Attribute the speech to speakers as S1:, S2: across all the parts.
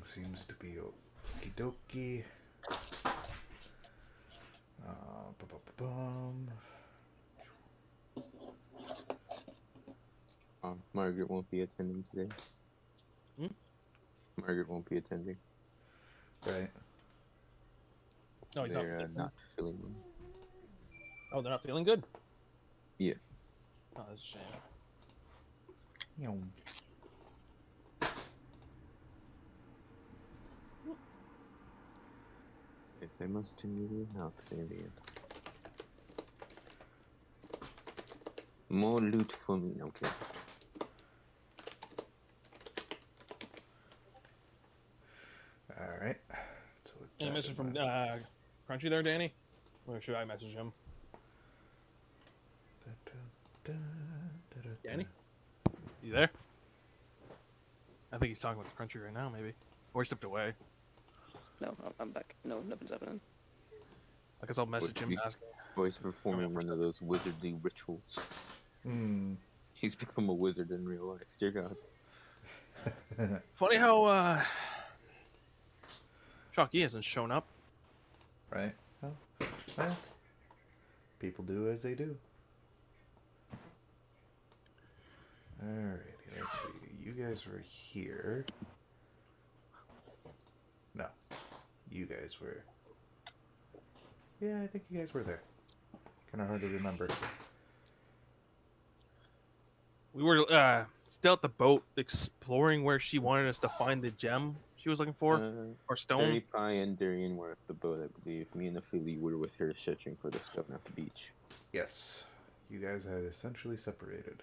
S1: seems to be okie dokie. Bum.
S2: Margaret won't be attending today. Margaret won't be attending.
S1: Right.
S3: No, he's
S2: They're not feeling well.
S3: Oh, they're not feeling good?
S2: Yeah.
S3: Oh, that's a shame.
S2: Yes, I must continue now, Xavier. More loot for me, okay.
S1: Alright. So
S3: Any message from Crunchy there, Danny? Or should I message him? Danny? You there? I think he's talking with Crunchy right now, maybe. Or he stepped away.
S4: No, I'm back. No, nothing's happening.
S3: I guess I'll message him asking.
S2: Boy's performing one of those wizardly rituals. He's become a wizard in real life, dear God.
S3: Funny how Shocky hasn't shown up.
S1: Right. Well, people do as they do. Alrighty, let's see. You guys were here. No. You guys were. Yeah, I think you guys were there. Kind of hard to remember.
S3: We were still at the boat exploring where she wanted us to find the gem she was looking for. Or stone.
S2: Dirty Pie and Darian were at the boat, I believe. Me and Ophelia were with her searching for the stone at the beach.
S1: Yes. You guys had essentially separated.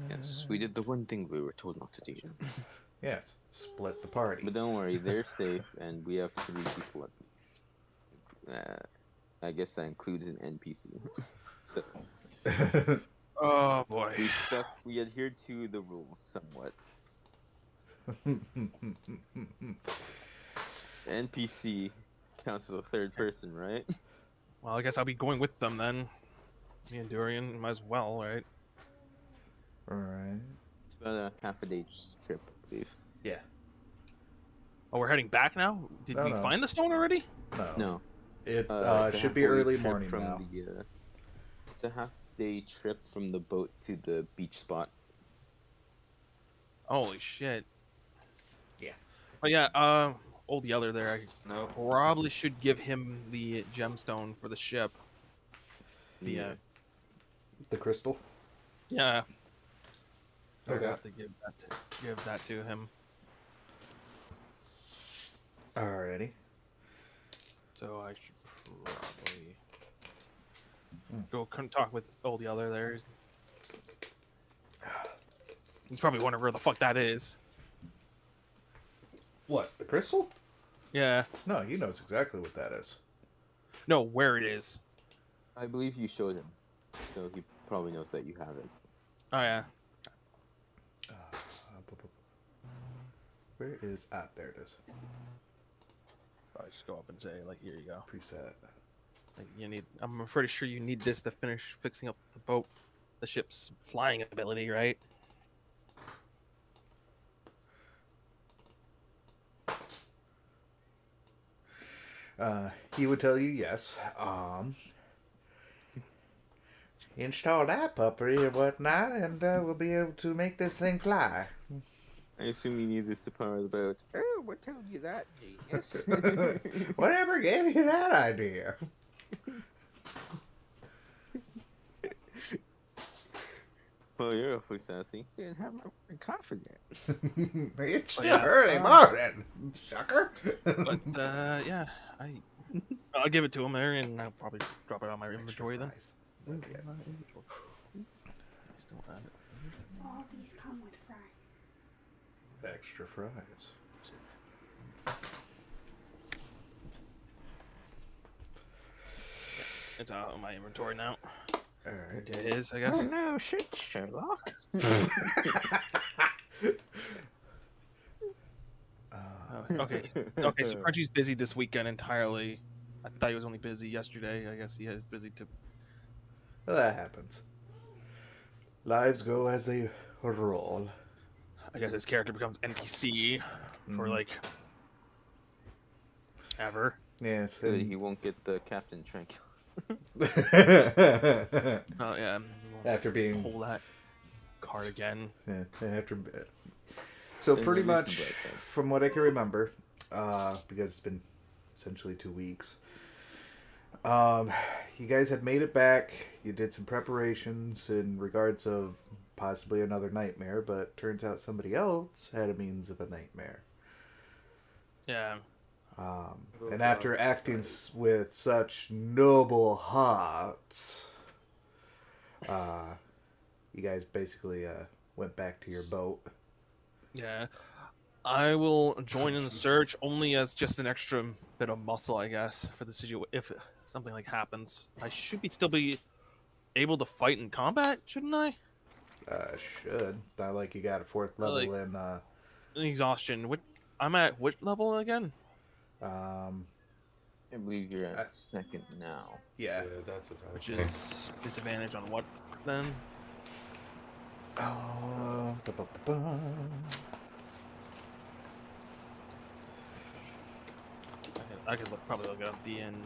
S2: Yes, we did the one thing we were told not to do.
S1: Yes, split the party.
S2: But don't worry, they're safe, and we have 3 people at least. I guess that includes an NPC. So,
S3: oh boy.
S2: We adhered to the rules somewhat. NPC counts as a third person, right?
S3: Well, I guess I'll be going with them then. Me and Durian might as well, right?
S1: Alright.
S2: It's about a half a day trip, I believe.
S1: Yeah.
S3: Oh, we're heading back now? Did we find the stone already?
S2: No.
S1: It should be early morning
S2: from
S1: now.
S2: It's a half-day trip from the boat to the beach spot.
S3: Holy shit.
S1: Yeah.
S3: But yeah, old Yeller there, I probably should give him the gemstone for the ship. The
S1: crystal?
S3: Yeah.
S1: Okay.
S3: I have to give that to him.
S1: Alrighty.
S3: So I should probably go talk with old Yeller there. He's probably wondering where the fuck that is.
S1: What, the crystal?
S3: Yeah.
S1: No, he knows exactly what that is.
S3: No, where it is.
S2: I believe you showed him, so he probably knows that you have it.
S3: Oh yeah.
S1: Where is... there it is.
S3: I just go up and say, like, here you go.
S1: Preset.
S3: Like, I'm pretty sure you need this to finish fixing up the boat, the ship's flying ability, right?
S1: He would tell you yes. Install that puppy and whatnot, and we'll be able to make this thing fly.
S2: I assume you need this to power the boat. Oh, what told you that, genius?
S1: Whatever gave you that idea?
S2: Well, you're awfully sassy. Didn't have my coffee yet.
S1: It's still early morning, sucker.
S3: But yeah, I'll give it to him there, and I'll probably drop it on my inventory then.
S1: Okay.
S3: Still add it.
S5: All these come with fries.
S1: Extra fries.
S3: It's out of my inventory now.
S1: Alright.
S3: It is, I guess.
S2: Oh no, shit, Sherlock.
S3: Okay, so Crunchy's busy this weekend entirely. I thought he was only busy yesterday. I guess he is busy too.
S1: Well, that happens. Lives go as they roll.
S3: I guess his character becomes NPC. for
S1: Mhm.
S3: like ever.
S1: Yes.
S2: Good, he won't get the Captain Tranquilus.
S3: Oh yeah,
S1: After being
S3: pull that card again.
S1: yeah, after so
S2: Then
S1: pretty
S2: we'll lose the
S1: much
S2: bright side.
S1: from what I can remember, because it's been essentially 2 weeks. You guys had made it back. You did some preparations in regards of possibly another nightmare, but turns out somebody else had a means of a nightmare.
S3: Yeah.
S1: And after acting with such noble hearts, you guys basically went back to your boat.
S3: Yeah. I will join in the search only as just an extra bit of muscle, I guess, for the situation. If something like happens, I should still be able to fight in combat, shouldn't I?
S1: Should. It's not like you got a fourth level
S3: Like
S1: in.
S3: exhaustion. I'm at what level again?
S1: Um,
S2: I believe you're at second now.
S1: yeah.
S6: That's
S3: Which is disadvantage on what then?
S1: Ba-ba-ba-ba.
S3: I could probably look up DNC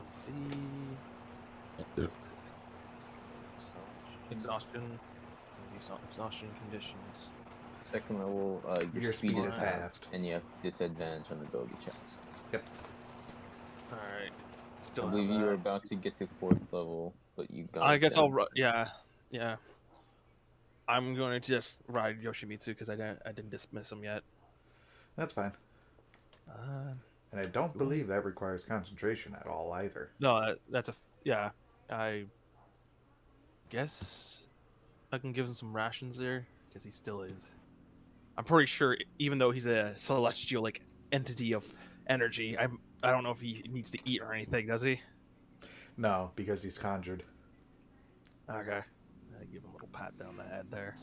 S3: exhaustion. Exhaustion conditions.
S2: Second level, your speed is halved, and you have disadvantage on ability checks.
S1: Yep.
S3: All right.
S2: I
S3: Still
S2: believe
S3: have
S2: you were
S3: that.
S2: about to get to fourth level, but you got.
S3: I guess
S2: down
S3: I'll.
S2: to
S3: Yeah. I'm going to just ride Yoshimitsu because I didn't dismiss him yet.
S1: That's fine. And I don't believe that requires concentration at all either.
S3: No, that's yeah. I guess I can give him some rations there because he still is. I'm pretty sure, even though he's a celestial like entity of energy, I don't know if he needs to eat or anything. Does he?
S1: No, because he's conjured.
S3: Okay. I give him a little pat down the head there.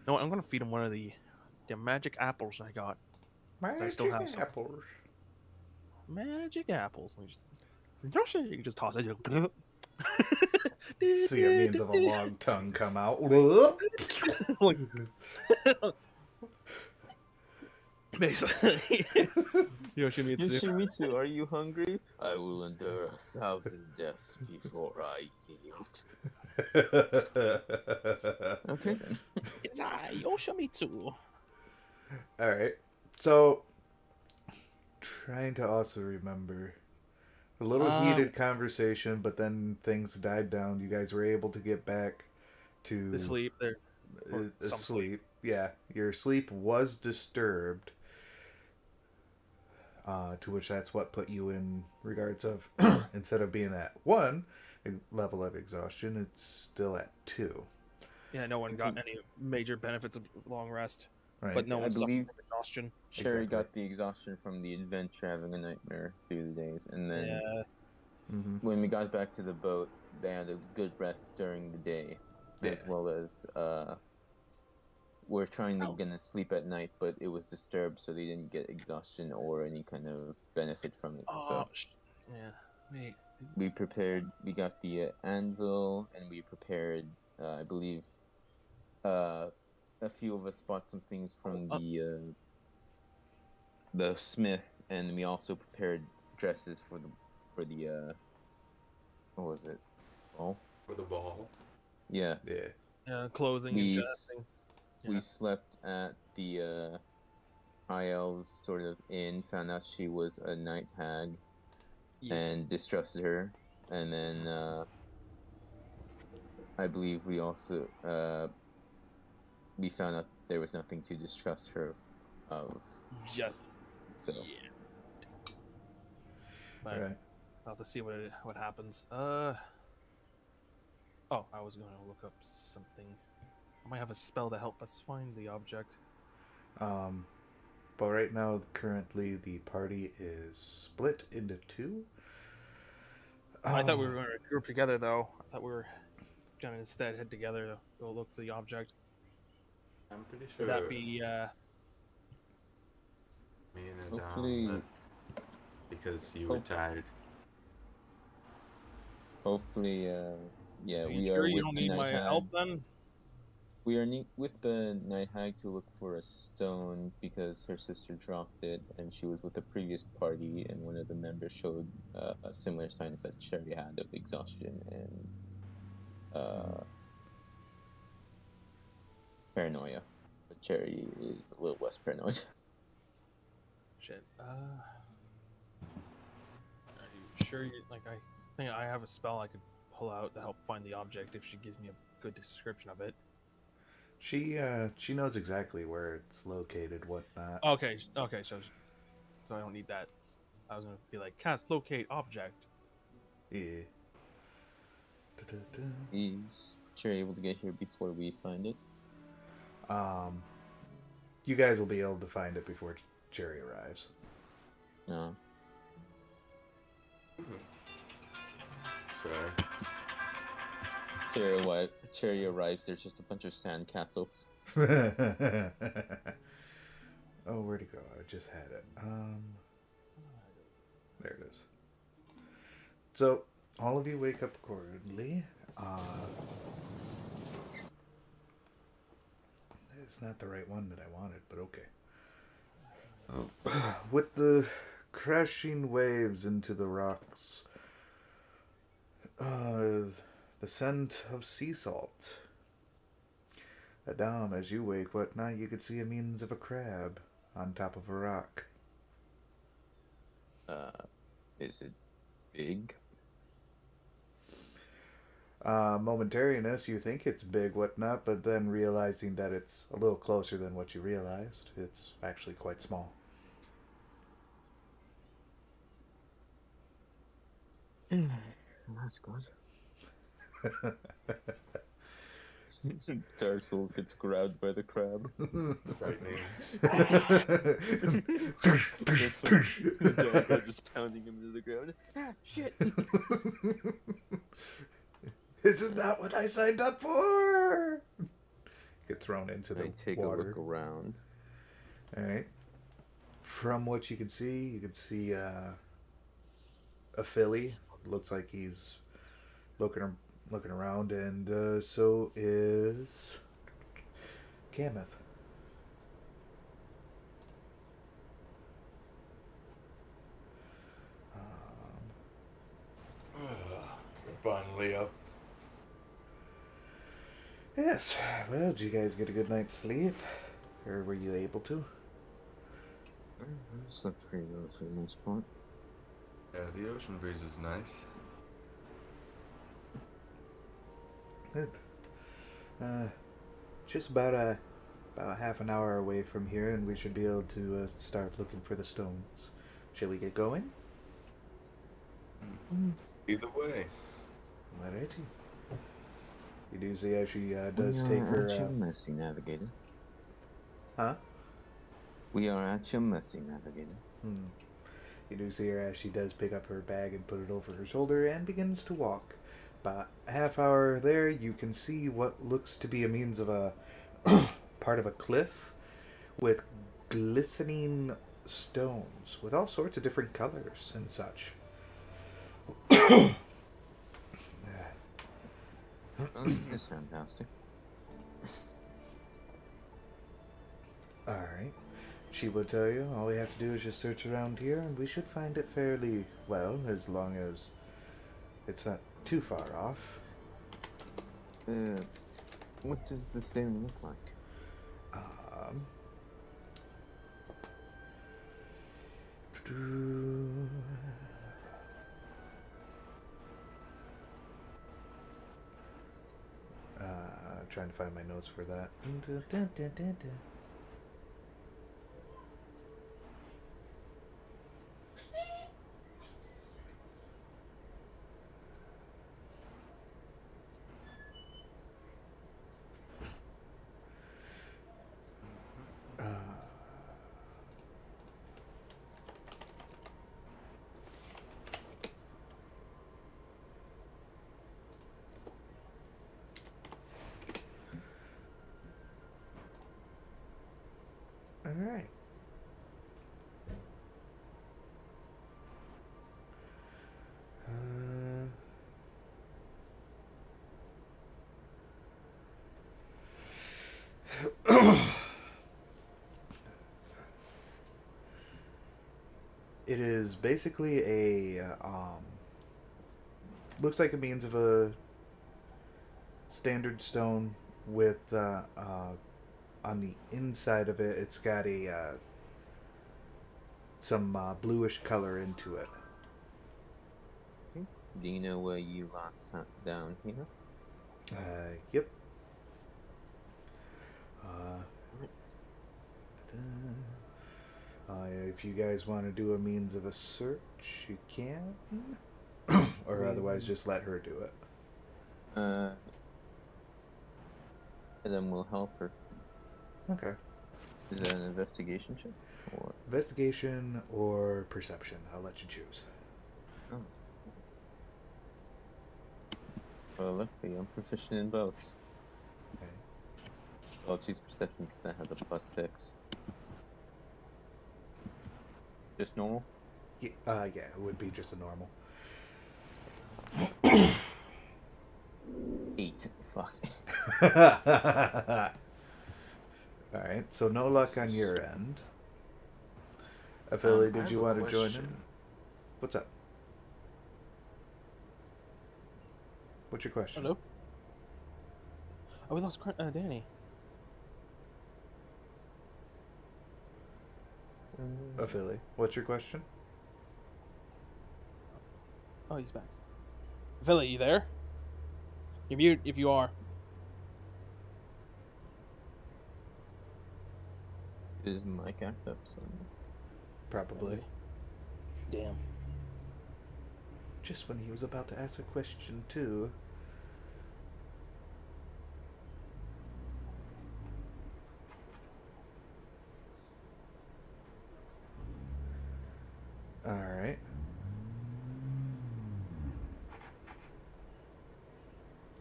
S3: No, I'm gonna feed him one of the magic apples I got. I still have some.
S1: apples.
S3: Magic apples. You can just toss it.
S1: See a means of a long tongue come out.
S3: Basically. Yoshimitsu.
S2: Yoshimitsu, are you hungry? I will endure 1,000 deaths before I yield. Okay then.
S3: It's I, Yoshimitsu.
S1: Alright. So, trying to also remember. A little heated conversation, but then things died down. You guys were able to get back to
S3: The sleep there. Some
S1: sleep. Yeah, your sleep was disturbed. To which that's what put you in regards of instead of being at 1 level of exhaustion, it's still at 2.
S3: Yeah, no one got any major benefits of long rest.
S1: Right.
S3: But no
S2: I
S3: one suffered
S2: believe
S3: from exhaustion.
S2: Cherry
S1: Exactly.
S2: got the exhaustion from the adventure having a nightmare through the days, and then
S3: Yeah.
S2: when we got back to the boat, they had a good rest during the day, as well as we're trying to get to sleep at night, but it was disturbed, so they didn't get exhaustion or any kind of benefit from it. So
S3: Yeah. Wait.
S2: we prepared. We got the anvil, and we prepared. I believe a few of us bought some things from the smith, and we also prepared dresses for the what was it? Ball?
S6: For the ball.
S2: Yeah.
S1: Yeah.
S3: Clothing and dressing.
S2: We
S3: Yeah.
S2: slept at the High Elves sort of inn, found out she was a night hag,
S3: Yeah.
S2: and distrusted her, and then I believe we also we found out there was nothing to distrust her of.
S3: Just.
S2: So
S3: Yeah. But
S1: Right.
S3: I'll have to see what happens. Oh, I was going to look up something. I might have a spell to help us find the object.
S1: But right now, currently, the party is split into 2.
S3: I thought we were going to group together, though. I thought we were going to instead head together to go look for the object.
S6: I'm pretty sure.
S3: Would that be,
S6: Me and
S2: Hopefully-
S6: Adam left because you were tired.
S2: hopefully, yeah,
S3: are
S2: we
S3: you
S2: are
S3: sure you
S2: with
S3: don't
S2: the
S3: need
S2: night
S3: my
S2: hag.
S3: help then?
S2: We are with the night hag to look for a stone because her sister dropped it, and she was with the previous party, and one of the members showed similar signs that Cherry had of exhaustion and paranoia. But Cherry is a little less paranoid.
S3: Shit. Are you sure you like? I think I have a spell I could pull out to help find the object if she gives me a good description of it.
S1: She knows exactly where it's located, whatnot.
S3: Okay. Okay. So I don't need that. I was gonna be like, cast locate object.
S1: Yeah. Da-da-da.
S2: Is Cherry able to get here before we find it?
S1: You guys will be able to find it before Cherry arrives.
S2: No.
S6: Sorry.
S2: Cherry arrives. There's just a bunch of sand castles.
S1: Oh, where'd it go? I just had it. There it is. So, all of you wake up accordingly. It's not the right one that I wanted, but okay. With the crashing waves into the rocks, the scent of sea salt. Adam, as you wake, whatnot, you could see a means of a crab on top of a rock.
S2: Is it big?
S1: Momentariness, you think it's big, whatnot, but then realizing that it's a little closer than what you realized, it's actually quite small.
S2: That's good. Dark Souls gets grabbed by the crab.
S6: Frightening.
S2: The dog just pounding him into the ground. Ah, shit!
S1: This is not what I signed up for! Get thrown into the
S2: I take
S1: water.
S2: a look around.
S1: Alright. From what you can see a filly. Looks like he's looking around, and so is Gameth.
S6: We're finally up.
S1: Yes. Well, did you guys get a good night's sleep? Or were you able to?
S2: I slept pretty well for the most part.
S6: Yeah, the ocean breeze was nice.
S1: Good. Just about half an hour away from here, and we should be able to start looking for the stones. Shall we get going?
S6: Either way.
S1: Alrighty. You do see how she does take her.
S2: At your mercy, Navigator.
S1: Huh?
S2: We are at your mercy, Navigator.
S1: You do see her as she does pick up her bag and put it over her shoulder and begins to walk. About a half hour there, you can see what looks to be a means of a part of a cliff with glistening stones with all sorts of different colors and such.
S2: Oh, this is fantastic.
S1: Alright. She will tell you all we have to do is just search around here, and we should find it fairly well, as long as it's not too far off.
S2: What does the stone look like?
S1: Trying to find my notes for that. Alright. It is basically looks like a means of a standard stone with on the inside of it, it's got some bluish color into it.
S2: Do you know where you last sat down here?
S1: Yep. If you guys want to do a means of a search, you can, or otherwise just let her do it.
S2: And then we'll help her.
S1: Okay.
S2: Is that an investigation check? Or
S1: Investigation or perception? I'll let you choose.
S2: oh. Well, luckily I'm proficient in both.
S1: Okay.
S2: I'll choose perception because that has a +6. Just normal?
S1: Yeah, it would be just a normal.
S2: 8. Fuck.
S1: Alright, so no luck on your end. Affiliate,
S6: I
S1: did
S6: have
S1: you
S6: a
S1: want to join in?
S6: question.
S1: What's up? What's your question?
S3: Hello? Oh, we lost Danny.
S1: Affiliate, what's your question?
S3: Oh, he's back. Philly, you there? You're mute if you are.
S2: Is mic act up somewhere?
S1: Probably.
S3: Damn.
S1: Just when he was about to ask a question, too. Alright.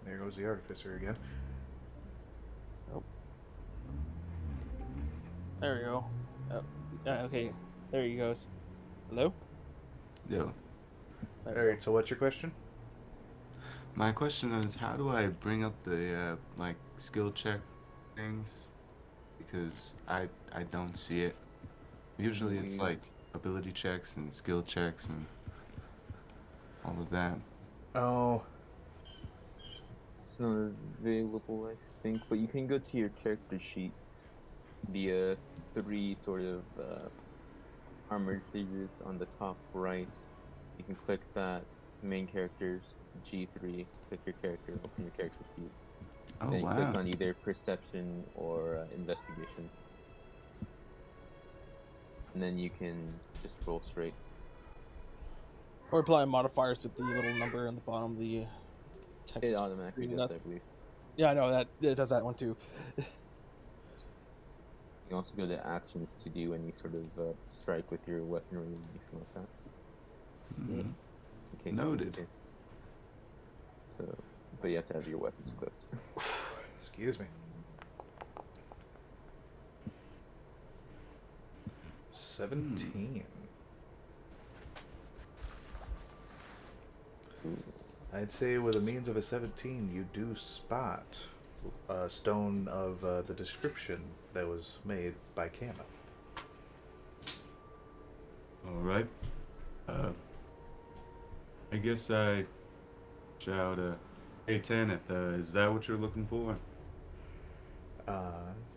S1: There goes the artificer again.
S3: Oh. There we go. Oh. Okay. There he goes. Hello?
S6: Yo,
S3: There we
S1: Alright, so what's your question?
S6: my question is, how do I bring up the like skill check things? Because I don't see it. Usually it's
S2: Mm.
S6: like ability checks and skill checks and all of that.
S1: Oh,
S2: It's not available, I think, but you can go to your character sheet. The 3 sort of armored figures on the top right. You can click that. Main characters, G3. Click your character, open your character sheet.
S6: Oh
S2: Then you
S6: wow.
S2: click on either perception or investigation. And then you can just roll straight.
S3: Or apply modifiers with the little number on the bottom of the text.
S2: It automatically
S3: Reading
S2: does,
S3: that.
S2: I believe.
S3: Yeah, I know that it does that one too.
S2: You can also go to actions to do any sort of strike with your weaponry or anything like that.
S6: Mhm.
S2: In case you need
S6: Noted.
S2: to. So, but you have to have your weapons equipped.
S1: excuse me. 17. I'd say with a means of a 17, you do spot a stone of the description that was made by Kamath.
S6: All right. I guess I shout, "Hey Tanith, is that what you're looking for?"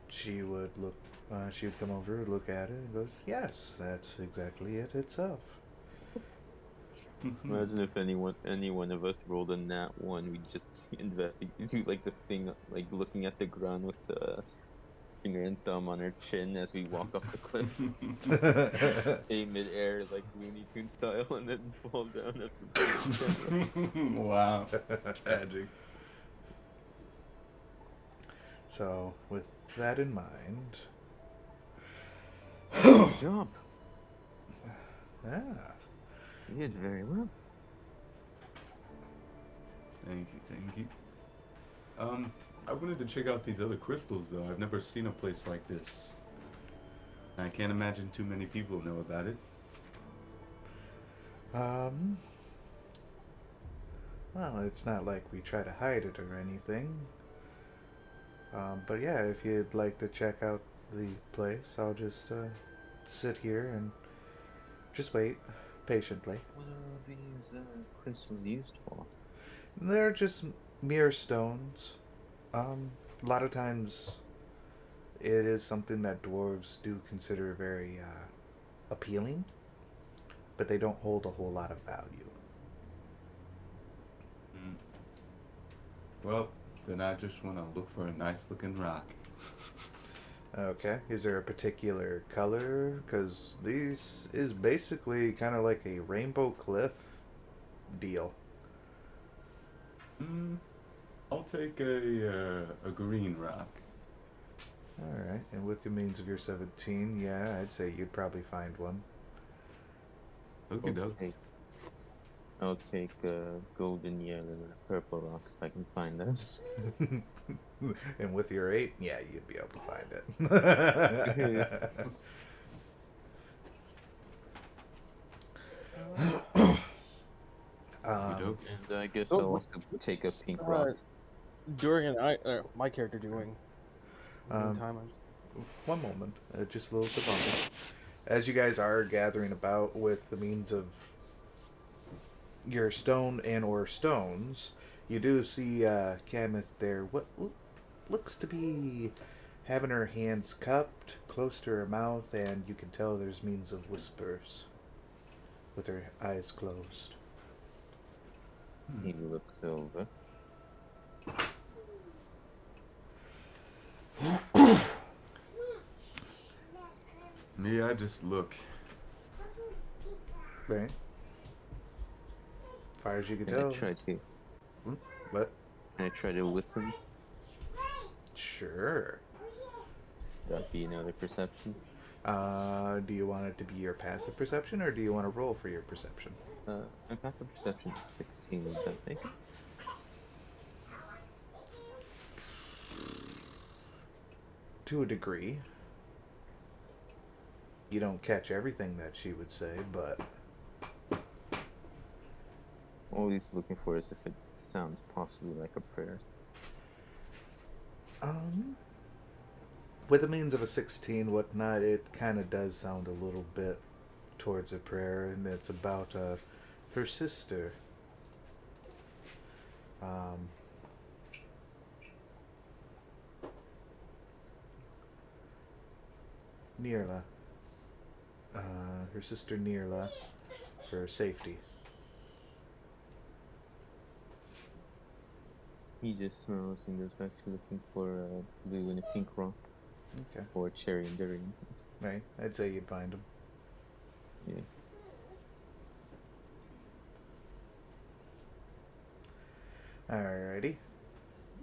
S1: She would look. She would come over, look at it, and goes, "Yes, that's exactly it itself."
S2: Imagine if any one of us rolled a nat 1, we'd just investigate, do like the thing, like looking at the ground with finger and thumb on our chin as we walk off the cliff. A mid-air, like Looney Tunes style, and then fall down after the
S6: Wow. Tragic.
S1: So, with that in mind,
S2: Jump!
S1: ah,
S2: You did very well.
S6: Thank you. I wanted to check out these other crystals though. I've never seen a place like this. I can't imagine too many people know about it.
S1: well, it's not like we try to hide it or anything. But yeah, if you'd like to check out the place, I'll just sit here and Just wait patiently.
S2: What are these crystals used for?
S1: They're just mere stones. A lot of times it is something that dwarves do consider very appealing, but they don't hold a whole lot of value.
S6: Mm. Well, then I just want to look for a nice looking rock.
S1: Okay. Is there a particular color? Because these is basically kind of like a rainbow cliff deal.
S6: I'll take a green rock.
S1: All right. And with the means of your 17, yeah, I'd say you'd probably find one.
S6: Okay, doke.
S2: I'll take golden yellow and a purple rock if I can find those.
S1: And with your 8, yeah, you'd be able to find it.
S6: Okay, doke.
S2: And I guess
S3: Oh,
S2: I'll also take a pink rock.
S3: Durian, my character doing. In the meantime,
S1: One moment, just a little bit longer. As you guys are gathering about with the means of your stone and or stones, you do see Camith there. What looks to be having her hands cupped close to her mouth, and you can tell there's means of whispers with her eyes closed.
S2: He looks over.
S6: Me, I just look.
S1: Right. Far as you can
S2: Can
S1: tell.
S2: I try to?
S1: What?
S2: Can I try to listen?
S1: Sure.
S2: That'd be another perception.
S1: Do you want it to be your passive perception, or do you want to roll for your perception?
S2: My passive perception is 16. Would that make it?
S1: To a degree. You don't catch everything that she would say, but
S2: All he's looking for is if it sounds possibly like a prayer.
S1: with the means of a 16, whatnot, it kind of does sound a little bit towards a prayer, and it's about her sister. Nirla. Her sister Nirla, for safety.
S2: He just smiles and goes back to looking for blue and a pink rock.
S1: Okay.
S2: Or cherry and durian.
S1: Right. I'd say you'd find them.
S2: Yeah.
S1: Alrighty.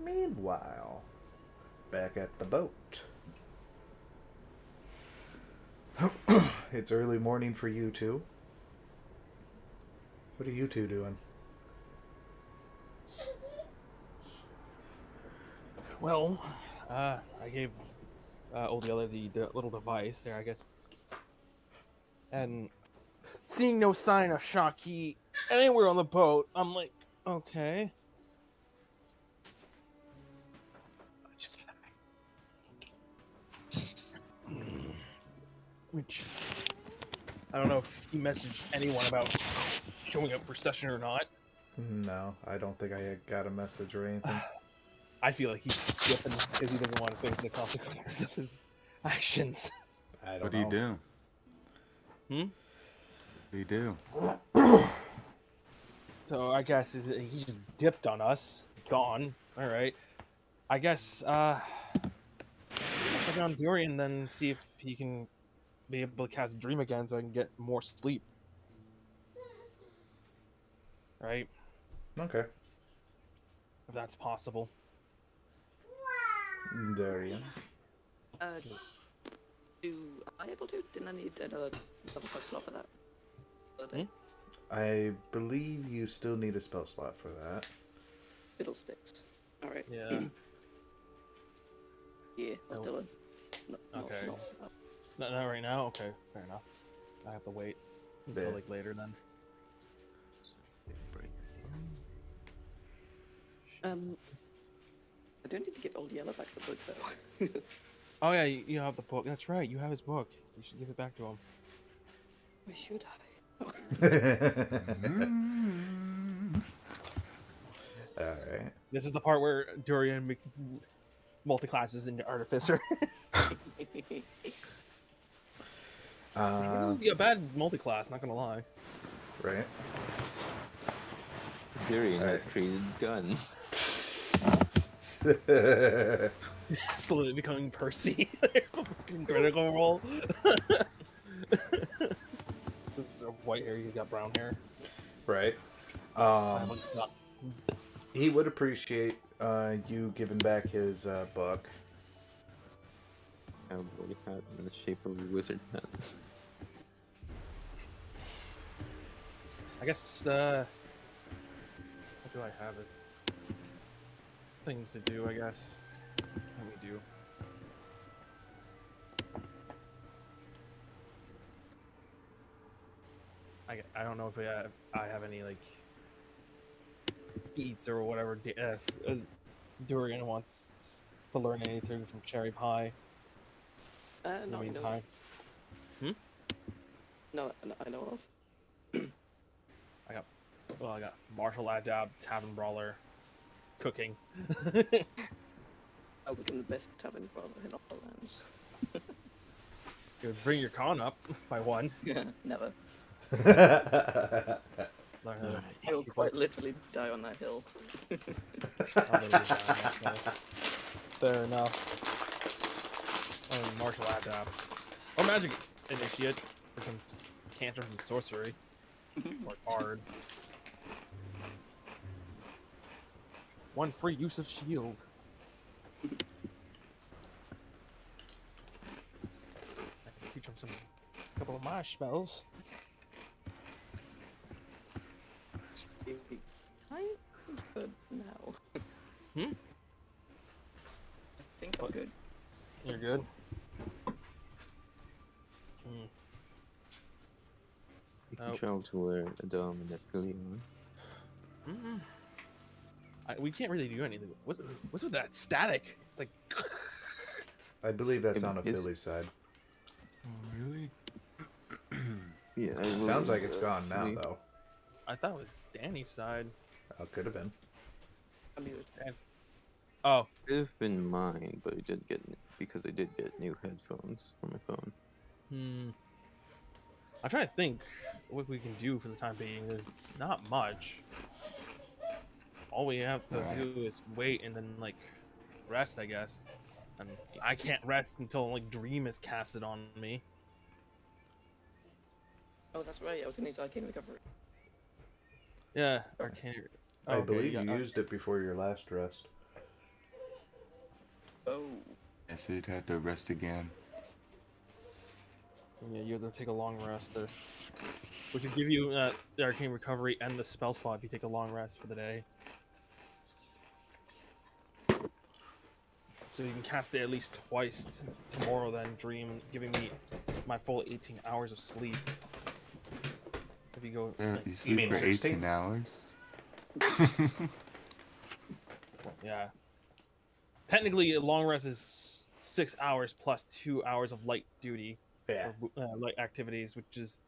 S1: Meanwhile, back at the boat. It's early morning for you two. What are you two doing?
S3: well, I gave Oldiella the little device there, I guess. And seeing no sign of Shaki anywhere on the boat, I'm like, okay. Which I don't know if he messaged anyone about showing up for session or not.
S1: No, I don't think I got a message or anything.
S3: I feel like he's dipping because he doesn't want to face the consequences of his actions.
S1: I don't
S6: What
S1: know.
S6: do you do?
S3: Hmm?
S6: What do you do?
S3: So I guess he just dipped on us. Gone. All right. I guess I'll check on Durian then see if he can be able to cast Dream again so I can get more sleep. Right?
S1: Okay.
S3: If that's possible.
S1: Darian.
S4: Do I able to? Didn't I need another level 5 slot for that?
S3: Hmm?
S1: I believe you still need a spell slot for that.
S4: Fiddlesticks. Alright.
S3: Yeah.
S4: Yeah, I'll
S3: No.
S4: do it. No,
S3: Okay.
S4: No.
S3: Not right now? Okay, fair enough. I have to wait until
S1: Yeah.
S3: like later then.
S4: I don't need to give Old Yellow back the book though.
S3: Oh yeah, you have the book. That's right. You have his book. You should give it back to him.
S4: Why should I?
S1: Alright.
S3: This is the part where Durian multi-classes into Artificer. It wouldn't be a bad multi-class, not gonna lie.
S1: Right.
S2: Durian has created gun.
S3: Slowly becoming Percy. Fucking critical role. It's white hair, you got brown hair.
S1: Right. He would appreciate you giving back his book.
S2: Cowboy hat in the shape of a wizard hat.
S3: I guess, what do I have as things to do, I guess? Let me do. I don't know if I have any, like, eats or whatever. Durian wants to learn anything from Cherry Pie in the
S4: No,
S3: meantime.
S4: no, I know of.
S3: I got martial adapt, tavern brawler, cooking.
S4: I become the best tavern brawler in all the lands.
S3: You bring your con up by one.
S4: Never.
S3: Learn how to
S4: I will quite literally die on that hill.
S3: Fair enough. Martial adapt. Or magic initiate. For some cantrip and sorcery. Or card. One free use of shield. I can teach him a couple of my spells.
S4: I'm good now.
S3: Hmm?
S4: I think I'm good.
S3: You're good.
S2: You can travel to where Adam and Nephilim are.
S3: We can't really do anything. What's with that static? It's like.
S1: I believe that's on a
S2: Is-
S1: Philly side.
S6: Oh, really?
S2: Yeah, I
S1: Sounds
S2: will,
S1: like it's gone now,
S2: sleep.
S1: though.
S3: I thought it was Danny's side.
S1: Oh, could have been.
S4: I'm muted.
S3: Oh,
S2: Could have been mine, but I did get because I did get new headphones for my phone.
S3: I'm trying to think what we can do for the time being. There's not much. All we have to do is wait and then like rest, I guess. And I can't rest until like Dream is casted on me.
S4: Oh, that's right. I was gonna use Arcane Recovery.
S3: Yeah, Arcane.
S1: I believe
S3: yeah,
S1: you used it before your last rest.
S4: Oh.
S6: Yes, it had to rest again.
S3: Yeah, you have to take a long rest there. Which would give you the Arcane Recovery and the spell slot if you take a long rest for the day. So you can cast it at least twice tomorrow then, Dream, giving me my full 18 hours of sleep. If you go...
S6: There,
S3: like,
S6: you sleep for
S1: 16?
S6: 18 hours?
S3: yeah. Technically, a long rest is 6 hours plus 2 hours of light duty.
S1: Yeah.
S3: Or, light activities, which is...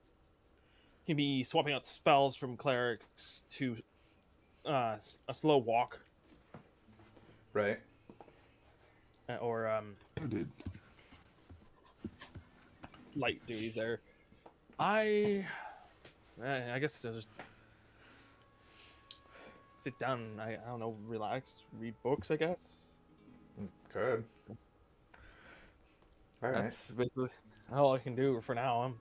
S3: Can be swapping out spells from clerics to a slow walk.
S1: Right.
S3: Or
S6: Did.
S3: light duties there. I guess I'll just sit down and I don't know, relax, read books, I guess.
S1: Good. Alright.
S3: That's basically all I can do for now.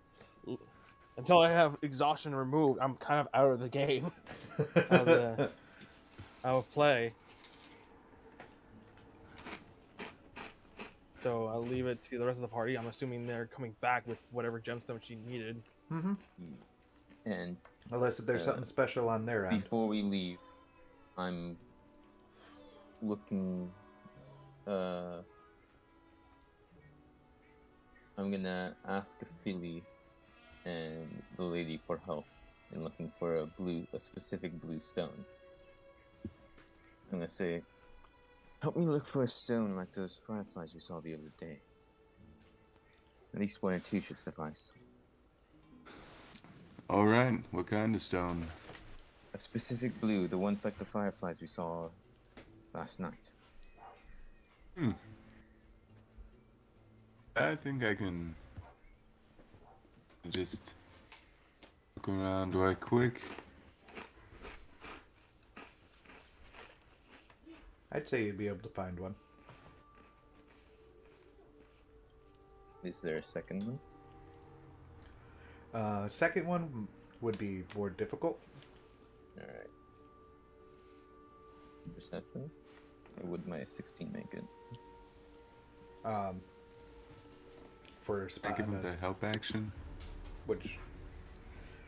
S3: Until I have exhaustion removed, I'm kind of out of the game. out of play. So I'll leave it to the rest of the party. I'm assuming they're coming back with whatever gemstone she needed.
S1: Mm-hmm.
S2: And
S1: Unless there's something special on their end.
S2: before we leave, I'm looking. I'm gonna ask Philly and the lady for help in looking for a specific blue stone. I'm gonna say, help me look for a stone like those fireflies we saw the other day. At least one or two should suffice.
S6: All right. What kind of stone?
S2: A specific blue, the ones like the fireflies we saw last night.
S6: I think I can just look around right quick.
S1: I'd say you'd be able to find one.
S2: Is there a second one?
S1: Second one would be more difficult.
S2: Alright. Perception? Or would my 16 make it?
S1: For
S6: I
S1: spot
S6: give him the help action.
S1: which,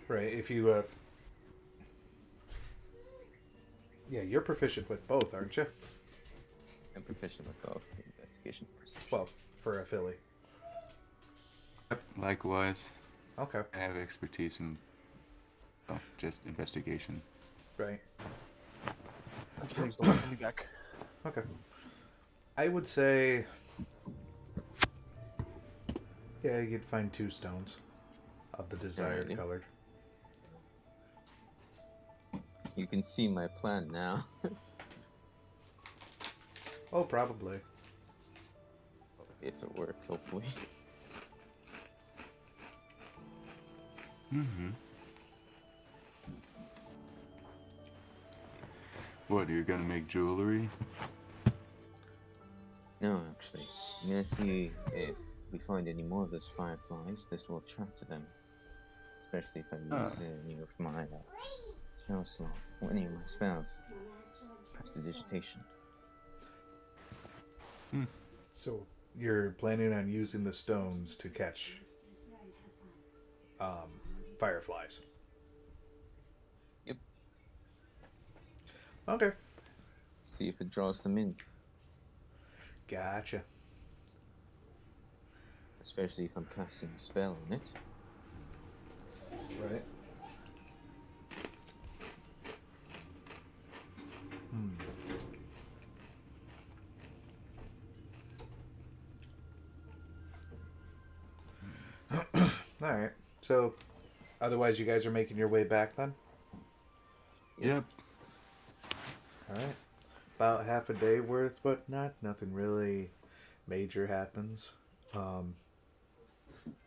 S1: right? If you, yeah, you're proficient with both, aren't you?
S2: I'm proficient with both investigation and perception.
S1: Well, for a Philly.
S6: Yep. Likewise,
S1: Okay,
S6: I have expertise in just investigation.
S1: right.
S3: Please don't send me back.
S1: Okay. I would say, yeah, you'd find 2 stones of the desired
S2: Alrighty.
S1: color.
S2: You can see my plan now.
S1: Oh, probably.
S2: If it works, hopefully.
S6: Mm-hmm. What, you're gonna make jewelry?
S2: No, actually. I'm gonna see if we find any more of those fireflies. This will attract them. Especially if I use any of my spell slot. Or any of my spells. Prestidigitation.
S1: So you're planning on using the stones to catch fireflies.
S2: Yep.
S1: Okay.
S2: See if it draws them in.
S1: Gotcha.
S2: Especially if I'm casting a spell on it.
S1: Right. All right. So, otherwise, you guys are making your way back then.
S6: Yep.
S1: All right. About half a day worth, but nothing really major happens.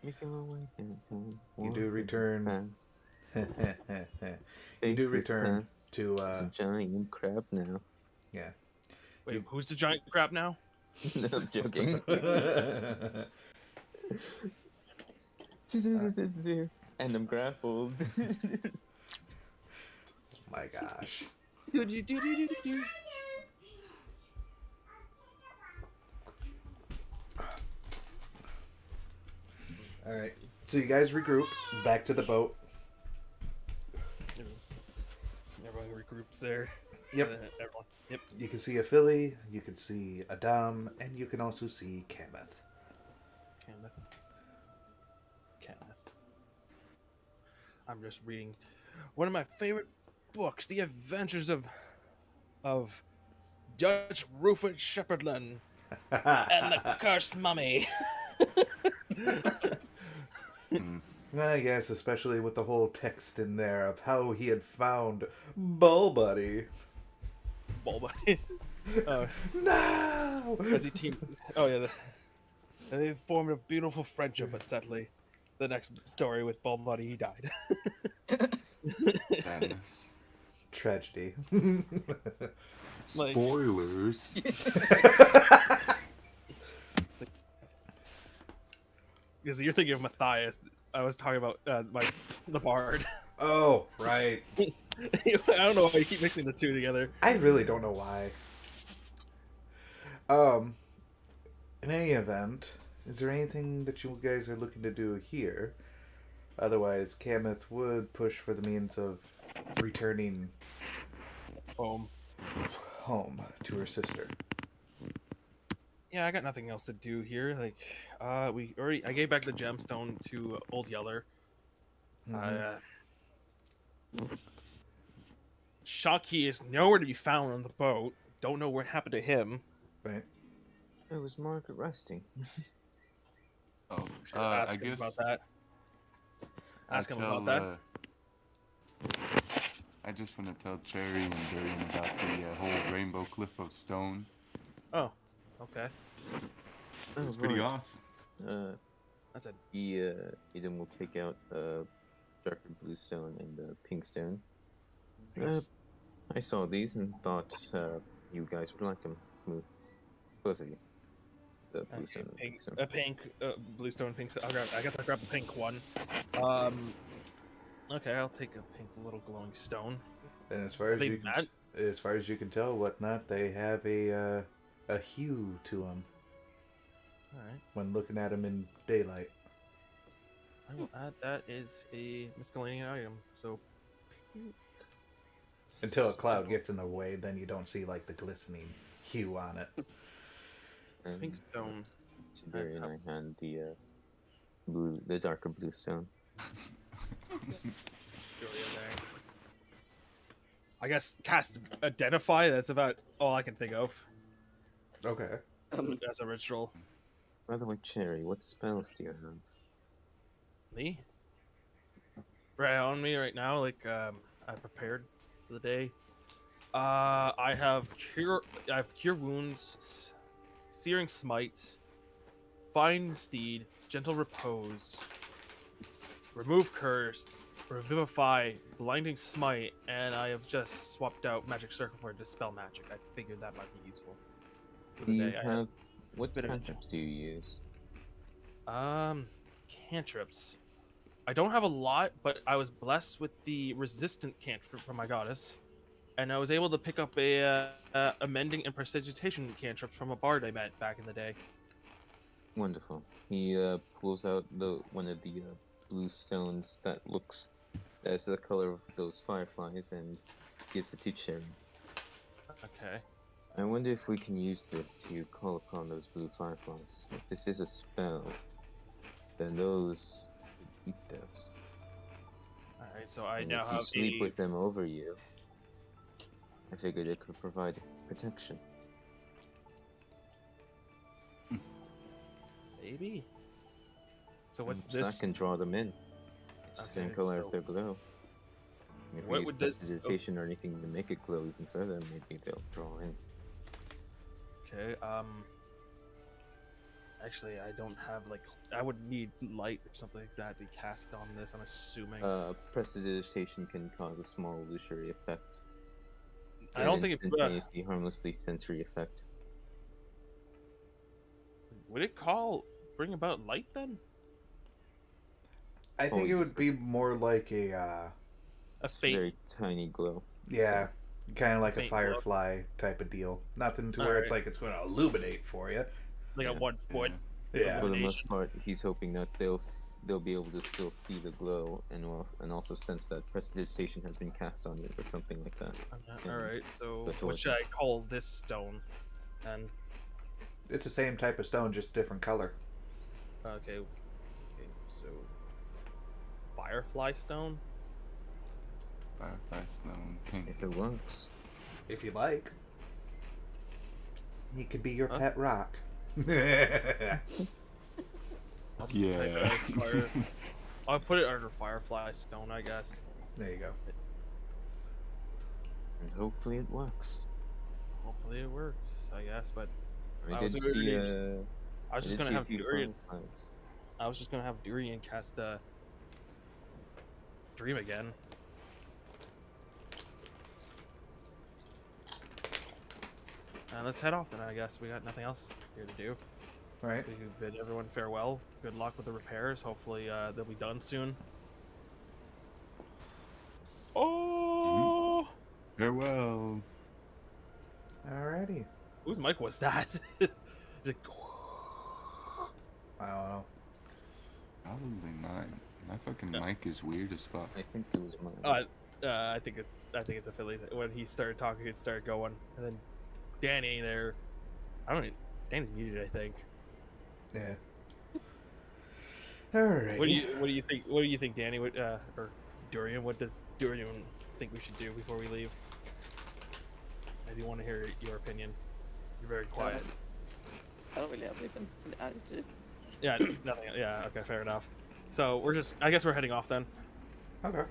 S2: Making my way downtown.
S1: You do
S2: walking
S1: return.
S2: Fast.
S1: You do
S2: Faces
S1: return
S2: past.
S1: to
S2: There's a giant crab now.
S1: yeah.
S3: Wait, who's the giant crab now?
S2: No, I'm joking. And I'm grappled.
S1: My gosh. All right. So you guys regroup back to the boat.
S3: Everyone regroups there.
S1: Yep.
S3: Everyone. Yep.
S1: You can see a Philly, you can see Adam, and you can also see Kameth.
S3: Kenneth. I'm just reading one of my favorite books, The Adventures of Judge Rufus Shepherdland and the Cursed Mummy.
S1: Yes, especially with the whole text in there of how he had found Bullbuddy.
S3: Bulbuddy. Oh,
S1: No!
S3: as he team. Oh yeah, and they formed a beautiful friendship. But sadly, the next story with Bulbuddy, he died.
S6: Sadness.
S1: Tragedy.
S3: Like-
S6: Spoilers.
S3: Because you're thinking of Matthias. I was talking about the bard.
S1: Oh, right.
S3: I don't know why you keep mixing the two together.
S1: I really don't know why. In any event, is there anything that you guys are looking to do here? Otherwise, Kameth would push for the means of returning home to her sister.
S3: Yeah, I got nothing else to do here. Like, I gave back the gemstone to Old Yeller. Shockey is nowhere to be found on the boat. Don't know what happened to him.
S1: Right.
S2: It was Margaret resting.
S6: Oh,
S3: Should ask
S6: I
S3: him
S6: guess
S3: about that.
S6: I'll
S3: Ask him
S6: tell,
S3: about that.
S6: I just want to tell Cherry and Durian about the whole Rainbow Cliff of Stone.
S3: Oh, okay.
S6: It was pretty
S2: Right.
S6: awesome.
S3: That's a
S2: Eden will take out darker blue stone and pink stone.
S3: Yes.
S2: I saw these and thought you guys would like them. Both of you. The blue stone. and pink stone.
S3: A pink bluestone, pink. I guess I'll grab the pink one. Okay, I'll take a pink little glowing stone.
S1: And as far as
S3: They
S1: you can,
S3: mad?
S1: as far as you can tell, whatnot, they have a hue to them
S3: All right.
S1: when looking at them in daylight.
S3: I will add that as a miscellaneous item. So pink.
S1: Until a cloud
S3: stone.
S1: gets in the way, then you don't see like the glistening hue on it.
S2: And
S3: Pink stone.
S2: Barry and I hand the darker blue stone.
S3: I guess cast identify. That's about all I can think of
S1: Okay.
S3: as a ritual.
S2: By the way, Cherry, what spells do you have?
S3: Me? Right on me right now. Like I prepared for the day. I have cure wounds, searing smite, find steed, gentle repose, remove curse, revivify, blinding smite, and I have just swapped out magic circle for dispel magic. I figured that might be useful. For
S2: Do
S3: the
S2: you
S3: day.
S2: have what
S3: bit of
S2: cantrips do you use?
S3: Cantrips. I don't have a lot, but I was blessed with the resistant cantrip from my goddess, and I was able to pick up a amending and prestidigitation cantrip from a bard I met back in the day.
S2: Wonderful. He pulls out one of the blue stones that looks as the color of those fireflies and gives it to Cherry.
S3: Okay.
S2: I wonder if we can use this to call upon those blue fireflies. If this is a spell, then those eat those.
S3: All right. So I
S2: And
S3: now
S2: if you
S3: have
S2: sleep with them over you, I figured it could provide protection.
S3: maybe. So what's
S2: So I
S3: this?
S2: can draw them in. It's the same
S3: Okay,
S2: color as
S3: so-
S2: their glow. If we
S3: What
S2: use
S3: would this-
S2: prestidigitation or anything to make it glow even further, maybe they'll draw in.
S3: Okay. Actually, I don't have like. I would need light or something like that to be cast on this. I'm assuming.
S2: Prestidigitation can cause a small illusory effect.
S3: I don't think it's.
S2: Instantaneously, harmlessly sensory effect.
S3: Would it bring about light then?
S1: I think
S2: Oh,
S1: it would
S2: just-
S1: be more like a
S3: A
S2: It's a
S3: faint.
S2: very tiny glow.
S1: yeah, kind of like a
S3: Faint glow.
S1: firefly type of deal. Nothing to where it's
S3: Alright.
S1: like it's going to illuminate for you.
S3: Like a
S2: Yeah.
S3: 1 foot.
S1: Yeah.
S2: For the most
S3: Illumination.
S2: part, he's hoping that they'll be able to still see the glow and also sense that prestidigitation has been cast on it or something like that.
S3: All right. So
S2: But
S3: what should I call this stone? And
S1: It's the same type of stone, just different color.
S3: okay. So firefly stone.
S6: Firefly stone pink.
S2: If it works.
S1: If you like. He could be your
S3: Huh?
S1: pet rock.
S3: I'll
S6: Yeah.
S3: type it as fire- I'll put it under firefly stone, I guess.
S1: There you go.
S2: And hopefully it works.
S3: Hopefully it works, I guess. But
S2: I
S3: I
S2: did
S3: was
S2: see
S3: already- I was just gonna have Durian.
S2: fireflies.
S3: I was just gonna have Durian cast Dream again. Let's head off then. I guess we got nothing else here to do.
S1: All right.
S3: We can bid everyone farewell. Good luck with the repairs. Hopefully they'll be done soon. Oh,
S6: Farewell.
S1: Alrighty.
S3: whose mic was that? Like,
S1: I don't know.
S6: Probably mine. My fucking mic is weird as fuck.
S2: I think it was mine.
S3: I think it's a Phillies. When he started talking, it started going, and then Danny there. Danny's muted, I think.
S1: Yeah. Alrighty.
S3: What do you think? What do you think, Danny? What or Durian? What does Durian think we should do before we leave? I do want to hear your opinion. You're very quiet.
S4: I don't really have anything to add to it.
S3: Yeah, nothing. Yeah, okay, fair enough. So I guess we're heading off then.
S1: Okay.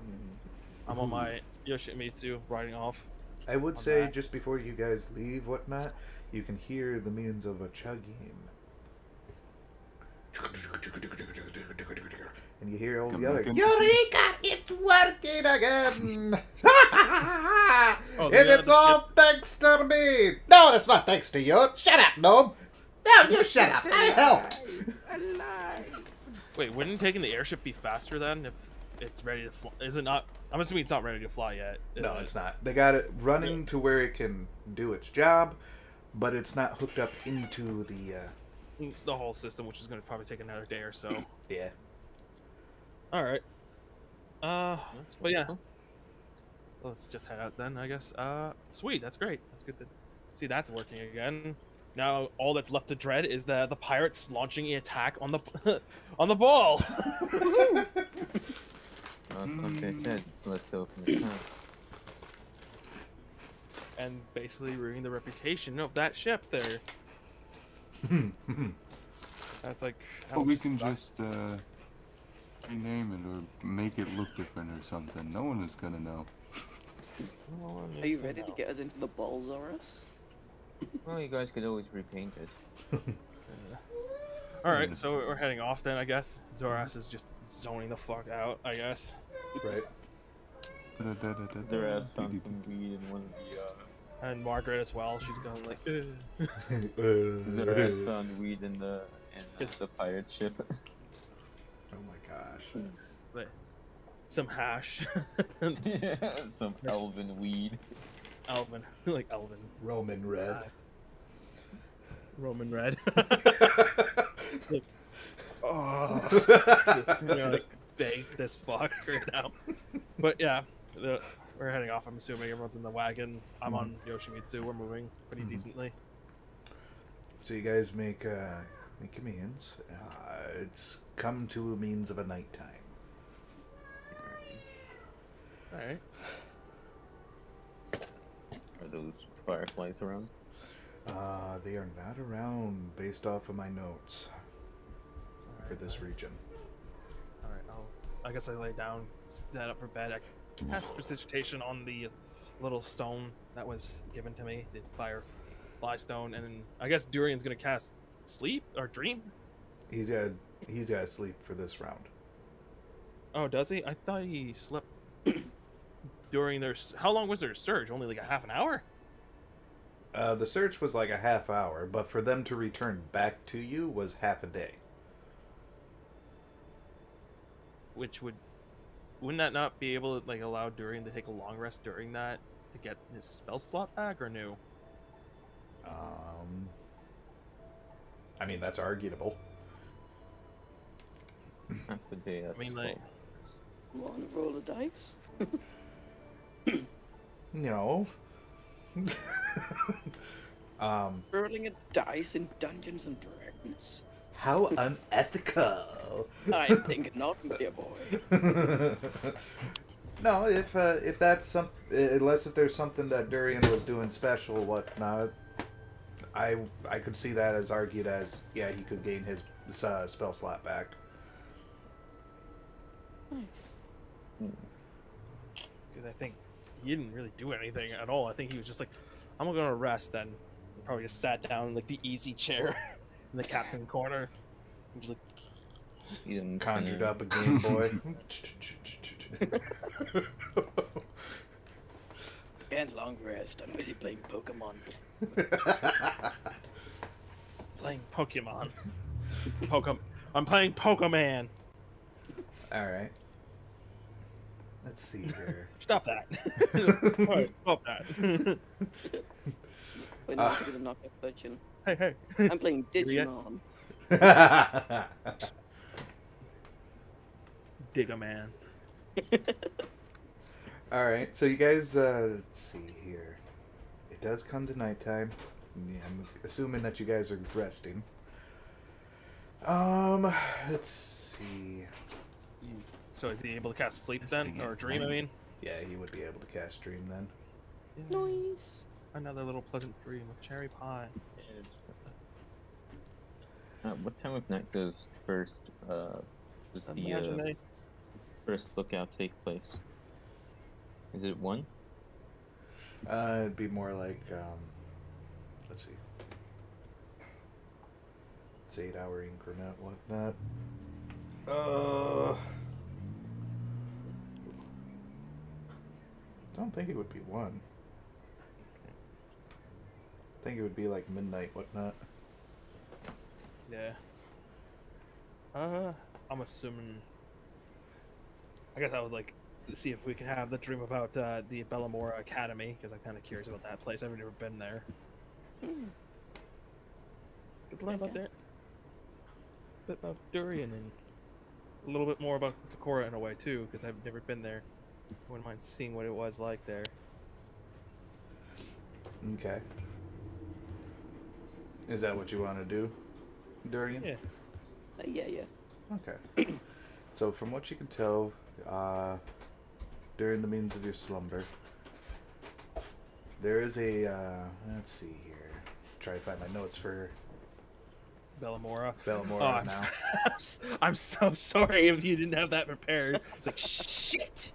S3: I'm on my Yoshimitsu riding off.
S1: I would
S3: On
S1: say
S3: that.
S1: just before you guys leave, whatnot, you can hear the means of a chugging. And you hear all
S6: Come
S1: the other,
S6: back in.
S1: Eureka! It's working again!
S3: Oh,
S1: And
S3: the
S1: it's all thanks to me! No, it's not thanks to you! Shut up, Gnome! No, you shut up! I helped!
S3: Wait, wouldn't taking the airship be faster then if it's ready to fly? Is it not? I'm assuming it's not ready to fly yet. is
S1: No,
S3: it?
S1: it's not. They got it running to where it can do its job, but it's not hooked up into
S3: The whole system, which is going to probably take another day or so.
S1: yeah.
S3: All right.
S2: That's
S3: But yeah,
S2: wonderful.
S3: let's just head out then, I guess. Sweet, that's great. That's good to see that's working again. Now all that's left to dread is the pirates launching an attack on the on the ball.
S2: Well, it's like they said, it's less so from the time.
S3: And basically ruining the reputation of that ship there. That's like. how
S6: But we
S3: much
S6: can
S3: stuff-
S6: just rename it or make it look different or something. No one is gonna know.
S3: Well,
S4: Are you ready to get us into the balls, Oris?
S2: Well, you guys could always repaint it.
S3: All right, so we're heading off then, I guess. Zoras is just zoning the fuck out, I guess.
S1: Right.
S2: Zeras found some weed in one of the,
S3: And Margaret as well. She's going like.
S2: Zeras found weed in the pirate ship.
S1: Oh my gosh.
S3: But some hash.
S2: Some elven weed.
S3: Elvin, like Elvin.
S1: Roman red.
S3: Roman red. Like, oh, you're like baked as fuck right now. But yeah, we're heading off. I'm assuming everyone's in the wagon. I'm on Yoshimitsu. We're moving pretty decently.
S1: So you guys make your means. It's come to a means of a nighttime.
S3: All right.
S2: Are those fireflies around?
S1: They are not around based off of my notes for this region.
S3: All right. I guess I lay down, stand up for bed. I cast precipitation on the little stone that was given to me, the firefly stone, and then I guess Durian's gonna cast sleep or dream.
S1: He's got sleep for this round.
S3: Oh, does he? I thought he slept during their. How long was their surge? Only like a half an hour.
S1: The search was like a half hour, but for them to return back to you was half a day.
S3: Which wouldn't that not be able to like allow Durian to take a long rest during that to get his spell slot back or no?
S1: I mean, that's arguable.
S2: Half a day, that's
S3: mean, like-
S4: Want to roll a dice?
S1: No.
S4: Rolling a dice in Dungeons and Dragons?
S1: How unethical.
S4: I think not, dear boy.
S1: No, if that's some, unless if there's something that Durian was doing special, whatnot, I could see that as argued as yeah, he could gain his spell slot back.
S4: Nice.
S3: Because I think he didn't really do anything at all. I think he was just like, I'm gonna rest then. He probably just sat down in like the easy chair in the captain corner. He was like,
S2: You didn't
S1: Conjured
S2: kinda-
S1: up a Game Boy.
S4: Can't long rest. I'm busy playing Pokemon.
S3: playing Pokemon. I'm playing Pokemon.
S1: All right. Let's see here.
S3: Stop that. Alright, stop that.
S4: Wait, not to get a knockout question.
S3: hey.
S4: I'm playing
S3: Yeah.
S4: Digimon.
S3: Digga-man.
S1: All right, so you guys, let's see here. It does come to nighttime. Yeah, I'm assuming that you guys are resting. Let's see.
S3: So is he able to cast sleep then?
S6: Resting
S3: Or
S6: at
S3: dream, I
S6: night.
S3: mean?
S1: Yeah, he would be able to cast Dream then.
S4: Nice.
S3: Another little pleasant dream of cherry pie.
S2: It's, what time of night does does the
S3: Imagine
S2: first lookout take place? Is it 1?
S1: It'd be more like, let's see. It's 8-hour increment, whatnot. Don't think it would be 1. I think it would be like midnight, whatnot.
S3: Yeah. I'm assuming. I guess I would like see if we can have the dream about the Bellamora Academy, because I'm kind of curious about that place. I've never been there. Get to learn about that. A bit about Durian and a little bit more about Takora in a way too, because I've never been there. I wouldn't mind seeing what it was like there.
S1: Okay. Is that what you want to do, Durian?
S3: Yeah.
S4: Yeah.
S1: Okay. So from what you can tell, during the means of your slumber, there is a, let's see here. Try to find my notes for
S3: Bellamora.
S1: Bellamora
S3: I'm,
S1: now.
S3: I'm so sorry if you didn't have that prepared. It's like shit.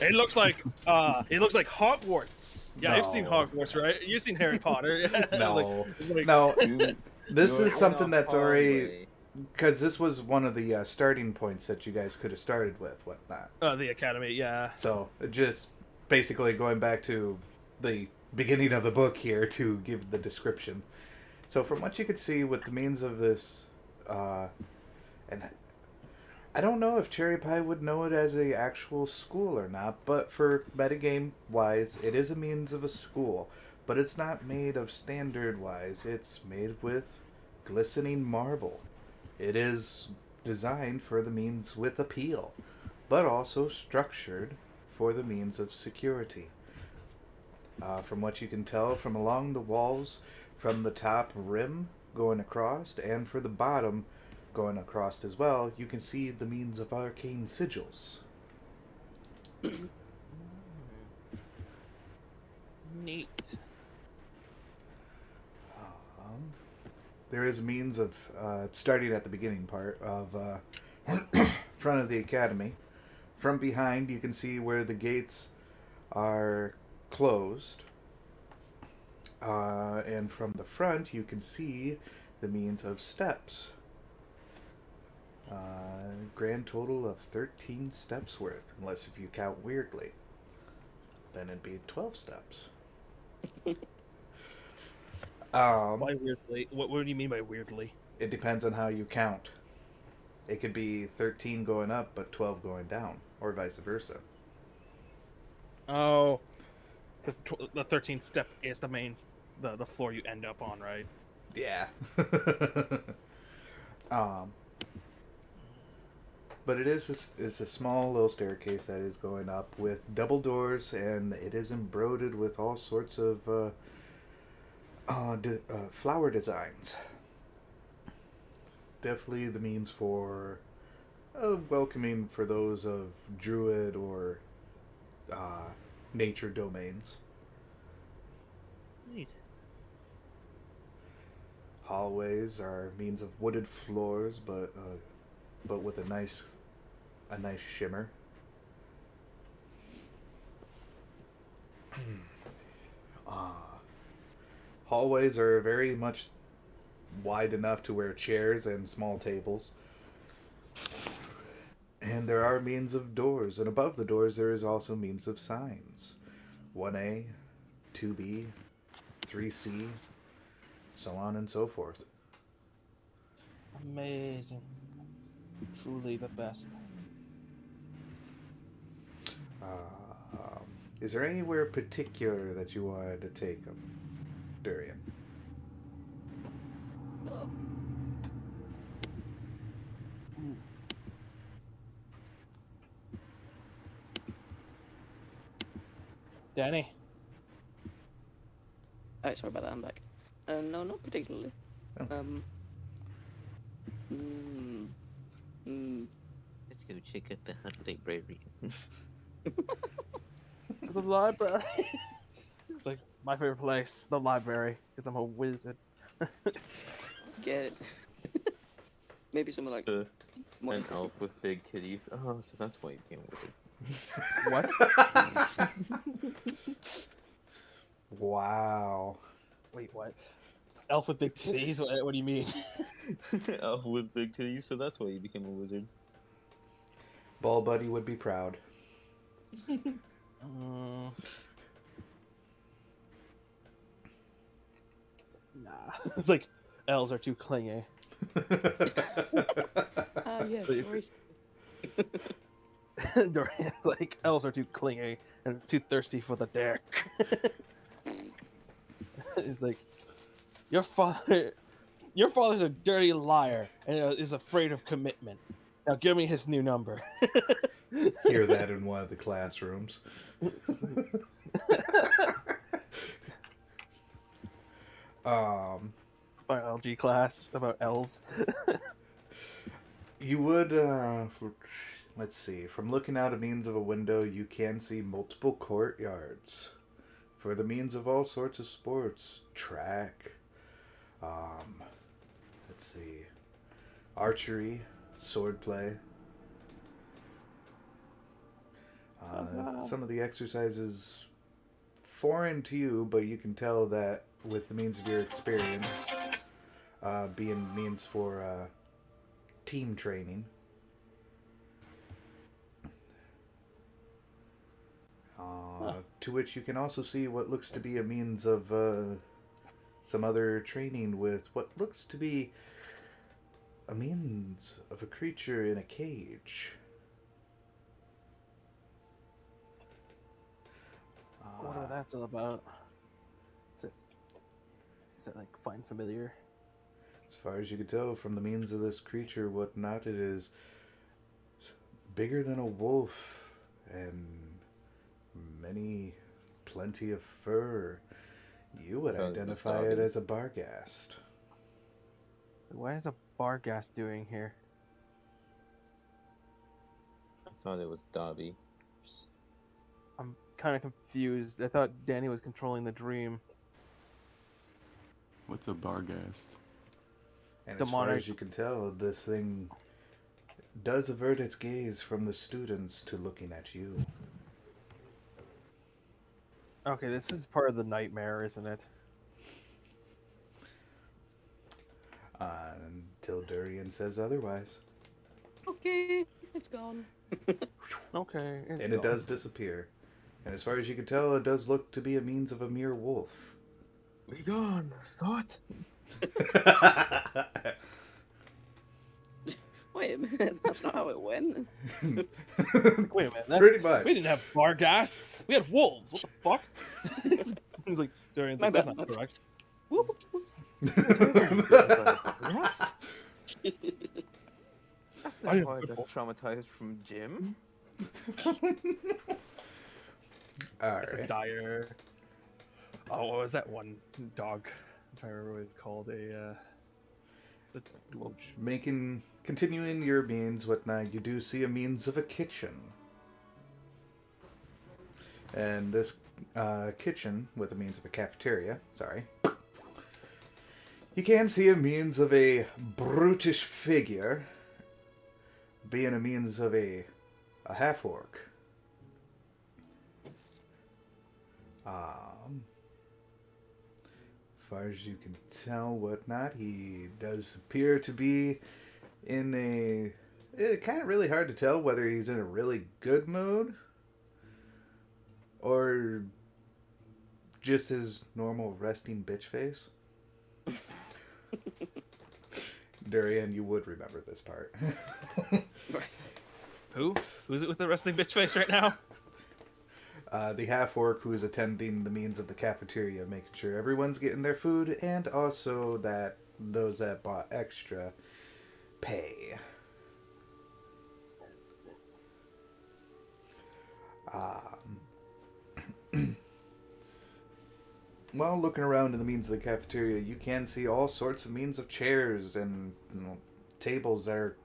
S3: It looks like Hogwarts. Yeah, you've seen
S1: No.
S3: Hogwarts, right? You've seen Harry Potter.
S1: No.
S3: Like,
S1: No.
S2: You-
S1: This
S2: you're
S1: is
S2: in
S1: something
S2: a
S1: that's already,
S2: hallway.
S1: because this was one of the starting points that you guys could have started with, whatnot.
S3: the Academy, yeah.
S1: So just basically going back to the beginning of the book here to give the description. So from what you could see with the means of this, and I don't know if Cherry Pie would know it as a actual school or not, but for metagame wise, it is a means of a school. But it's not made of standard wise. It's made with glistening marble. It is designed for the means with appeal, but also structured for the means of security. From what you can tell from along the walls, from the top rim going across, and for the bottom going across as well, you can see the means of arcane sigils.
S3: Neat.
S1: There is means of starting at the beginning part of front of the academy. From behind, you can see where the gates are closed, and from the front, you can see the means of steps. Grand total of 13 steps worth, unless if you count weirdly. Then it'd be 12 steps.
S3: Why weirdly? What do you mean by weirdly?
S1: It depends on how you count. It could be 13 going up, but 12 going down, or vice versa.
S3: Oh, because the 13th step is the main, the floor you end up on, right?
S1: Yeah. But it is a small little staircase that is going up with double doors, and it is embroidered with all sorts of flower designs. Definitely the means for welcoming for those of druid or nature domains.
S3: Neat.
S1: Hallways are means of wooded floors, but with a nice shimmer. Hallways are very much wide enough to where chairs and small tables. And there are means of doors, and above the doors there is also means of signs. 1A, 2B, 3C, so on and so forth.
S3: Amazing. Truly the best.
S1: Is there anywhere particular that you wanted to take them, Durian?
S3: Danny?
S4: Alright, sorry about that, I'm back. No, not particularly.
S1: Oh.
S2: Let's go check out the library.
S3: The library. It's like my favorite place, the library, because I'm a wizard.
S4: Get it. Maybe somewhere like More
S2: An
S4: than
S2: elf with big titties. Oh, so that's why you became a wizard.
S3: What?
S1: Wow.
S3: Wait, what? Elf with big titties? What do you mean?
S2: Elf with big titties, so that's why you became a wizard.
S1: Ball Buddy would be proud.
S3: Nah. It's like elves are too clingy.
S4: yes,
S3: Wait.
S4: sorry.
S3: Dorian's like elves are too clingy and too thirsty for the dick. It's like your father's a dirty liar and is afraid of commitment. Now give me his new number.
S1: Hear that in one of the classrooms.
S3: Biology class about elves.
S1: You would, let's see, from looking out a means of a window, you can see multiple courtyards for the means of all sorts of sports. Track, let's see, archery, swordplay. Some of the exercises foreign to you, but you can tell that with the means of your experience, being means for team training. To which you can also see what looks to be a means of some other training with what looks to be a means of a creature in a cage.
S3: I wonder what that's all about. Is it like find familiar?
S1: As far as you can tell from the means of this creature, whatnot, it is bigger than a wolf and plenty of fur. You would
S2: thought it was
S1: identify it
S2: doggy.
S1: as a barghast.
S3: What is a barghast doing here?
S2: I thought it was Dobby.
S3: I'm kind of confused. I thought Danny was controlling the dream.
S6: What's a barghast?
S1: And as far as you can tell, this thing does avert its gaze from the students to looking at you.
S3: Okay, this is part of the nightmare, isn't it?
S1: Until Durian says otherwise.
S4: Okay, it's gone.
S3: Okay.
S1: And it does disappear. And as far as you can tell, it does look to be a means of a mere wolf.
S2: Be gone, thought.
S4: Wait a minute, that's not how it went.
S3: Wait a minute.
S1: Pretty much.
S3: We didn't have barghasts. We had wolves. What the fuck? He's like, Dorian's like,
S4: My
S3: that's
S4: bad.
S3: not correct.
S4: Whoop.
S2: Yes. That's
S3: I
S2: not
S3: am
S2: how I got
S3: people.
S2: traumatized from gym.
S3: It's a
S1: Alright.
S3: dire. Oh, what was that one dog? I'm trying to remember what it's called. It's a
S1: Continuing your means, whatnot, you do see a means of a kitchen. And this kitchen, with the means of a cafeteria, you can see a means of a brutish figure, being a means of a half-orc. As far as you can tell, whatnot, he does appear to be in a... It's kind of really hard to tell whether he's in a really good mood or just his normal resting bitch face. Durian, you would remember this part.
S3: Who? Who's it with the wrestling bitch face right now?
S1: The half-orc who is attending the means of the cafeteria, making sure everyone's getting their food, and also that those that bought extra pay. While looking around in the means of the cafeteria, you can see all sorts of means of chairs and tables that are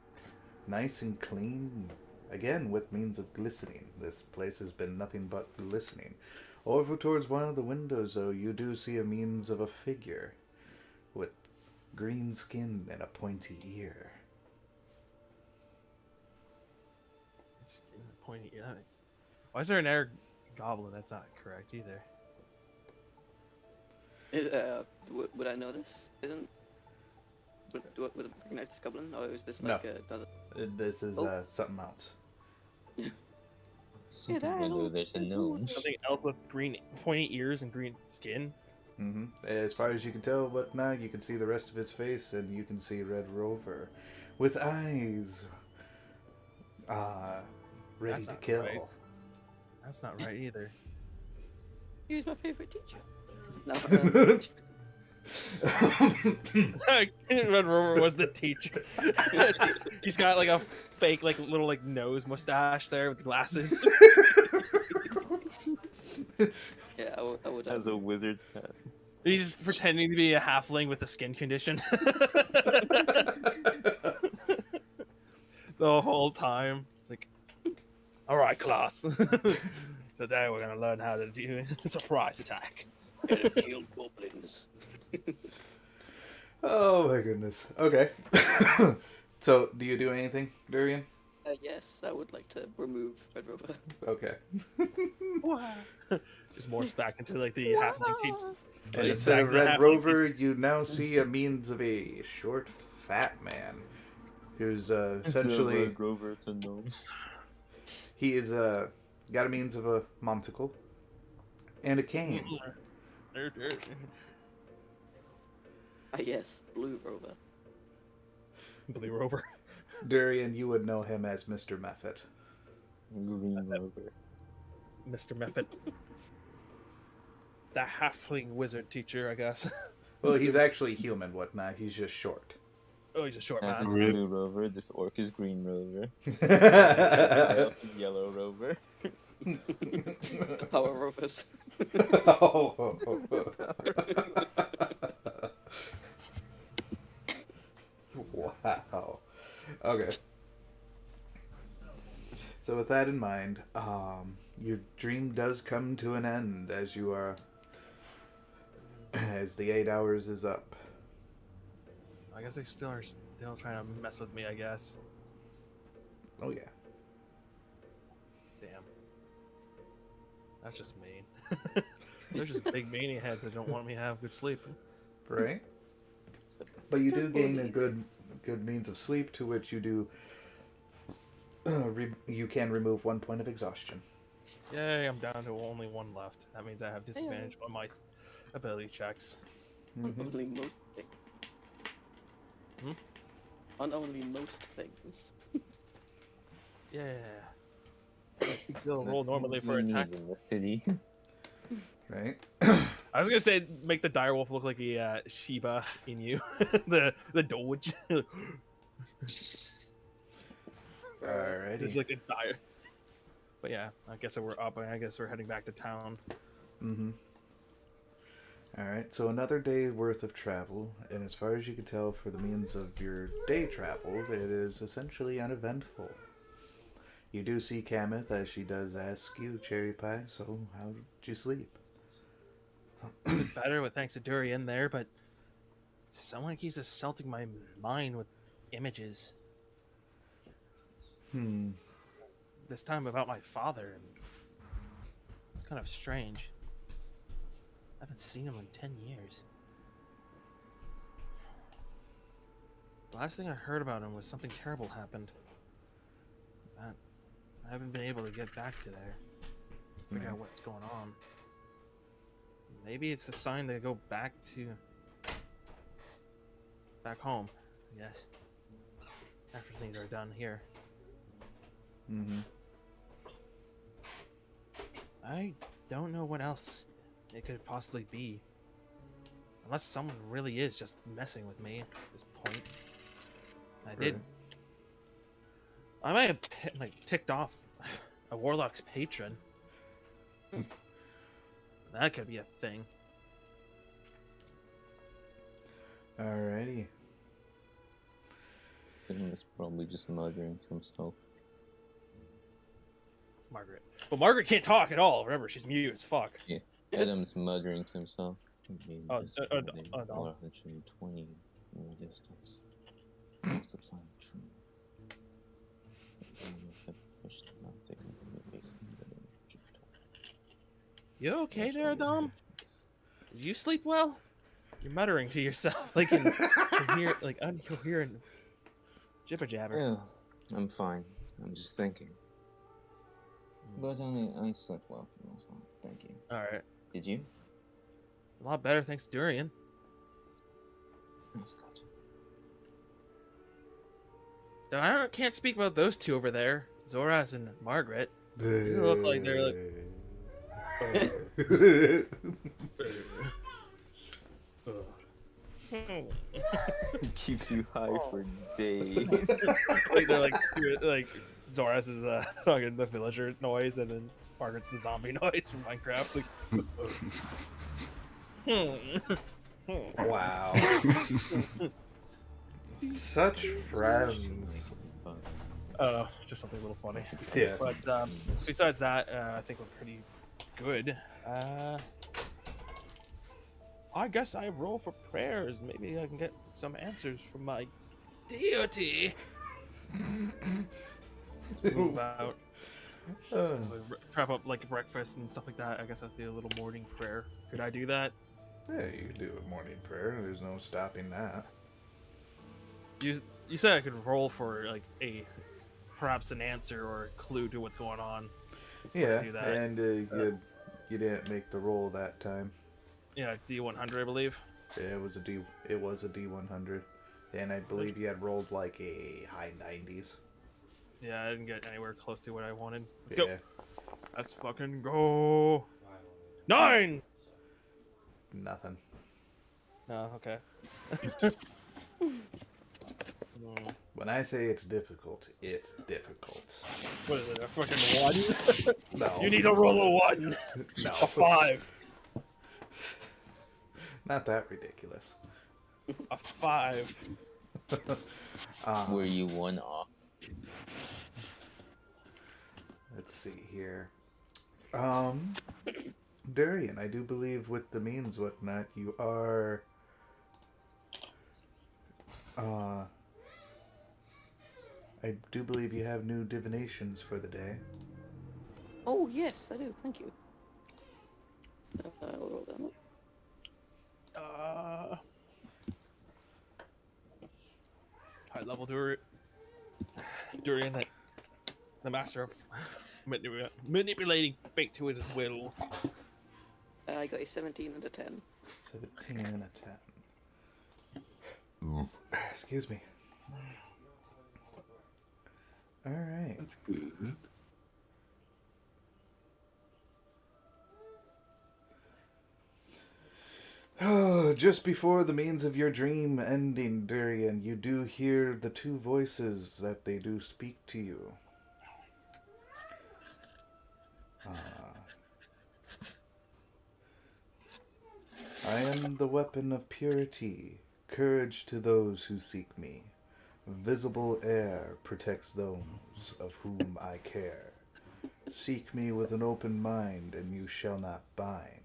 S1: nice and clean. Again, with means of glistening. This place has been nothing but glistening. Over towards one of the windows, though, you do see a means of a figure with green skin and a pointy ear.
S3: skin, pointy ear. Why is there an air goblin? That's not correct either.
S4: Would I know this? Would I recognize this goblin, or is this
S1: No.
S4: like another?
S1: This is
S4: Oh.
S1: something else.
S2: Whether there's a gnome.
S3: Something else with green pointy ears and green skin.
S1: Hmm. As far as you can tell, whatnot, you can see the rest of his face, and you can see Red Rover with eyes ready
S3: That's
S1: to
S3: not
S1: kill.
S3: right. That's not right either.
S4: He's my favorite teacher. No,
S3: Red Rover was the teacher. He's got like a fake, like little like nose mustache there with glasses.
S4: yeah, I would.
S2: Has a wizard's hat.
S3: He's just pretending to be a halfling with a skin condition. The whole time. It's like, all right, class. Today we're gonna learn how to do a surprise attack.
S4: Kill goblins.
S1: Oh my goodness. Okay. So, do you do anything, Durian?
S4: Yes, I would like to remove Red Rover.
S1: Okay.
S3: Just morphs back into like the halfling team.
S1: And
S3: Like,
S1: instead of
S3: back to
S1: Red
S3: halfling
S1: Rover, you now see a means of a short, fat man who's essentially
S2: Grover, it's a gnome.
S1: he is got a means of a monticle and a cane.
S4: Yes, Blue Rover.
S3: Blue Rover.
S1: Durian, you would know him as Mr. Mephit.
S2: Green Rover.
S3: Mr. Mephit. The halfling wizard teacher, I guess.
S1: Well, he's actually human, whatnot. He's just short.
S3: Oh, he's a short
S2: That is
S3: man.
S2: Blue Rover. This orc is Green Rover. Yellow Rover.
S4: Power Rovers.
S1: Wow. Okay. So with that in mind, your dream does come to an end as you are, as the 8 hours is up.
S3: I guess they still are still trying to mess with me, I guess.
S1: Oh yeah.
S3: Damn. That's just mean. They're just big mania heads that don't want me to have good sleep.
S1: Right. But you do gain a good means of sleep, to which you do you can remove 1 point of exhaustion.
S3: Yay, I'm down to only 1 left. That means I have disadvantage on my ability checks.
S1: Mm-hmm.
S4: Only most things.
S3: Hmm?
S4: On only most things.
S3: Yeah. Still roll normally for attack.
S2: In the city.
S1: Right.
S3: I was gonna say make the direwolf look like a Shiba Inu, the Doge.
S1: Alrighty.
S3: It's like a dire. But yeah, I guess we're up. I guess we're heading back to town.
S1: Mm-hmm. Alright, so another day worth of travel, and as far as you can tell for the means of your day travel, it is essentially uneventful. You do see Kameth as she does ask you, Cherry Pie, so how did you sleep?
S3: Better with thanks to Durian there, but someone keeps assaulting my mind with images. This time about my father, and it's kind of strange. I haven't seen him in 10 years. The last thing I heard about him was something terrible happened. I haven't been able to get back to there. Figure out what's going on. Maybe it's a sign to go back home, I guess. After things are done here.
S1: Mm-hmm.
S3: I don't know what else it could possibly be. Unless someone really is just messing with me at this point. I might have ticked off a warlock's patron. That could be a thing.
S1: Alrighty.
S2: He was probably just muttering to himself.
S3: Margaret. Well, Margaret can't talk at all. Remember, she's mute as fuck.
S2: Yeah, Adam's muttering to himself.
S3: Oh,
S2: This
S3: no.
S2: 120 in the distance. What's the plan? True.
S3: You okay there, Dom? Did you sleep well? You're muttering to yourself, like in here, like incoherent jibber jabber.
S2: Yeah, I'm fine. I'm just thinking. But I slept well for the most part. Thank you.
S3: All right,
S2: Did you?
S3: a lot better thanks to Durian.
S2: That's good.
S3: Now, can't speak about those two over there, Zoras and Margaret. They look like they're like.
S2: Keeps you high for days.
S3: Like they're like Zoras is fucking the villager noise, and then Margaret's the zombie noise from Minecraft. Like,
S1: Wow. Such friends.
S3: just something a little funny.
S1: Yeah.
S3: But besides that, I think we're pretty good. I guess I roll for prayers. Maybe I can get some answers from my deity. Move out. Prep up like breakfast and stuff like that. I guess I'd do a little morning prayer. Could I do that?
S1: Yeah, you can do a morning prayer. There's no stopping that.
S3: You said I could roll for like perhaps an answer or a clue to what's going on.
S1: Yeah,
S3: do that.
S1: and you didn't make the roll that time.
S3: Yeah, D100, I believe.
S1: Yeah, it was a D100, and I believe you had rolled like a high 90s.
S3: Yeah, I didn't get anywhere close to what I wanted. Let's
S1: Yeah.
S3: go. Let's fucking go. 9.
S1: Nothing.
S3: No, okay.
S1: When I say it's difficult, it's difficult.
S3: What is it? A fucking 1?
S1: No.
S3: You need to roll a 1.
S1: No.
S3: A 5.
S1: Not that ridiculous.
S3: A 5.
S2: Were you one off?
S1: Let's see here. Durian, I do believe with the means whatnot, you are I do believe you have new divinations for the day.
S4: Oh, yes, I do. Thank you. I'll roll that up.
S3: High level Durian, the master of manipulating fate to his will.
S4: I got a 17 and a 10.
S1: 17 and a 10. Excuse me. Alright.
S6: That's good.
S1: Just before the means of your dream ending, Durian, you do hear the two voices that they do speak to you. I am the weapon of purity, courage to those who seek me. Visible air protects those of whom I care. Seek me with an open mind, and you shall not bind.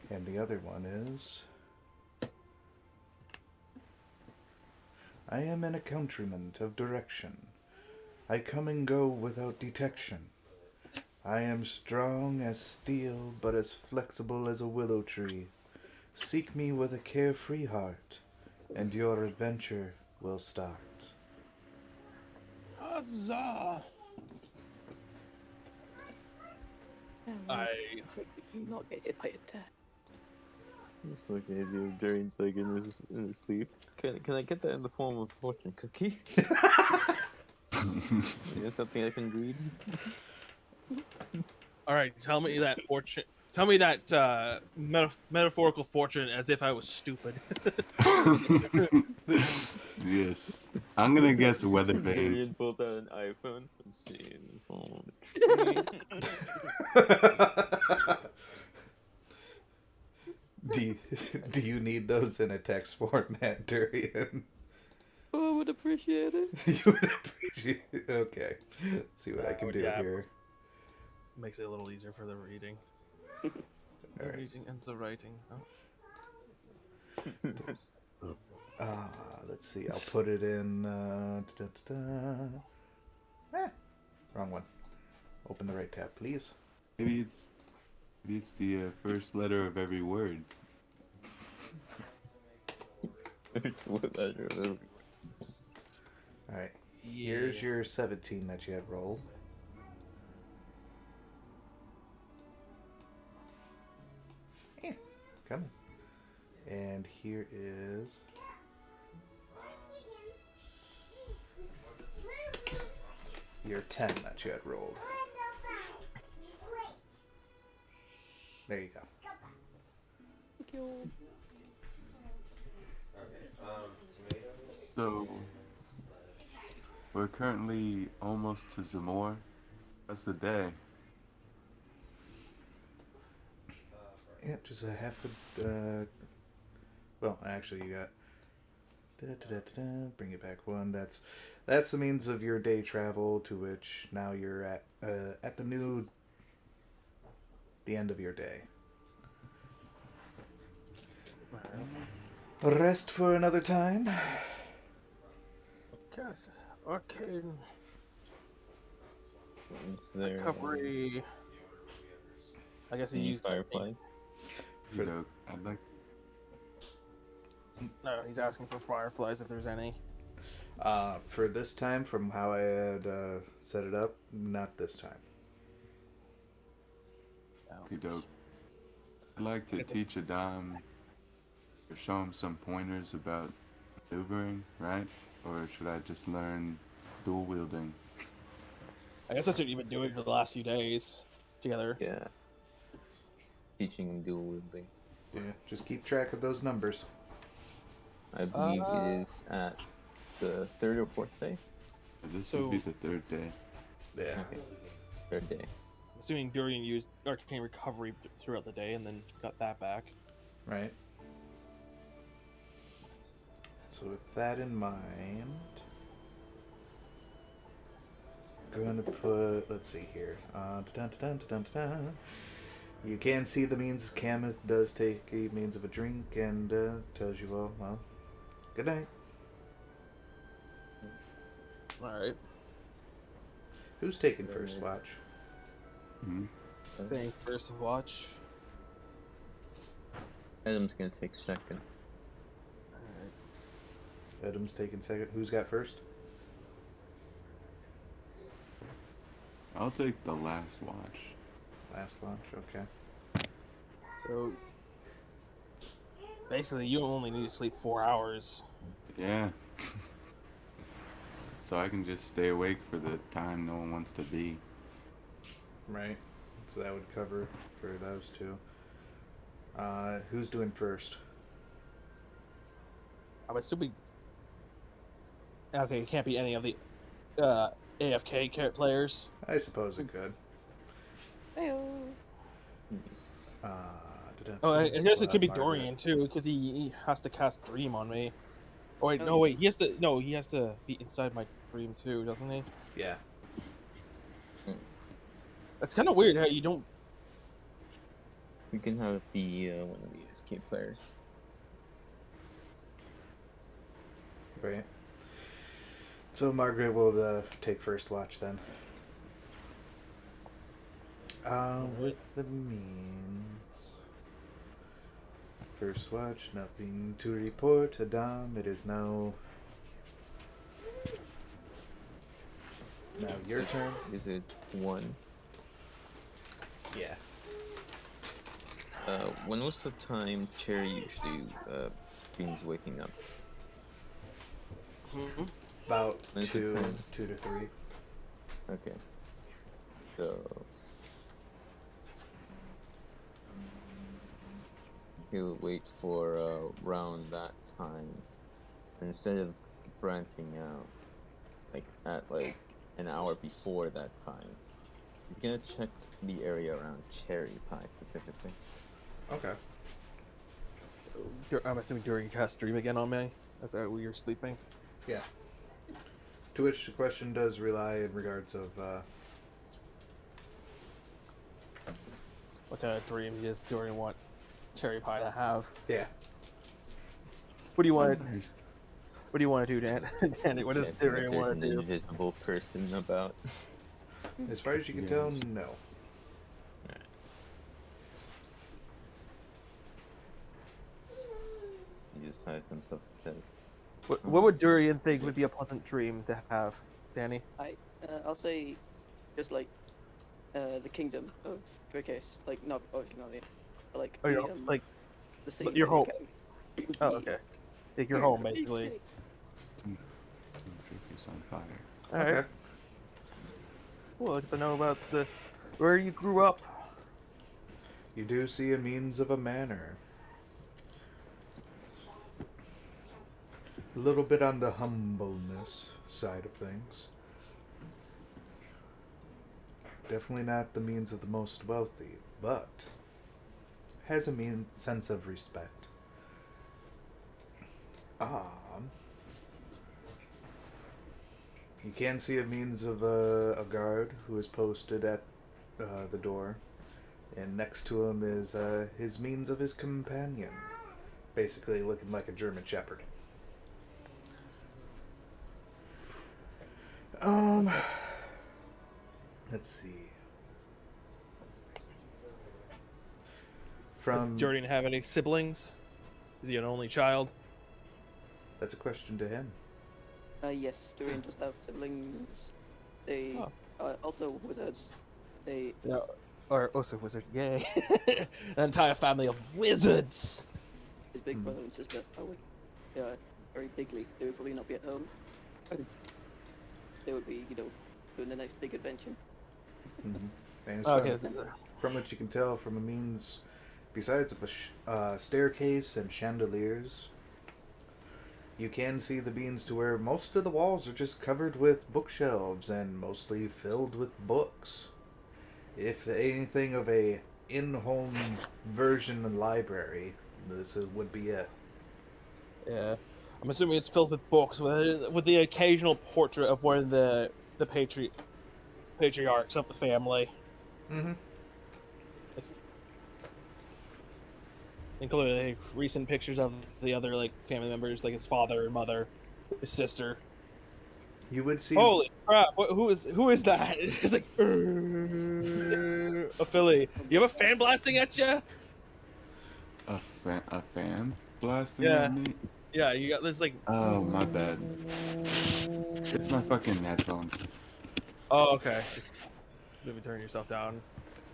S1: And the other one is, I am an accoutrement of direction. I come and go without detection. I am strong as steel, but as flexible as a willow tree. Seek me with a carefree heart, and your adventure will start.
S3: Huzzah!
S4: Not get hit by a tack.
S2: Just looking at you during like in his sleep. Can I get that in the form of a fortune cookie? Is something I can read?
S3: All right, tell me that fortune. Tell me that metaphorical fortune as if I was stupid.
S6: Yes. I'm gonna guess weather vane.
S2: Darian pulls out an iPhone. Let's see.
S1: Do you need those in a text format, Durian?
S4: Oh, I would appreciate it.
S1: You would appreciate it. Okay. Let's see what I can do
S3: yeah.
S1: here.
S3: Makes it a little easier for the reading. The
S1: Alright.
S3: reading and the writing. Oh.
S1: Let's see. I'll put it in. Wrong one. Open the right tab, please.
S6: Maybe it's the first letter of every word.
S1: Alright. Here's your 17 that you had rolled. Yeah, coming. And here is your 10 that you had rolled. There you go.
S4: Thank you.
S6: So we're currently almost to Zamor. That's the day.
S1: Yeah, just a half a. Well, actually, you got. Bring it back one. That's the means of your day travel to which now you're at the end of your day. Rest for another time.
S3: Arcade
S2: Is there
S3: recovery. I guess he
S2: any
S3: used that thing.
S2: fireflies?
S6: You know, I'd like.
S3: No, he's asking for fireflies if there's any.
S1: For this time, from how I had set it up, not this time.
S6: Okay, dope. I'd like to teach Adam or show him some pointers about maneuvering, right? Or should I just learn dual wielding?
S3: I guess that's what you've been doing for the last few days together.
S2: Yeah. Teaching dual wielding.
S1: Yeah, just keep track of those numbers.
S2: I believe it is at the third or fourth day.
S6: This would be the third day.
S1: Yeah.
S2: Okay. Third day.
S3: I'm assuming Durian used arcane recovery throughout the day and then got that back.
S1: Right. So with that in mind, going to put. Let's see here. You can see the means Cam does take a means of a drink and tells you all, well, good night.
S3: Alright.
S1: Who's taking first watch?
S6: Hmm.
S3: Staying first watch.
S2: Adam's gonna take second.
S3: Alright.
S1: Adam's taking second. Who's got first?
S6: I'll take the last watch.
S1: Last watch, okay.
S3: So basically you only need to sleep 4 hours.
S6: Yeah. So I can just stay awake for the time no one wants to be.
S1: Right. So that would cover for those two. Who's doing first?
S3: I would still be okay, it can't be any of the AFK players.
S1: I suppose it could.
S4: Heyo.
S3: Oh, I guess it could be
S1: Margaret.
S3: Dorian too, because he has to cast Dream on me. Oh wait, no wait, he has to be inside my Dream too, doesn't he?
S1: Yeah.
S3: That's kind of weird how you don't.
S2: We can have it be one of the escape players.
S1: Right. So Margaret will take first watch then. With the means. First watch, nothing to report. Adam, it is now your turn.
S2: Is it 1?
S1: Yeah.
S2: When was the time Cherry usually beans waking up?
S1: About
S2: When is it
S1: 2
S2: time?
S1: to 3.
S2: Okay. So he'll wait for around that time. And instead of branching out, at an hour before that time, you're gonna check the area around Cherry Pie specifically.
S1: Okay.
S3: I'm assuming Dorian cast Dream again on me. That's how you're sleeping.
S1: Yeah. To which the question does rely in regards of
S3: What kind of dream does Dorian want Cherry Pie to have?
S1: yeah.
S3: What do you want? What do you want to do, Dan? Danny, what does
S2: Checking if
S3: Dorian
S2: there's
S3: want
S2: an
S3: to do?
S2: invisible person about.
S1: As far as you can
S6: Yes.
S1: tell, no.
S2: He just has some stuff that says.
S3: What would Durian think would be a pleasant dream to have, Danny?
S4: I'll say, just like, the kingdom of Burkes, like not obviously not the, but like
S3: Oh,
S4: the,
S3: your like
S4: the scene
S3: your
S4: where
S3: home.
S4: you can-
S3: Oh, okay. Like your home, basically.
S6: Is on fire.
S3: All right.
S1: Okay.
S3: Cool. I'd like to know about where you grew up.
S1: You do see a means of a manor. A little bit on the humbleness side of things. Definitely not the means of the most wealthy, but has a sense of respect. You can see a means of a guard who is posted at the door, and next to him is his means of his companion, basically looking like a German Shepherd. Let's see.
S3: Does
S1: From
S3: Durian have any siblings? Is he an only child?
S1: That's a question to him.
S4: Yes, Durian does have siblings. They also wizards. They
S3: No. Or also wizard. Yay! An entire family of wizards.
S4: his big brother and sister are with, very bigly. They would probably not be at home. They would be, doing the next big adventure.
S1: And
S3: Okay.
S1: from what you can tell, from a means, besides a staircase and chandeliers, you can see the means to where most of the walls are just covered with bookshelves and mostly filled with books. If anything of a in-home version library, this would be it.
S3: Yeah. I'm assuming it's filled with books with the occasional portrait of one of the patriarchs of the family.
S1: Mm-hmm.
S3: Like, including like, recent pictures of the other family members, like his father and mother, his sister.
S1: You would see.
S3: Holy crap! Who is that? It's like a Philly. You have a fan blasting at you?
S6: A fan blasting
S3: Yeah.
S6: at me?
S3: Yeah, you got this
S6: Oh, my bad. It's my fucking headphones.
S3: Oh, okay. Just maybe turn yourself down.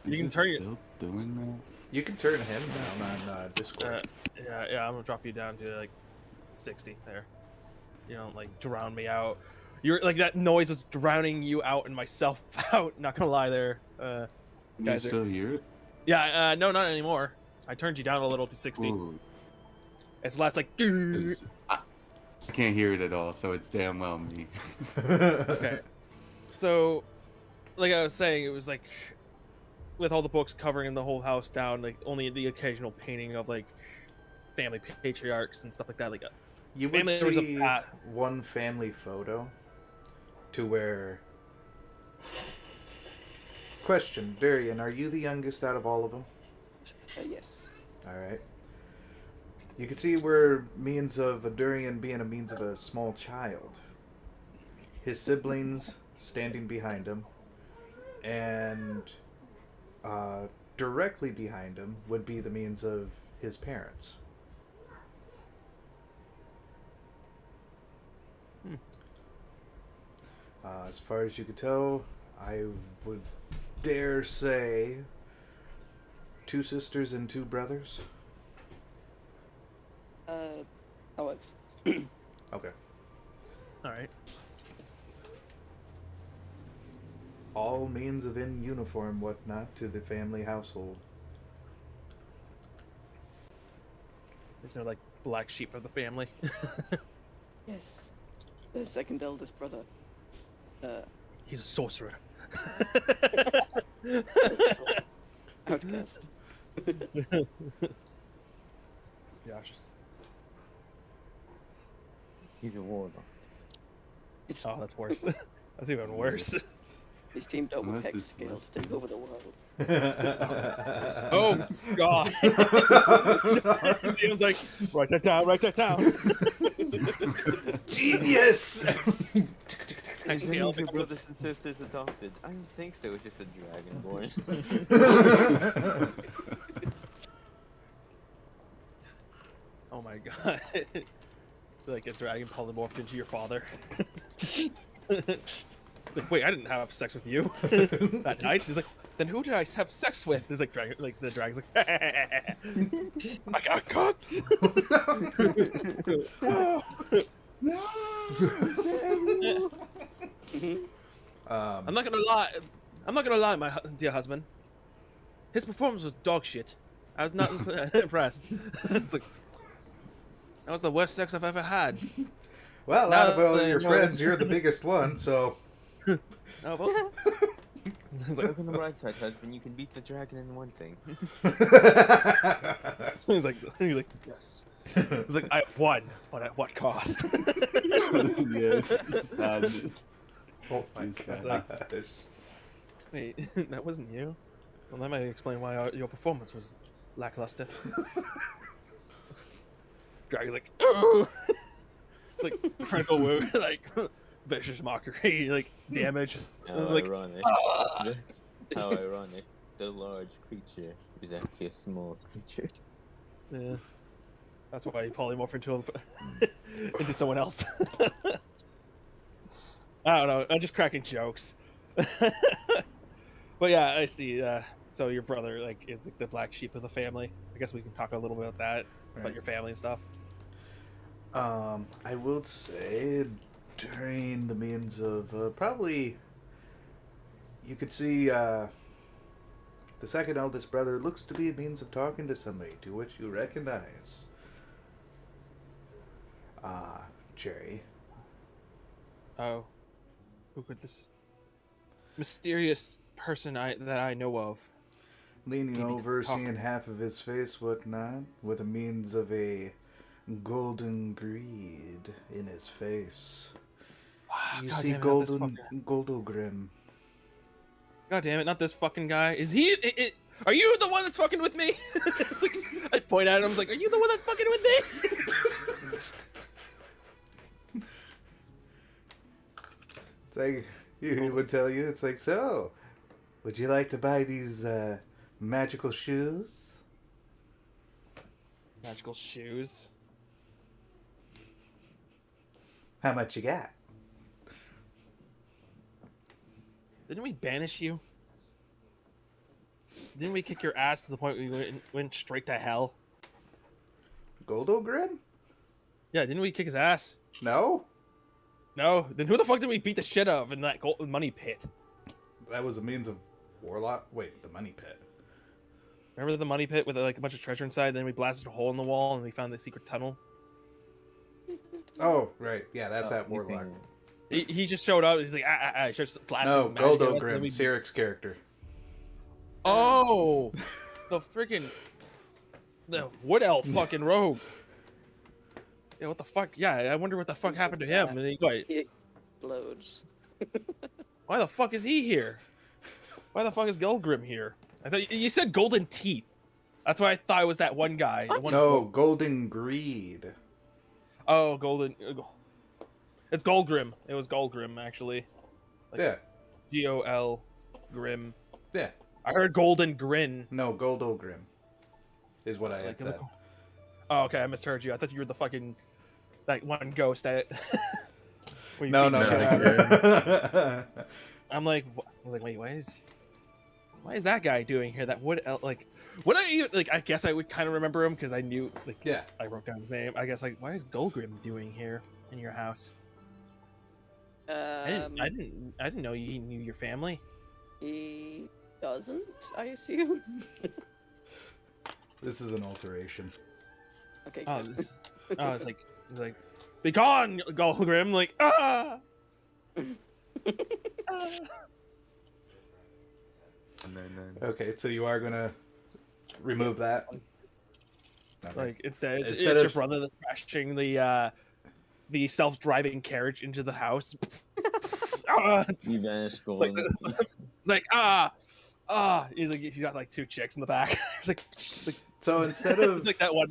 S3: You
S6: Is
S3: can
S6: it
S3: turn your.
S6: still doing that?
S1: You can turn him down on Discord.
S3: Yeah. I'm gonna drop you down to 60 there. You don't drown me out. You're that noise was drowning you out and myself out. Not gonna lie there.
S6: You
S3: Guys are-
S6: still hear it?
S3: Yeah. No, not anymore. I turned you down a little to 60.
S6: Ooh,
S3: It's the last
S6: 'cause I can't hear it at all, so it's damn well me.
S3: Okay. So, like I was saying, it was with all the books covering the whole house down, only the occasional painting of family patriarchs and stuff like that.
S1: You would
S3: Family members of
S1: see
S3: Pat.
S1: one family photo to where. Question, Darian, are you the youngest out of all of them?
S4: Yes.
S1: All right. You can see where means of a Durian being a means of a small child. His siblings standing behind him, and directly behind him would be the means of his parents. As far as you could tell, I would dare say 2 sisters and 2 brothers.
S4: That works.
S1: Okay.
S3: All right.
S1: All means of in uniform, whatnot, to the family household.
S3: There's no black sheep of the family.
S4: Yes. The second eldest brother.
S3: He's a sorcerer.
S4: Outcast.
S3: Gosh.
S2: He's a warlock.
S4: It's,
S3: Oh, that's worse. That's even worse.
S4: He's teamed up with
S6: Unless
S4: Hex
S6: it's
S4: Scales to
S6: less
S4: take over the world.
S3: Oh God. James write that down.
S1: Genius!
S2: Is any
S3: tail
S2: of your
S3: because
S2: brothers and sisters adopted? I don't think so. It's just a dragonborn.
S3: Oh my god. Like a dragon polymorphed into your father. It's like, wait, I didn't have sex with you that night. He's like, then who did I have sex with? There's like dragon, like the dragon's like, I got cooked. I'm not gonna lie. I'm not gonna lie, my dear husband. His performance was dog shit. I was not impressed. It's like that was the worst sex I've ever had.
S1: Well,
S3: No,
S1: out of all
S3: no,
S1: your
S3: no,
S1: friends,
S3: it's-
S1: you're the biggest one, so.
S3: Oh, well. It's like,
S2: Look on the bright side, husband. You can beat the dragon in one thing.
S3: he's like, yes. He's like, I won, but at what cost?
S7: Yes, sadness.
S1: Oh my
S7: It's
S1: gosh.
S3: Wait, that wasn't you? Well, that might explain why your performance was lackluster. Dragon's like, oh! It's like critical wound, like vicious mockery, like damage.
S2: How
S3: Like,
S2: ironic. How ironic. The large creature is actually a small creature.
S3: Yeah, that's why he polymorphed into into someone else. I don't know. I'm just cracking jokes. But yeah, I see. So your brother like is the black sheep of the family. I guess we can talk a little bit about that, about
S1: Right.
S3: your family and stuff.
S1: I will say during the means of probably you could see the second eldest brother looks to be a means of talking to somebody to which you recognize Jerry.
S3: Oh, who could this mysterious person that I know of?
S1: Leaning
S3: Maybe
S1: over,
S3: talk.
S1: seeing half of his face, whatnot, with a means of a golden greed in his face. You
S3: God
S1: see
S3: damn it, not this
S1: golden
S3: fucker.
S1: Goldogrim.
S3: God damn it, not this fucking guy. Is he? Are you the one that's fucking with me? It's like, I point at him. I was like, "Are you the one that's fucking with me?"
S1: It's like he would tell you. It's like, so, would you like to buy these magical shoes?
S3: Magical shoes.
S1: How much you got?
S3: Didn't we banish you? Didn't we kick your ass to the point where you went straight to hell?
S1: Goldogrim?
S3: Yeah, didn't we kick his ass?
S1: No,
S3: No. Then who the fuck did we beat the shit out of in that gold money pit?
S1: that was a means of warlock. Wait, the money pit.
S3: Remember the money pit with like a bunch of treasure inside? Then we blasted a hole in the wall and we found the secret tunnel.
S1: Oh, right. Yeah, that's that
S2: You
S1: warlock.
S2: think-
S3: He just showed up. He's like, he starts blasting.
S1: No,
S3: magic at us, and then
S1: Goldogrim,
S3: we-
S1: Syric's character.
S3: Oh, the freaking the wood elf fucking rogue. Yeah, what the fuck? Yeah, I wonder what the fuck happened to him. And he like,
S4: He explodes.
S3: why the fuck is he here? Why the fuck is Gulgrim here? I thought you said golden teeth. That's why I thought it was that one guy. the one-
S1: No, golden greed.
S3: Oh, golden. It's Golgrim. It was Golgrim actually. Like-
S1: Yeah,
S3: Gol Grim.
S1: yeah.
S3: I heard golden grin.
S1: No, Goldogrim is what I had
S3: Like,
S1: said.
S3: oh, okay, I misheard you. I thought you were the fucking that one ghost that. where you
S1: No,
S3: beat
S1: no,
S3: the shit out of him.
S1: no.
S3: I'm like, I was like, wait, why is that guy doing here? That would like, would I even like? I guess I would kind of remember him because I knew like
S1: Yeah.
S3: I wrote down his name. I guess like, why is Golgrim doing here in your house? I didn't know he knew your family.
S4: He doesn't, I assume.
S1: This is an alteration.
S4: Okay.
S3: Oh,
S4: good.
S3: it's like, be gone, Golgrim! Like, ah. Ah.
S6: And then,
S1: Okay, so you are gonna remove that. Okay.
S3: Like instead, it's
S1: Instead
S3: your
S1: of-
S3: brother that's crashing the self-driving carriage into the house. Ah.
S2: You vanished,
S3: It's like,
S2: Golden.
S3: it's like He's like he's got like two chicks in the back. It's like
S1: So instead of
S3: it's like that one.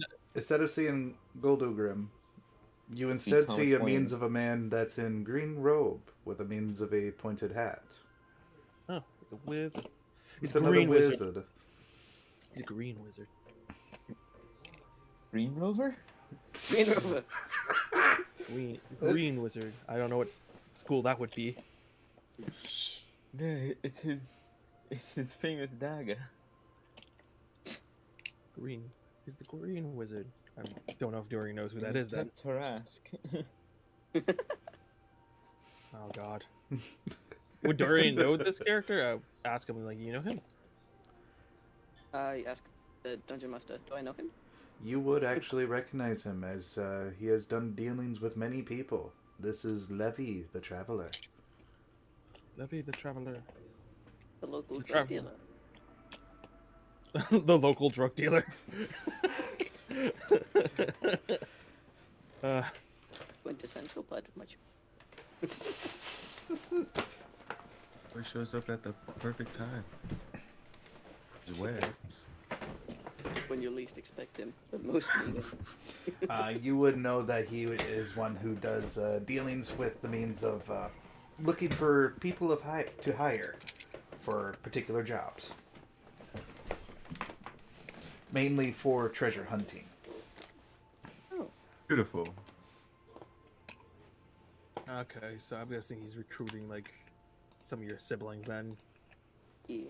S1: seeing Goldogrim, You instead
S2: Thomas
S1: see a
S2: Wayne.
S1: means of a man that's in green robe with a means of a pointed hat.
S3: Oh, it's a wizard. He's
S1: It's
S3: a
S1: another
S3: green wizard.
S1: wizard.
S3: He's a green wizard.
S2: Green Rover?
S4: Green Rover.
S3: Green wizard. I don't know what school that would be.
S2: No, it's his famous dagger.
S3: Green. He's the green wizard. I don't know if Dorian knows who that
S2: His
S3: is then.
S2: pet Tarask.
S3: Oh god. Would Dorian know this character? I ask him like, you know him?
S4: I asked the dungeon master, do I know him?
S1: You would actually recognize him as he has done dealings with many people. This is Levy the Traveler.
S3: Levy the Traveler.
S4: The local
S3: The
S4: drug
S3: traveler.
S4: dealer.
S3: The local drug dealer.
S4: Quintessential blood much.
S6: He shows up at the perfect time. His wags.
S4: When you least expect him, but most need him.
S1: You would know that he is one who does dealings with the means of looking for people to hire for particular jobs. Mainly for treasure hunting.
S6: Beautiful.
S3: Okay, so I'm guessing he's recruiting like some of your siblings then.
S4: Yeah.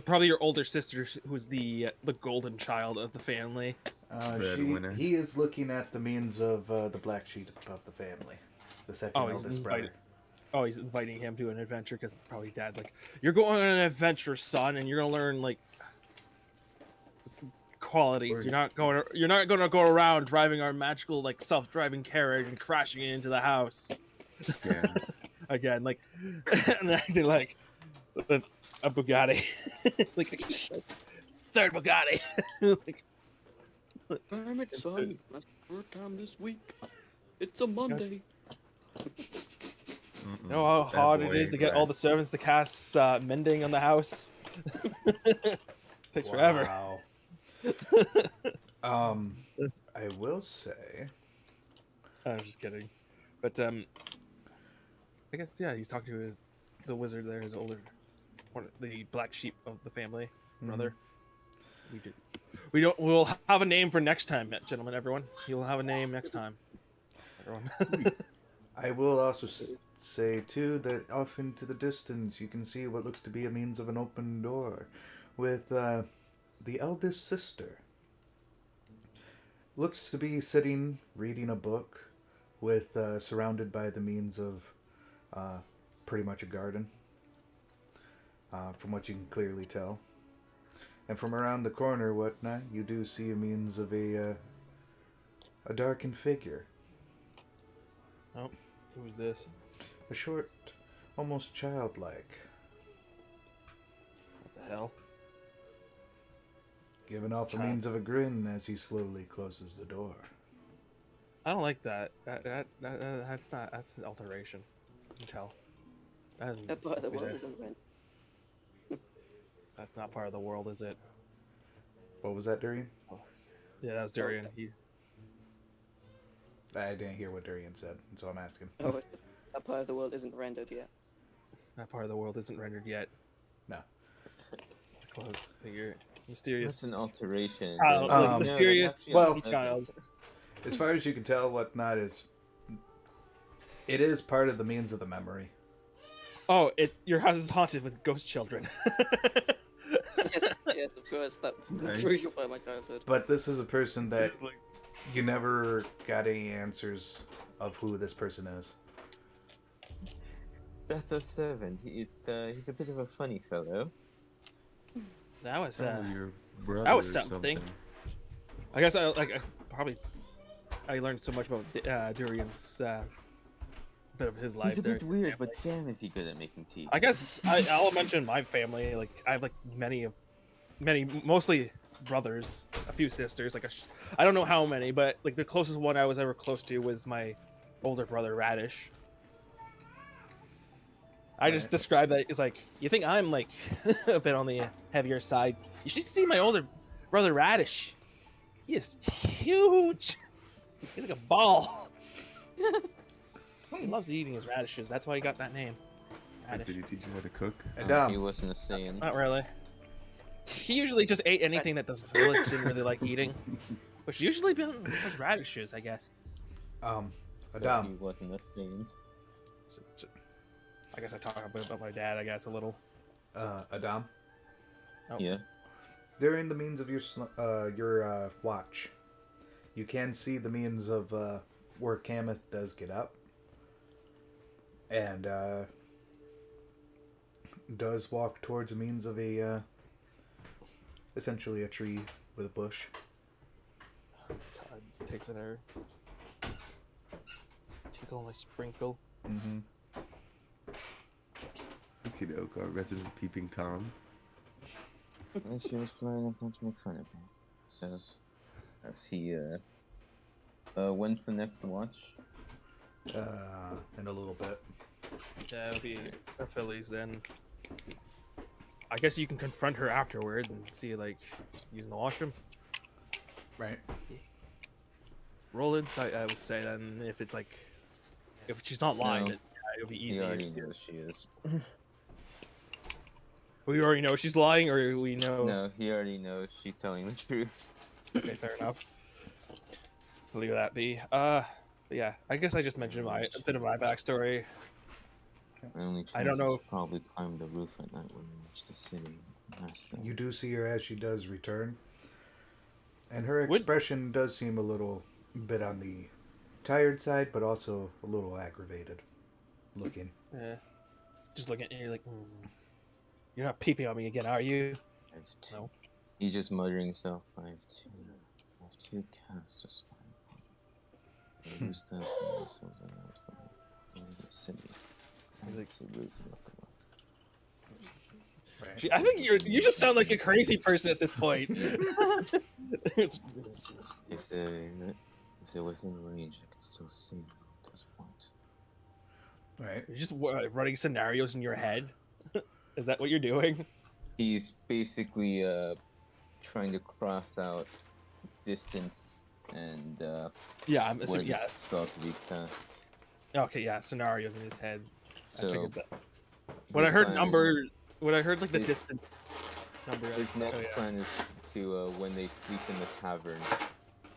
S3: Probably your older sister, who's the golden child of the family.
S6: Breadwinner.
S1: He is looking at the means of the black sheep of the family. The second
S3: Oh, he's
S1: eldest brother.
S3: invited. Oh, he's inviting him to an adventure because probably dad's like, "You're going on an adventure, son, and you're gonna learn like qualities. You're not gonna go around driving our magical like self-driving carriage and crashing it into the house."
S6: Yeah.
S3: Again, like, and acting like a Bugatti, like third Bugatti. Like,
S4: Damn it, son. That's the first time this week. It's a Monday.
S3: you know how hard it is to get all the servants to cast mending on the house. Takes forever.
S1: Wow. I will say.
S3: I'm just kidding, but I guess yeah, he's talking to the wizard there, his older, the black sheep of the family, brother. We'll have a name for next time, gentlemen. Everyone, you'll have a name next time. Everyone.
S1: I will also say too that off into the distance you can see what looks to be a means of an open door, with the eldest sister. Looks to be sitting reading a book, with surrounded by the means of pretty much a garden, from what you can clearly tell. And from around the corner, whatnot, you do see a means of a darkened figure.
S3: Oh, who's this?
S1: A short, almost childlike,
S3: What the hell?
S1: giving off the
S3: Child.
S1: means of a grin as he slowly closes the door.
S3: I don't like that. That's alteration. You can tell. That isn't
S4: That part of the
S3: supposed to be
S4: world
S3: there.
S4: isn't rent.
S3: That's not part of the world, is it?
S1: What was that, Durian?
S3: Yeah, that was Durian.
S1: I didn't hear what Durian said, so I'm asking.
S4: Oh, that part of the world isn't rendered yet.
S3: That part of the world isn't rendered yet.
S1: No.
S3: Close figure. Mysterious.
S2: That's an alteration.
S3: Child,
S2: but-
S3: like
S1: Um,
S3: mysterious
S2: that's
S1: well-
S2: just-
S3: child.
S1: As far as you can tell, whatnot is... It is part of the means of the memory.
S3: Oh, your house is haunted with ghost children.
S4: Yes, of course. That's the
S6: Nice.
S4: crucial part of my childhood.
S1: But this is a person that you never got any answers of who this person is.
S2: That's a servant. He's a bit of a funny fellow.
S3: That was
S6: Probably your brother
S3: that was
S6: or
S3: something. I guess I learned so much about Durian's bit of his life
S2: He's a
S3: there.
S2: bit weird, but damn, is he good at making tea.
S3: I guess I'll mention my family. Like I have like many, mostly brothers, a few sisters. Like I don't know how many, but like the closest one I was ever close to was my older brother Radish. I just described that as like, you think I'm like a bit on the heavier side. You should see my older brother Radish. He is huge. He's like a ball. He loves eating his radishes. That's why he got that name.
S6: Did
S3: Radish.
S6: he teach you how to cook?
S2: He
S1: Adam,
S2: wasn't a Saiyan.
S3: Not really. He usually just ate anything that the village didn't really like eating, which usually was radishes, I guess.
S2: So he
S1: Adam,
S2: wasn't a Saiyan.
S3: So, I guess I talk about my dad. I guess a little.
S1: Adam.
S3: Oh.
S2: Yeah.
S1: During the means of your watch, you can see the means of where Kameth does get up, and does walk towards the means of a essentially a tree with a bush.
S3: God, takes an air. Tinkle and I sprinkle.
S1: Mm-hmm.
S6: Okie doke, our resident peeping Tom.
S2: And she was planning not to make fun of me. Says, as he, when's the next watch?
S1: In a little bit.
S3: Yeah, it'll be her Phillies then. I guess you can confront her afterwards and see, like, using the washroom.
S1: Right.
S3: Roll inside, I would say, then, if it's like, if she's not lying,
S2: No.
S3: then, yeah, it'll be
S2: He
S3: easy.
S2: already knows she is.
S3: We already know she's lying, or we know.
S2: No, he already knows she's telling the truth.
S3: Okay, fair enough. Leave that be. But yeah, I guess I just mentioned a bit of my backstory.
S2: My only
S3: I don't
S2: chance
S3: know
S2: is probably climb the roof at night when we reach the city. Rest
S1: You do see her as she does return, and her
S3: Would-
S1: expression does seem a little bit on the tired side, but also a little aggravated looking.
S3: Yeah. Just looking at you like, you're not peeping on me again, are you?
S2: I have two.
S3: No.
S2: He's just muttering himself. I have two casts of spine. I used to have some something else, but in the city.
S3: He's like-
S2: the roof and look around.
S1: Right.
S3: I think you just sound like a crazy person at this point. It's-
S2: If they're within range, I could still see them at this point.
S1: Right.
S3: You're just running scenarios in your head. Is that what you're doing?
S2: He's basically trying to cross out distance and
S3: Yeah, I'm
S2: when
S3: assuming. Yeah.
S2: it's spelled to be cast.
S3: Okay. Yeah. Scenarios in his head. I
S2: So
S3: figured that. When I
S2: his
S3: heard
S2: plan is-
S3: number, when I heard like the
S2: his-
S3: distance number,
S2: His
S3: oh,
S2: next
S3: yeah.
S2: plan is to when they sleep in the tavern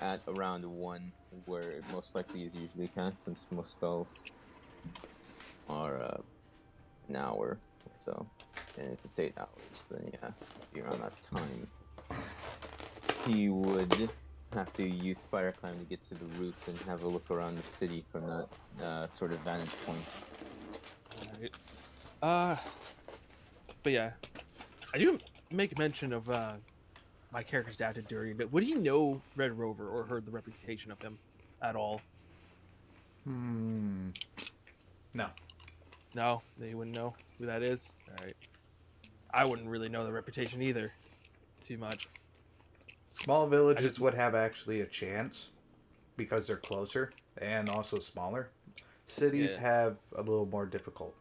S2: at around 1 is where it most likely is usually cast, since most spells are an hour or so. And if it's 8 hours, then yeah, be around that time. He would have to use spider climb to get to the roof and have a look around the city from that sort of vantage point.
S3: Alright. But yeah, I do make mention of my character's dad to Durian, but would he know Red Rover or heard the reputation of him at all?
S1: No.
S3: No, they wouldn't know who that is. All right, I wouldn't really know the reputation either, too much.
S1: Small villages would have actually a chance because they're closer and also smaller. Cities
S3: Yeah.
S1: have a little more difficult.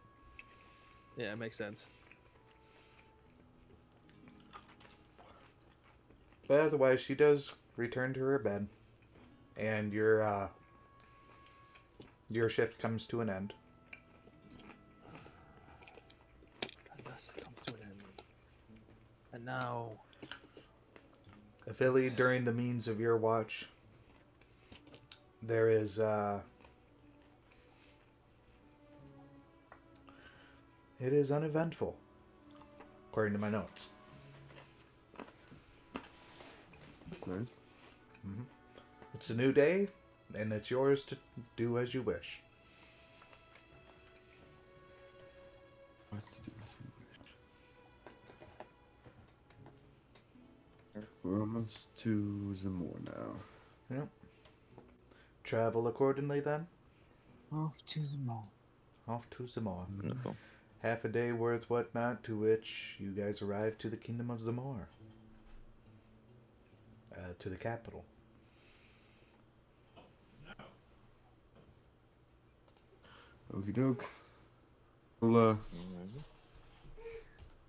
S3: Yeah, it makes sense.
S1: But otherwise, she does return to her bed, and your shift comes to an end.
S3: And thus it comes to an end. And now,
S1: Affiliate during the means of your watch, there is it is uneventful, according to my notes.
S6: That's nice.
S1: It's a new day, and it's yours to do as you wish.
S6: What's to do as we wish. We're almost to Zamor now.
S1: Yep. Travel accordingly, then.
S2: Off to the mall.
S1: Off to Zamor.
S2: Wonderful.
S1: Half a day worth whatnot, to which you guys arrive to the kingdom of Zamor. To the capital.
S6: Okie doke. Well,
S2: Mhm.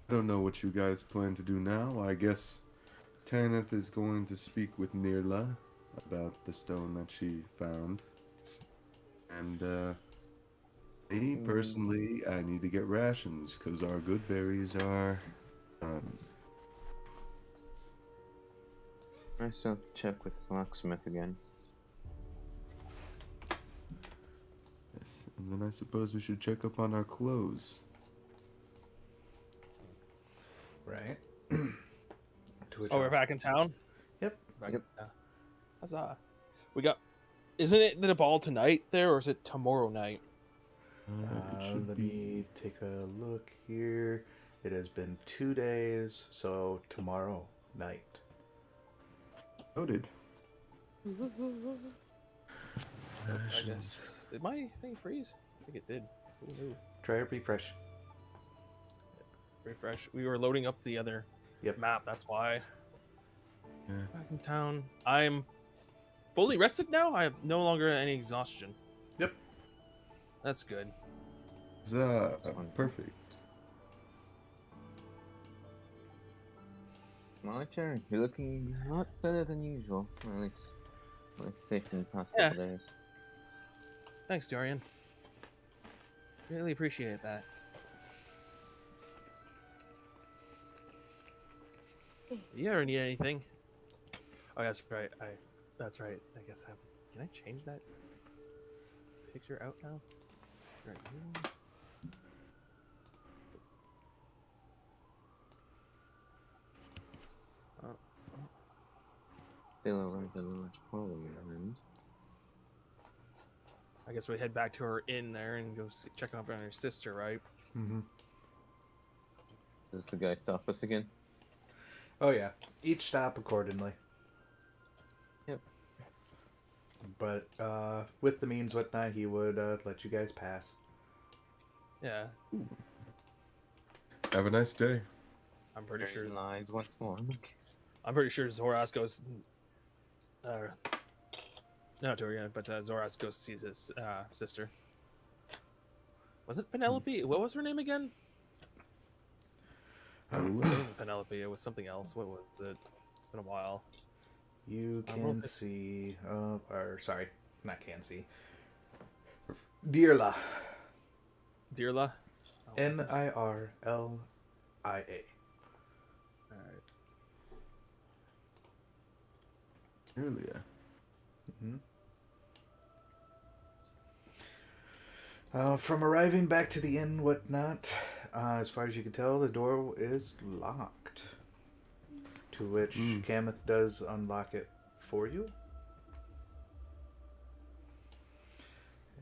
S6: I don't know what you guys plan to do now. I guess Tanith is going to speak with Nirla about the stone that she found. And me personally, I need to get rations because our good berries are done.
S2: I still have to check with locksmith again.
S6: Yes, and then I suppose we should check up on our clothes.
S1: Right. To which
S3: Oh, we're back in town.
S1: Yep.
S3: Back
S2: Yep.
S3: in town. Huzzah. We got. Isn't it the ball tonight there, or is it tomorrow night?
S6: It should
S1: Let
S6: be.
S1: me take a look here. It has been 2 days, so tomorrow night.
S6: Noted.
S3: I guess. Did my thing freeze? I think it did. Ooh,
S1: Try to refresh.
S3: refresh. We were loading up the other
S1: Yep.
S3: map. That's why.
S6: Yeah.
S3: Back in town. I'm fully rested now. I have no longer any exhaustion.
S1: Yep.
S3: That's good.
S6: Perfect.
S2: My turn. You're looking a lot better than usual. Or at least, I could say from the past
S3: Yeah.
S2: couple days.
S3: Thanks, Dorian. Really appreciate that. You ever need anything? Oh, that's right. That's right. I guess I have to. Can I change that picture out now? Right here.
S2: Still arrived at a large Parliament Island.
S3: I guess we head back to her inn there and go check up on her sister, right?
S1: Mm-hmm.
S2: Does the guy stop us again?
S1: Oh yeah. Each stop accordingly.
S2: Yep.
S1: But with the means whatnot, he would let you guys pass.
S3: Yeah,
S6: Have a nice day.
S3: I'm pretty sure.
S2: Lies once more.
S3: I'm pretty sure Zoras goes. Not Dorian, but Zoras goes sees his sister. Was it Penelope? What was her name again? It wasn't Penelope. It was something else. What was it? It's been a while.
S1: You
S3: I don't know
S1: can
S3: if it-
S1: see, or sorry, not can see. Dirla.
S3: Dirla. Oh, what's it?
S1: Nirlia.
S3: Alright.
S6: Earlier.
S1: From arriving back to the inn, whatnot, as far as you can tell, the door is locked. To which Kameth does unlock it for you.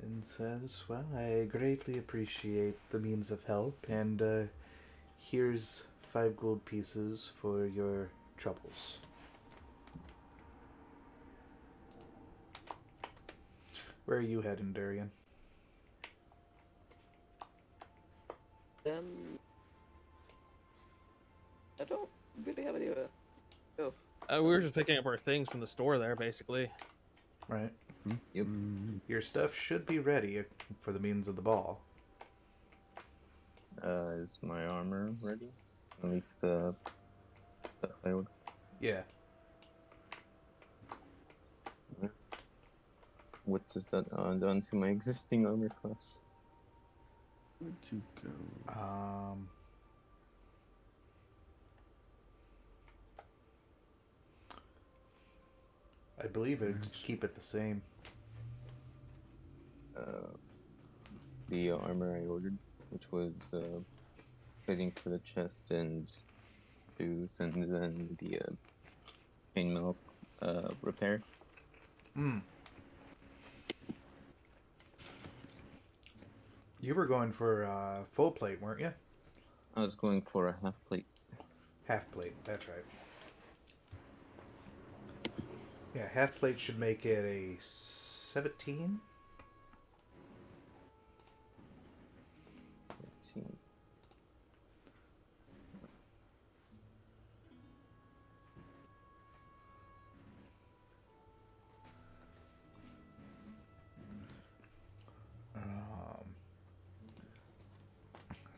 S1: And says, well, I greatly appreciate the means of help, and here's 5 gold pieces for your troubles. Where are you heading, Durian?
S4: I don't really have anywhere. Oh,
S3: We were just picking up our things from the store there, basically.
S1: Right.
S2: Yep.
S1: Your stuff should be ready for the means of the ball.
S2: Is my armor ready? At least the stuff I ordered.
S1: Yeah.
S2: What does that add on to my existing armor class?
S6: Where'd you go?
S1: I believe it'd keep it the same.
S2: The armor I ordered, which was fitting for the chest and boots, and then the chainmail repair.
S1: You were going for full plate, weren't you?
S2: I was going for a half plate.
S1: Half plate, that's right. Yeah, half plate should make it a 17.
S2: 15.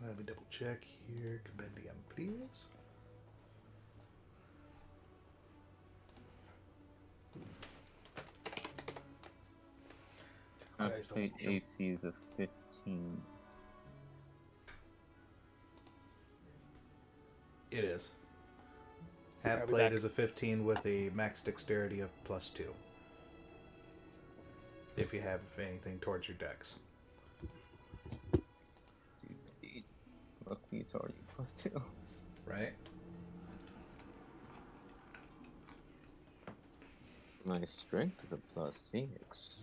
S1: Let me double check here. Compendium, please.
S3: I
S2: Half
S3: just don't
S2: plate
S3: want to show-
S2: AC is a 15.
S1: It is.
S3: I'll
S1: Half
S3: be
S1: plate
S3: back.
S1: is a 15 with a max dexterity of +2. If you have anything towards your dex.
S2: Luckily, it's already +2.
S1: Right?
S2: My strength is a +6.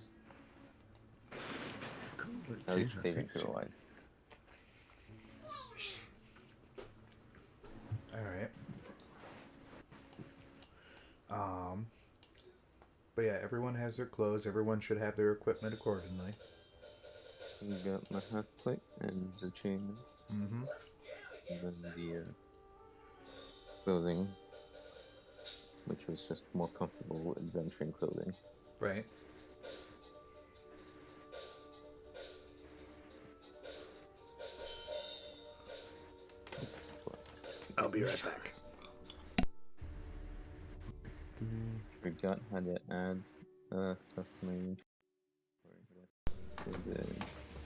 S6: Cool.
S2: At least saving throw wise.
S1: Alright. But yeah, everyone has their clothes. Everyone should have their equipment accordingly.
S2: You got my half plate and the chain,
S1: Mm-hmm.
S2: and then the clothing, which was just more comfortable adventuring clothing.
S1: Right. I'll be right back.
S2: Forgot how to add stuff to my inventory.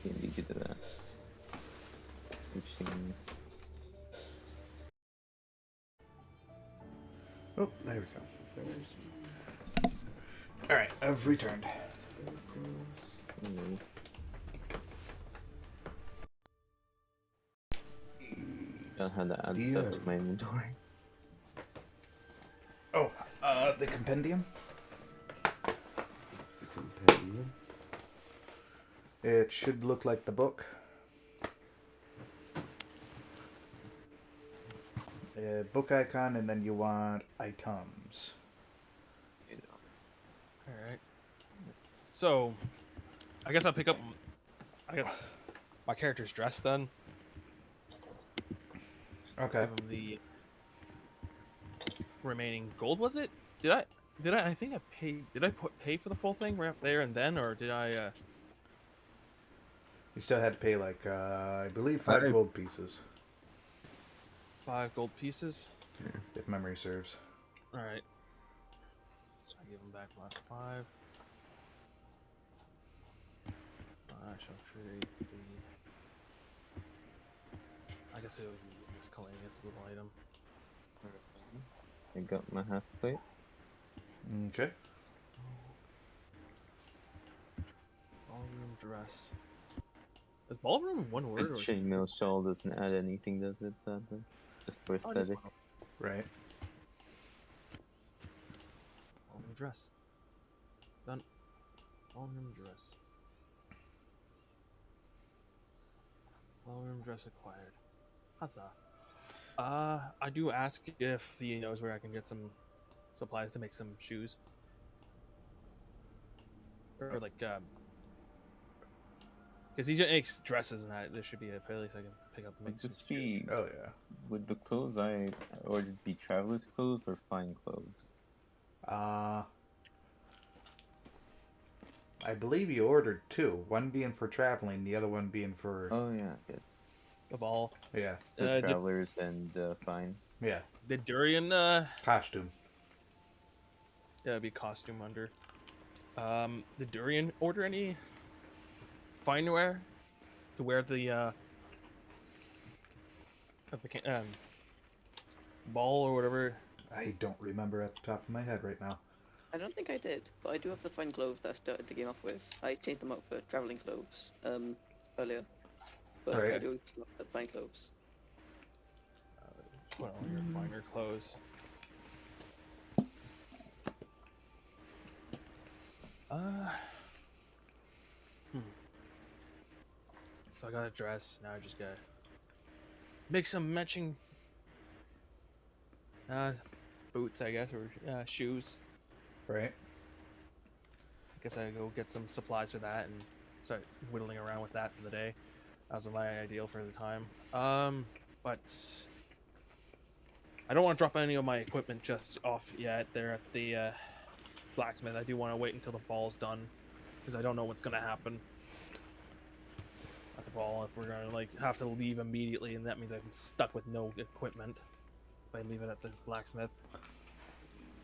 S2: Can't lead you to that. Interesting.
S1: Oh, there we go. Alright, I've returned.
S2: Forgot how to add stuff to my inventory.
S1: Oh, the compendium? It should look like the book. Book icon, and then you want items.
S3: Alright. So, I guess I'll pick up. I guess my character's dress then.
S1: Okay.
S3: Give him the remaining gold. Was it? Did I? I think I paid. Did I pay for the full thing right there and then, or did I?
S1: You still had to pay like I believe 5 gold pieces,
S3: 5 gold pieces.
S1: if memory serves.
S3: All right. So I give him back my 5. I shall trade the. I guess it would be miscellaneous little item.
S2: I got my half plate.
S1: Okay.
S3: Ballroom dress. Is ballroom one word or?
S2: Chainmail shawl doesn't add anything, does it, sadly? Just for
S3: Oh, it is
S2: aesthetic.
S3: one.
S1: Right.
S3: Ballroom dress. Done. Ballroom dress. Ballroom dress acquired. Huzzah. I do ask if he knows where I can get some supplies to make some shoes. Or like, because he makes dresses and that. There should be a place I can pick up to make
S2: Would
S3: some
S2: this
S3: shoes.
S2: be
S1: Oh yeah.
S2: would the clothes I ordered be traveler's clothes or fine clothes?
S1: I believe you ordered 2. One being for traveling, the other one being for
S2: Oh yeah, good.
S3: Of all.
S1: yeah.
S2: So travelers and fine.
S1: Yeah.
S3: Did Durian,
S1: Costume.
S3: yeah, it'd be costume under. Did Durian order any fine wear to wear the at the ball or whatever?
S1: I don't remember at the top of my head right now.
S4: I don't think I did, but I do have the fine clothes that I started the game off with. I changed them out for traveling clothes earlier, but I
S1: Alright.
S4: do still have the fine clothes.
S3: Put on your finer clothes. So I got a dress. Now I just gotta make some matching boots, I guess, or shoes.
S1: Right.
S3: I guess I go get some supplies for that and start whittling around with that for the day. That was my ideal for the time. But I don't want to drop any of my equipment just off yet there at the blacksmith. I do want to wait until the ball's done because I don't know what's gonna happen at the ball. If we're gonna like have to leave immediately, and that means I'm stuck with no equipment if I leave it at the blacksmith.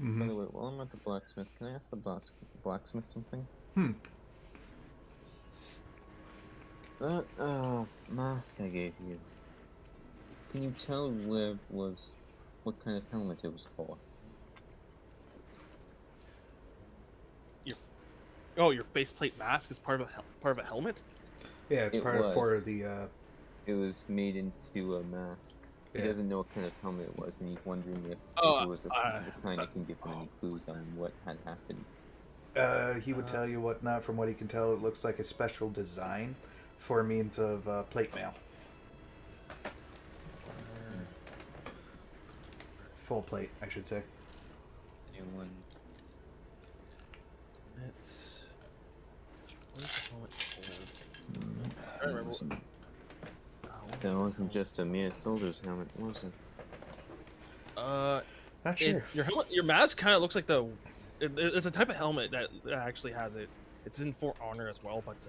S2: By the way, while I'm at the blacksmith, can I ask the blacksmith something? That mask I gave you. Can you tell where it was, what kind of helmet it was for?
S3: Your faceplate mask is part of part of a helmet.
S1: Yeah, it's
S2: It
S1: part of for
S2: was.
S1: the.
S2: It was made into a mask. He
S1: Yeah.
S2: doesn't know what kind of helmet it was, and he's wondering if
S3: Oh,
S2: it was a specific kind that can give him any clues on what had happened.
S1: He would tell you whatnot. From what he can tell, it looks like a special design for means of plate mail. Full plate, I should say.
S2: Anyone?
S3: It's. What is the helmet called? I don't remember. What
S2: That
S3: is
S2: wasn't
S3: this
S2: just a mere soldier's helmet, was it?
S3: helmet?
S1: Not sure.
S3: Your mask kind of looks like it's a type of helmet that actually has it. It's in For Honor as well, but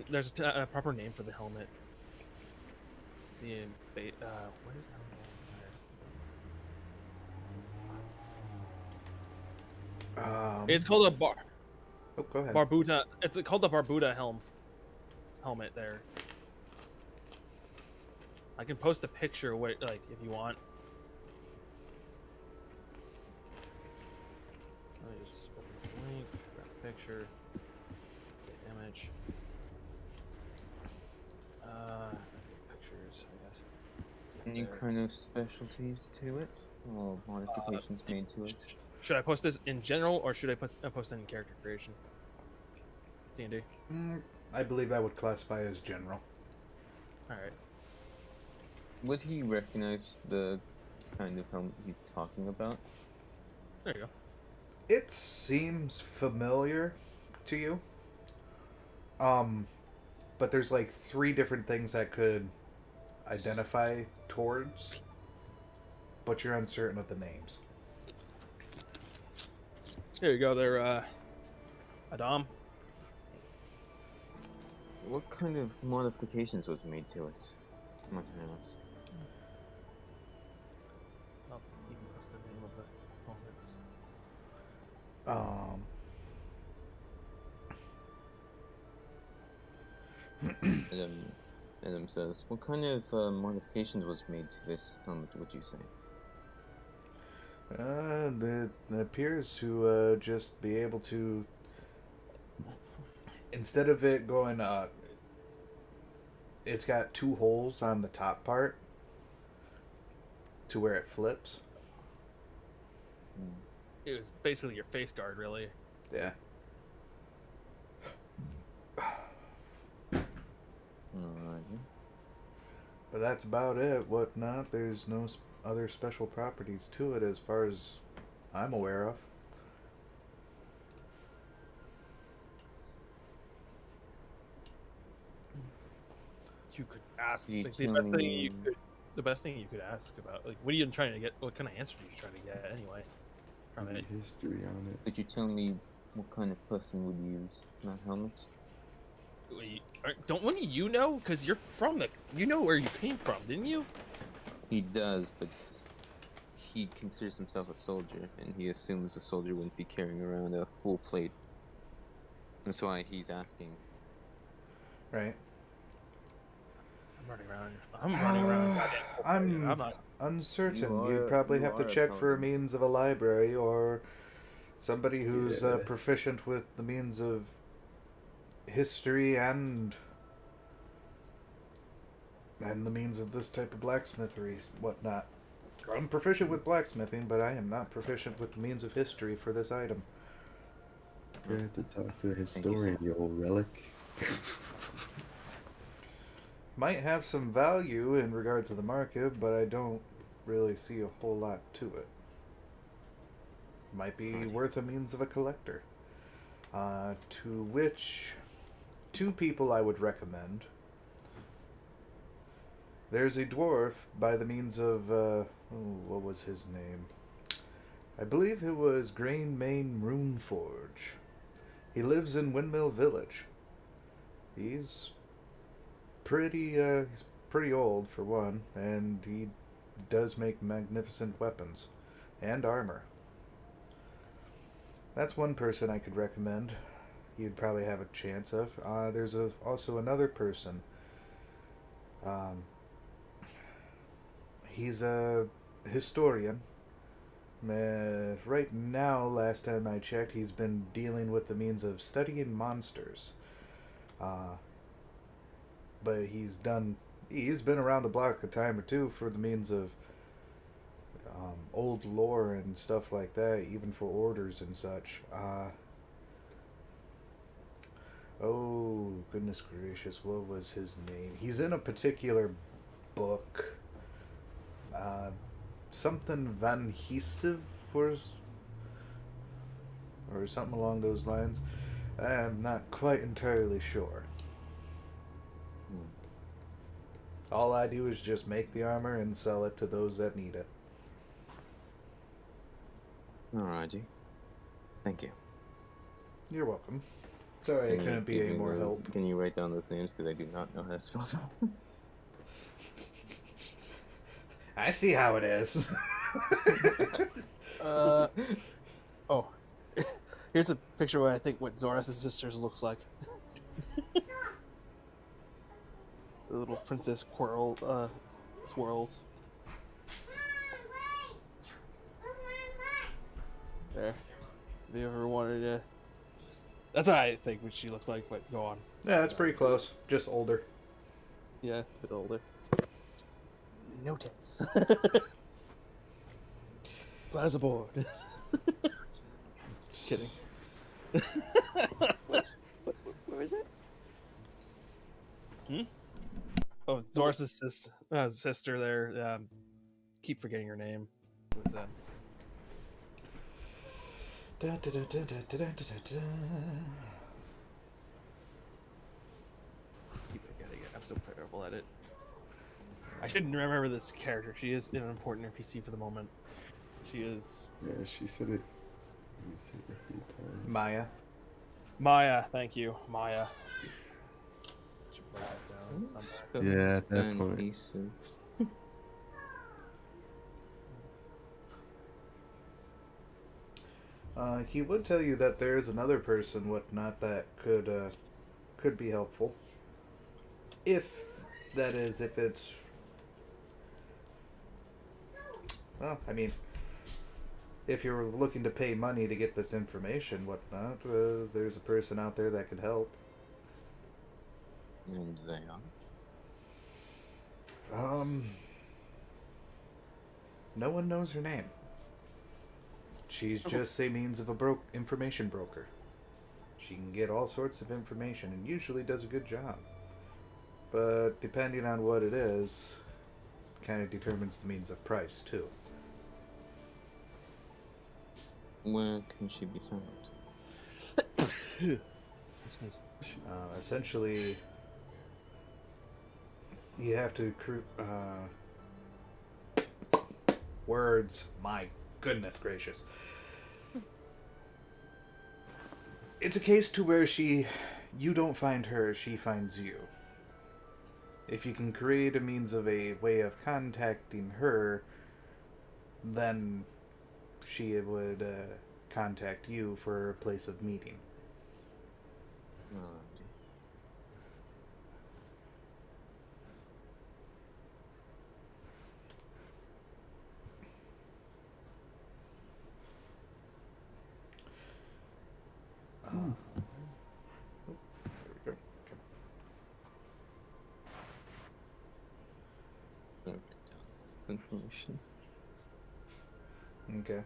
S3: there's a proper name for the helmet. What is the helmet? It's called a
S1: Oh, go ahead.
S3: Barbuda. It's called the Barbuda helmet there. I can post a picture like if you want. Let me just open the link, grab a picture, say image. Pictures, I guess.
S2: Any kind of specialties to it, or modifications made to it?
S3: Should I post this in general, or should I post it in character creation? D&D.
S1: I believe that would classify as general.
S3: All right.
S2: Would he recognize the kind of helmet he's talking about?
S3: There you go.
S1: It seems familiar to you. But there's like 3 different things that could identify towards, but you're uncertain of the names.
S3: Here you go. There, Adam.
S2: What kind of modifications was made to it? Might I ask?
S3: Oh, you can post the name of the helmets.
S2: Adam says, what kind of modifications was made to this helmet, would you say?
S1: It appears to just be able to, instead of it going, it's got 2 holes on the top part to where it flips.
S3: It was basically your face guard, really.
S1: Yeah.
S2: Alrighty.
S1: But that's about it. Whatnot, there's no other special properties to it as far as I'm aware of.
S3: You could ask.
S2: You
S3: Like,
S2: tell me-
S3: the best thing you could ask about, like, what are you trying to get? What kind of answer are you trying to get anyway? From
S6: Any
S3: it.
S6: history on it?
S2: Could you tell me what kind of person would use that helmet?
S3: Don't one of you know? Because you're from you know where you came from, didn't you?
S2: He does, but he considers himself a soldier, and he assumes a soldier wouldn't be carrying around a full plate. That's why he's asking.
S1: Right.
S3: I'm running around.
S1: I'm
S3: not.
S1: uncertain.
S2: You
S1: You'd
S2: are-
S1: probably
S2: you
S1: have to
S2: are a
S1: check for a
S2: paladin.
S1: means of a library or somebody who's
S6: Yeah.
S1: proficient with the means of history and the means of this type of blacksmithery, whatnot. I'm proficient with blacksmithing, but I am not proficient with the means of history for this item.
S6: You have to talk to a
S2: you,
S6: historian,
S2: sir.
S6: you old relic.
S1: Might have some value in regards to the market, but I don't really see a whole lot to it. Might be worth a means of a collector. To which 2 people I would recommend. There's a dwarf by the means of, what was his name? I believe it was Grain Mane Runeforge. He lives in Windmill Village. He's pretty old for one, and he does make magnificent weapons and armor. That's one person I could recommend. you'd probably have a chance of. There's also another person. Um, he's a historian. Right now, last time I checked, he's been dealing with the means of studying monsters. Uh, but he's been around the block a time or two for the means of old lore and stuff like that, even for orders and such. Oh, goodness gracious, what was his name? He's in a particular book. Something Van Hesiv or something along those lines. I'm not quite entirely sure. All I do is just make the armor and sell it to those that need it.
S2: Alrighty. Thank you.
S1: You're welcome. Sorry I
S2: Can you
S1: couldn't be
S2: give
S1: any
S2: me
S1: more
S2: those-
S1: help.
S2: Can you write down those names? Because I do not know how to spell them.
S1: I see how it is.
S3: Oh, here's a picture of what I think what Zoras' sisters looks like. The little princess swirls. There. If you ever wanted to, that's what I think what she looks like. But go on.
S1: Yeah, that's pretty close. Just older.
S3: Yeah, a bit older. No tits. Flies aboard. Kidding.
S4: Where is it?
S3: Oh, Zoras' sister there. Keep forgetting her name. What's that? Keep forgetting it. I'm so terrible at it. I shouldn't remember this character. She is an important NPC for the moment. She is
S7: Yeah, she said it. Let me see it a few times.
S1: Maya.
S3: Maya. Thank you, Maya. Should write that down somewhere.
S7: Yeah, at that
S2: And
S7: point.
S2: Isu.
S1: He would tell you that there is another person, whatnot, that could be helpful. If it's well, I mean, if you're looking to pay money to get this information, whatnot, there's a person out there that could help.
S2: And they are.
S1: No one knows her name. She's just a means of a information broker. She can get all sorts of information and usually does a good job. But depending on what it is, kind of determines the means of price too.
S2: Where can she be found?
S1: Essentially, you have to words. My goodness gracious! It's a case to where you don't find her, she finds you. If you can create a means of a way of contacting her, then she would contact you for a place of meeting.
S2: Alrighty.
S1: There we go.
S2: I'll write down this information.
S1: Okay.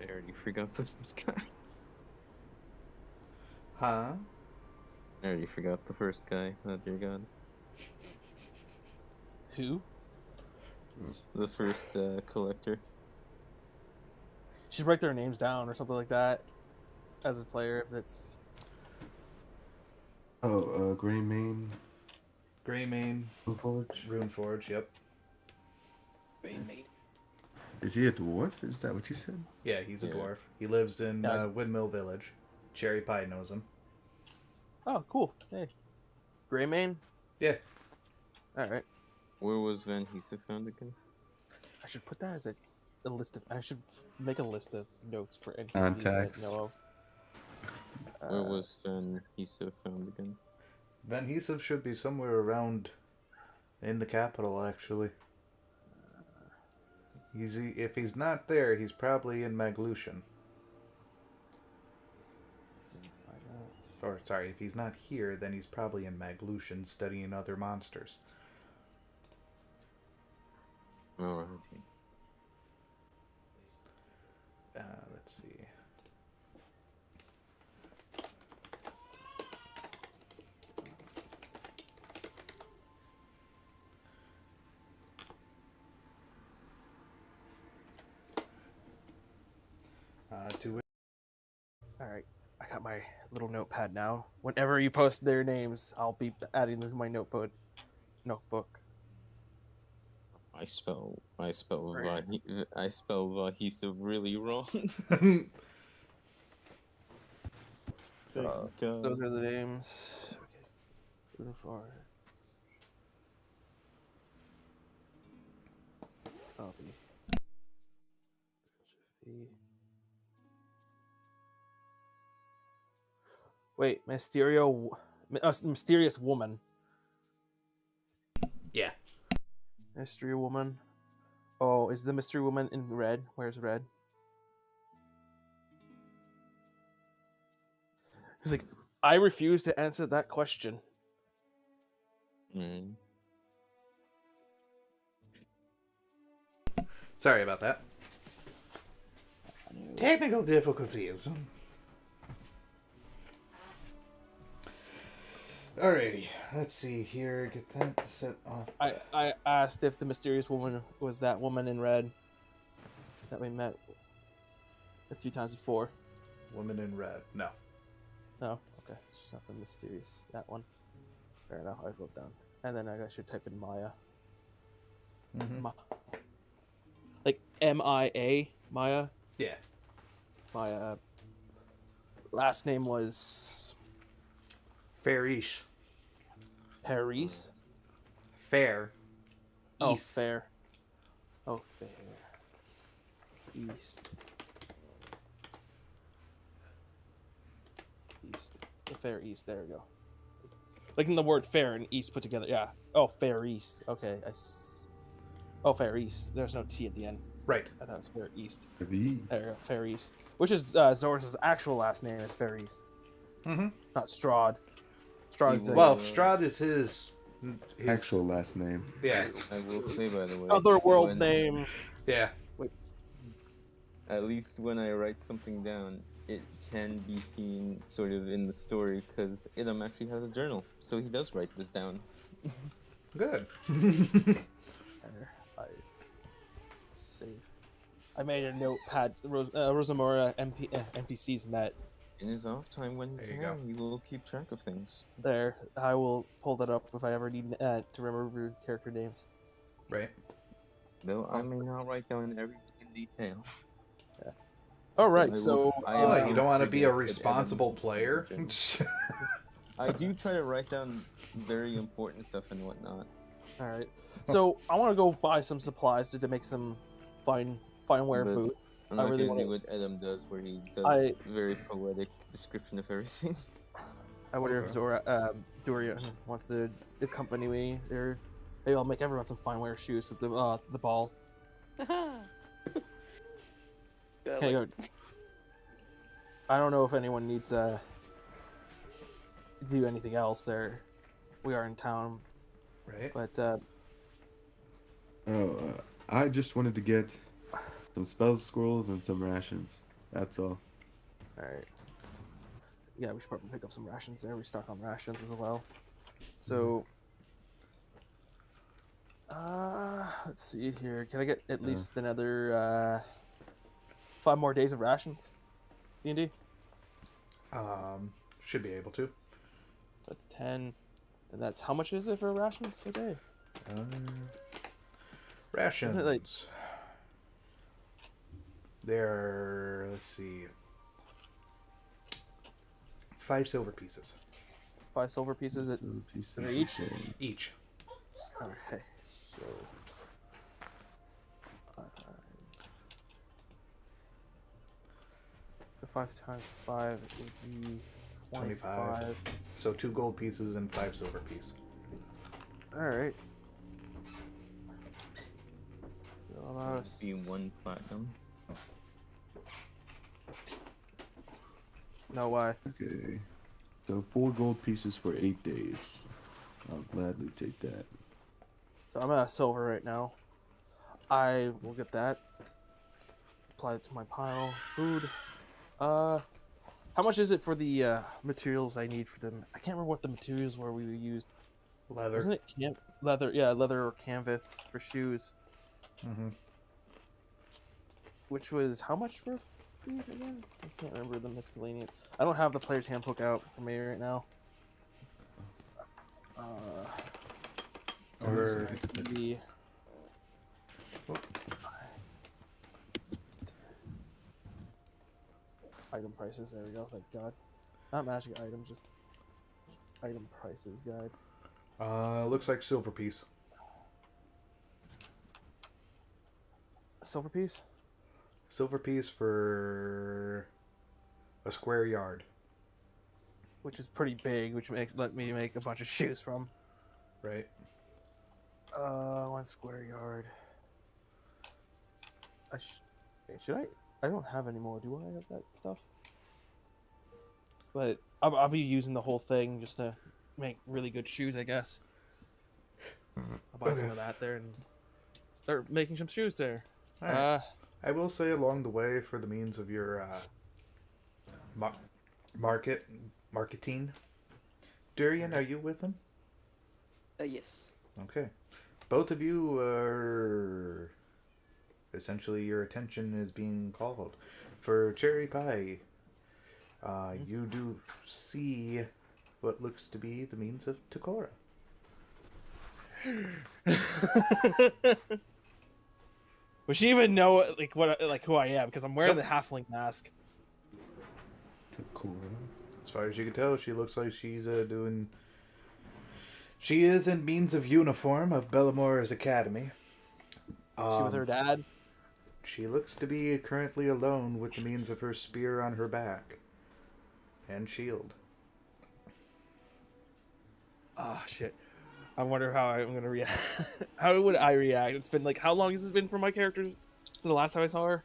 S2: I already forgot the first guy.
S1: Huh?
S2: I already forgot the first guy. Oh dear God.
S3: Who?
S2: The first collector.
S3: Should write their names down or something like that. As a player, if it's
S7: Gray Mane,
S1: Greymane,
S7: Forge.
S1: Runeforge, yep.
S4: Green Maid.
S7: Is he a dwarf? Is that what you said?
S1: Yeah, he's a
S2: Yeah.
S1: dwarf. He lives in
S3: Yeah.
S1: Windmill Village. Cherry Pie knows him.
S3: oh cool. Hey, Greymane.
S1: Yeah.
S3: All right.
S2: Where was Van Hesa found again?
S3: I should put that as a list of. I should make a list of notes for NPCs
S7: Contacts.
S3: I know of.
S2: Where was Van Hisa found again?
S1: Van Hesov should be somewhere around in the capital, actually. If he's not there, he's probably in Maglution. Or, sorry, if he's not here, then he's probably in Maglution studying other monsters.
S2: Oh, okay.
S1: Let's see.
S3: Alright, I got my little notepad now. Whenever you post their names, I'll be adding them to my notebook.
S2: I spell
S3: Right.
S2: Vahisa really wrong.
S3: Those are the names. Okay. Moving forward. Copy. Wait, mysterious woman.
S1: Yeah.
S3: Mystery woman. Oh, is the mystery woman in red? Where's red? He's like, I refuse to answer that question.
S2: Mm.
S1: Sorry about that. Technical difficulties. Alrighty, let's see here. Get that set off.
S3: I asked if the mysterious woman was that woman in red that we met a few times before.
S1: Woman in red. No.
S3: No, okay, she's not the mysterious. That one. Fair enough. I wrote down, and then I should type in Maya.
S1: Mm-hmm.
S3: Like M-I-A, Maya.
S1: Yeah.
S3: Maya. Last name was
S1: Fairish.
S3: Paris.
S1: Fair.
S3: Oh,
S1: East.
S3: fair. Oh, fair. East. The fair east. There we go. Like in the word fair and east put together. Yeah. Oh, fair east. Okay. Oh, fair east. There's no T at the end.
S1: Right.
S3: I thought it was fair east.
S7: V.
S3: There you go. Fair east. Which is Zor's actual last name is Fair East.
S1: Mm-hmm.
S3: Not Strahd. Strahd is
S1: Well, Strahd is his
S7: Actual last name.
S1: Yeah.
S2: I will say, by the way,
S3: otherworld name.
S1: Yeah.
S2: At least when I write something down, it can be seen sort of in the story because Idam actually has a journal, so he does write this down.
S1: Good.
S3: I save. I made a notepad. Rosamora NPCs met.
S2: In his off time when
S1: There
S2: he
S1: you
S2: can,
S1: go.
S2: he will keep track of things.
S3: There, I will pull that up if I ever need to remember character names.
S1: Right.
S2: Though I may not write down every detail.
S3: All right,
S2: I
S3: so
S2: will- I
S1: Oh,
S2: am
S1: you don't want to be a
S2: forget that
S1: responsible
S2: Adam
S1: player?
S2: uses a journal. I do try to write down very important stuff and whatnot.
S3: all right, so I want to go buy some supplies to make some fine wear
S2: But
S3: boots.
S2: I'm not
S3: really
S2: gonna do
S3: wanna-
S2: what Adam does, where he does
S3: I-
S2: very poetic description of everything.
S3: I wonder if Dorian wants to accompany me, or maybe I'll make everyone some fine wear shoes with the ball.
S4: Yeah,
S3: Okay,
S4: like,
S3: go. I don't know if anyone needs to do anything else there. We are in town,
S1: Right.
S3: but
S7: I just wanted to get some spell scrolls and some rations. That's all.
S3: all right. Yeah, we should probably pick up some rations there. We stock on rations as well. So, let's see here. Can I get at least another 5 more days of rations? D&D?
S1: Should be able to.
S3: That's 10. And that's how much is it for rations a day?
S1: Rations.
S3: Isn't it like-
S1: They're, let's see, 5 silver pieces
S3: 5 silver pieces at
S7: So pieces
S3: for
S7: of
S3: each?
S7: gold.
S1: each.
S3: Okay, so so 5 times 5 would be
S1: 25. So 2 gold pieces and 5 silver pieces.
S3: Alright.
S2: Be 1 platinum.
S3: No way.
S7: Okay. So 4 gold pieces for 8 days. I'll gladly take that.
S3: So I'm at silver right now. I will get that. Apply it to my pile. Food. How much is it for the materials I need for them? I can't remember what the materials were we used.
S1: Leather.
S3: Isn't it leather? Yeah, leather or canvas for shoes.
S1: Mm-hmm.
S3: Which was how much for these again? I can't remember the miscellaneous. I don't have the player's handbook out for me right now.
S1: Or
S3: the item prices. There we go. Thank God. Not magic items, just item prices guide.
S1: looks like silver piece.
S3: Silver piece.
S1: Silver piece for a square yard.
S3: Which is pretty big, which let me make a bunch of shoes from.
S1: Right.
S3: 1 square yard. Should I? I don't have any more. Do I have that stuff? But I'll be using the whole thing just to make really good shoes, I guess. I'll buy some of that there and start making some shoes there.
S1: Alright. I will say along the way, for the means of your marketing, Durian, are you with him?
S4: Yes.
S1: Okay. Both of you are... Essentially, your attention is being called. For Cherry Pie, you do see what looks to be the means of Takora.
S3: Would she even know who I am? Because I'm wearing the halfling mask.
S7: Takora.
S1: As far as you can tell, she looks like she's doing... She is in means of uniform of Bellamore's academy.
S3: She with her dad.
S1: She looks to be currently alone with the means of her spear on her back. And shield.
S3: Oh, shit. I wonder how I'm going to react. How would I react? It's been how long has this been for my character since the last time I saw her?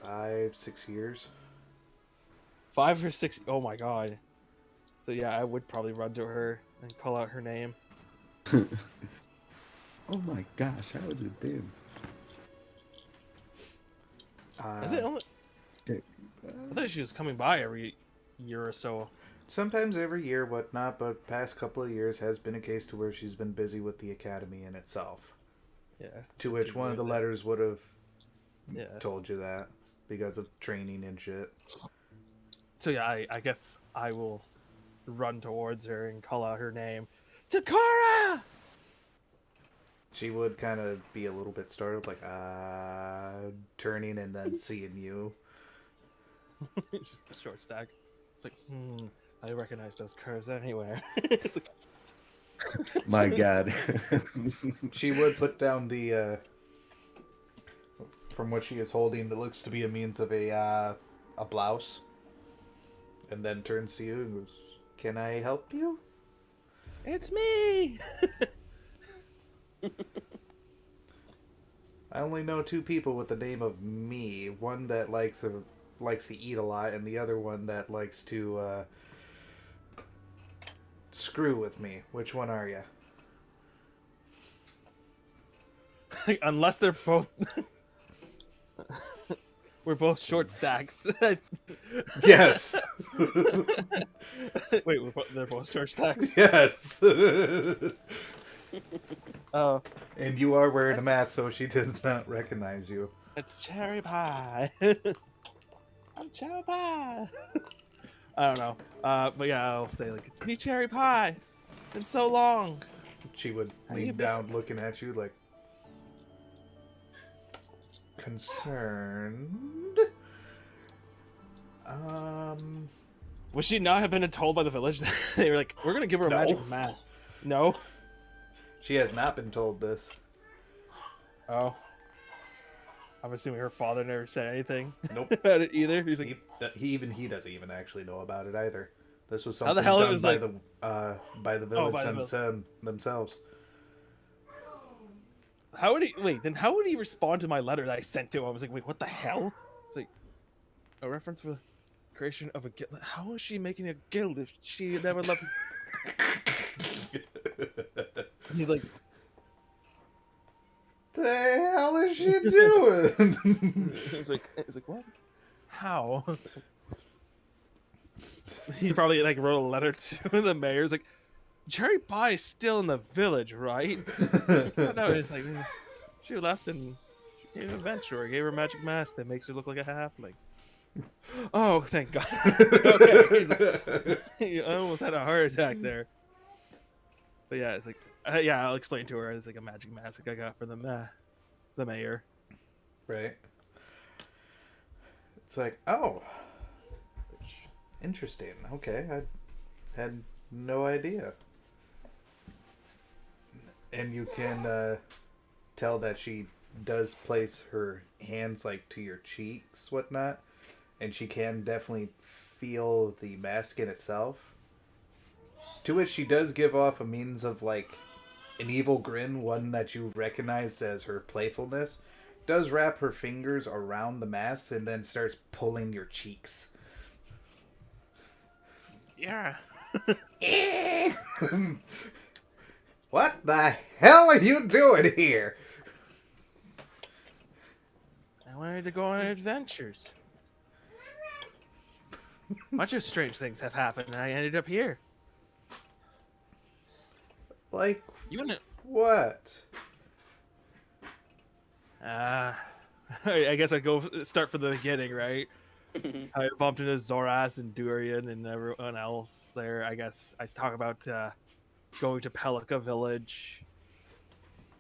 S1: 5, 6 years.
S3: 5 or 6. Oh my god. So yeah, I would probably run to her and call out her name.
S7: Oh my gosh, how has it been?
S3: Is it only...
S7: Okay.
S3: I thought she was coming by every year or so.
S1: Sometimes every year, whatnot, but past couple of years has been a case to where she's been busy with the academy in itself.
S3: Yeah.
S1: To which one of the letters would have told you that because of training and shit.
S3: So yeah, I guess I will run towards her and call out her name. Takora!
S1: She would kind of be a little bit startled, turning and then seeing you.
S3: Just the short stack. It's like, I recognize those curves anywhere. It's like...
S7: My god.
S1: She would put down the, from what she is holding, that looks to be a means of a blouse. And then turns to you and goes, "Can I help you?"
S3: It's me!
S1: I only know 2 people with the name of me. One that likes to eat a lot, and the other one that likes to screw with me. Which one are you?
S3: Unless they're both... We're both short stacks.
S1: Yes.
S3: Wait, they're both short stacks?
S1: Yes.
S3: Oh.
S1: And you are wearing a mask, so she does not recognize you.
S3: It's Cherry Pie. I'm Cherry Pie. I don't know. But yeah, I'll say, it's me, Cherry Pie. Been so long.
S1: She would
S3: How you
S1: lean down looking at you concerned.
S3: Would she not have been told by the village that they were like, we're going to give her a magic mask? No?
S1: She has not been told this.
S3: Oh. I'm assuming her father never said anything
S1: Nope.
S3: about it either. He's like,
S1: He doesn't even actually know about it either. This was
S3: How the
S1: something
S3: hell it
S1: done
S3: was
S1: by
S3: like-
S1: the village themselves.
S3: how would he wait? Then how would he respond to my letter that I sent to him? I was like, wait, what the hell? It's like a reference for the creation of a guild. How is she making a guild if she never loved? And he's like,
S1: The hell is she doing?
S3: It was like, what? How? He probably like wrote a letter to the mayor. He's like, Cherry Pie is still in the village, right? No, it's like she left and she gave an adventure. I gave her a magic mask that makes her look like a halfling. Oh, thank God. Okay, he's like, I almost had a heart attack there. But yeah, it's like, yeah, I'll explain to her. It's like a magic mask I got for the mayor.
S1: Right. It's like, oh, interesting. Okay, I had no idea. And you can tell that she does place her hands like to your cheeks, whatnot, and she can definitely feel the mask in itself. To which she does give off a means of like an evil grin, one that you recognize as her playfulness. Does wrap her fingers around the mask and then starts pulling your cheeks.
S3: Yeah.
S1: What the hell are you doing here?
S3: I wanted to go on adventures. Bunch of strange things have happened, and I ended up here.
S1: Like,
S3: You wanna?
S1: what?
S3: I guess I go start from the beginning, right? I bumped into Zoras and Durian and everyone else there. I guess I talk about going to Pelika Village,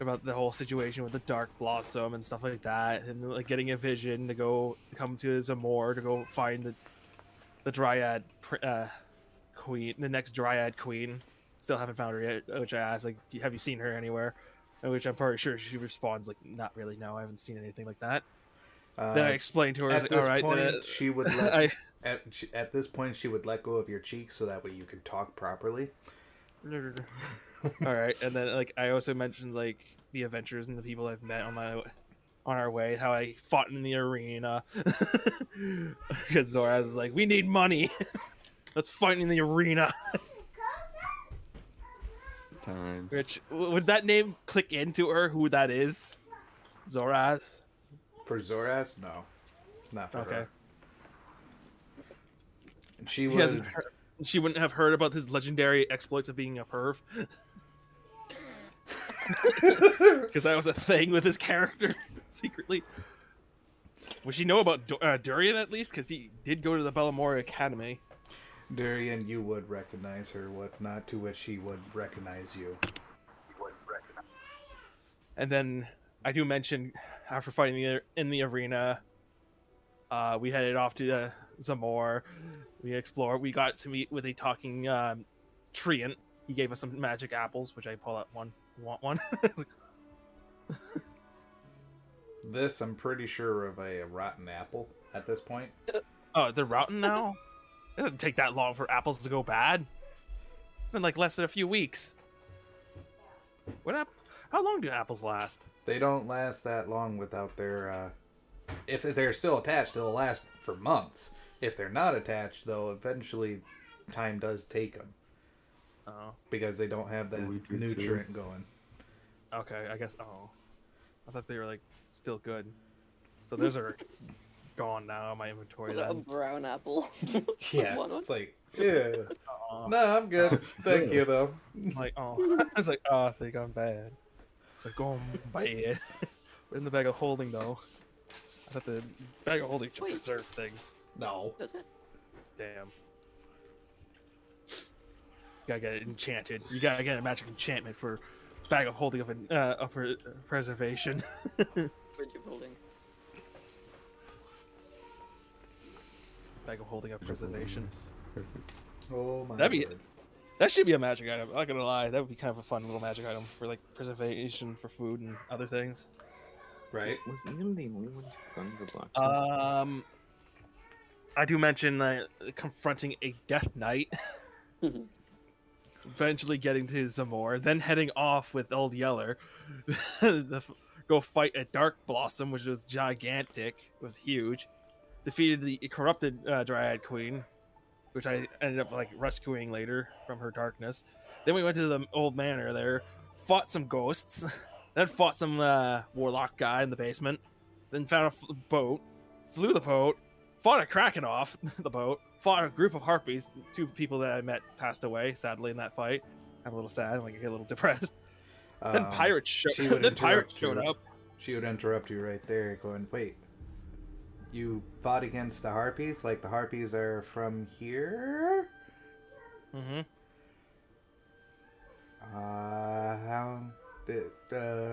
S3: about the whole situation with the Dark Blossom and stuff like that, and like getting a vision to come to Zamor to go find the Dryad queen, the next Dryad queen. Still haven't found her yet. Which I asked, like, have you seen her anywhere? And which I'm pretty sure she responds like, not really. No, I haven't seen anything like that. Then I explained to her,
S1: At
S3: like,
S1: this
S3: all right,
S1: point, she would let
S3: I,
S1: at this point she would let go of your cheeks so that way you could talk properly.
S3: all right, and then like I also mentioned like the adventures and the people I've met on our way, how I fought in the arena because Zora was like, we need money, let's fight in the arena.
S7: Times.
S3: Which would that name click into her? Who that is? Zoraz.
S1: For Zoras, no, not for
S3: Okay.
S1: her. And she
S3: He
S1: would.
S3: hasn't heard, she wouldn't have heard about his legendary exploits of being a perv. Because that was a thing with his character secretly. Would she know about Durian at least? Because he did go to the Bellamore Academy.
S1: Durian, you would recognize her, whatnot, to which she would recognize you.
S3: And then I do mention after fighting in the arena, we headed off to Zamor. We explored. We got to meet with a talking treant. He gave us some magic apples, which I pull out one. Want one?
S1: This, I'm pretty sure, of a rotten apple at this point.
S3: Oh, they're rotten now? It doesn't take that long for apples to go bad. It's been like less than a few weeks. How long do apples last?
S1: They don't last that long without their. If they're still attached, they'll last for months. If they're not attached, though, eventually time does take them.
S3: Oh,
S1: Because they don't have that
S7: week or two.
S1: nutrient going.
S3: okay. I guess. Oh, I thought they were like still good. So those are gone now in my inventory.
S4: Was that a
S3: Then.
S4: brown apple?
S1: Yeah,
S4: One
S1: it's like, yeah.
S3: Aw.
S1: No, I'm good. Thank you, though.
S3: I'm like, oh, I was like, oh, they gone bad. They're gone bad. We're in the bag of holding though. I thought the bag of holding should
S4: Wait.
S3: preserve things.
S1: No.
S4: Does it?
S3: Damn. Gotta get it enchanted. You gotta get a magic enchantment for bag of holding of preservation.
S4: Fridge of holding.
S3: Bag of holding of preservation.
S7: Perfect.
S1: Oh my
S3: That'd be-
S1: word.
S3: That should be a magic item. I'm not gonna lie. That would be kind of a fun little magic item for like preservation for food and other things.
S1: Right.
S2: Was Ian the only one to gun the blacksmith?
S3: I do mention confronting a Death Knight, eventually getting to Zamor, then heading off with Old Yeller, go fight a Dark Blossom, which was gigantic, was huge. Defeated the corrupted Dryad Queen, which I ended up like rescuing later from her darkness. Then we went to the old manor there, fought some ghosts, then fought some warlock guy in the basement, then found a boat, flew the boat, fought a kraken off the boat, fought a group of harpies. 2 people that I met passed away sadly in that fight. I'm a little sad, like I get a little depressed. Then pirates showed. Then pirates showed up.
S1: She would interrupt you right there, going, "Wait, you fought against the harpies? Like the harpies are from here?
S3: Mm-hmm.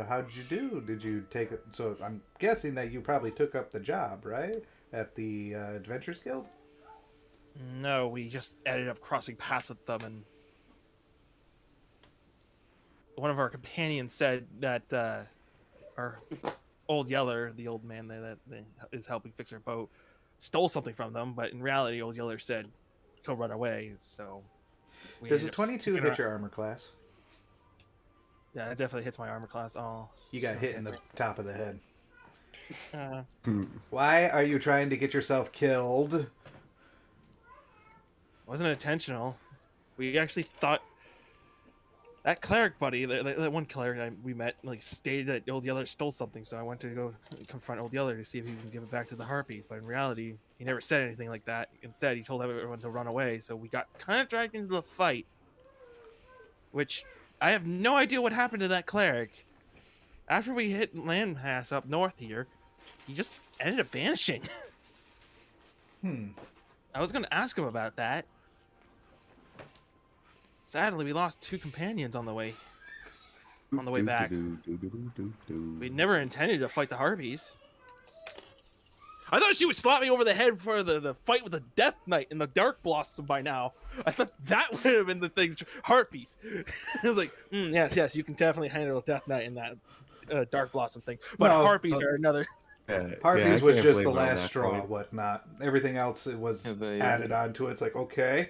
S1: How'd you do? Did you take it? So I'm guessing that you probably took up the job, right, at the Adventures Guild?
S3: No, we just ended up crossing paths with them, and one of our companions said that our Old Yeller, the old man that is helping fix our boat, stole something from them. But in reality, Old Yeller said he'll run away. So
S1: does a 22 hit your armor class?
S3: Yeah, it definitely hits my armor class. Oh,
S1: You got hit in the top of the head.
S3: uh,
S1: Why are you trying to get yourself killed?
S3: wasn't intentional. We actually thought that cleric buddy, that one cleric we met, like stated that Old Yeller stole something. So I went to go confront Old Yeller to see if he can give it back to the harpies. But in reality, he never said anything like that. Instead, he told everyone to run away. So we got kind of dragged into the fight, which I have no idea what happened to that cleric. After we hit landmass up north here, he just ended up vanishing. I was going to ask him about that. Sadly, we lost 2 companions on the way back. We never intended to fight the harpies. I thought she would slap me over the head for the fight with the Death Knight and the Dark Blossom by now. I thought that would have been the thing. Harpies. I was like, yes, you can definitely handle Death Knight and that Dark Blossom thing. But
S1: No,
S3: harpies are another.
S1: Harpies
S7: I
S1: was
S7: can't
S1: just the
S7: blame her on
S1: last
S7: that
S1: straw,
S7: point.
S1: whatnot. Everything else it was
S2: Have they,
S1: added on to it. It's like, okay,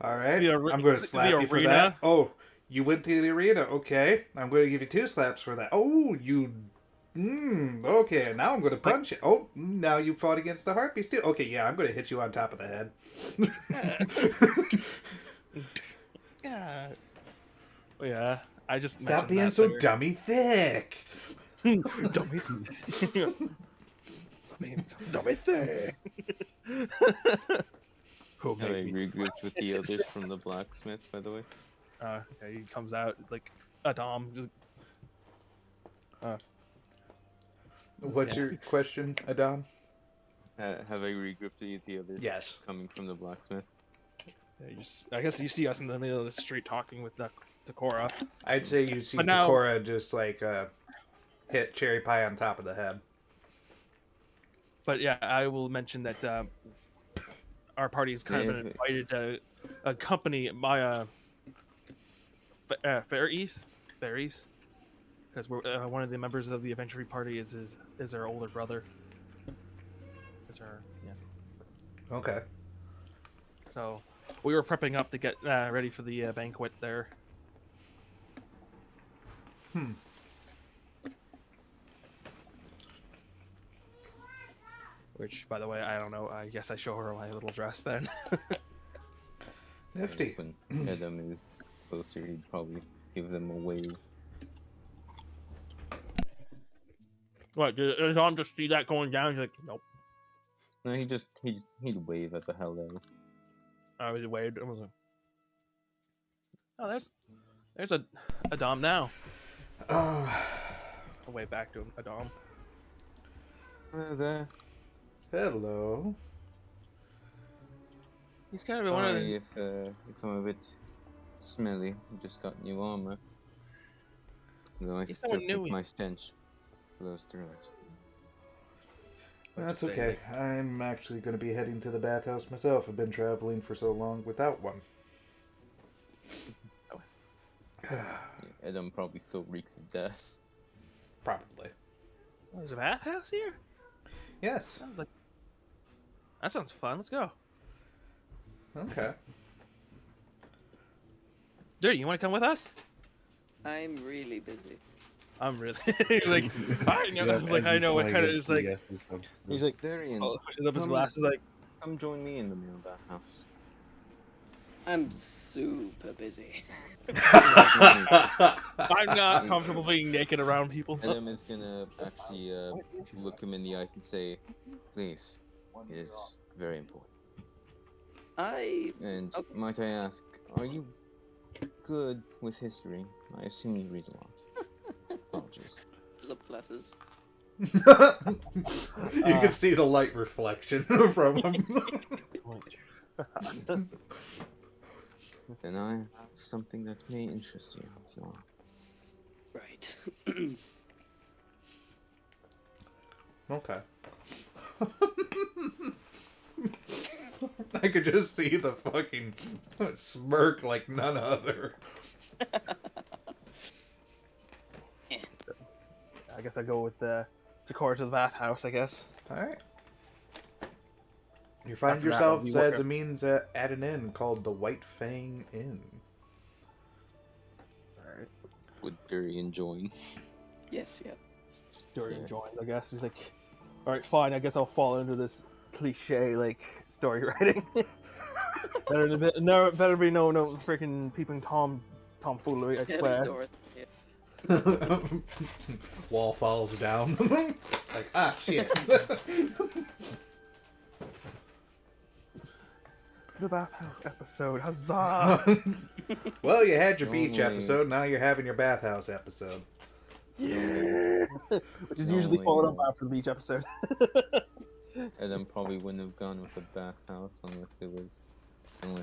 S1: all right,
S3: The ar-
S1: I'm going to
S3: the
S1: slap you for
S3: arena?
S1: that. Oh, you went to the arena. Okay, I'm going to give you 2 slaps for that. Oh, you... okay, now I'm going to punch you. Oh, now you fought against the harpies too. Okay, yeah, I'm going to hit you on top of the head.
S3: Yeah. Oh, yeah. I just
S1: Stop
S3: mentioned
S1: being
S3: that
S1: so
S3: there.
S1: dummy thick.
S3: Dummy. Stop being so dummy thing. Who
S2: Have I
S3: made me?
S2: regrouped with the others from the blacksmith, by the way?
S3: Yeah, he comes out like Adam. Just,
S1: What's your question, Adam?
S2: Have I regrouped with the others?
S1: Yes.
S2: Coming from the blacksmith.
S3: yeah, I guess you see us in the middle of the street talking with Takora.
S1: I'd say you see
S3: But now-
S1: Takora just like hit Cherry Pie on top of the head.
S3: But yeah, I will mention that our party has kind of been invited to accompany my fairies, because we're one of the members of the adventure party is our older brother. Is our
S1: Okay.
S3: So we were prepping up to get ready for the banquet there. Which, by the way, I don't know. I guess I show her my little dress then.
S1: Nifty.
S2: When Adam is closer, he'd probably give them a wave.
S3: What? Did Tom just see that going down? He's like, nope.
S2: No, he'd wave as a hello.
S3: I was waved. I was like, oh, there's a Dom now.
S1: Oh,
S3: I'll wave back to him, a Dom.
S2: There.
S1: hello.
S3: He's kind of one of
S2: Sorry
S3: the.
S2: if I'm a bit smelly. I just got new armor. Though I
S3: He's
S2: still
S3: someone
S2: think
S3: new.
S2: my stench blows through it.
S1: That's
S3: Just say,
S1: okay. I'm actually going to be heading to the bathhouse myself. I've been traveling for so long without one.
S2: Yeah, Adam probably still reeks of death.
S1: Probably.
S3: Well, there's a bathhouse here?
S1: Yes.
S3: That sounds fun. Let's go.
S1: Okay.
S3: Dude, you want to come with us?
S4: I'm really busy.
S3: I'm really like, I know. I was like, I know what kind of is like.
S7: Yes or something.
S3: He's like,
S2: Darian,
S3: pushes up his
S2: come-
S3: glasses, like,
S2: come join me in the male bathhouse.
S4: I'm super busy.
S3: I'm not comfortable being naked around people.
S2: Adam is gonna actually look him in the eyes and say, "Please, it is very important." And might I ask, are you good with history? I assume you read a lot. Apologies.
S4: Up glasses.
S1: You can see the light reflection from him.
S2: Then I have something that may interest you, if you want.
S4: Right.
S1: Okay. I could just see the fucking smirk like none other.
S3: I guess I go with Takora to the bathhouse. I guess.
S1: All right. You find
S3: After that,
S1: yourself
S3: I'll be
S1: as
S3: working.
S1: a means at an inn called the White Fang Inn.
S3: All right.
S2: Would Darian join?
S4: Yes, yeah.
S3: Dorian
S2: Yeah.
S3: joins. I guess he's like, all right, fine. I guess I'll fall into this cliche like story writing. better be no freaking peeping tomfoolery. I
S4: Yeah,
S3: swear.
S4: store it, yeah.
S1: Wall falls down. Like, ah, shit.
S3: The bathhouse episode. Huzzah!
S1: Well, you had your beach
S2: Normally-
S1: episode, now you're having your bathhouse episode.
S3: Yeah. Which is usually followed up after the beach episode.
S2: Adam probably wouldn't have gone with a bathhouse unless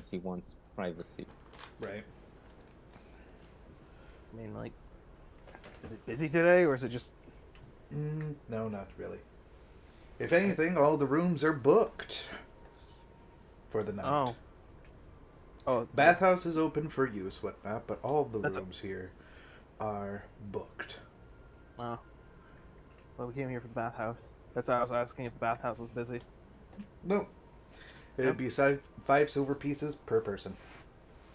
S2: he wants privacy.
S1: Right.
S3: I mean, like, is it busy today, or is it just?
S1: No, not really. If anything, all the rooms are booked for the night.
S3: Oh,
S1: Bathhouse is open for use, whatnot, but all the
S3: That's
S1: rooms here are booked.
S3: wow. Well, we came here for the bathhouse. That's why I was asking if the bathhouse was busy.
S1: No. It'd be 5 silver pieces per person.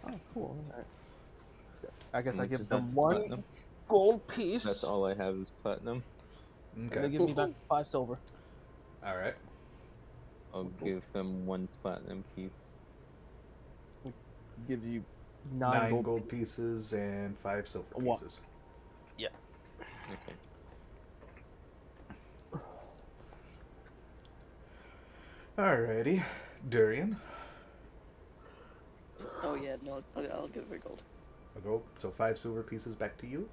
S3: Oh, cool. Alright. I guess I
S2: Which
S3: give
S2: is
S3: them
S2: that's
S3: one
S2: platinum.
S3: gold piece.
S2: That's all I have is platinum.
S3: And they
S1: Okay.
S3: give me back 5 silver.
S1: Alright.
S2: I'll give them 1 platinum piece.
S3: Gives you
S1: 9
S3: 9
S1: gold pieces and 5 silver
S3: What?
S1: pieces.
S2: Okay.
S1: Alrighty. Durian.
S4: Oh yeah, no, I'll give her gold.
S1: A gold. So 5 silver pieces back to you.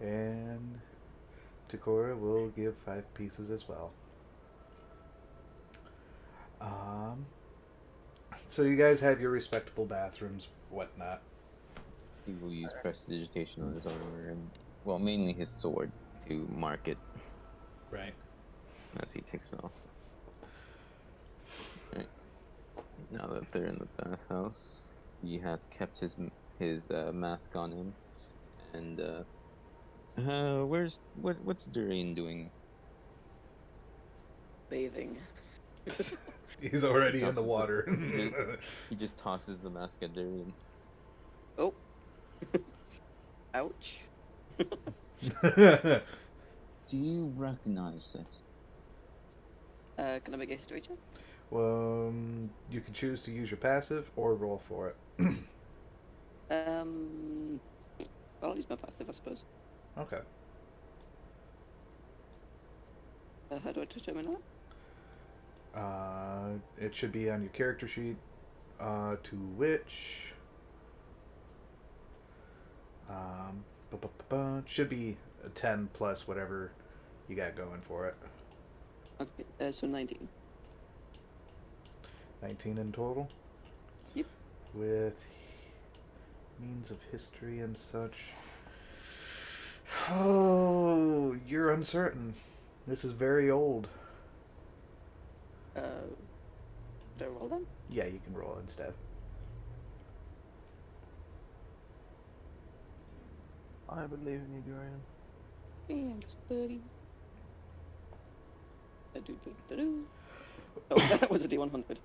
S1: And Takora will give 5 pieces as well. So you guys have your respectable bathrooms, whatnot.
S2: He will use prestidigitation on his armor and, well, mainly his sword to mark it
S1: Right.
S2: as he takes it off. Right. Now that they're in the bathhouse, he has kept his mask on him, and what's Durian doing?
S4: Bathing.
S1: He's already in the
S2: Tosses it.
S1: water.
S2: He just tosses the mask at Durian.
S4: Oh. Ouch.
S2: Do you recognize it?
S4: Can I make a history check?
S1: Well, you can choose to use your passive or roll for it.
S4: I'll use my passive, I suppose.
S1: Okay.
S4: How do I determine that?
S1: It should be on your character sheet. To which, should be a 10 plus whatever you got going for it.
S4: Okay, so 19.
S1: 19 in total.
S4: Yep.
S1: With means of history and such. Oh, you're uncertain. This is very old.
S4: Do I roll then?
S1: Yeah, you can roll instead.
S3: I believe in you, Dorian.
S4: Thanks, buddy. Do-do-do-do-do. Oh, that was a D100.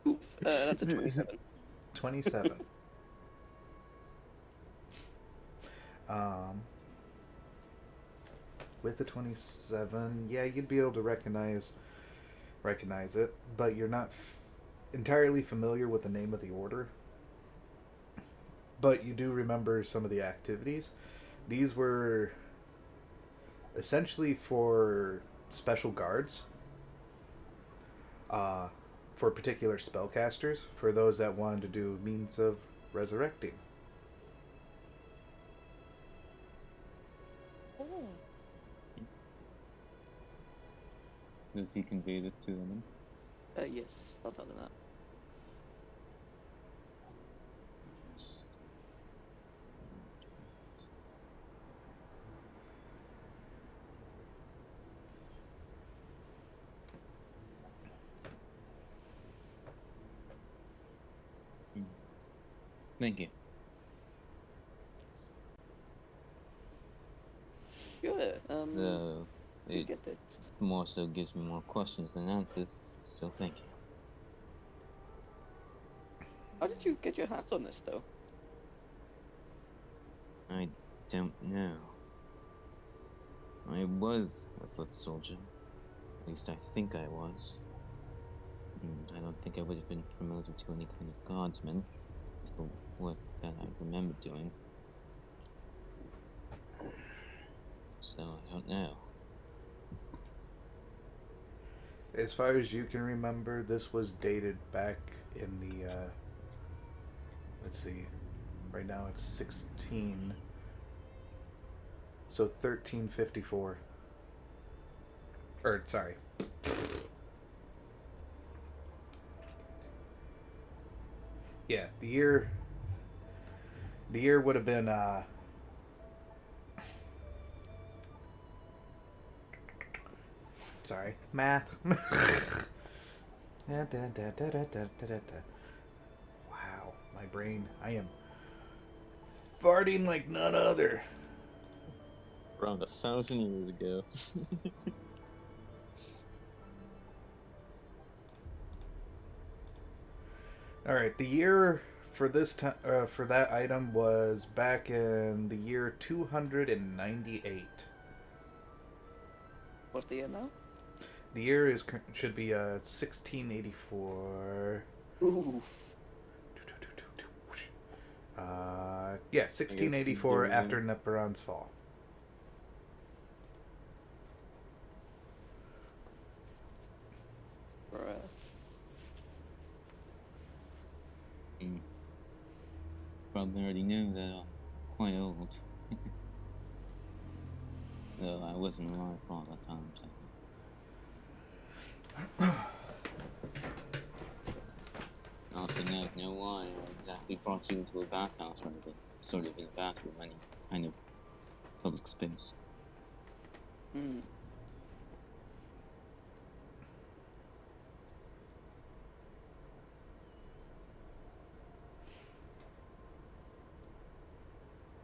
S4: Oof, that's a 27.
S1: 27. With the 27, yeah, you'd be able to recognize it, but you're not entirely familiar with the name of the order. But you do remember some of the activities. These were essentially for special guards, for particular spellcasters, for those that wanted to do means of resurrecting.
S4: Oh.
S2: Does he convey this to them?
S4: Yes, I'll tell them that.
S2: Thank you.
S4: Sure. You
S2: It
S4: get it.
S2: more so gives me more questions than answers. Still thank you.
S4: How did you get your hat on this, though?
S2: I don't know. I was a foot soldier. At least I think I was. And I don't think I would have been promoted to any kind of guardsman with the work that I remember doing. So I don't know.
S1: As far as you can remember, this was dated back in the, let's see, right now it's 16, so 1354. Or, sorry. Yeah, the year would have been, sorry, math. Wow, my brain. I am farting like none other.
S2: Around 1,000 years ago.
S1: All right, the year for this time for that item was back in the year 298.
S4: What's the year now?
S1: The year should be 1684.
S4: Oof.
S1: Yeah, 1684
S2: during-
S1: after Neperon's fall.
S4: Bruh.
S2: Probably already knew that I'm quite old. Though I wasn't alive for all that time, so. Also, now I know why I exactly brought you into a bathhouse rather than sort of in a bathroom, any kind of public space.
S4: Hmm.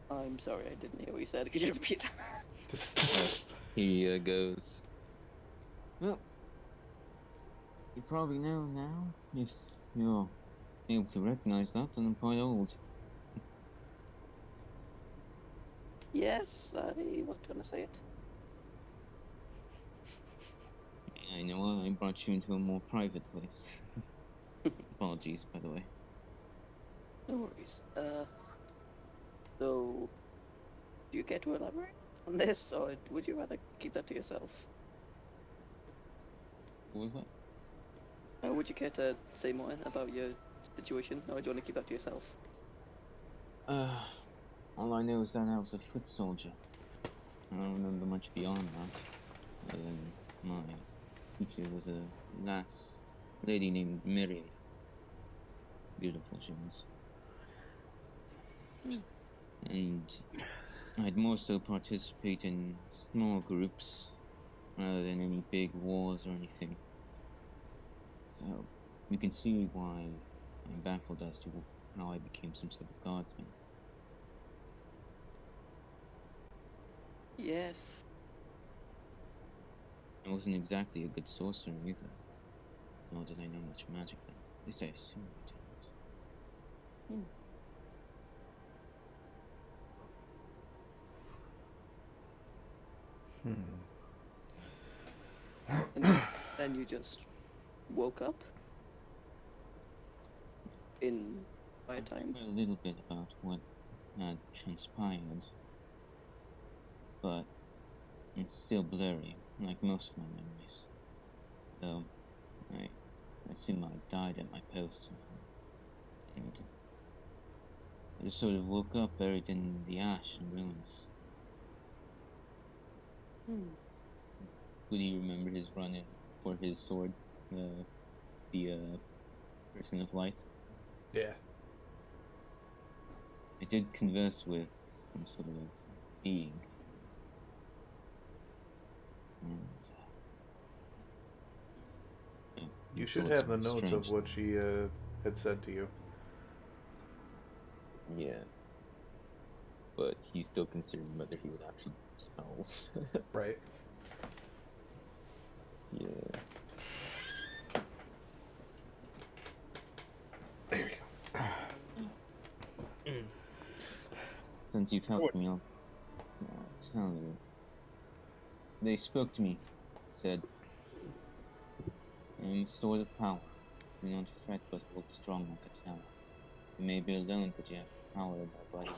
S4: I'm sorry, I didn't hear what you said. Could you repeat that?
S2: He goes, well, you probably know now, if you're able to recognize that, then I'm quite old.
S4: Yes, I was gonna say it.
S2: I know I brought you into a more private place. Apologies, by the way.
S4: No worries. So, do you care to elaborate on this, or would you rather keep that to yourself?
S2: What was that?
S4: Would you care to say more about your situation, or do you want to keep that to yourself?
S2: All I know is that I was a foot soldier. I don't remember much beyond that. Other than my teacher was a lady named Miriam. Beautiful she was. And I'd more so participate in small groups rather than any big wars or anything. So you can see why I'm baffled as to how I became some sort of guardsman.
S4: Yes.
S2: I wasn't exactly a good sorcerer either. Nor did I know much magic then. At least I assumed I didn't.
S4: And then you just woke up in my time.
S2: A little bit about what had transpired, but it's still blurry, like most of my memories. Though, I assume I died at my post, and I just sort of woke up buried in the ash and ruins. Would he remember his run-in for his sword, the person of light?
S1: Yeah.
S2: I did converse with some sort of being. And,
S1: You should
S2: sorts
S1: have the notes
S2: strange.
S1: of what she had said to you.
S2: Yeah. But he's still considering whether he would actually tell.
S1: Right.
S2: Yeah.
S1: There you go.
S2: Since you've helped me, I'll tell you. They spoke to me, said, I am a sword of power. Do not fret, but hold strong like a tower. You may be alone, but you have power in my body.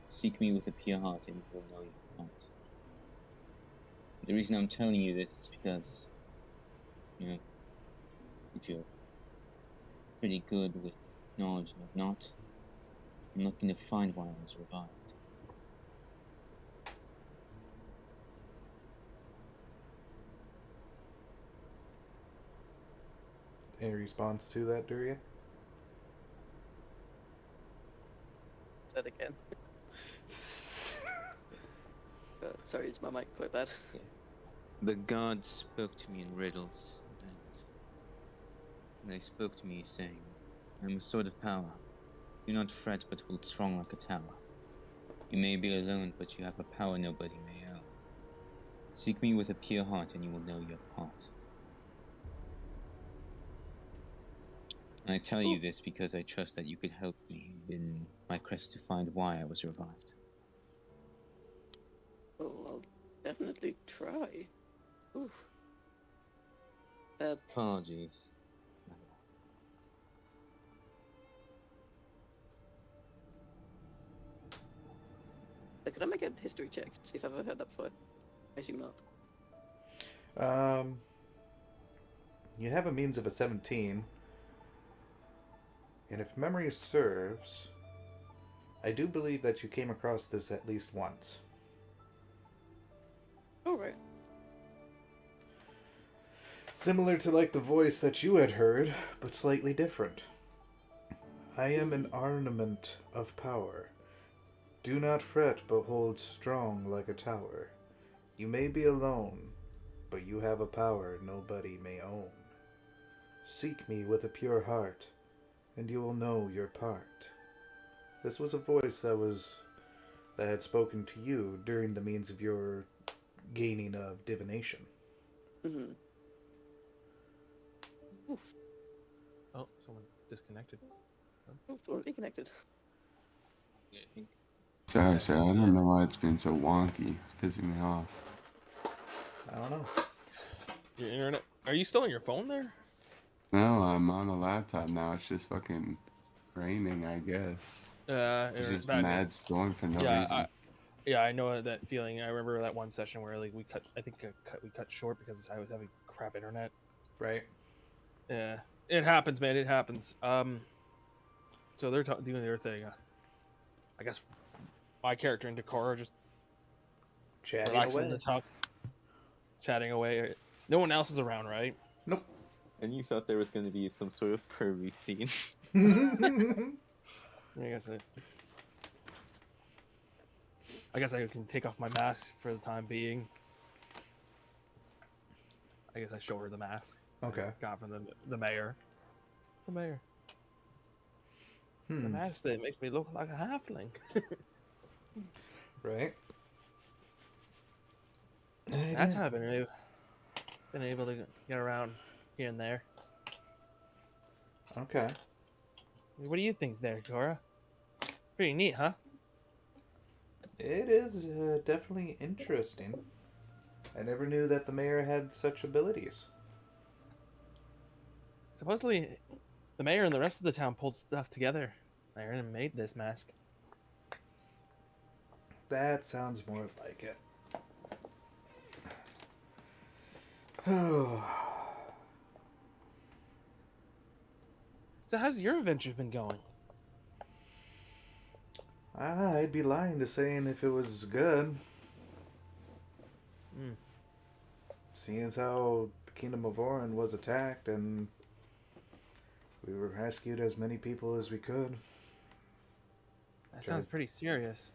S2: Seek me with a pure heart, and you will know your heart. The reason I'm telling you this is because, if you're pretty good with knowledge and not, I'm looking to find why I was revived.
S1: Any response to that, Durian?
S4: Say that again. Sorry, it's my mic quite bad.
S2: Yeah. The gods spoke to me in riddles, and they spoke to me saying, I'm a sword of power. Do not fret, but hold strong like a tower. You may be alone, but you have a power nobody may own. Seek me with a pure heart, and you will know your part. And I tell you this because I trust that you could help me in my quest to find why I was revived.
S4: Oh, I'll definitely try. Oof.
S2: Apologies.
S4: Could I make a history check to see if I've ever heard that before? I assume not.
S1: You have a means of a 17. And if memory serves, I do believe that you came across this at least once.
S4: Alright.
S1: Similar to like the voice that you had heard, but slightly different. I am an ornament of power. Do not fret, but hold strong like a tower. You may be alone, but you have a power nobody may own. Seek me with a pure heart, and you will know your part. This was a voice that had spoken to you during the means of your gaining of divination.
S4: Mm-hmm. Oof.
S3: Oh, someone disconnected.
S4: Oh, it's already connected.
S2: Yeah, I think.
S7: Sorry, I don't know why it's been so wonky. It's pissing me off.
S1: I don't know.
S3: Your internet? Are you still on your phone there?
S7: No, I'm on a laptop now. It's just fucking raining, I guess. It's just
S3: bad
S7: mad storm for no
S3: yeah,
S7: reason.
S3: I know that feeling. I remember that one session where like we cut short because I was having crap internet.
S1: Right?
S3: Yeah, it happens, man. It happens. So they're doing their thing. I guess my character and Dakar are just
S1: Chatting
S3: relaxing in
S1: away.
S3: the top, chatting away. No one else is around, right?
S1: Nope.
S2: And you thought there was going to be some sort of pervy scene.
S3: I guess I can take off my mask for the time being. I guess I show her the mask.
S1: Okay.
S3: I got from the mayor. The mayor. It's a
S1: Hmm.
S3: mask that makes me look like a halfling.
S1: Right.
S3: That's how I've been able to get around here and there.
S1: Okay.
S3: What do you think there, Cora? Pretty neat, huh?
S1: It is definitely interesting. I never knew that the mayor had such abilities.
S3: Supposedly, the mayor and the rest of the town pulled stuff together and made this mask.
S1: That sounds more like it.
S3: So how's your adventure been going?
S1: I'd be lying to saying if it was good.
S3: Hmm.
S1: Seeing as how the Kingdom of Orin was attacked and we rescued as many people as we could.
S3: That sounds pretty serious.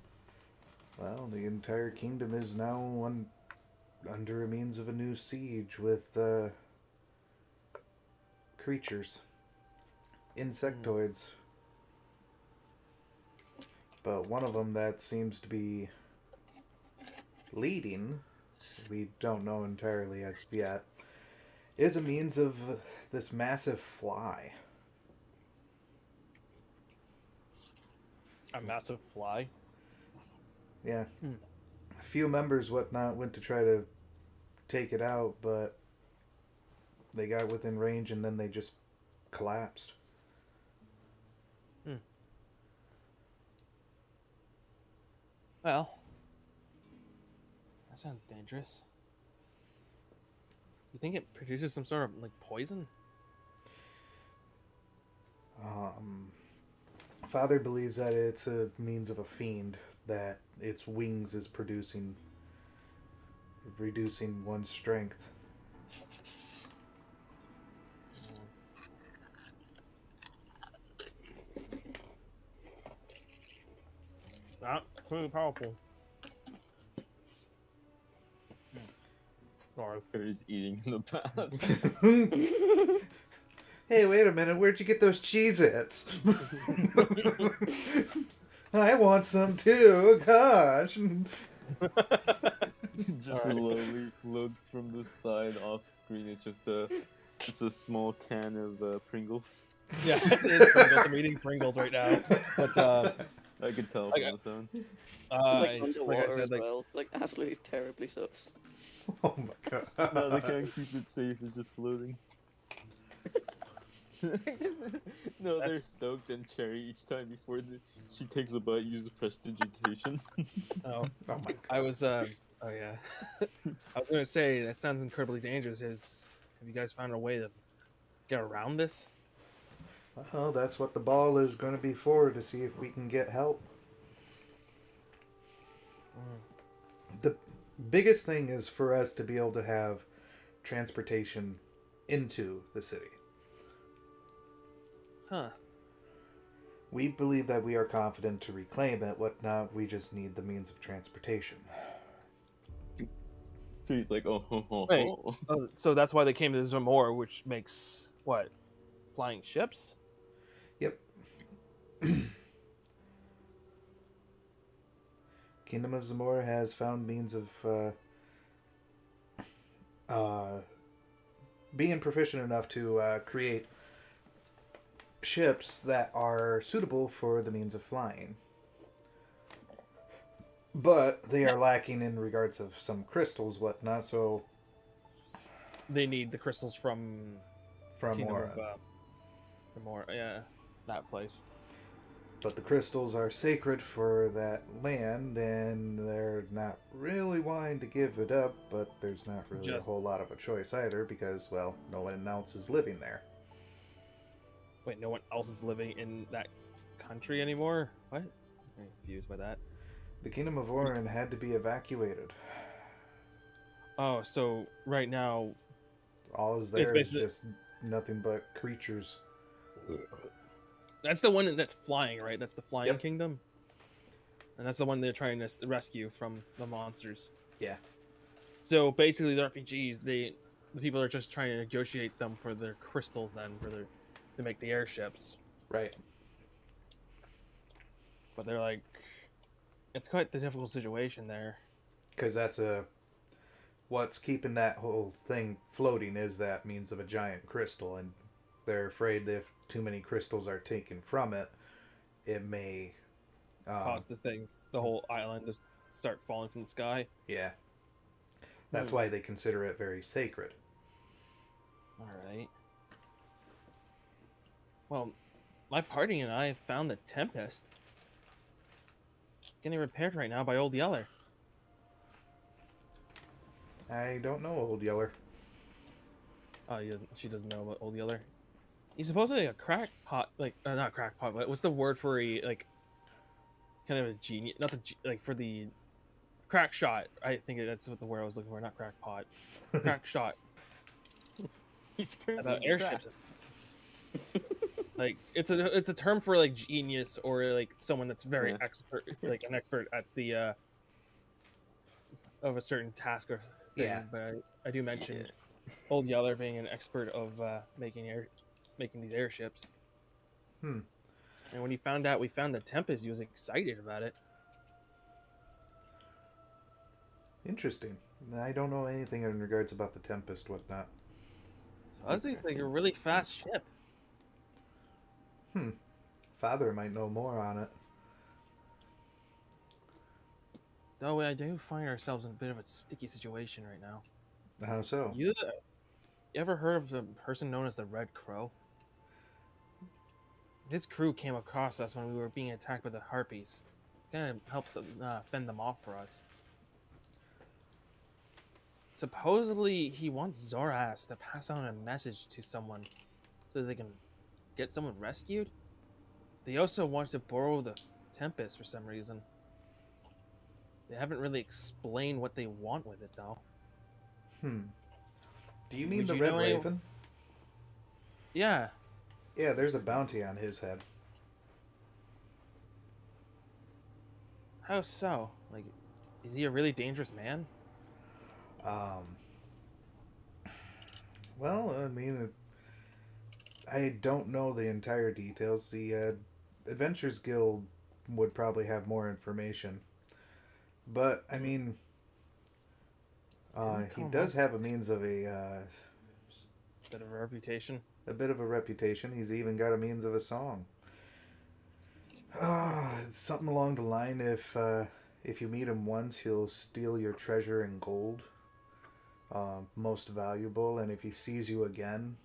S1: Well, the entire kingdom is now under a means of a new siege with creatures. Insectoids. But one of them that seems to be leading, we don't know entirely as yet, is a means of this massive fly.
S3: A massive fly?
S1: Yeah. A few members, whatnot, went to try to take it out, but they got within range and then they just collapsed.
S3: Well, that sounds dangerous. You think it produces some sort of, like, poison?
S1: Father believes that it's a means of a fiend, that its wings is reducing one's strength.
S3: Not pretty powerful. Sorry.
S2: He's eating in the path.
S1: Hey, wait a minute, where'd you get those Cheez-Its? I want some too, gosh.
S2: Just slowly floats from the side off screen. It's just a small can of Pringles.
S3: Yeah, it is Pringles. I'm eating Pringles right now. But
S2: I could tell from the sound.
S4: Like
S3: like
S4: underwater
S3: I said,
S4: as
S3: like,
S4: well. Like absolutely terribly sus.
S1: Oh my god.
S2: No, they can't keep it safe. It's just floating. No, they're soaked in cherry each time before she takes a bite. Use prestidigitation.
S3: oh,
S1: Oh my god.
S3: I was oh yeah, I was gonna say that sounds incredibly dangerous. Have you guys found a way to get around this?
S1: Well, that's what the ball is going to be for, to see if we can get help. The biggest thing is for us to be able to have transportation into the city.
S3: Huh.
S1: We believe that we are confident to reclaim it, whatnot, we just need the means of transportation.
S2: So he's like, oh,
S3: Wait. Oh, so that's why they came to Zamor, which makes what? Flying ships?
S1: Yep. Kingdom of Zamora has found means of being proficient enough to create ships that are suitable for the means of flying. But they are lacking in regards of some crystals, whatnot, so...
S3: They need the crystals from Kingdom
S1: Orin.
S3: yeah, that place.
S1: But the crystals are sacred for that land, and they're not really wanting to give it up, but there's not really a whole lot of a choice either, because, well, no one else is living there.
S3: Wait, no one else is living in that country anymore? What? I'm confused by that.
S1: The Kingdom of Orin had to be evacuated.
S3: Oh, so right now...
S1: All is there is just nothing but creatures.
S3: That's the one that's flying, right? That's the Flying
S1: Yep.
S3: Kingdom? And that's the one they're trying to rescue from the monsters.
S1: Yeah.
S3: So basically the refugees, the people are just trying to negotiate them for their crystals then, to make the airships.
S1: Right.
S3: But they're like... It's quite the difficult situation there.
S1: Because that's a what's keeping that whole thing floating is that means of a giant crystal, and they're afraid that if too many crystals are taken from it, it may
S3: Cause the whole island to start falling from the sky.
S1: yeah. That's why they consider it very sacred.
S3: All right. Well, my party and I found the Tempest. It's getting repaired right now by Old Yeller.
S1: I don't know, Old Yeller.
S3: Oh, she doesn't know about Old Yeller. He's supposedly a crackpot, like not crackpot, but what's the word for a like kind of a genius? Not the like for the crack shot. I think that's what the word I was looking for. Not crackpot, crack shot.
S2: He's currently
S3: About
S2: in
S3: airships. Like it's a term for like genius or like someone that's very expert, like an expert at the of a certain task or thing.
S1: Yeah.
S3: But I do mention Old Yeller being an expert of making these airships. And when he found out we found the Tempest, he was excited about it.
S1: Interesting. I don't know anything in regards about the Tempest, whatnot.
S3: So I think it's like a really fast ship.
S1: Father might know more on it.
S3: Though I do find ourselves in a bit of a sticky situation right now.
S1: How so?
S3: You ever heard of the person known as the Red Crow? His crew came across us when we were being attacked by the Harpies. Kind of helped them, fend them off for us. Supposedly, he wants Zoras to pass on a message to someone so they can get someone rescued. They also want to borrow the Tempest for some reason. They haven't really explained what they want with it, though.
S1: Do you mean
S3: Would
S1: the
S3: you
S1: Red
S3: know any-
S1: Raven?
S3: Yeah.
S1: Yeah, there's a bounty on his head.
S3: How so? Like, is he a really dangerous man?
S1: Well, I mean, I don't know the entire details. The Adventures Guild would probably have more information. But, I mean, he does have a means of a
S3: Bit of a reputation.
S1: a bit of a reputation. He's even got a means of a song. Something along the line, if you meet him once, he'll steal your treasure in gold, most valuable, and if he sees you again,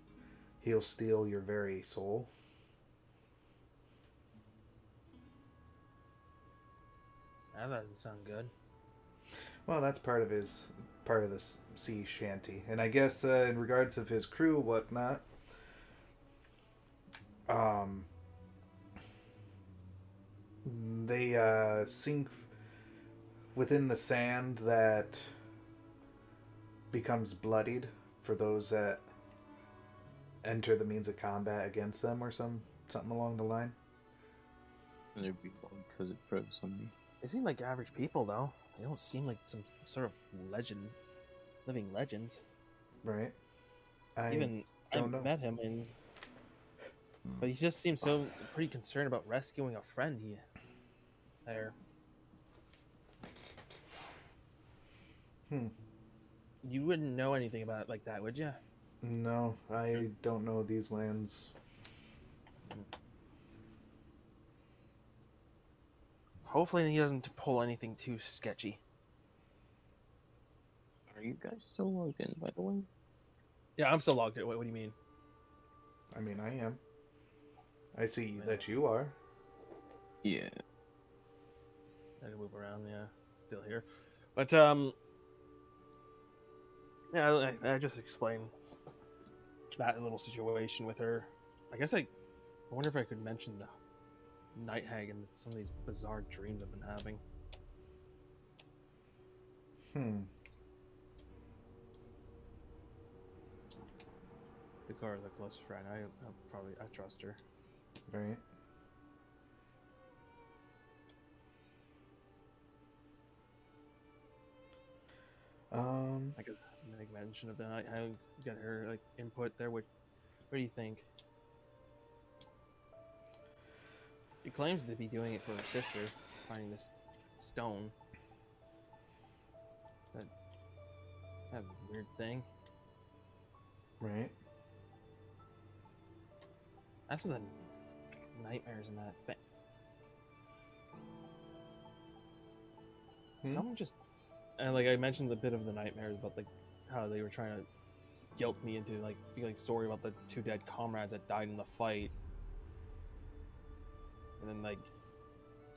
S1: he'll steal your very soul.
S3: That doesn't sound good.
S1: Well, that's part of this sea shanty, and I guess in regards of his crew, whatnot, they sink within the sand that becomes bloodied for those that enter the means of combat against them, or something along the line.
S2: And it'd be because it froze on me.
S3: They seem like average people, though. They don't seem like some sort of living legends.
S1: Right.
S3: I
S1: don't know.
S3: met him, but he just seems so pretty concerned about rescuing a friend. There. You wouldn't know anything about it like that, would you?
S1: No, I don't know these lands.
S3: Hopefully he doesn't pull anything too sketchy.
S2: Are you guys still logged in, by the way?
S3: Yeah, I'm still logged in. What do you mean?
S1: I mean, I am. I see that you are.
S2: Yeah.
S3: I can move around, yeah. Still here. But, yeah, I just explained that little situation with her. I guess I wonder if I could mention the night hag and some of these bizarre dreams I've been having. The girl is a close friend. I trust her.
S1: Right.
S3: I guess make mention of that. I got her like input there. What do you think? She claims to be doing it for her sister, finding this stone. But That weird thing.
S1: Right.
S3: That's the nightmares in that thing. Someone just, and like I mentioned a bit of the nightmares about like how they were trying to guilt me into like feeling sorry about the 2 dead comrades that died in the fight, and then like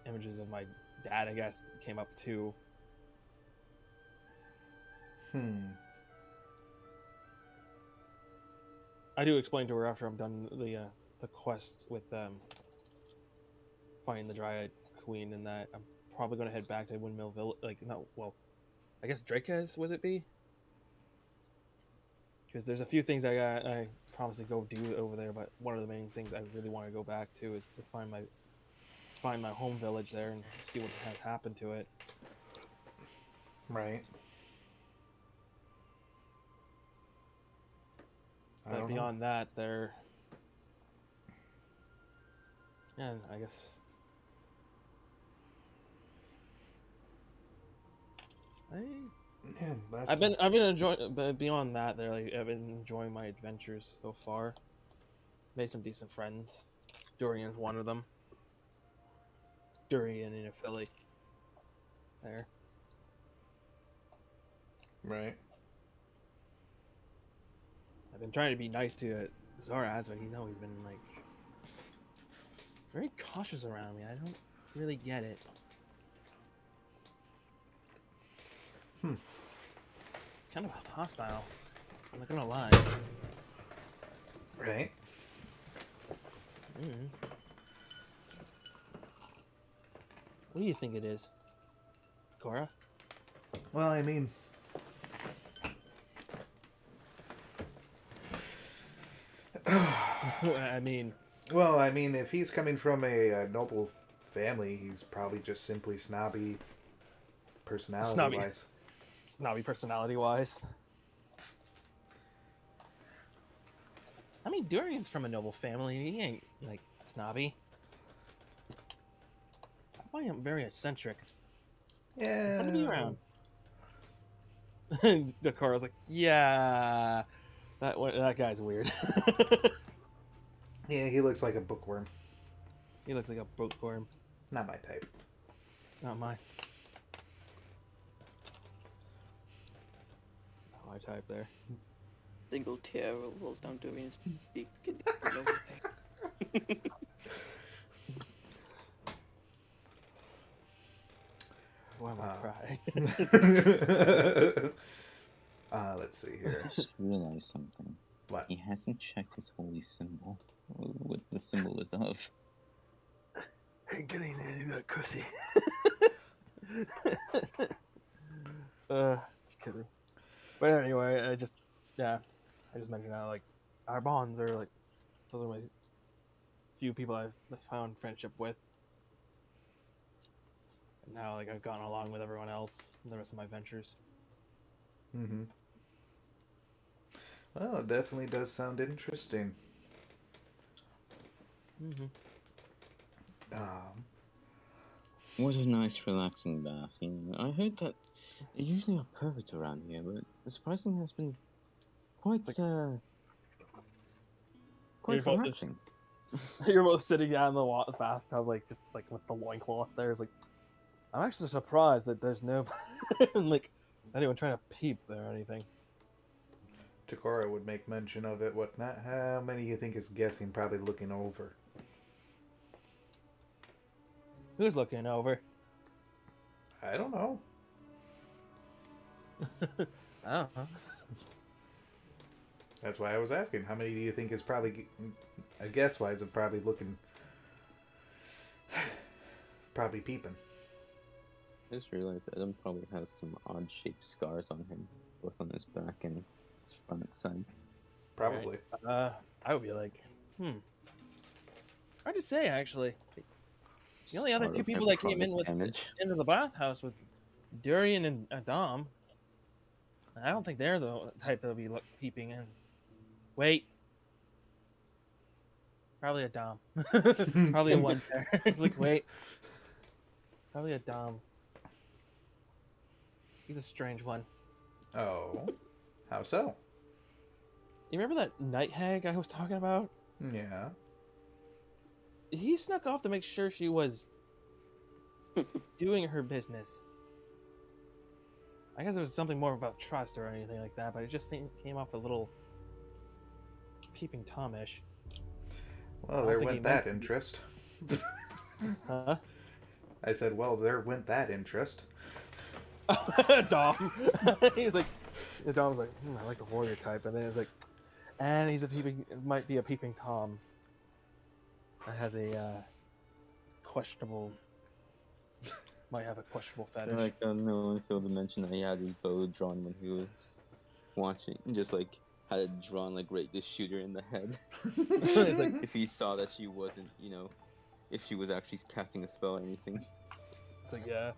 S3: images of my dad, I guess, came up too. I do explain to her after I'm done the quest with finding the Dryad Queen, and that I'm probably going to head back to Windmill Village. Like, no, well, I guess Drake's, would it be? Because there's a few things I promised to go do over there, but one of the main things I really want to go back to is to find my home village there and see what has happened to it.
S1: Right.
S3: But beyond that, there. Yeah, I guess. I've been enjoying, but beyond that, there like I've been enjoying my adventures so far. Made some decent friends. Durian's one of them. Durian in a Philly. There.
S1: Right.
S3: I've been trying to be nice to Zaraz, but he's always been like very cautious around me. I don't really get it. Kind of hostile. I'm not gonna lie.
S1: Right.
S3: What do you think it is, Cora?
S1: Well, I mean, Well, I mean, if he's coming from a noble family, he's probably just simply snobby personality-wise.
S3: Snobby personality-wise. I mean, Durian's from a noble family. He ain't, like, snobby. I find him very eccentric.
S1: Yeah.
S3: Fun to be around. Dakara's like, yeah, that guy's weird.
S1: Yeah, he looks like a bookworm.
S3: He looks like a bookworm.
S1: Not my type.
S3: Not mine. Not my type there.
S4: Single tear rolls down Dorian's cheek.
S3: Why am I crying?
S1: Let's see here.
S2: I just realized something.
S1: What?
S2: He hasn't checked his holy symbol. What the symbol is of.
S3: Ain't getting into that cussy. Kidding. But anyway, I just mentioned how like our bonds are like those are my few people I've found friendship with, and now like I've gone along with everyone else in the rest of my ventures.
S1: Mm-hmm. Well, it definitely does sound interesting.
S3: Mm-hmm.
S2: What a nice, relaxing bath. You know, I heard that they usually are perfect around here, but surprisingly has been quite relaxing.
S3: You're both sitting down in the bathtub, like just like with the loincloth there. It's like I'm actually surprised that there's no like anyone trying to peep there or anything.
S1: Takora would make mention of it, whatnot. How many you think is guessing, probably looking over?
S3: Who's looking over?
S1: I don't know.
S3: I don't know.
S1: That's why I was asking. How many do you think is probably, a guess-wise, of probably looking, probably peeping?
S2: I just realized Adam probably has some odd-shaped scars on him, both on his back and his front side.
S1: Probably.
S3: Right. I would be like, hard to say, actually. The only other two people that came in into the bathhouse with Durian and Adam. I don't think they're the type that'll be peeping in. Wait. Probably a Dom. Probably a one pair. Like, wait. Probably a Dom. He's a strange one.
S1: Oh, how so?
S3: You remember that night hag I was talking about?
S1: Yeah.
S3: He snuck off to make sure she was doing her business. I guess it was something more about trust or anything like that, but it just came off a little peeping Tomish.
S1: Well, there went that interest.
S3: Huh?
S1: I said, well, there went that interest.
S3: Dom. He's like, Dom's like, I like the warrior type, and then it's like, and he's might be a peeping Tom. That has a questionable, might have a questionable fetish.
S2: Like, no one failed to mention that he had his bow drawn when he was watching, just like had it drawn like right to shoot her in the head.
S3: It's like,
S2: If he saw that she wasn't, if she was actually casting a spell or anything.
S3: it's like, yeah.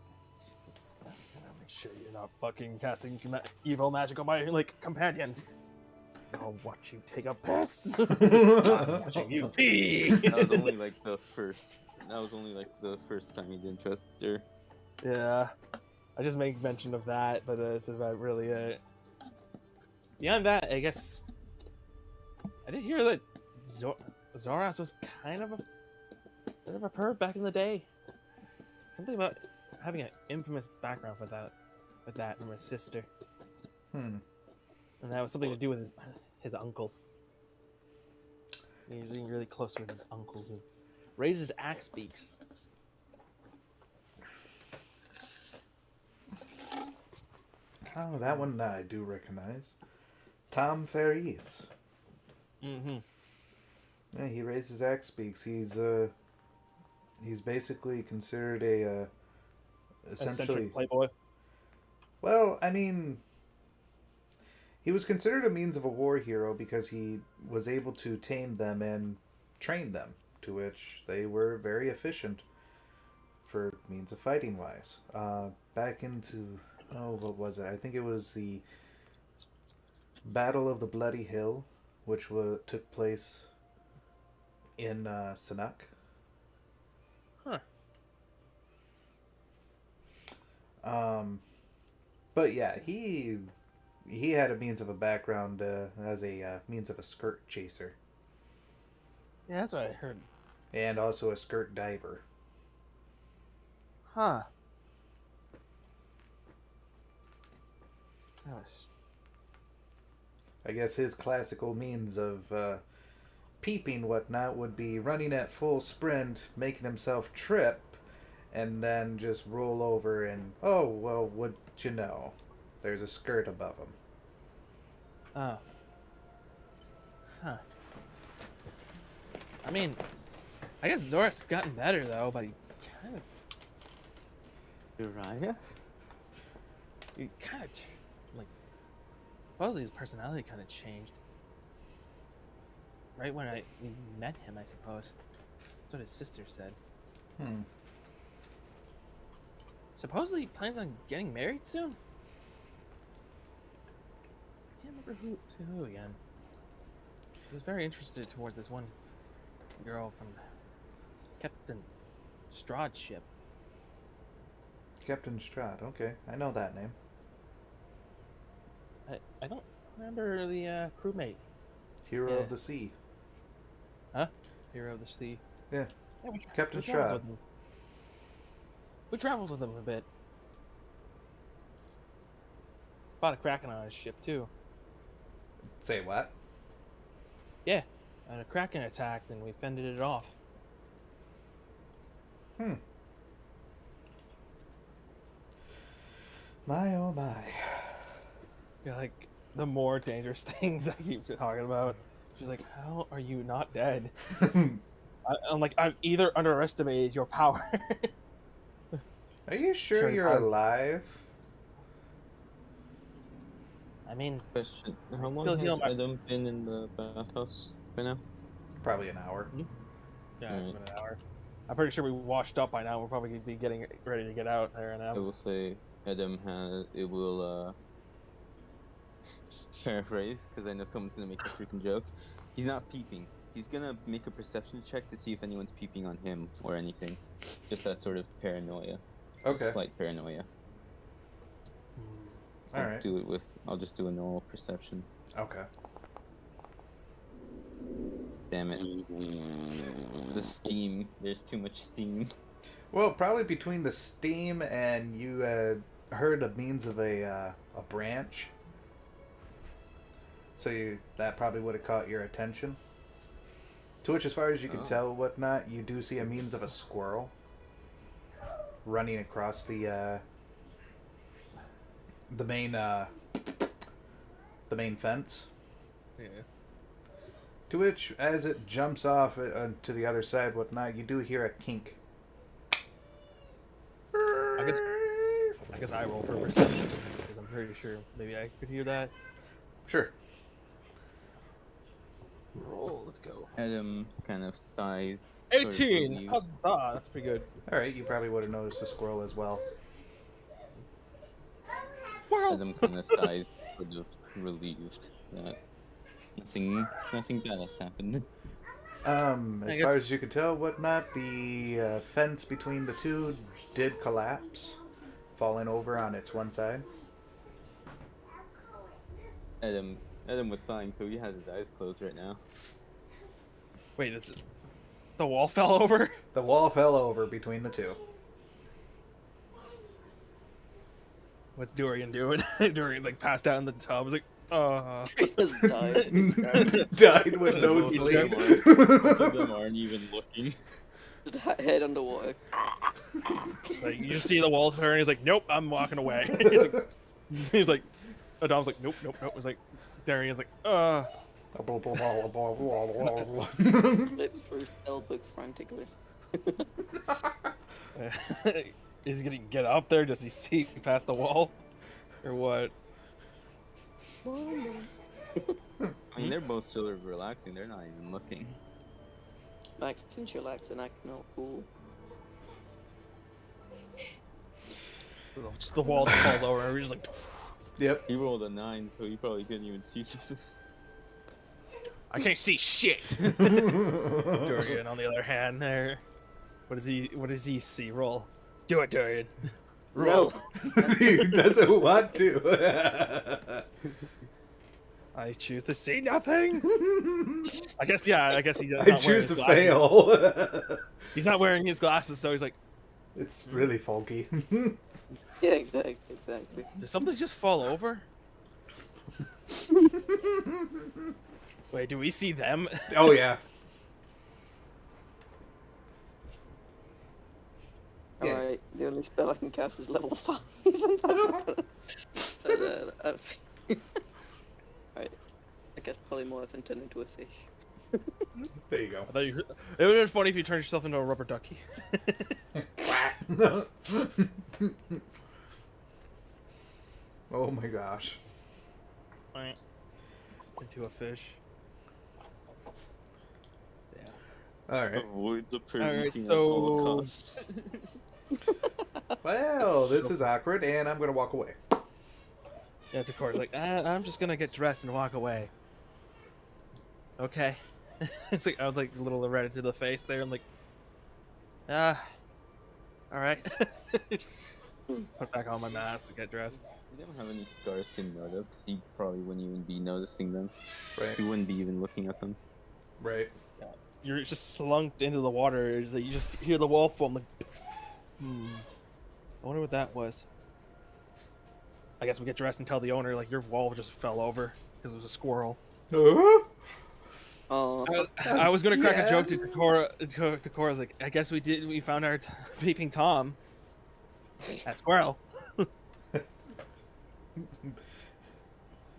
S3: Make sure you're not fucking casting evil magic on my companions. I'll watch you take a piss. I'm watching you pee.
S2: That was only like the first. That was only like the first time he didn't trust her.
S3: Yeah, I just make mention of that, but this is about really it. Beyond that, I guess I did hear that Zoras was kind of a bit of a perv back in the day. Something about having an infamous background for that, with that from his sister.
S1: Hmm.
S3: And that was something to do with his uncle. He was being really close with his uncle who raises axe beaks.
S1: Oh, that one I do recognize. Tom Ferris.
S3: Mm-hmm.
S1: Yeah, he raises axe beaks. He's basically considered a essentially
S3: Eccentric playboy.
S1: Well, I mean, he was considered a means of a war hero because he was able to tame them and train them, to which they were very efficient for means of fighting wise. Back into, what was it? I think it was the Battle of the Bloody Hill, which took place in Sanuk.
S3: Huh.
S1: But yeah, he had a means of a background as a means of a skirt chaser.
S3: Yeah, that's what I heard.
S1: And also a skirt diver.
S3: Huh. Gosh.
S1: I guess his classical means of peeping whatnot would be running at full sprint, making himself trip, and then just roll over and, oh, well, what'd you know? There's a skirt above him.
S3: Oh. Huh. I mean, I guess Zoras gotten better, though, but he kind of...
S2: Uriah?
S3: He kind of, supposedly his personality kind of changed. Right when we met him, I suppose. That's what his sister said.
S1: Hmm.
S3: Supposedly he plans on getting married soon? I can't remember to who again. He was very interested towards this one girl from Captain Strahd's ship.
S1: Captain Strahd, okay. I know that name.
S3: I don't remember the crewmate.
S1: Hero
S3: Yeah.
S1: of the Sea.
S3: Huh? Hero of the Sea.
S1: Yeah. Captain
S3: we traveled
S1: Strahd.
S3: with him. We traveled with him a bit. Fought a Kraken on his ship, too.
S1: Say what?
S3: Yeah. And a Kraken attacked, and we fended it off.
S1: Hmm. My oh my.
S3: You're like, the more dangerous things I keep talking about. She's like, how are you not dead? I'm like, I've either underestimated your power.
S1: Are you sure
S3: Sure,
S1: you're
S3: I was-
S1: alive?
S3: I mean,
S2: Question: How
S3: Still
S2: long
S3: heal
S2: has
S3: my-
S2: Adam been in the bathhouse by now?
S1: Probably an hour.
S3: yeah, it's been an hour. I'm pretty sure we washed up by now. We're probably going to be getting ready to get out there
S2: I
S3: now.
S2: will say Adam has. It will paraphrase because I know someone's gonna make a freaking joke. He's not peeping. He's gonna make a perception check to see if anyone's peeping on him or anything. Just that sort of paranoia.
S1: Okay.
S2: Slight paranoia.
S1: All right.
S2: I'll just do a normal perception.
S1: Okay.
S2: Damn it. The steam. There's too much steam.
S1: Well, probably between the steam and you heard a means of a branch. So that probably would have caught your attention. To which, as far as you can tell, whatnot, you do see a means of a squirrel running across the main fence.
S3: Yeah.
S1: To which, as it jumps off to the other side, whatnot, you do hear a kink.
S3: I guess I roll for perception because I'm pretty sure maybe I could hear that.
S1: Sure.
S3: Roll. Let's go.
S2: Adam kind of sighs.
S3: 18. Huzzah! That's pretty good.
S1: All right, you probably would have noticed the squirrel as well.
S2: Adam kind of sighs, sort of relieved that nothing bad has happened.
S1: As far as you could tell, whatnot, the fence between the two did collapse, falling over on its one side.
S2: Adam was sighing, so he has his eyes closed right now.
S3: Wait, the wall fell over?
S1: The wall fell over between the two.
S3: What's Dorian doing? Dorian's like passed out in the tub. He's like,
S4: He just died.
S1: Died with nosebleed.
S2: Both of them aren't even looking.
S4: Just head underwater.
S3: like you just see the wall turn. He's like, nope, I'm walking away. he's like, Adam's like, nope. He's like, Dorian's like,
S1: Flip
S4: through spellbook frantically.
S3: Is he gonna get up there? Does he see past the wall, or what?
S2: I mean, they're both sort of relaxing. They're not even looking.
S4: Max, since you're acting all cool.
S3: Just the wall just falls over, and we're just like,
S1: Yep.
S2: He rolled a 9, so he probably couldn't even see this.
S3: I can't see shit. Dorian, on the other hand, there. What does he see? Roll. Do it, Dorian. Roll.
S1: He doesn't want to.
S3: I choose to see nothing. I guess he does.
S1: I choose to fail.
S3: He's not wearing his glasses, so he's like,
S1: It's really foggy.
S4: Yeah, exactly.
S3: did something just fall over? Wait, do we see them?
S1: Oh yeah. Yeah.
S4: Alright, the only spell I can cast is level 5. Alright, I guess polymorph and turn into a fish.
S1: There you go.
S3: I thought it would have been funny if you turned yourself into a rubber ducky.
S1: Oh my gosh.
S3: Into a fish. Yeah.
S1: All right.
S2: Avoid the
S3: Alright,
S2: privacy at
S3: so-
S2: all costs.
S1: Well, this is awkward, and I'm gonna walk away.
S3: Yeah, it's of course like I'm just gonna get dressed and walk away. Okay. It's like I was like a little red to the face there. I'm like, all right. Just put back on my mask to get dressed.
S2: You don't have any scars to note of, because he probably wouldn't even be noticing them.
S1: Right.
S2: He wouldn't be even looking at them.
S1: Right.
S3: You're just slunked into the water. It's like you just hear the wall foam. Like, I wonder what that was. I guess we get dressed and tell the owner like your wall just fell over because it was a squirrel.
S4: Oh,
S3: I was gonna crack a joke to Cora. To Cora, I was like, I guess we found our peeping Tom. That squirrel.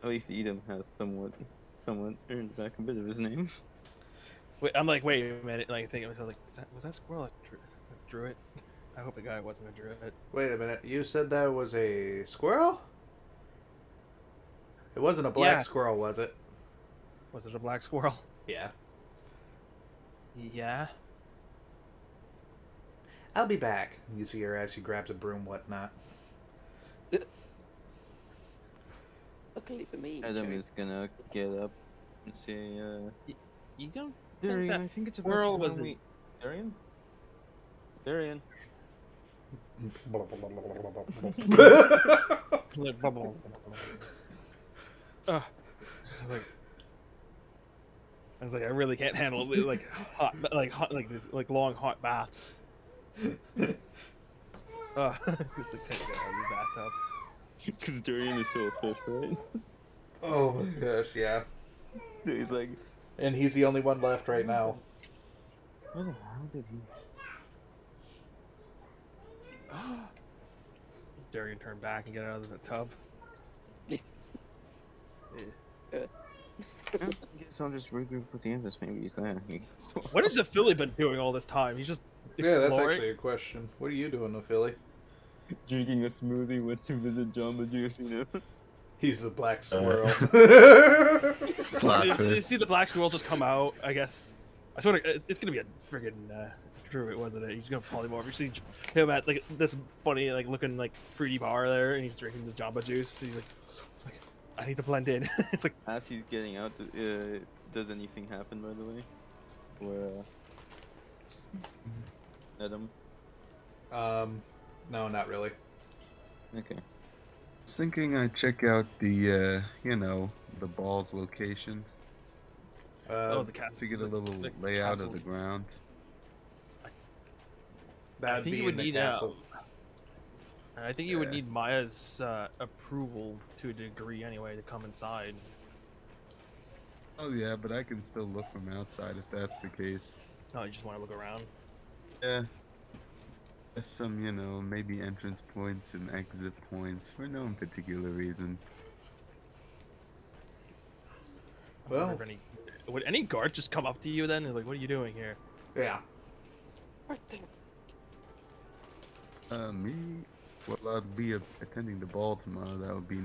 S2: At least Edom has somewhat earned back a bit of his name.
S3: Wait, I'm like, wait a minute. Like, thinking, I was like, was that squirrel a druid? I hope the guy wasn't a druid.
S1: Wait a minute. You said that was a squirrel? It wasn't a black squirrel, was it?
S3: Was it a black squirrel?
S1: Yeah.
S3: Yeah.
S1: I'll be back. You see her as she grabs a broom, whatnot.
S4: luckily for me.
S2: Adam
S4: Jerry.
S2: is gonna get up and say,
S3: You don't.
S2: Darian,
S3: that
S2: I think it's about
S3: squirrel
S2: time
S3: was
S2: we... Darian? Darian?
S3: Like, blah, blah, blah, blah. I was like, I really can't handle like hot, like this, like long hot baths. Just like taking it out of the bathtub.
S2: Because Durian is still a fish, right?
S1: Oh my gosh, yeah.
S2: He's like,
S1: And he's the only one left right now.
S2: where the hell did he?
S3: Does Darian turn back and get out of the tub?
S4: Yeah.
S2: I guess I'll just regroup with the others. Maybe he's there.
S3: What has the Philly been doing all this time? He's just
S1: Yeah, that's
S3: exploring.
S1: actually a question. What are you doing with Philly?
S2: Drinking a smoothie, went to visit Jamba Juice, you know?
S1: He's the black squirrel.
S3: You see the black squirrel just come out. I guess I sort of it's gonna be a friggin' druid, wasn't it? He's gonna polymorph. You see him at like this funny like looking like fruity bar there, and he's drinking the Jamba Juice. He's like, I need to blend in. It's like
S2: As he's getting out, does anything happen, by the way? Or, Adam?
S1: No, not really.
S2: Okay.
S7: I was thinking I'd check out the, the ball's location
S3: the cat.
S7: to get a little
S3: the
S7: layout
S3: castle.
S7: of the ground.
S1: That'd
S3: I think
S1: be
S3: you would
S1: in the
S3: need
S1: castle.
S3: I think you would need Maya's approval to a degree anyway to come inside.
S7: Oh yeah, but I can still look from outside if that's the case.
S3: Oh, you just want to look around.
S7: Yeah. There's some, maybe entrance points and exit points for no particular reason.
S3: I wonder if would any guard just come up to you then? And like, what are you doing here?
S1: Yeah.
S4: Right there.
S7: Me? Well, I'd be attending the ball tomorrow. That would be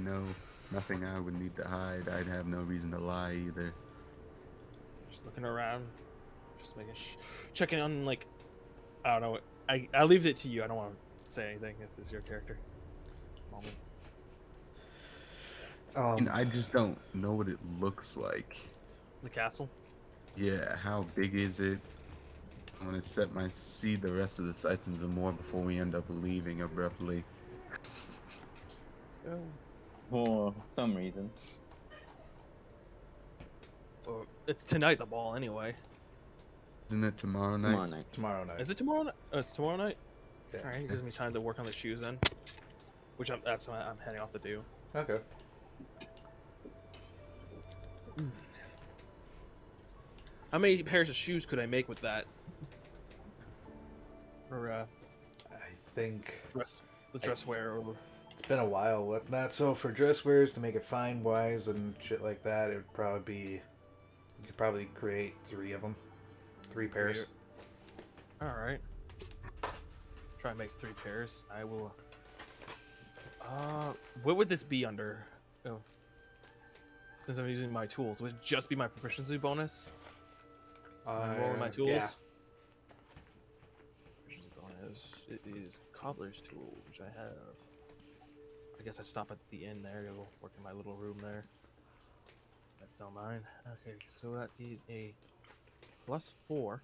S7: nothing I would need to hide. I'd have no reason to lie either.
S3: Just looking around, just making checking on like, I don't know. I leave it to you. I don't want to say anything. This is your character. Moment.
S7: I just don't know what it looks like.
S3: The castle.
S7: Yeah, how big is it? I'm gonna see the rest of the sights and some more before we end up leaving abruptly.
S2: For some reason.
S3: So it's tonight. The ball anyway.
S7: Isn't it tomorrow night?
S2: Tomorrow night.
S1: Tomorrow night.
S3: Is it tomorrow night? Oh, it's tomorrow night.
S1: Yeah.
S3: All right. It gives me time to work on the shoes then, which that's what I'm heading off to do.
S1: Okay.
S3: How many pairs of shoes could I make with that? Or
S1: I think
S3: dress wear or
S1: it's been a while with that. So for dress wares to make it fine wise and shit like that, it would probably be you could probably create 3 of them, 3 pairs.
S3: all right. Try and make 3 pairs. I will. What would this be under? Oh, since I'm using my tools, would it just be my proficiency bonus? I'm rolling my tools.
S1: Yeah.
S3: Proficiency bonus. It is cobbler's tool, which I have. I guess I stop at the inn there. Go work in my little room there. That's not mine. Okay, so that is a +4.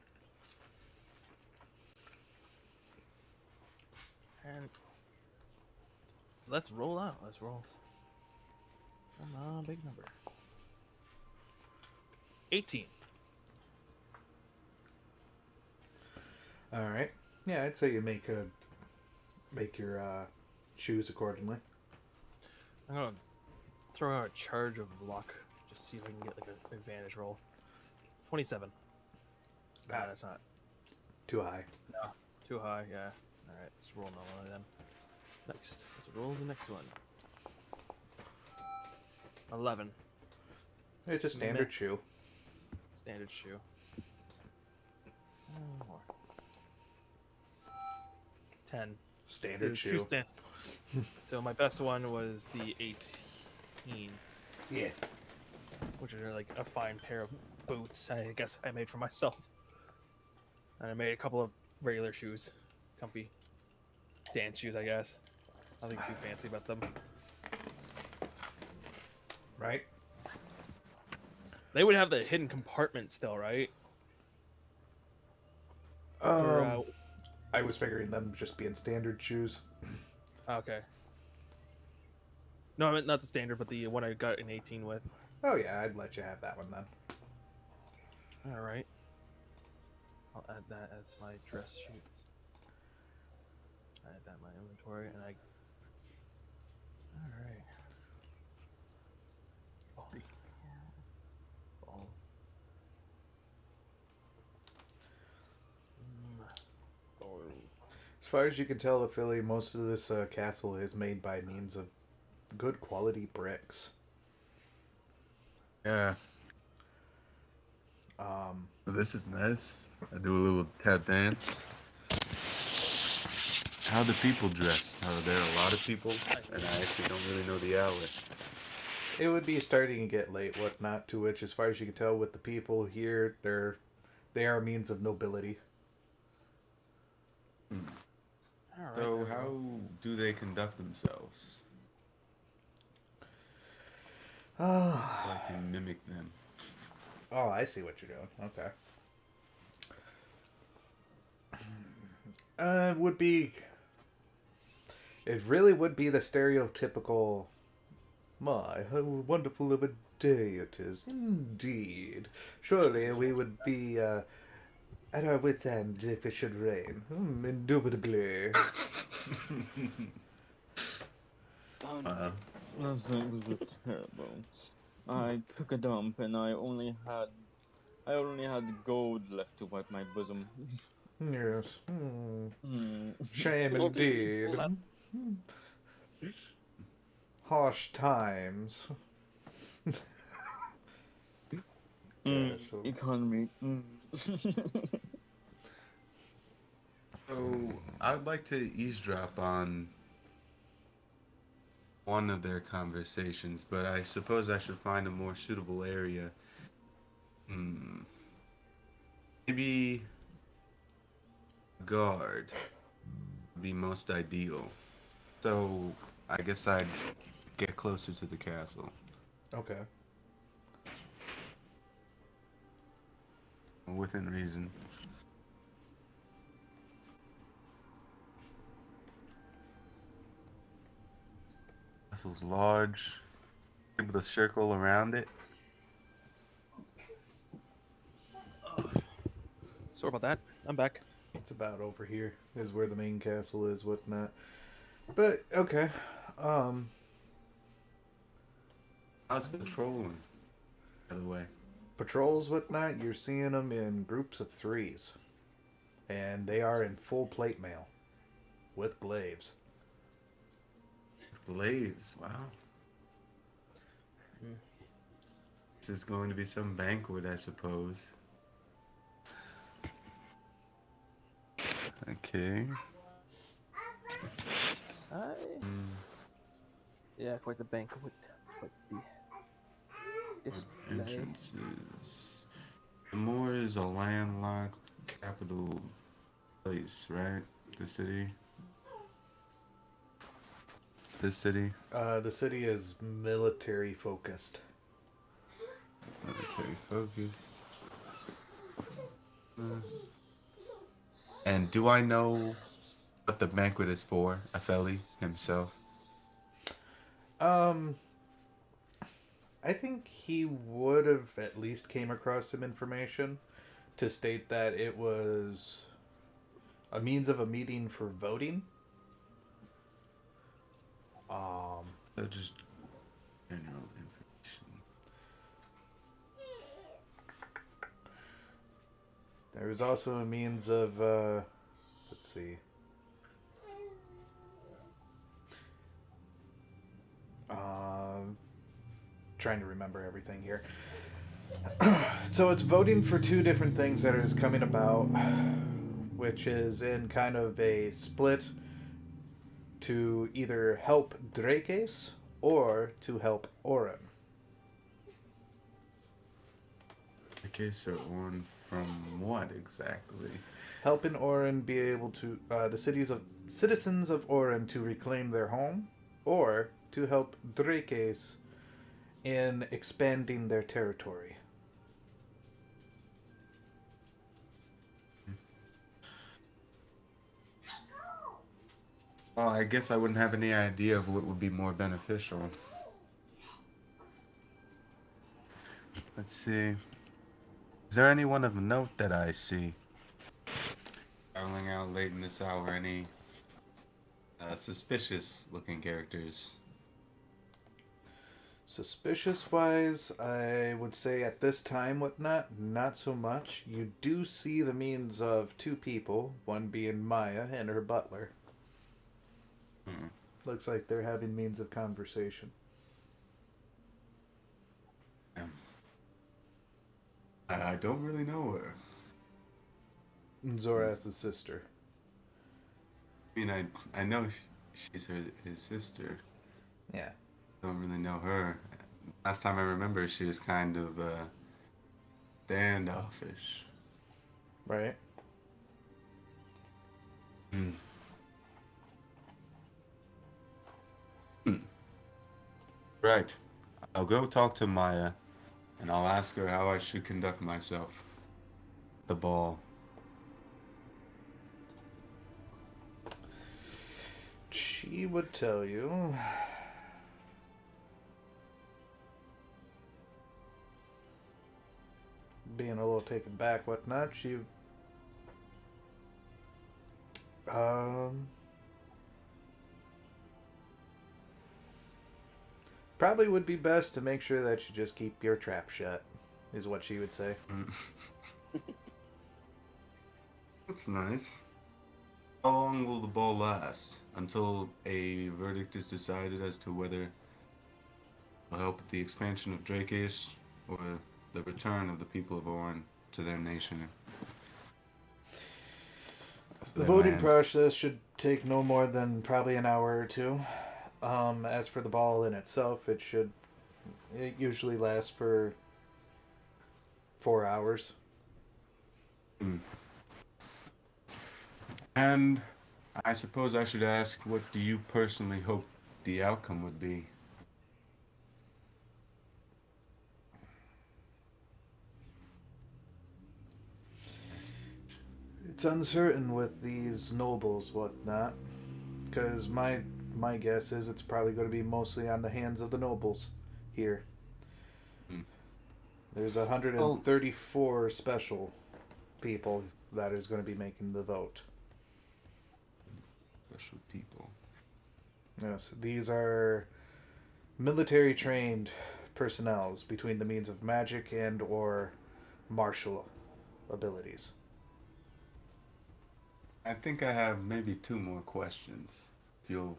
S3: And let's roll out. Let's roll. Come on, big number. 18.
S1: All right. Yeah, I'd say you make your shoes accordingly.
S3: I'm gonna throw out a charge of luck. Just see if I can get like an advantage roll. 27. Nah, that's not
S1: Too high.
S3: too high. Yeah. All right, let's roll another one then. Next, let's roll the next one. 11.
S1: It's a standard
S3: Meh.
S1: shoe.
S3: Standard shoe. One more. 10.
S1: Standard
S3: Two
S1: shoe.
S3: So my best one was the 18,
S1: Yeah.
S3: which are like a fine pair of boots. I guess I made for myself, and I made a couple of regular shoes, comfy dance shoes. I guess nothing too fancy about them.
S1: Right.
S3: They would have the hidden compartment still, right? Or,
S1: I was figuring them just being standard shoes.
S3: okay. No, I meant not the standard, but the one I got an 18 with.
S1: Oh yeah, I'd let you have that one then.
S3: All right. I'll add that as my dress shoes. Add that in my inventory, and I. All right. Ball. Ball.
S1: As far as you can tell, Philly, most of this castle is made by means of good quality bricks.
S7: Yeah, this is nice. I do a little tap dance. How the people dressed? Are there a lot of people? And I actually don't really know the hour.
S1: It would be starting to get late, whatnot. To which, as far as you can tell, with the people here, they are means of nobility.
S3: All right.
S7: So
S3: there we
S7: how
S3: go.
S7: do they conduct themselves?
S1: Oh,
S7: So I can mimic them.
S1: oh, I see what you're doing. Okay. Would be. It really would be the stereotypical. My, how wonderful of a day it is, indeed. Surely we would be at our wits' end if it should rain. Indubitably.
S7: Wow.
S2: That's terrible. I took a dump and I only had gold left to wipe my bosom.
S1: Yes.
S2: Hmm.
S1: Shame indeed. Harsh times. Yeah, so-
S2: Economy.
S7: So I'd like to eavesdrop on one of their conversations, but I suppose I should find a more suitable area. Maybe a guard would be most ideal. So I guess I'd get closer to the castle.
S1: Okay.
S7: Within reason. Castle's large. Able to circle around it.
S3: Sorry about that. I'm back.
S1: It's about over here is where the main castle is, whatnot. But okay.
S7: How's patrolling, by the way?
S1: Patrols, whatnot, you're seeing them in groups of 3s. And they are in full plate mail. With glaives.
S7: Glaives, wow. This is going to be some banquet, I suppose. Okay.
S3: Yeah, quite the banquet. Quite the display.
S7: Entrances. Moore is a landlocked capital place, right? The city. This city.
S1: The city is military focused.
S7: Military focus. And do I know what the banquet is for? Apheli himself.
S1: I think he would have at least came across some information to state that it was a means of a meeting for voting.
S7: So just general information.
S1: There was also a means of, let's see. Trying to remember everything here. So it's voting for 2 different things that is coming about, which is in kind of a split to either help Drakes or to help Oren.
S7: Okay, so on from what exactly?
S1: Helping Oren be able to, the citizens of Oren to reclaim their home, or to help Drakes in expanding their territory.
S7: Well, I guess I wouldn't have any idea of what would be more beneficial. Let's see. Is there anyone of note that I see? Traveling out late in this hour, any suspicious looking characters?
S1: Suspicious wise, I would say at this time, whatnot, not so much. You do see the means of two people, one being Maya and her butler.
S7: Hmm.
S1: Looks like they're having means of conversation.
S6: I don't really know her.
S1: And Zoras' sister.
S6: I mean, I know she's his sister.
S1: Yeah.
S6: Don't really know her. Last time I remember, she was kind of standoffish.
S1: Right?
S6: Hmm.
S7: Right. I'll go talk to Maya, and I'll ask her how I should conduct myself. The ball.
S1: She would tell you. Being a little taken back, whatnot, she. Probably would be best to make sure that you just keep your trap shut, is what she would say.
S6: That's nice. How long will the ball last? Until a verdict is decided as to whether it'll help with the expansion of Drakeis or the return of the people of Orin to their nation.
S1: The
S6: Their
S1: voting
S6: land.
S1: process should take no more than probably an hour or two. As for the ball in itself, it usually lasts for 4 hours.
S7: And I suppose I should ask, what do you personally hope the outcome would be?
S1: It's uncertain with these nobles, whatnot, because my guess is it's probably going to be mostly on the hands of the nobles here. There's 134 special people that is going to be making the vote.
S7: Special people.
S1: Yes, these are military trained personnels between the means of magic and or martial abilities.
S7: I think I have maybe 2 more questions, if you'll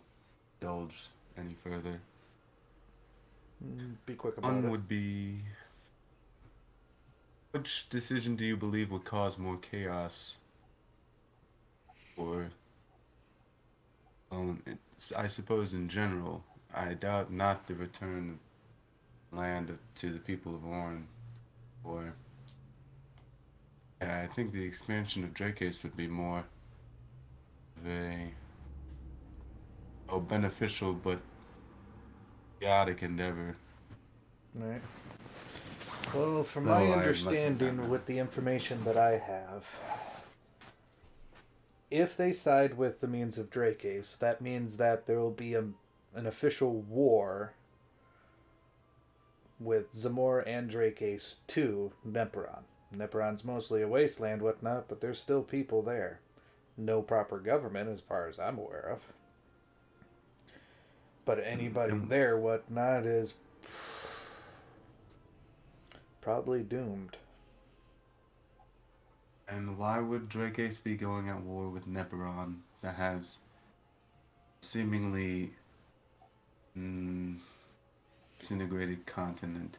S7: indulge any further.
S1: Be quick about
S7: One
S1: it.
S7: would be, which decision do you believe would cause more chaos? Or, I suppose in general, I doubt not the return of land to the people of Orin, or, yeah, I think the expansion of Drakeis would be more of a beneficial but chaotic endeavor.
S1: Right. Well, from
S7: No,
S1: my
S7: I must
S1: understanding
S7: admit.
S1: with the information that I have, if they side with the means of Drakeis, that means that there will be an official war with Zamor and Drakeis to Neperon. Neperon's mostly a wasteland, whatnot, but there's still people there. No proper government, as far as I'm aware of. But anybody there, whatnot, is probably doomed.
S7: And why would Drakeis be going at war with Neperon that has seemingly disintegrated continent?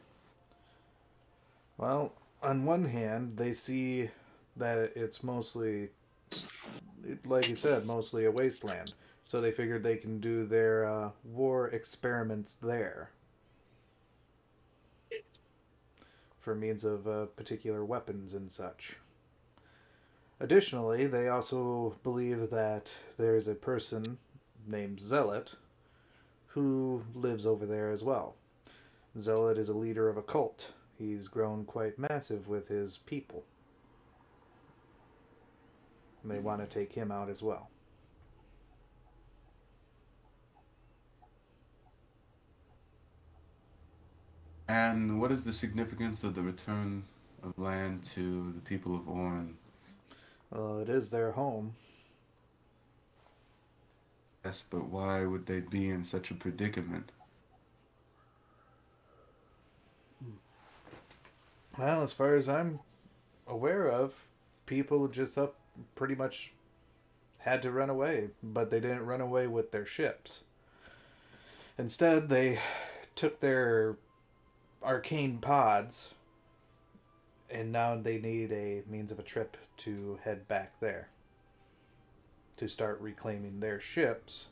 S1: Well, on one hand, they see that it's mostly, like you said, mostly a wasteland. So they figured they can do their war experiments there for means of particular weapons and such. Additionally, they also believe that there's a person named Zealot who lives over there as well. Zealot is a leader of a cult. He's grown quite massive with his people. And they want to take him out as well.
S6: And what is the significance of the return of land to the people of Orin?
S1: Well, it is their home.
S6: Yes, but why would they be in such a predicament?
S1: Well, as far as I'm aware of, people just up pretty much had to run away, but they didn't run away with their ships. Instead, they took their arcane pods, and now they need a means of a trip to head back there to start reclaiming their ships,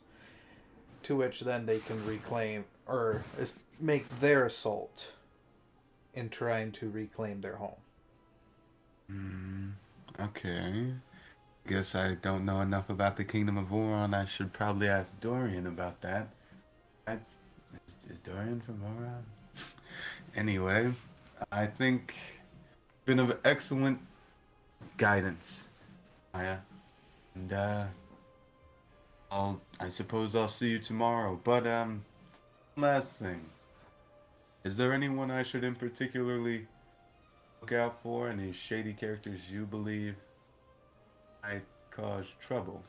S1: to which then they can reclaim or make their assault in trying to reclaim their home.
S6: Okay. Guess I don't know enough about the Kingdom of Oron. I should probably ask Dorian about that. Is Dorian from Oron? Anyway, I think been of excellent guidance, Maya. And I suppose I'll see you tomorrow. But last thing. Is there anyone I should in particularly look out for? Any shady characters you believe might cause trouble?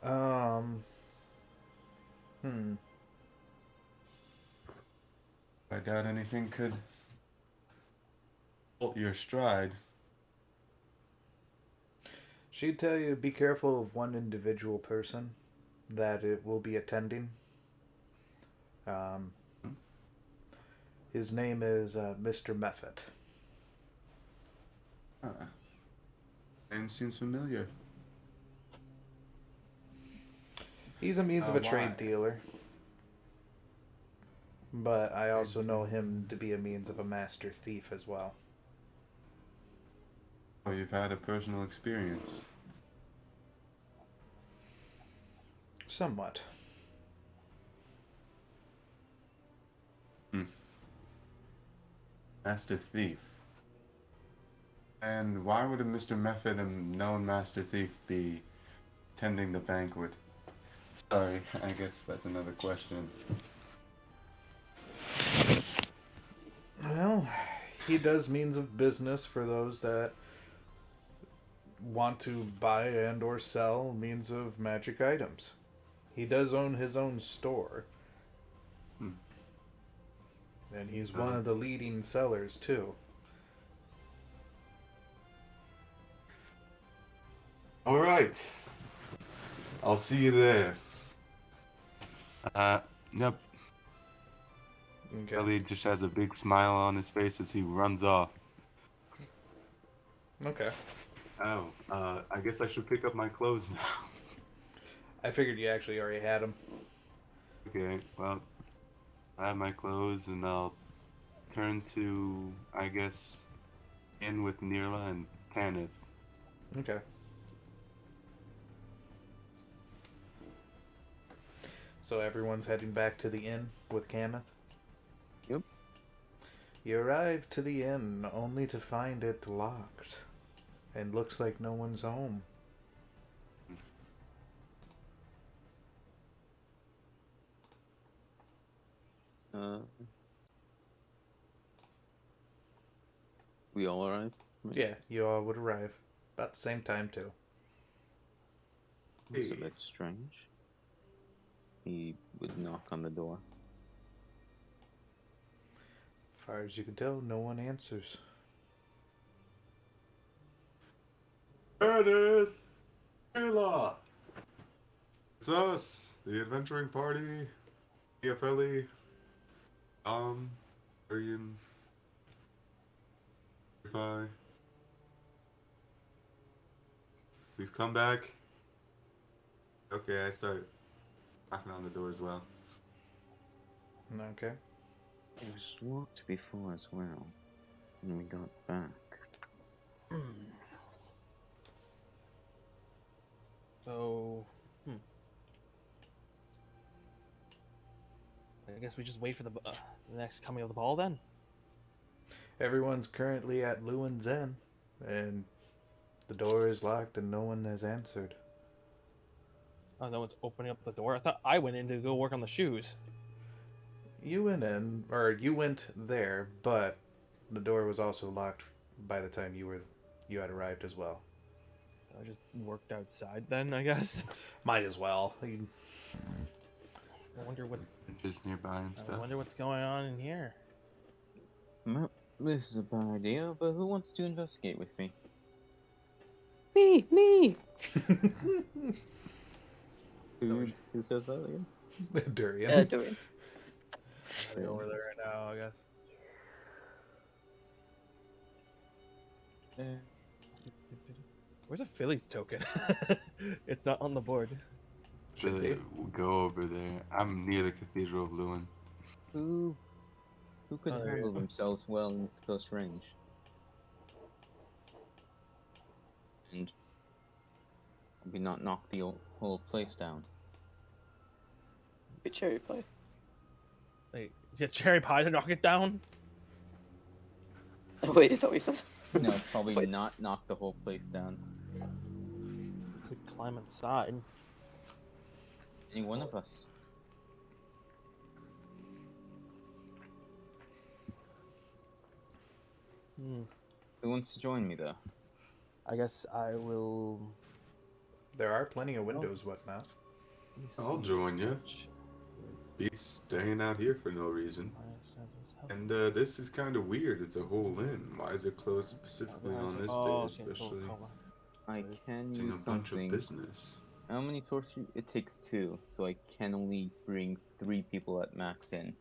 S1: Um.
S6: I doubt anything could halt your stride.
S1: She'd tell you to be careful of one individual person that it will be attending. Um, his name is Mr. Mephit.
S6: Name seems familiar.
S1: He's a means of a
S6: Why?
S1: trade dealer. But I also know him to be a means of a master thief as well.
S6: Oh, you've had a personal experience.
S1: Somewhat.
S6: Master Thief. And why would a Mr. Mephit, a known Master Thief, be attending the banquet? Sorry, I guess that's another question.
S1: Well, he does means of business for those that want to buy and or sell means of magic items. He does own his own store. And he's one of the leading sellers too.
S6: All right. I'll see you there. Yep.
S1: Okay.
S6: Ellie just has a big smile on his face as he runs off.
S1: Okay.
S6: Oh, I guess I should pick up my clothes now.
S1: I figured you actually already had them.
S6: Okay, well, I have my clothes and I'll turn to, I guess, in with Nirla and Tanith.
S1: Okay. So everyone's heading back to the inn with Kameth?
S2: Yep.
S1: You arrive to the inn only to find it locked. And looks like no one's home.
S2: We all arrived?
S1: Yeah, you all would arrive. About the same time too.
S2: It's a bit strange. He would knock on the door.
S1: As far as you can tell, no one answers.
S6: Tanith! Nirla! It's us, the adventuring party, EFLE, Arian, Goodbye. We've come back. Okay, I start knocking on the door as well.
S1: Okay.
S2: It was locked before as well. When we got back.
S3: So, I guess we just wait for the next coming of the ball then.
S1: Everyone's currently at Lewin's Inn, and the door is locked and no one has answered.
S3: Oh, no one's opening up the door. I thought I went in to go work on the shoes.
S1: You went in, or you went there, but the door was also locked by the time you had arrived as well.
S3: So I just worked outside then, I guess.
S1: Might as well.
S3: I wonder what.
S7: Just nearby and
S3: I
S7: stuff.
S3: wonder what's going on in here.
S2: Well, this is a bad idea, but who wants to investigate with me?
S4: Me.
S2: Who says that again?
S1: Durian.
S4: Dorian.
S3: Gotta go over there right now, I guess. Where's a Phillies token? It's not on the board.
S1: Should be.
S7: We'll go over there. I'm near the Cathedral of Lewin.
S2: Who could
S3: Oh, there
S2: handle
S3: is.
S2: themselves well in close range? And maybe not knock the whole place down.
S4: Good cherry pie.
S3: Wait, you get cherry pie to knock it down?
S4: Oh, wait, is that what you said?
S2: No, probably
S4: Wait.
S2: not knock the whole place down.
S3: Could climb inside.
S2: Any one of us.
S3: Hmm.
S2: Who wants to join me though?
S3: I guess I will.
S1: There are plenty of windows, whatnot.
S3: Let me
S7: I'll
S3: see.
S7: join you. Be staying out here for no reason. And this is kind of weird. It's a whole inn. Why is it closed specifically on this day, especially?
S2: I can
S7: Seeing
S2: use
S7: a bunch of
S2: something.
S7: business.
S2: How many sorcery? It takes 2, so I can only bring 3 people at max in.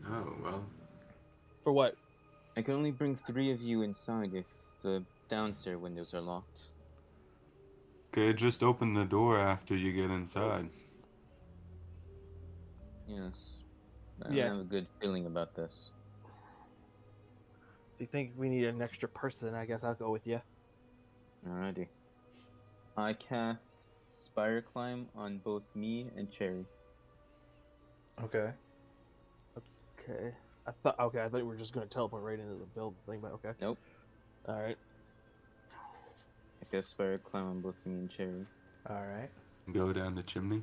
S7: Oh well.
S3: For what?
S2: I can only bring 3 of you inside if the downstairs windows are locked.
S7: Okay, just open the door after you get inside.
S2: Yes. I
S3: Yes.
S2: have a good feeling about this.
S3: If you think we need an extra person, I guess I'll go with you.
S2: Alrighty. I cast Spire Climb on both me and Cherry.
S1: Okay.
S3: Okay. I thought we were just gonna teleport right into the building, but okay.
S2: Nope.
S3: All right.
S2: I cast Spire Climb on both me and Cherry.
S1: All right.
S7: Go down the chimney.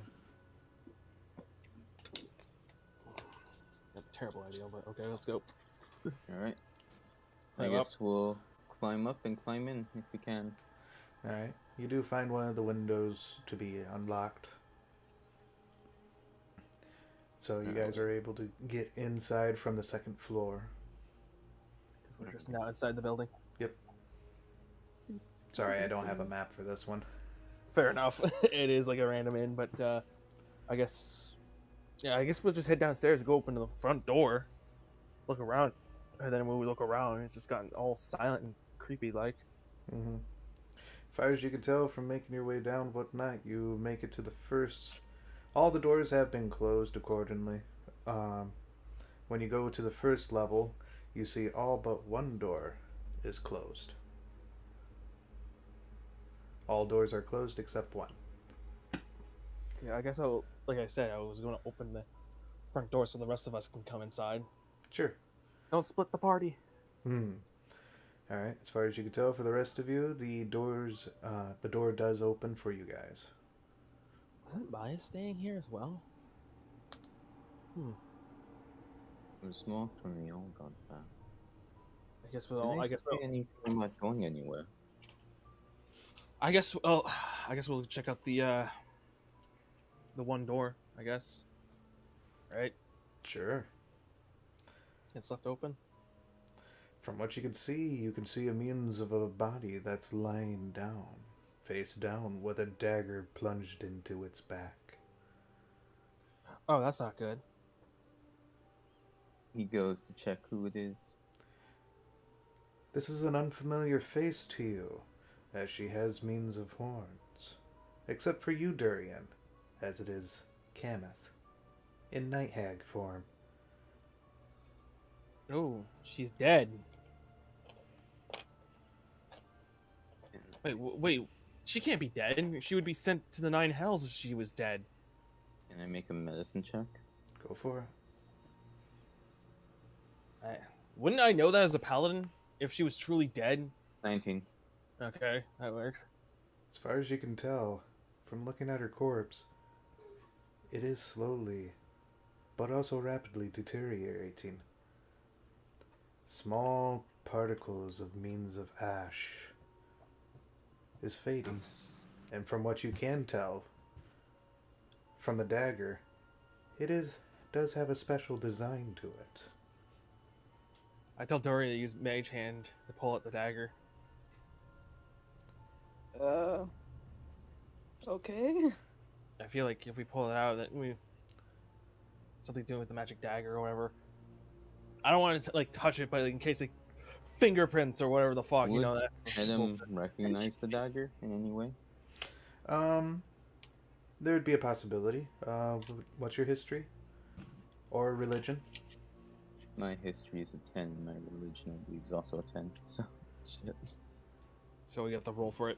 S3: Terrible idea, but okay, let's go.
S2: Alright. I
S3: Climb
S2: guess we'll climb up and climb in if we can.
S1: All right. You do find one of the windows to be unlocked. So you guys are able to get inside from the second floor.
S3: We're just now inside the building.
S1: Sorry, I don't have a map for this one.
S3: Fair enough. It is like a random inn, but I guess we'll just head downstairs and go open to the front door, look around, and then when we look around, it's just gotten all silent and creepy like.
S1: Mm-hmm. As far as you can tell from making your way down whatnot, you make it to the first. All the doors have been closed accordingly. When you go to the first level, you see all but one door is closed. All doors are closed except one.
S3: Yeah, I guess like I said, I was going to open the front door so the rest of us can come inside.
S1: Sure.
S3: Don't split the party.
S1: Alright, as far as you can tell for the rest of you, the door does open for you guys.
S3: Wasn't Maya staying here as well?
S2: It was locked when we all got back.
S3: I guess we'll.
S2: anything about going anywhere.
S3: I guess we'll check out the one door. I guess. Right.
S1: Sure.
S3: It's left open.
S1: From what you can see a means of a body that's lying down, face down, with a dagger plunged into its back.
S3: Oh, that's not good.
S2: He goes to check who it is.
S1: This is an unfamiliar face to you, as she has means of horns. Except for you, Durian, as it is Kameth, in night hag form.
S3: Oh, she's dead. Wait, she can't be dead. She would be sent to the 9 hells if she was dead.
S2: Can I make a medicine check?
S1: Go for it.
S3: Wouldn't I know that as a paladin if she was truly dead?
S2: 19.
S3: Okay, that works.
S1: As far as you can tell, from looking at her corpse, it is slowly, but also rapidly deteriorating. Small particles of means of ash is fading. And from what you can tell from the dagger, does have a special design to it.
S3: I tell Dorian to use Mage Hand to pull out the dagger.
S4: Okay.
S3: I feel like if we pull it out, that we something to do with the magic dagger or whatever. I don't want to like touch it, but like, in case like fingerprints or whatever the fuck, you
S2: Would
S3: know that.
S2: Adam recognize the dagger in any way?
S1: There would be a possibility. What's your history? Or religion?
S2: My history is a 10, and my religion, I believe, is also a 10. So, shit.
S3: So we have to roll for it.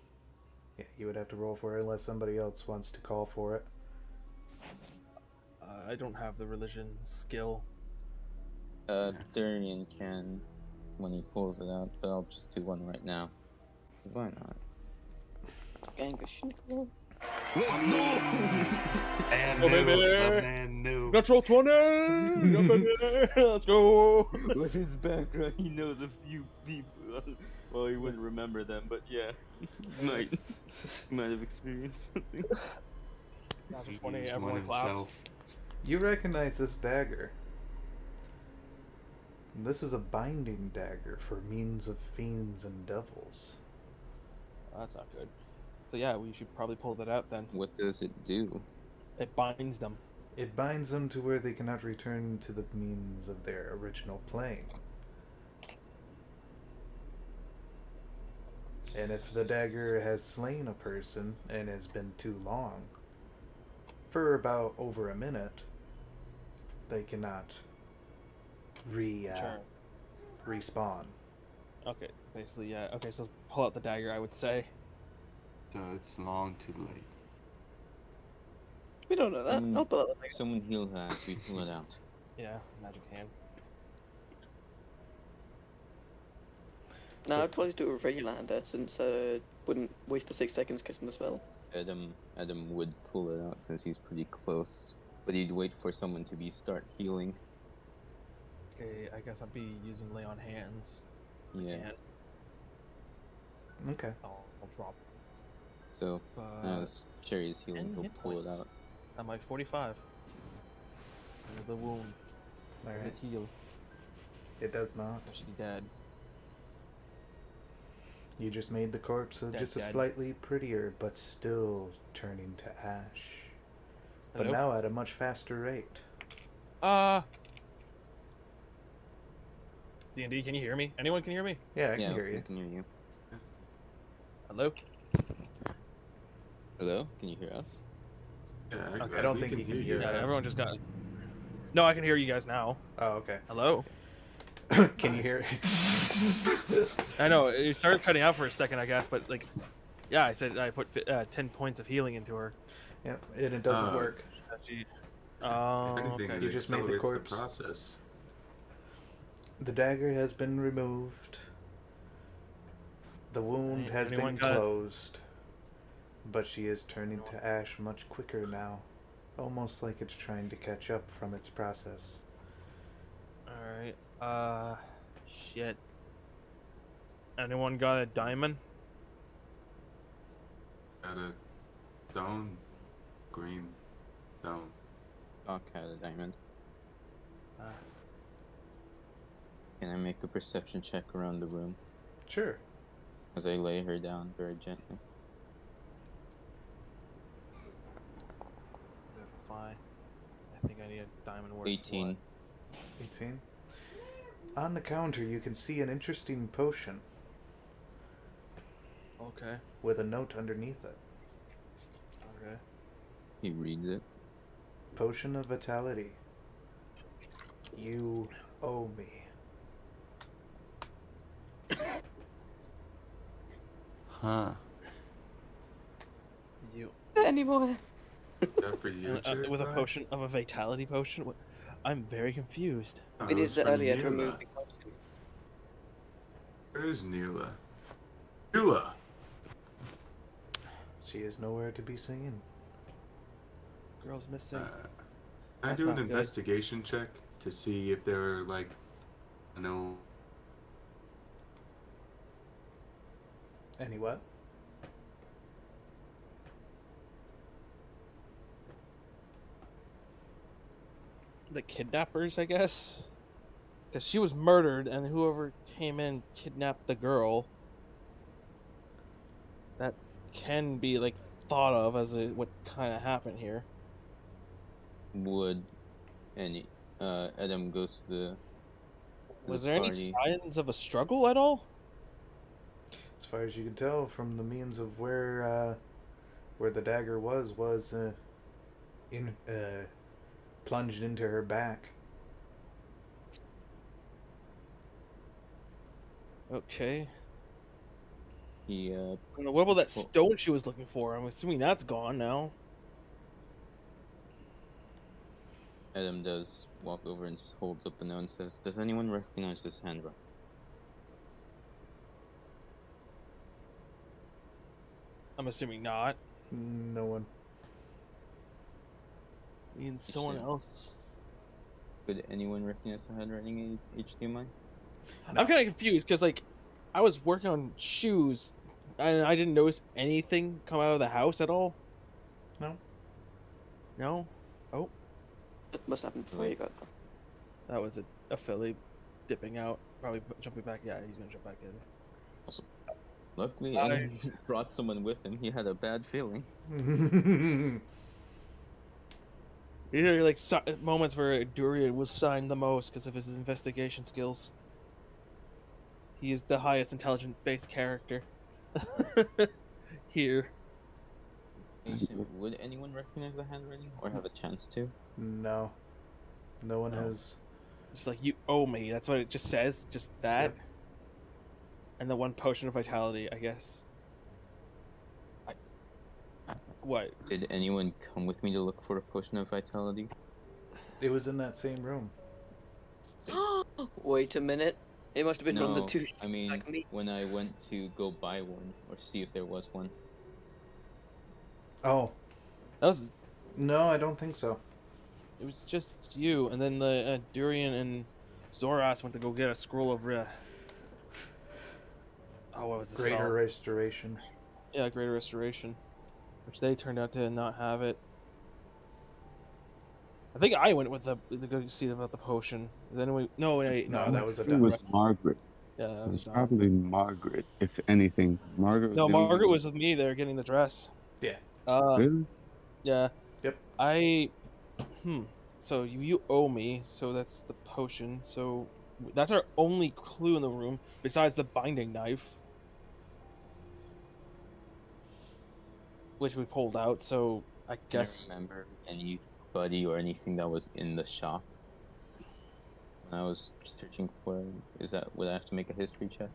S1: Yeah, you would have to roll for it unless somebody else wants to call for it.
S3: I don't have the religion skill.
S2: Durian can when he pulls it out, but I'll just do one right now. Why not?
S4: Gangashinkel.
S6: Let's go! And
S3: Oh,
S6: no,
S3: baby!
S6: and no.
S3: Natural 20! Let's go!
S2: With his background, he knows a few people. Well, he wouldn't remember them, but yeah, might have experienced something.
S3: Natural
S6: He
S3: 20,
S6: used
S3: everyone
S6: one
S3: clapped.
S6: himself.
S1: You recognize this dagger. This is a binding dagger for means of fiends and devils.
S3: That's not good. So yeah, we should probably pull that out then.
S2: What does it do?
S3: It binds them.
S1: It binds them to where they cannot return to the means of their original plane. And if the dagger has slain a person and has been too long, for about over a minute, they cannot
S3: Sure.
S1: respawn.
S3: Okay, basically, yeah. Okay, so pull out the dagger, I would say.
S6: So it's long too late.
S4: We don't know that.
S2: Someone-
S4: I'll pull it.
S2: Someone heal that. We pull it out.
S3: Yeah, magic hand.
S4: No, I'd probably do a regular hander since wouldn't waste the 6 seconds casting the spell.
S2: Adam would pull it out since he's pretty close, but he'd wait for someone to start healing.
S3: Okay, I guess I'll be using lay on hands.
S2: Yeah.
S3: And
S1: Okay.
S3: I'll drop.
S2: So
S3: But
S2: as Cherry is healing,
S3: any
S2: he'll
S3: hit
S2: pull it
S3: points?
S2: out.
S3: I'm like 45. Under the wound. Does
S1: Alright.
S3: it heal?
S1: It does not.
S3: Or should be dead?
S1: You just made the corpse just a
S3: Dead.
S1: slightly prettier, but still turning to ash. But
S3: Hello?
S1: now at a much faster rate.
S3: D&D, can you hear me? Anyone can hear me?
S1: Yeah, I
S2: Yeah,
S1: can hear
S2: I
S1: you.
S2: can hear you.
S3: Hello?
S2: Hello? Can you hear us?
S6: Yeah,
S3: Okay,
S1: I don't
S6: we
S1: think he can
S6: you
S1: hear
S3: Yeah,
S1: us.
S3: everyone just got... No, I can hear you guys now.
S1: Oh, okay.
S3: Hello?
S1: Can you hear it?
S3: I know, it started cutting out for a second, I guess, but like... Yeah, I said I put 10 points of healing into her.
S1: Yeah, and it doesn't work.
S3: She...
S6: If
S3: Oh,
S6: anything,
S3: okay.
S6: it
S1: You just made the
S6: accelerates
S1: corpse.
S6: process.
S1: The dagger has been removed. The wound has
S3: Anyone
S1: been
S3: got it?
S1: closed. But she is turning to ash much quicker now. Almost like it's trying to catch up from its process.
S3: Alright, shit. Anyone got a diamond?
S6: Got a stone, green stone.
S2: Doc had a diamond.
S3: Uh,
S2: Can I make a perception check around the room
S1: Sure.
S2: as I lay her down very gently?
S3: fine. I think I need a diamond worth
S2: 18.
S1: 18. On the counter, you can see an interesting potion
S3: what? Okay,
S1: with a note underneath it.
S3: okay.
S2: He reads it.
S1: Potion of Vitality. You owe me.
S6: Huh.
S3: You
S4: Anymore.
S6: Is that for you, Cherry
S3: with a
S6: Pie?
S3: potion of a vitality potion? What? I'm very confused.
S6: Oh,
S4: We did
S6: it's
S4: it
S6: for
S4: earlier to
S6: Neela.
S4: remove the potion.
S6: Where's Neela? Neela!
S1: So She is nowhere to be seen.
S3: Girl's missing.
S6: Can I
S3: That's
S6: do an
S3: not good.
S6: investigation check to see if there are, like, no...
S1: Any what?
S3: The kidnappers, I guess, because she was murdered, and whoever came in kidnapped the girl. That can be like thought of as what kind of happened here.
S2: Would any Adam goes to the
S3: Was there any
S2: party.
S3: signs of a struggle at all?
S1: As far as you can tell from the means of where the dagger was plunged into her back.
S3: Okay.
S2: He
S3: And what about that stone she was looking for? I'm assuming that's gone now.
S2: Adam does walk over and holds up the note and says, "Does anyone recognize this handwriting?"
S3: I'm assuming not.
S1: No one.
S3: Means someone
S2: Actually-
S3: else.
S2: Could anyone recognize the handwriting in HDMI?
S3: I'm kind of confused because like I was working on shoes and I didn't notice anything come out of the house at all.
S1: No.
S3: No.
S4: It must happen before you got there.
S3: That was a filly dipping out, probably jumping back. Yeah, he's gonna jump back in.
S2: Luckily,
S3: I-
S2: Adam brought someone with him. He had a bad feeling.
S3: These are like moments where Durian was shined the most because of his investigation skills. He is the highest intelligence-based character here.
S2: Would anyone recognize the handwriting or have a chance to?
S1: No. No one
S2: No.
S1: has.
S3: It's like you owe me. That's what it just says. Just that.
S1: Yep.
S3: And the one potion of vitality, I guess. What?
S2: Did anyone come with me to look for a potion of vitality?
S1: It was in that same room.
S4: Wait a minute. It must have been one of the
S2: No,
S4: two.
S2: I mean,
S4: like me.
S2: when I went to go buy one or see if there was one.
S1: Oh.
S3: That was.
S1: No, I don't think so.
S3: It was just you, and then the Durian and Zoras went to go get a scroll of. Oh, what was the
S1: Greater
S3: spell?
S1: restoration.
S3: Yeah, Greater Restoration, which they turned out to not have it. I think I went with to go see about the potion. Then we no wait
S1: No, that was a
S8: It
S1: done.
S8: was Margaret.
S3: yeah that
S8: It
S3: was
S8: was
S3: Don.
S8: probably Margaret, if anything. Margaret.
S3: No,
S8: the only-
S3: Margaret was with me there getting the dress.
S1: Yeah.
S8: Really?
S3: Yeah.
S1: Yep.
S3: So you owe me. So that's the potion. So that's our only clue in the room besides the binding knife, which we pulled out. So I
S2: Can you
S3: guess
S2: remember anybody or anything that was in the shop when I was searching for it? Would I have to make a history check?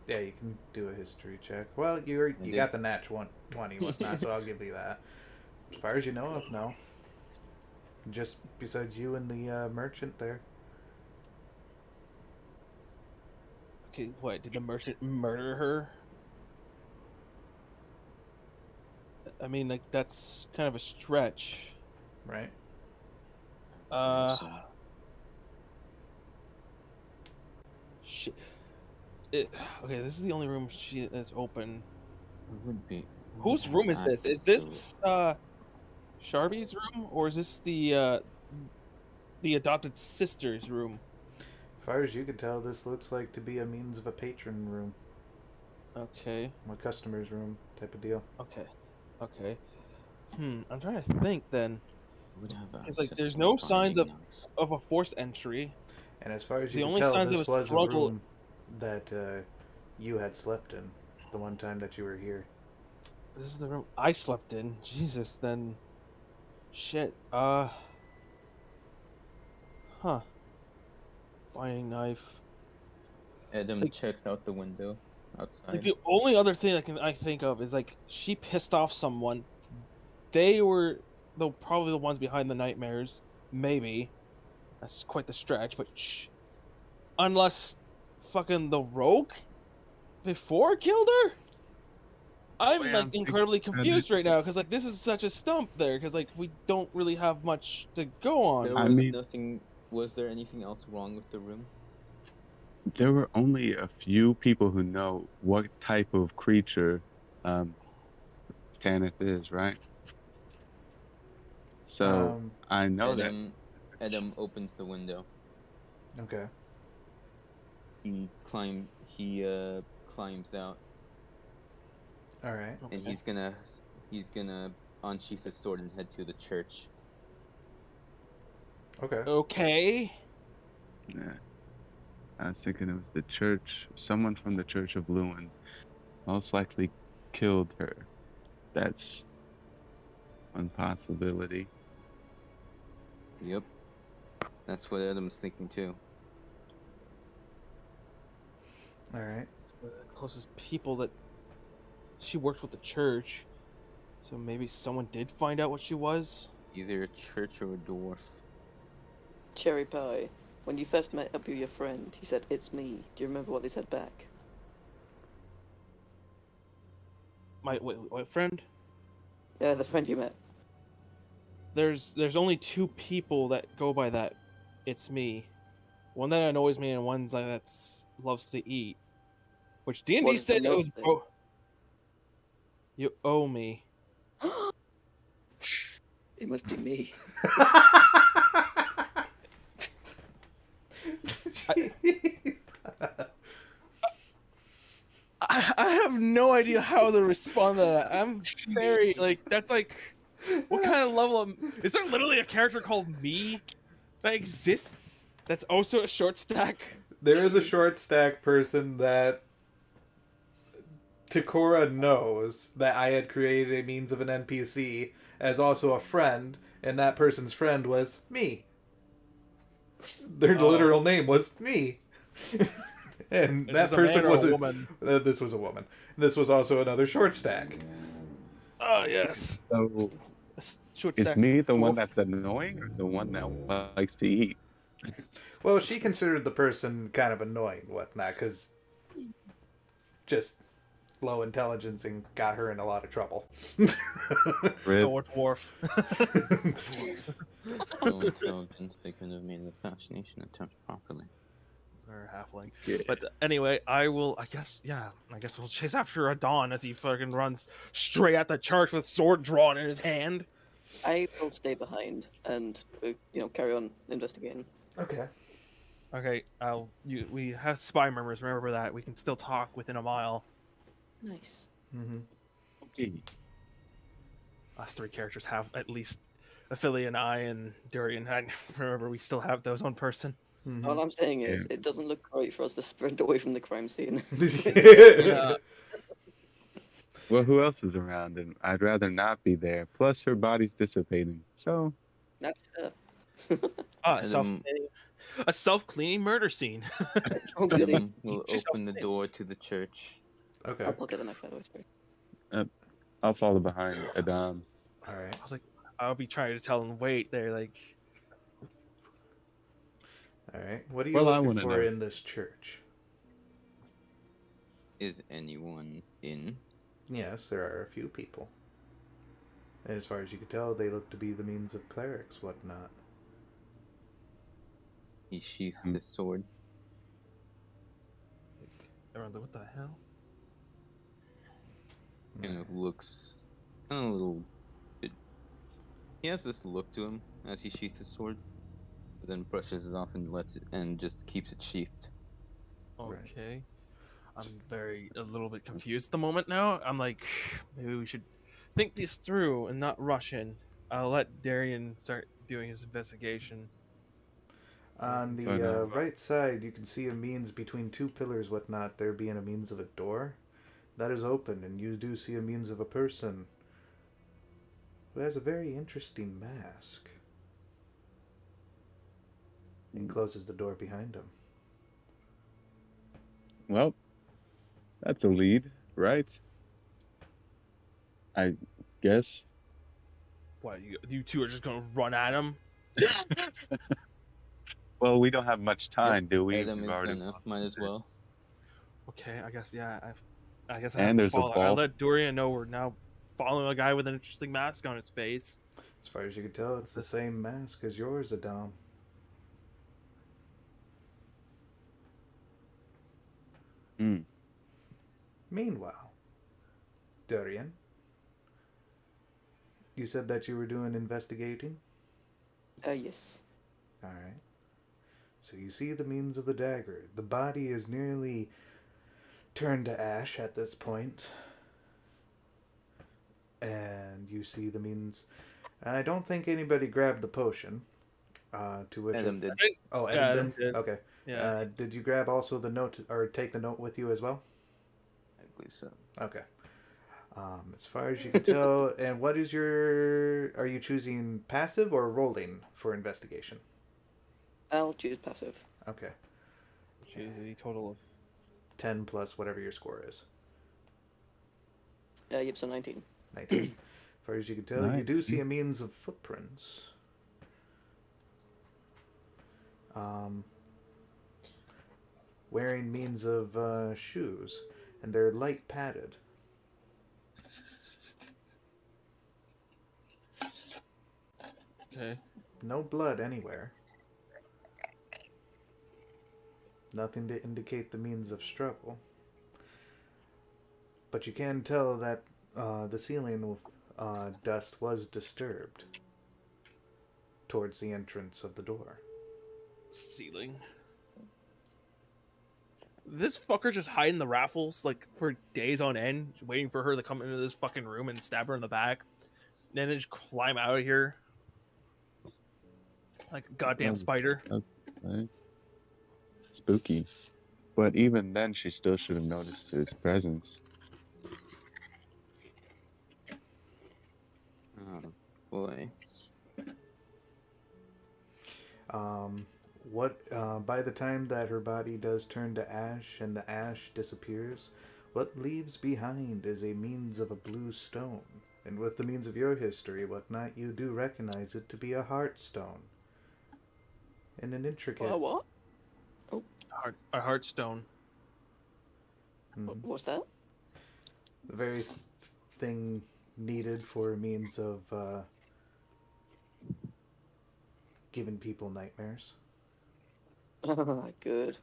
S1: Yeah, you can do a history check. Well, you
S2: did.
S1: got the nat 20, whatnot, so I'll give you that. As far as you know of, no. Just besides you and the merchant there.
S3: okay. What did the merchant murder her? I mean, like that's kind of a stretch.
S1: Right?
S2: So,
S3: Shit. Okay, this is the only room that's open.
S2: it would be.
S3: Whose room is this? Is this Sharby's room, or is this the adopted sister's room?
S1: As far as you can tell, this looks like to be a means of a patron room.
S3: Okay,
S1: A customer's room type of deal.
S3: okay. I'm trying to think then
S2: Would have
S3: It's like
S2: access
S3: there's
S2: to
S3: no
S2: a
S3: signs
S2: binding knife.
S3: of a forced entry.
S1: And as far as
S3: The
S1: you can
S3: only
S1: tell,
S3: signs
S1: this
S3: of a
S1: was a
S3: struggle-
S1: room that you had slept in the one time that you were here.
S3: This is the room I slept in. Jesus, then. Shit. Huh. Binding knife.
S2: Adam
S3: Like-
S2: checks out the window
S3: Like
S2: outside.
S3: the only other thing I think of is like she pissed off someone. They were probably the ones behind the nightmares. Maybe. That's quite the stretch, but unless fucking the rogue before killed her? I'm
S8: way
S3: like
S8: I'm thinking
S3: incredibly
S8: about
S3: confused right now because like this is such a stump there because like we don't really have much to go on.
S2: There
S8: I
S2: was
S8: mean-
S2: nothing. Was there anything else wrong with the room?
S8: There were only a few people who know what type of creature Tanith is, right? So
S1: Um,
S8: I know that.
S2: Adam opens the window.
S1: okay.
S2: He climbs out,
S1: All right.
S2: and
S3: Okay.
S2: he's gonna unsheath his sword and head to the church.
S1: Okay.
S3: Okay.
S8: Yeah, I was thinking it was the church. Someone from the Church of Lewin most likely killed her. That's one possibility.
S2: Yep, that's what Adam's thinking too.
S1: All right.
S3: The closest people that she worked with the church, so maybe someone did find out what she was.
S2: Either a church or a dwarf.
S4: Cherry Pie, when you first met up with your friend, he said, "It's me." Do you remember what they said back?
S3: My friend.
S4: The friend you met.
S3: There's only two people that go by that. It's me. One that annoys me and one that's loves to eat. Which D&D
S4: What does the
S3: said it
S4: note
S3: was.
S4: say?
S3: You owe me.
S4: It must be me.
S3: I have no idea how to respond to that. I'm very like that's like what kind of level of is there literally a character called me that exists that's also a short stack?
S1: There is a short stack person that Takora knows that I had created a means of an NPC as also a friend, and that person's friend was me. Their
S3: Oh.
S1: literal name was me. And
S3: Is
S1: that
S3: this a
S1: person
S3: man or a
S1: was
S3: woman?
S1: This was a woman. This was also another short stack.
S3: Oh yes.
S8: So
S3: Short
S8: is
S3: stack.
S8: me the one
S3: dwarf.
S8: that's annoying or the one that likes to eat?
S1: Well, she considered the person kind of annoying, whatnot, because just low intelligence and got her in a lot of trouble.
S8: Rip.
S3: So dwarf.
S2: No intelligence, they could have made an assassination attempt properly.
S3: Or halfling.
S8: Yeah.
S3: But anyway, I guess we'll chase after Adon as he fucking runs straight at the church with sword drawn in his hand.
S4: I will stay behind and carry on investigating.
S1: Okay.
S3: Okay, we have spy murmurs, remember that. We can still talk within a mile.
S4: Nice.
S1: Mm-hmm.
S8: Okay.
S3: Us three characters have at least Ophelia and I and Durian. I remember we still have those on person.
S1: Mm-hmm.
S4: All I'm saying is, it doesn't look great for us to sprint away from the crime scene.
S3: Yeah.
S8: Well, who else is around? And I'd rather not be there. Plus, her body's dissipating. So,
S4: That's
S2: Adam,
S3: A self-cleaning murder scene.
S4: oh goody.
S2: Adam will
S3: Just
S2: open the door to the church.
S1: Okay.
S4: I'll get the knife out of the way.
S8: I'll follow behind Adam.
S1: All right.
S3: I was like, I'll be trying to tell them, wait, they're like,
S1: All right. What are you
S8: Well, I
S1: looking
S8: wanna
S1: for
S8: know.
S1: in this church?
S2: Is anyone in?
S1: Yes, there are a few people. And as far as you can tell, they look to be the means of clerics, whatnot.
S2: He sheaths his sword.
S3: everyone's like, what the hell?
S2: Kind of looks kind of a little bit. He has this look to him as he sheaths his sword, but then brushes it off and lets it and just keeps it sheathed.
S3: Okay. I'm a little bit confused at the moment now. I'm like, maybe we should think this through and not rush in. I'll let Darian start doing his investigation.
S1: On
S8: Why
S1: the
S8: not?
S1: right side, you can see a means between two pillars, whatnot, there being a means of a door. That is open, and you do see a means of a person who has a very interesting mask. And closes the door behind him.
S8: Well, that's a lead, right? I guess.
S3: What, you two are just gonna run at him?
S8: Well, we don't have much time, do we?
S2: Adam
S8: We've
S2: is
S8: already
S2: gonna.
S8: lost
S2: Might as
S8: it.
S2: well.
S3: Okay, I guess, yeah. I guess I
S8: And
S3: have to
S8: there's a
S3: follow. I
S8: ball.
S3: let Dorian know we're now following a guy with an interesting mask on his face.
S1: As far as you can tell, it's the same mask as yours, Adam.
S8: Hmm.
S1: Meanwhile, Durian, you said that you were doing investigating?
S4: Yes.
S1: Alright. So you see the means of the dagger. The body is nearly turned to ash at this point. And you see the means. I don't think anybody grabbed the potion. To which
S2: Adam did.
S1: Oh,
S3: Yeah,
S1: Adam
S3: Adam
S1: did?
S3: did.
S1: Okay.
S3: Yeah.
S1: Did you grab also the note, or take the note with you as well?
S2: I believe so.
S1: Okay. As far as you can tell, and what is your... Are you choosing passive or rolling for investigation?
S4: I'll choose passive.
S1: Okay.
S3: Jeez, a total of
S1: 10 plus whatever your score is.
S4: Yep, so 19.
S1: 19. As far as you can tell, you do see
S8: 19.
S1: a means of footprints. Wearing means of shoes, and they're light padded.
S3: okay.
S1: No blood anywhere. Nothing to indicate the means of struggle. But you can tell that the ceiling dust was disturbed towards the entrance of the door.
S3: Ceiling. This fucker just hiding the raffles like for days on end, waiting for her to come into this fucking room and stab her in the back, and then just climb out of here like a goddamn
S8: Oh,
S3: spider.
S8: Okay. Spooky. But even then, she still should have noticed his presence.
S2: Oh boy.
S1: By the time that her body does turn to ash and the ash disappears, what leaves behind is a means of a blue stone. And with the means of your history, whatnot, you do recognize it to be a heart stone. And an intricate...
S4: What?
S3: A heartstone.
S1: Mhm.
S4: What's that?
S1: The very thing needed for a means of giving people nightmares.
S4: Good.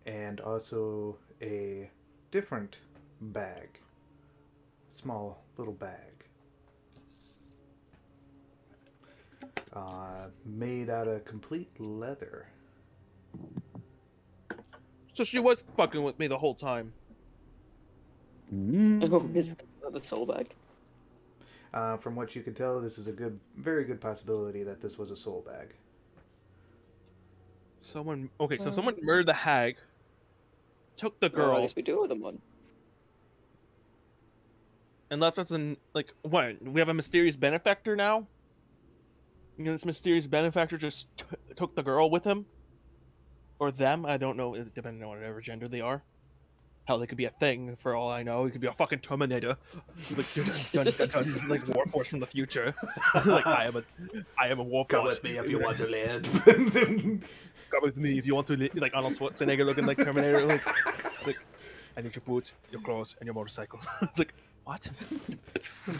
S1: And also a different bag. Small little bag. Made out of complete leather.
S3: So she was fucking with me the whole time.
S4: Oh, is that the soul bag?
S1: From what you can tell, this is a very good possibility that this was a soul bag.
S3: Someone murdered the hag, took the
S4: Well, I
S3: girl,
S4: guess we do owe them one.
S3: and left us in like what? We have a mysterious benefactor now. And this mysterious benefactor just took the girl with him, or them. I don't know, depending on whatever gender they are. Hell, they could be a thing for all I know. It could be a fucking Terminator, like dun, dun, dun, dun, like Warforce from the future. Like I am a Warforce.
S1: Come with me if you want to live.
S3: Come with me if you want to live. Like Arnold Schwarzenegger looking like Terminator. Like I need your boots, your clothes, and your motorcycle. It's like what?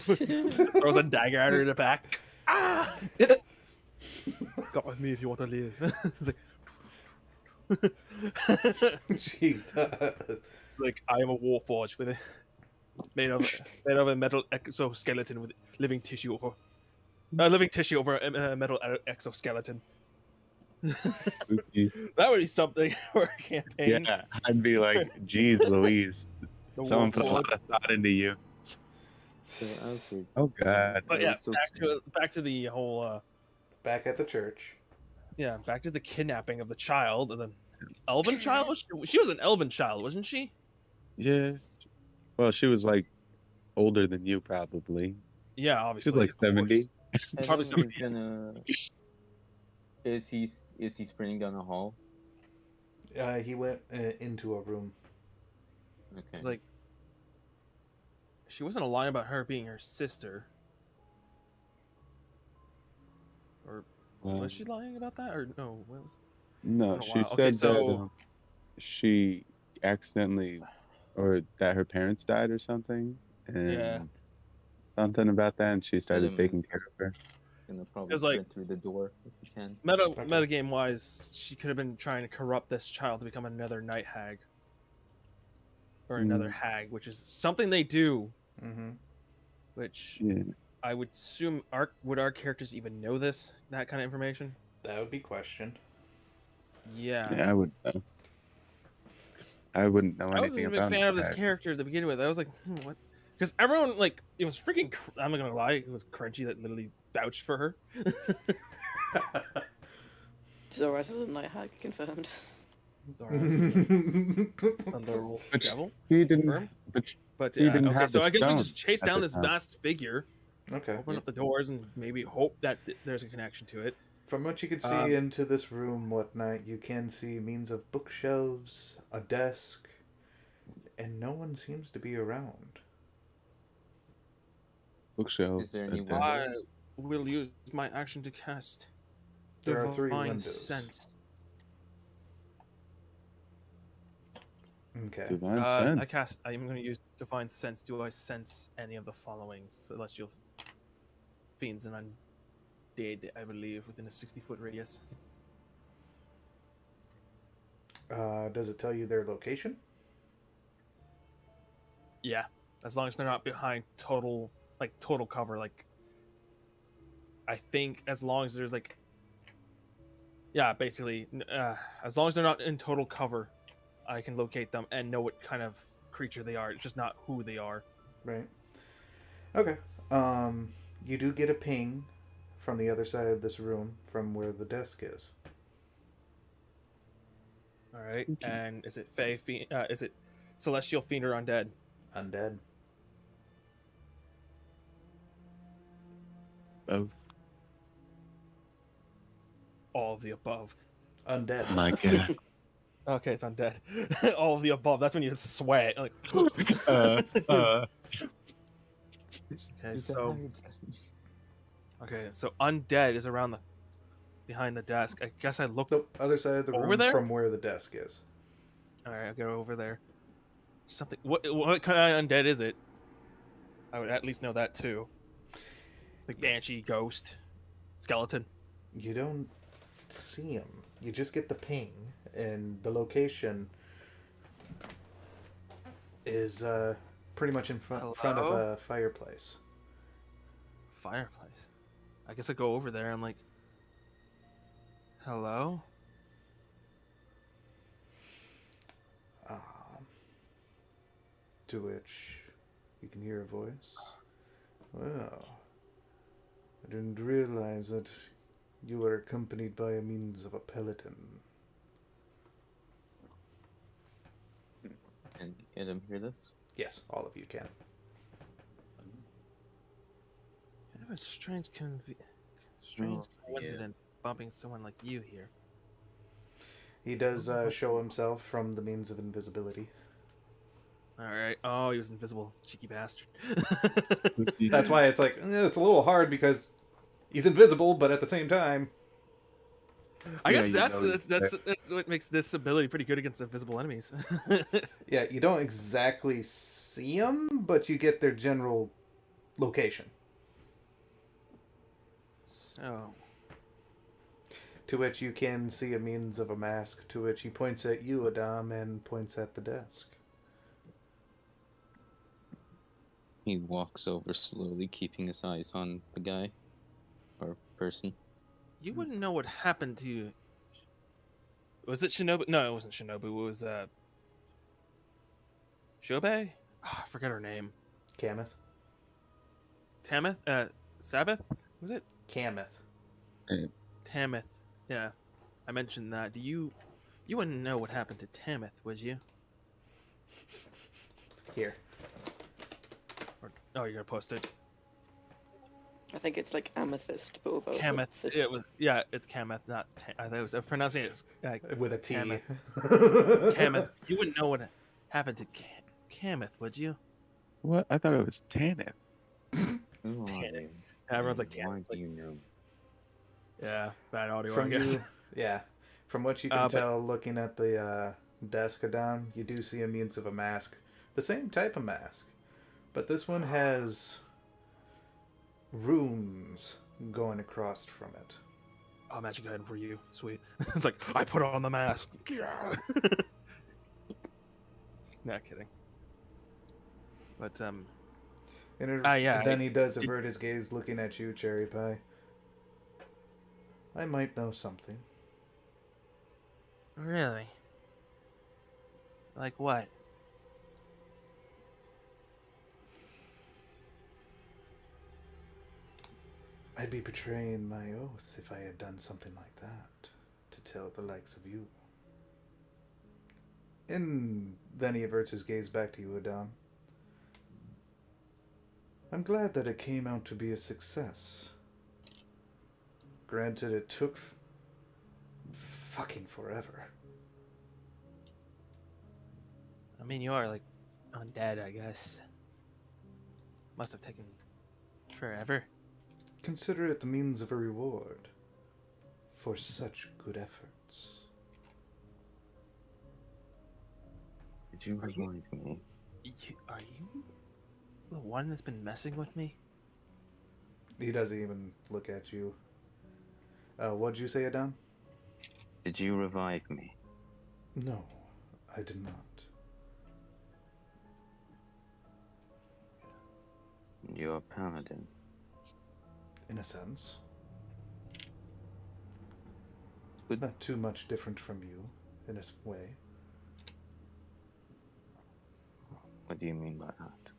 S3: Throws a dagger at her in the back. Ah! Come with me if you want to live. It's like
S1: Jesus.
S3: it's like I am a warforged with it, made of a metal exoskeleton with living tissue over a metal exoskeleton.
S8: Spooky.
S3: That would be something for a campaign.
S8: Yeah, I'd be like, geez, Louise.
S3: The
S8: Someone put a
S3: warforged.
S8: lot of thought into you.
S2: So Alfred,
S8: Oh, God.
S3: But
S2: that
S3: yeah,
S2: was so
S3: back to the whole
S1: Back at the church.
S3: back to the kidnapping of the child, and the elven child. She was an elven child, wasn't she?
S8: Yeah. Well, she was like older than you, probably.
S3: Yeah,
S8: She
S3: obviously.
S8: was like
S3: of course.
S8: 70.
S3: Probably
S2: Evan is gonna. Is he sprinting down the hall?
S1: He went into a room.
S2: Okay.
S3: It's like she wasn't lying about her being her sister, or was she lying about that? Or no? What was...
S8: No,
S3: Oh,
S8: she
S3: wow.
S8: said
S3: Okay,
S8: that
S3: so-
S8: she accidentally, or that her parents died or something, and
S3: Yeah.
S8: something about that, and she started
S2: Adam
S8: taking
S2: is
S8: care of her.
S2: gonna probably
S3: It's like-
S2: sprint through the door if he can.
S3: Metagame wise, she could have been trying to corrupt this child to become another night hag. Or another hag, which is something they do,
S1: Mm-hmm.
S3: which
S8: Yeah,
S3: I would assume would our characters even know that kind of information?
S1: That would be questioned.
S3: Yeah.
S8: I would know. I wouldn't know
S3: I wasn't
S8: anything
S3: even a
S8: about
S3: fan of this
S8: that.
S3: character to begin with. I was like, what? Because everyone, like, it was freaking, I'm not gonna lie, it was Crunchy that literally vouched for her.
S4: Zoras is a night hag, confirmed.
S3: Zoras is a literal
S8: But
S3: devil.
S8: he didn't.
S3: Confirmed?
S8: But
S3: But
S8: he didn't
S3: okay,
S8: have
S3: so
S8: the
S3: I guess we
S8: stone
S3: just chase
S8: at
S3: down
S8: the
S3: this
S8: time.
S3: masked figure,
S1: Okay.
S3: open up the doors, and maybe hope that there's a connection to it.
S1: From what you can see
S3: Um,
S1: into this room, whatnot, you can see means of bookshelves, a desk, and no one seems to be around.
S8: bookshelves.
S2: Is there any
S8: at the-
S3: I
S2: windows?
S3: will use my action to cast
S1: There are 3
S3: Divine
S1: windows.
S3: Sense.
S1: Okay.
S8: Divine sense.
S3: I'm going to use Divine Sense. Do I sense any of the following celestial fiends and undead, I believe, within a 60-foot radius?
S1: Does it tell you their location?
S3: Yeah, as long as they're not behind total cover. Like, I think as long as there's like, yeah, basically, as long as they're not in total cover, I can locate them and know what kind of creature they are. It's just not who they are.
S1: Right. Okay. You do get a ping from the other side of this room from where the desk is.
S3: All right, and is it Fey fiend? Is it celestial fiend or undead?
S1: Undead.
S8: Both.
S3: All of the above.
S1: Undead.
S8: My God.
S3: Okay, it's undead. All of the above. That's when you sweat. Like, okay, so undead is around behind the desk. I guess I looked.
S1: Nope. Other side of the
S3: Over
S1: room
S3: there?
S1: from where the desk is.
S3: All right, I'll go over there. Something. What kind of undead is it? I would at least know that too. Like banshee, ghost, skeleton.
S1: You don't see him. You just get the ping, and the location is pretty much in front of
S3: Hello?
S1: a fireplace.
S3: Fireplace. I guess I go over there. I'm like, hello.
S1: To which you can hear a voice. Well, I didn't realize that you were accompanied by a means of a peloton.
S2: Can Adam hear this?
S1: Yes, all of you can.
S3: Kind of a strange
S2: Oh,
S3: coincidence bumping someone like you here.
S1: He does show himself from the means of invisibility.
S3: All right. Oh, he was invisible, cheeky bastard.
S1: That's why it's like, it's a little hard because he's invisible, but at the same time...
S3: I
S8: Yeah,
S3: guess
S8: you
S3: that's
S8: know
S3: that's what makes this ability pretty good against invisible enemies.
S1: Yeah, you don't exactly see them, but you get their general location.
S3: So,
S1: To which you can see a means of a mask, to which he points at you, Adam, and points at the desk.
S2: He walks over slowly, keeping his eyes on the guy or person.
S3: you wouldn't know what happened to you. Was it Shinobu? No, it wasn't Shinobu. It was Shobe? I forget her name.
S1: Kameth?
S3: Tamith? Sabbath? Was it?
S1: Kameth.
S3: Tamith. Yeah. I mentioned that. You wouldn't know what happened to Tamith, would you?
S1: Here.
S3: Oh, you're gonna post it.
S4: I think it's like amethyst, but without
S3: Kameth.
S4: the
S3: It was. Yeah, it's Kameth, not. I thought I was pronouncing it as
S1: With a T.
S3: Kameth. Kameth. You wouldn't know what happened to Kameth, would you?
S8: What? I thought it was Tanith.
S3: Tanner. Everyone's like,
S2: Why
S3: Tanner.
S2: do you know?
S3: Yeah, bad audio, I
S1: From you,
S3: guess.
S1: yeah. From what you can
S3: But-
S1: tell, looking at the desk, Adam, you do see a means of a mask. The same type of mask. But this one has runes going across from it.
S3: Oh, magic item for you. Sweet. It's like, I put on the mask. Not kidding. But,
S1: And
S3: yeah,
S1: then he does avert his gaze looking at you, Cherry Pie. I might know something.
S3: Really? Like what?
S1: I'd be betraying my oath if I had done something like that, to tell the likes of you. And then he averts his gaze back to you, Adam. I'm glad that it came out to be a success. Granted, it took fucking forever.
S3: I mean, you are, like, undead, I guess. Must have taken forever.
S1: Consider it the means of a reward for such good efforts.
S2: Did you revive me?
S3: Are you the one that's been messing with me?
S1: He doesn't even look at you. What'd you say, Adam?
S2: Did you revive me?
S1: No, I did not.
S2: You're a paladin.
S1: In a sense.
S2: But
S1: Not too much different from you, in a way.
S2: what do you mean by that?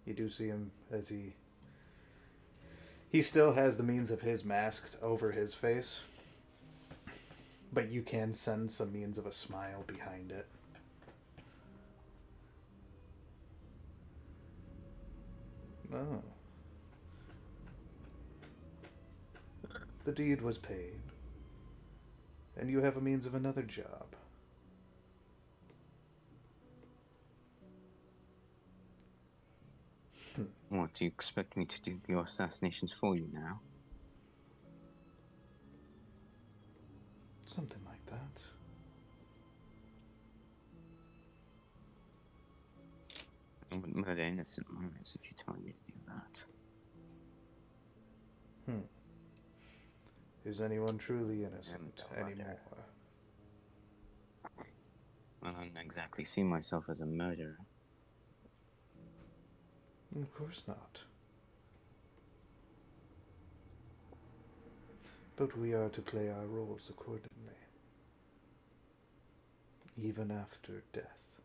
S1: You do see him as he still has the means of his masks over his face, but you can sense a means of a smile behind it. Oh. The deed was paid, and you have a means of another job.
S2: What, do you expect me to do your assassinations for you now?
S1: Something like that.
S2: I wouldn't murder innocent minds if you told me to do that.
S1: Is anyone truly innocent
S2: No wonder.
S1: anymore?
S2: I don't exactly see myself as a murderer.
S1: Of course not. But we are to play our roles accordingly, even after death.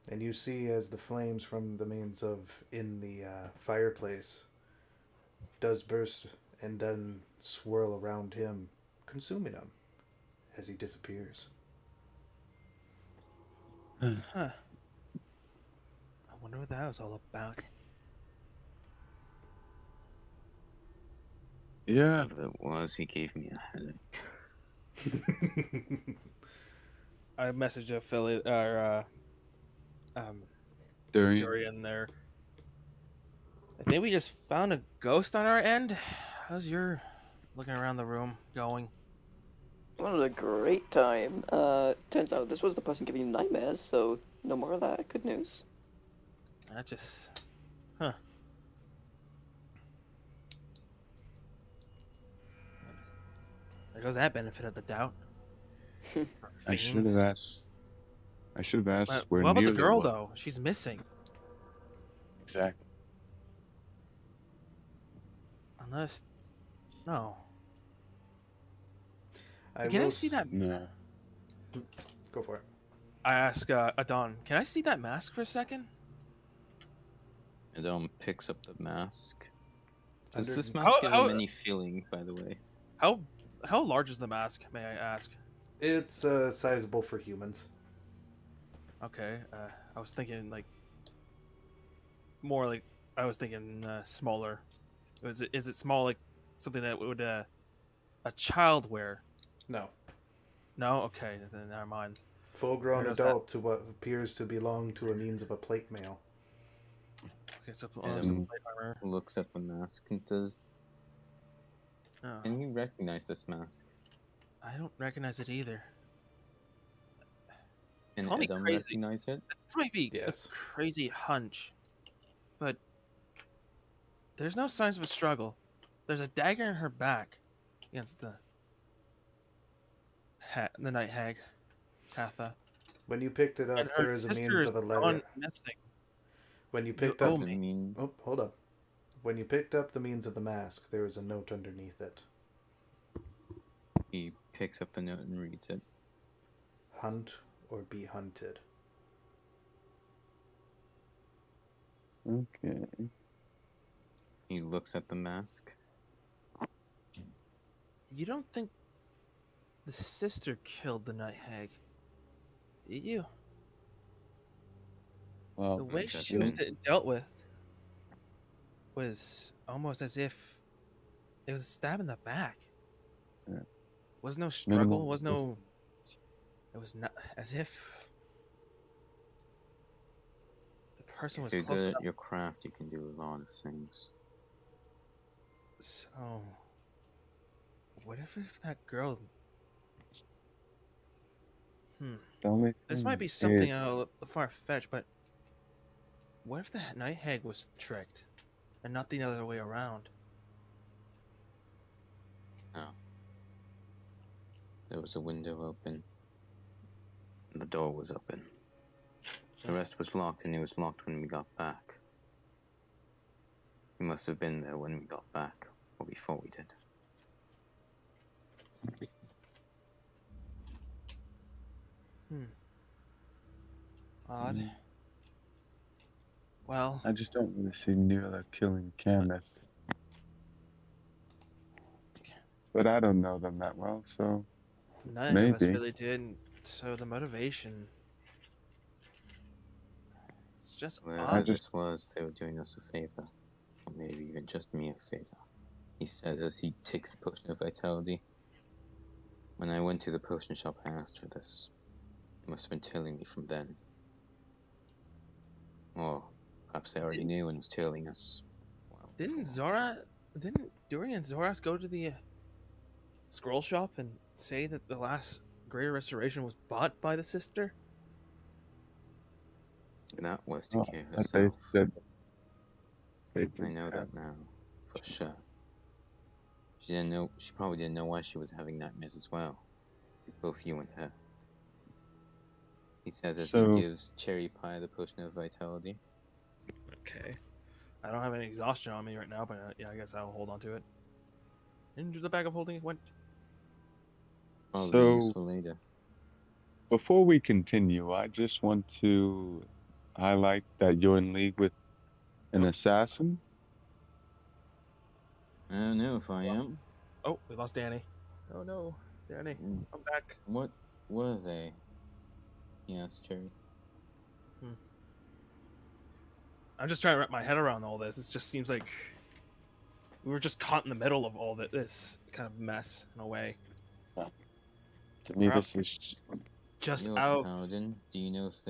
S1: And you see as the flames from the means of in the fireplace does burst and then swirl around him, consuming him as he disappears.
S3: Huh. I wonder what that was all about.
S8: Yeah.
S2: Whatever it was, he gave me a headache.
S3: I messaged affiliate or
S8: During
S3: Durian there. I think we just found a ghost on our end. How's your looking around the room going?
S4: What a great time. Turns out this was the person giving you nightmares, so no more of that. Good news.
S3: That just, huh? There goes that benefit of the doubt.
S8: I should have asked. I should have asked where
S3: What about the
S8: Nearly
S3: girl
S8: was.
S3: though? She's missing.
S8: Exactly.
S3: Unless, no.
S1: I
S3: Can I
S1: will
S3: see that?
S8: No.
S1: Go for it.
S3: I ask Adon, can I see that mask for a second?
S2: Adam picks up the mask. Does
S1: Under-
S2: this mask give him any feeling, by the way?
S3: How large is the mask? May I ask?
S1: It's sizable for humans.
S3: Okay, I was thinking like more like I was thinking smaller. Is it small like something that would a child wear?
S1: No.
S3: No, okay, then never mind.
S1: Full-grown
S3: Where does
S1: adult to what appears to belong to a means of a plate mail.
S3: Okay, so
S2: Adam
S3: some plate armor.
S2: looks at the mask and does
S3: Oh,
S2: Can you recognize this mask?
S3: I don't recognize it either.
S2: Can
S3: Call me
S2: Adam
S3: crazy.
S2: recognize it?
S3: This might be
S1: Yes.
S3: a crazy hunch, but there's no signs of a struggle. There's a dagger in her back against the night hag, Katha.
S1: When you picked it
S3: And
S1: up,
S3: her
S1: there is a
S3: sister
S1: means
S3: is
S1: of a
S3: gone
S1: letter.
S3: missing.
S1: When you
S3: You
S1: picked
S3: owe
S1: up,
S2: Doesn't
S3: me.
S2: mean
S1: oh, hold up. When you picked up the means of the mask, there was a note underneath it.
S2: he picks up the note and reads it.
S1: Hunt or be hunted.
S8: Okay.
S2: He looks at the mask.
S3: You don't think the sister killed the night hag, did you? The
S8: Well,
S3: way
S2: That's
S3: she was
S2: it.
S3: dealt with was almost as if it was a stab in the back.
S8: Yeah.
S3: Was no
S8: minimal
S3: struggle. Was no.
S8: resistance.
S3: It was not as if the person
S2: If
S3: was
S2: you're
S3: close
S2: good
S3: enough.
S2: at your craft, you can do a lot of things.
S3: So, what if that girl?
S8: The only
S3: This
S8: thing
S3: might be something far fetched, but what if the night hag was tricked, and not the other way around?
S2: No. There was a window open. And the door was open. The rest was locked, and it was locked when we got back. He must have been there when we got back, or before we did.
S3: Odd.
S8: Mm.
S3: Well,
S8: I just don't want to see Neela killing Kenneth. But I don't know them that well, so
S3: none of us
S8: maybe.
S3: really did. So the motivation. It's just
S2: Wherever
S3: odd.
S2: this was, they were doing us a favor. Or maybe even just me a favor. He says as he takes the potion of vitality. When I went to the potion shop, I asked for this. They must have been tailing me from then. Or perhaps they already knew and was tailing us. Well,
S3: Didn't
S2: before.
S3: Durian and Zoras go to the scroll shop and say that the last Greater Restoration was bought by the sister?
S2: That was to
S8: Oh,
S2: cure
S8: but they
S2: herself.
S8: said they
S2: I
S8: didn't
S2: know
S8: have-
S2: that now, for sure. She didn't know. She probably didn't know why she was having nightmares as well. Both you and her. He says as
S8: So-
S2: he gives Cherry Pie the potion of vitality.
S3: Okay. I don't have any exhaustion on me right now, but yeah, I guess I'll hold on to it. Into the bag of holding went.
S2: Probably
S8: So-
S2: useful later.
S8: Before we continue, I just want to highlight that you're in league with an assassin.
S2: I don't know if I am.
S3: Oh, we lost Danny. Oh no, Danny,
S2: Mm,
S3: I'm back.
S2: What were they? Yes, Cherry.
S3: I'm just trying to wrap my head around all this. It just seems like we were just caught in the middle of all this kind of mess in a way.
S8: To me,
S3: Perhaps-
S8: this is
S3: Just
S2: Yo,
S3: out.
S2: Paladin, do you know if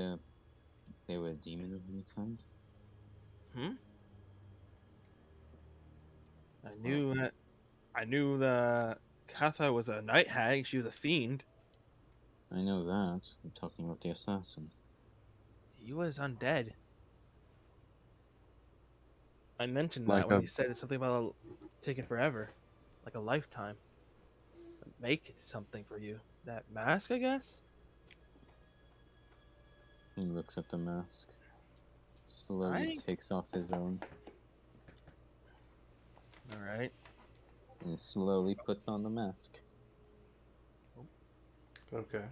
S2: they were a demon of any kind?
S3: I knew the Katha was a night hag. She was a fiend.
S2: I know that. I'm talking about the assassin.
S3: He was undead. I mentioned
S8: Like
S3: that when
S8: a-
S3: he said something about taking forever, like a lifetime. Make something for you. That mask, I guess.
S2: He looks at the mask. Slowly takes off his own
S3: All right.
S2: and slowly puts on the mask.
S1: Okay.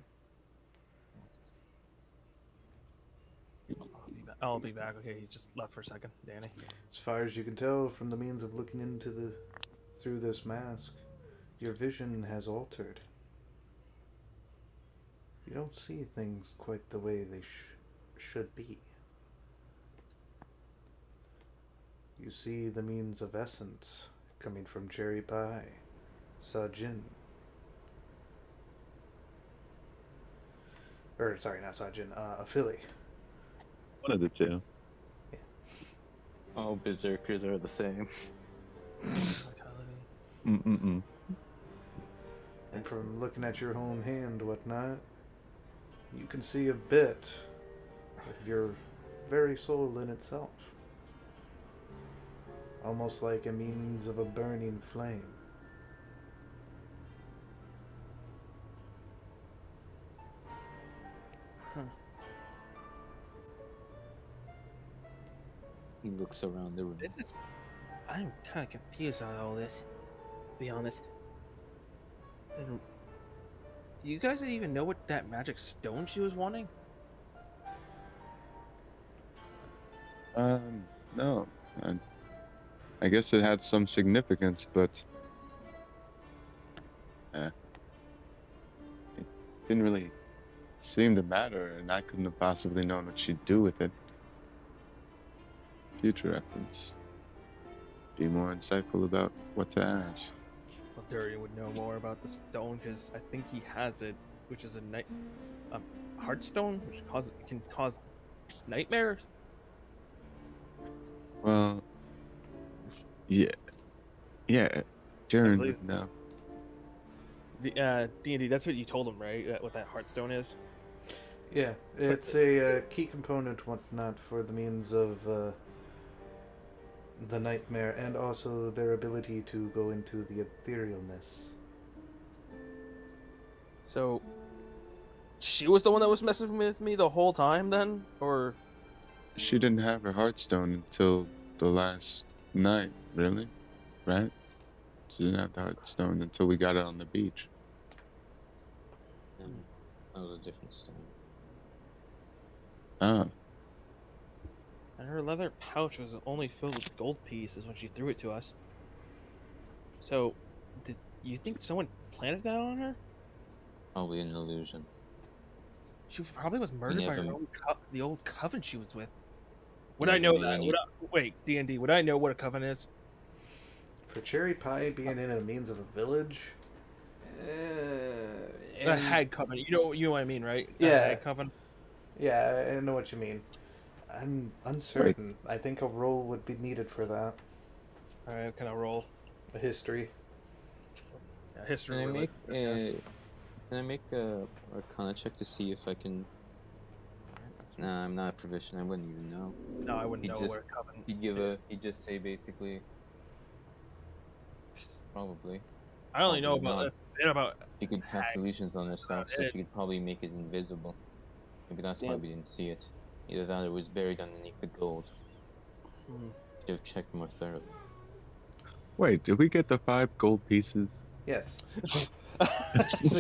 S3: I'll be back. Okay, he just left for a second, Danny.
S1: As far as you can tell from the means of looking through this mask, your vision has altered. You don't see things quite the way they should be. You see the means of essence coming from Cherry Pie, Sajin. Or, sorry, not Sajin, a Philly.
S8: one of the two.
S2: All berserkers are the same.
S3: Vitality.
S8: Mm-mm-mm.
S1: And from looking at your own hand, whatnot, you can see a bit of your very soul in itself. Almost like a means of a burning flame.
S2: He looks around the room.
S3: I'm kind of confused on all this, to be honest. And you guys didn't even know what that magic stone she was wanting?
S8: No. I guess it had some significance, but it didn't really seem to matter, and I couldn't have possibly known what she'd do with it. Future reference. Be more insightful about what to ask.
S3: Well, Durian would know more about the stone because I think he has it, which is a heartstone, which can cause nightmares.
S8: Well, yeah, Jaren
S3: believe-
S8: would know.
S3: The D&D, that's what you told him, right? What that heartstone is.
S1: Yeah, it's a key component, whatnot, for the means of the nightmare, and also their ability to go into the etherealness.
S3: So, she was the one that was messing with me the whole time, then, or?
S8: She didn't have her heartstone until the last night, really? Right? She didn't have the heartstone until we got it on the beach.
S2: That was a different stone.
S8: Ah,
S3: And her leather pouch was only filled with gold pieces when she threw it to us. So, did you think someone planted that on her?
S2: Probably an illusion.
S3: She probably was murdered by her
S2: never-
S3: own the old coven she was with. Would
S2: Yeah,
S3: I know
S2: we
S3: that?
S2: need-
S3: Wait, D&D, would I know what a coven is?
S1: For Cherry Pie being in a means of a village,
S3: A hag coven. You know what I mean, right? A
S1: Yeah.
S3: hag coven.
S1: Yeah, I know what you mean. I'm uncertain. I think a roll would be needed for that.
S3: All right, can I roll?
S1: A history.
S3: Yeah, history.
S2: Can I
S3: would
S2: make
S3: like- yes.
S2: can I make a Arcana check to see if I can? Nah, I'm not a proficient. I wouldn't even know.
S3: No, I wouldn't
S2: He
S3: know
S2: just-
S3: what a coven.
S2: He'd just say basically, probably.
S3: I only know
S2: probably
S3: about
S2: not.
S3: a bit about.
S2: She could cast
S3: Hags.
S2: illusions on herself, so
S3: it.
S2: she could probably make it invisible. Maybe that's why
S3: Damn.
S2: we didn't see it. Either that or it was buried underneath the gold.
S3: Hmm.
S2: Should have checked more thoroughly.
S8: wait, did we get the 5 gold pieces?
S1: Yes.
S3: Just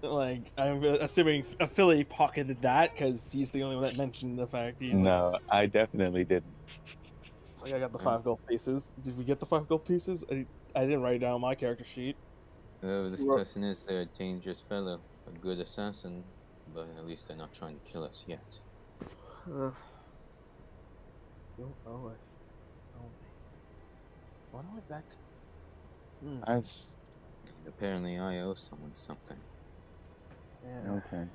S3: like I'm assuming Philly pocketed that because he's the only one that mentioned the fact. He's like,
S8: No, I definitely didn't.
S3: it's like I got the 5 gold pieces. Did we get the 5 gold pieces? I didn't write it down on my character sheet.
S2: Whoever this
S3: Well-
S2: person is, they're a dangerous fellow, a good assassin, but at least they're not trying to kill us yet.
S3: Oh, oh, wonder what that.
S8: I
S2: Apparently, I owe someone something.
S3: Yeah.
S8: Okay.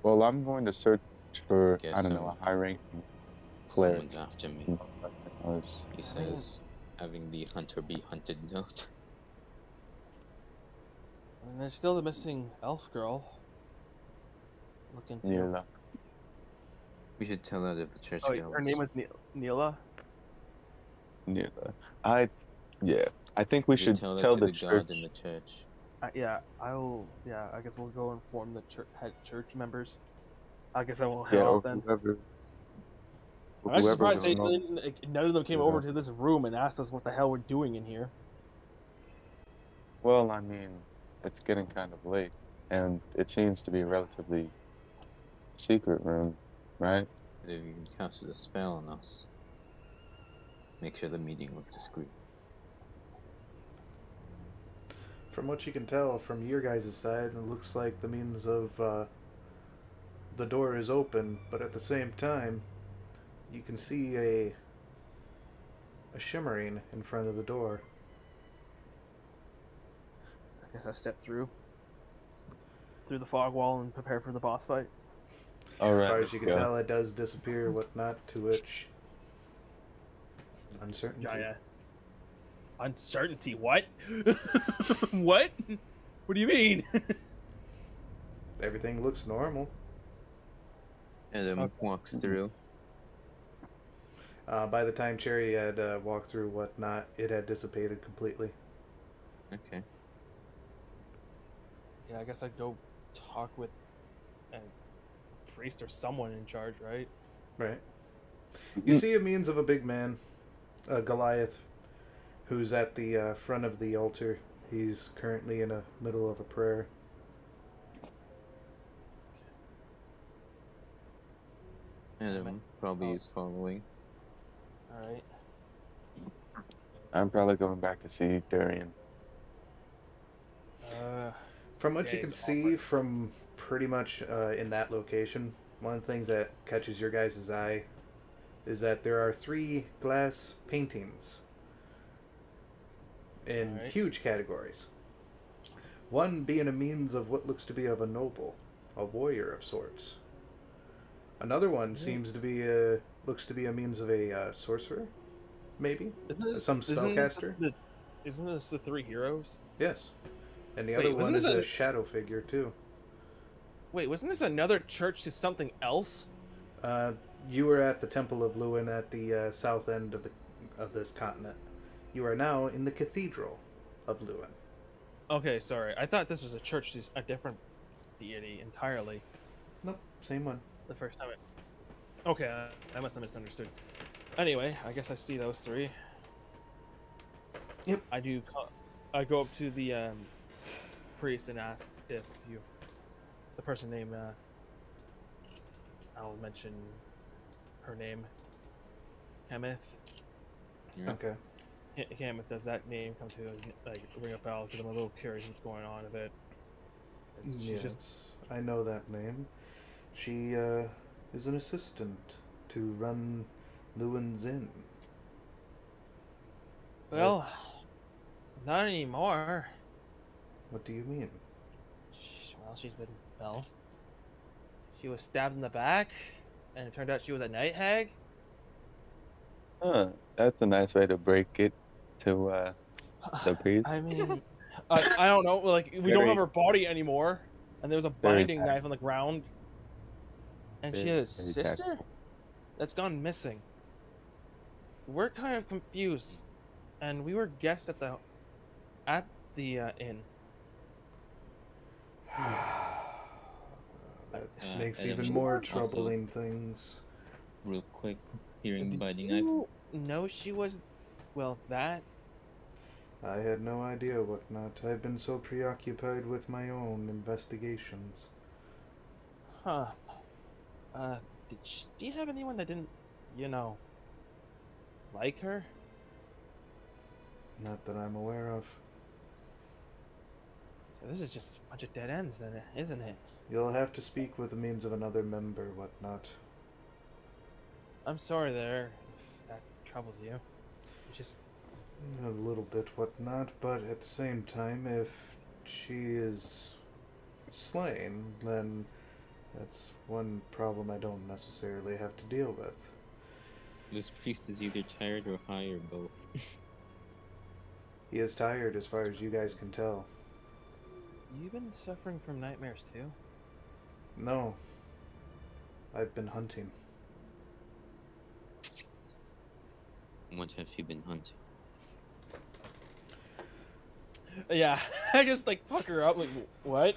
S8: Well, I'm going to search for,
S2: Guess
S8: I don't
S2: so.
S8: know, a high-ranking cleric.
S2: Someone's after me. He says, having the hunter be hunted note.
S3: And there's still the missing elf girl. Look into.
S8: Neela.
S2: We should tell that if the church
S3: Oh, wait,
S2: goes.
S3: her name was Neela.
S8: Neela. I think we
S2: We should
S8: should
S2: tell that
S8: tell
S2: to
S8: the
S2: the
S8: church.
S2: god in the church.
S3: Yeah, I guess we'll go inform the head church members. I guess I will head
S8: Yeah, or
S3: off then.
S8: whoever.
S3: I'm surprised
S8: will know.
S3: none of them came
S8: Yeah.
S3: over to this room and asked us what the hell we're doing in here.
S8: Well, I mean, it's getting kind of late, and it seems to be a relatively secret room, right?
S2: If you casted a spell on us, make sure the meeting was discreet.
S1: From what you can tell from your guys' side, it looks like the means of the door is open, but at the same time, you can see a shimmering in front of the door.
S3: I guess I step through the fog wall and prepare for the boss fight.
S8: All right.
S1: As far as you can
S8: go.
S1: tell, it does disappear, whatnot, to which uncertainty.
S3: Yeah. Uncertainty. What? What? What do you mean?
S1: Everything looks normal.
S2: Adam
S3: Okay.
S2: walks through.
S1: By the time Cherry had walked through whatnot, it had dissipated completely.
S2: Okay.
S3: Yeah, I guess I'd go talk with a priest or someone in charge, right?
S1: Right. You see a means of a big man, Goliath, who's at the front of the altar. He's currently in the middle of a prayer.
S2: Adam probably is following.
S3: All right.
S8: I'm probably going back to see Darian.
S1: From what you
S3: Days
S1: can
S3: of
S1: see
S3: awkward.
S1: from pretty much in that location, one of the things that catches your guys' eye is that there are 3 glass paintings in
S3: Alright.
S1: huge categories. One being a means of what looks to be of a noble, a warrior of sorts. Another one seems to be looks to be a means of a sorcerer, maybe some spellcaster.
S3: Isn't this the 3 heroes?
S1: Yes, and the
S3: Wait,
S1: other one
S3: wasn't
S1: is
S3: this
S1: a
S3: a-
S1: shadow figure too.
S3: Wait, wasn't this another church to something else?
S1: You were at the Temple of Lewin at the south end of this continent. You are now in the Cathedral of Lewin.
S3: Okay, sorry. I thought this was a church to a different deity entirely.
S1: Nope, same one.
S3: The first time it. Okay, I must have misunderstood. Anyway, I guess I see those 3.
S1: Yep.
S3: I go up to the priest and ask if the person named. I'll mention her name. Kemeth.
S2: Yeah.
S1: Okay.
S3: Kemeth, does that name come to like ring a bell? Because I'm a little curious what's going on with it. She's
S1: Yes,
S3: just
S1: I know that name. She is an assistant to run Lewin's Inn.
S3: well, not anymore.
S1: What do you mean?
S3: Well, she was stabbed in the back, and it turned out she was a night hag.
S8: Huh, that's a nice way to break it to the priest.
S3: I mean, I don't know. Like, we don't
S8: Very-
S3: have her body anymore, and there was a
S8: Very
S3: binding knife on the ground, and she
S8: Very-
S3: had a
S8: very
S3: sister
S8: tactful.
S3: that's gone missing. We're kind of confused, and we were guests at the inn.
S1: That
S2: Uh,
S1: makes
S2: Adam
S1: even more
S2: also-
S1: troubling things.
S2: Real quick, hearing
S3: Did
S2: biting knife.
S3: you know she was, well, that?
S1: I had no idea whatnot. I've been so preoccupied with my own investigations.
S3: Huh. Did she have anyone that didn't, like her?
S1: Not that I'm aware of.
S3: This is just a bunch of dead ends, then, isn't it?
S1: You'll have to speak with the means of another member, whatnot.
S3: I'm sorry there, if that troubles you. It's just,
S1: A little bit whatnot, but at the same time, if she is slain, then that's one problem I don't necessarily have to deal with.
S2: This priest is either tired or high or both.
S1: He is tired as far as you guys can tell.
S3: you've been suffering from nightmares too?
S1: No. I've been hunting.
S2: What have you been hunting?
S3: Yeah, I just like fuck her up, like, what?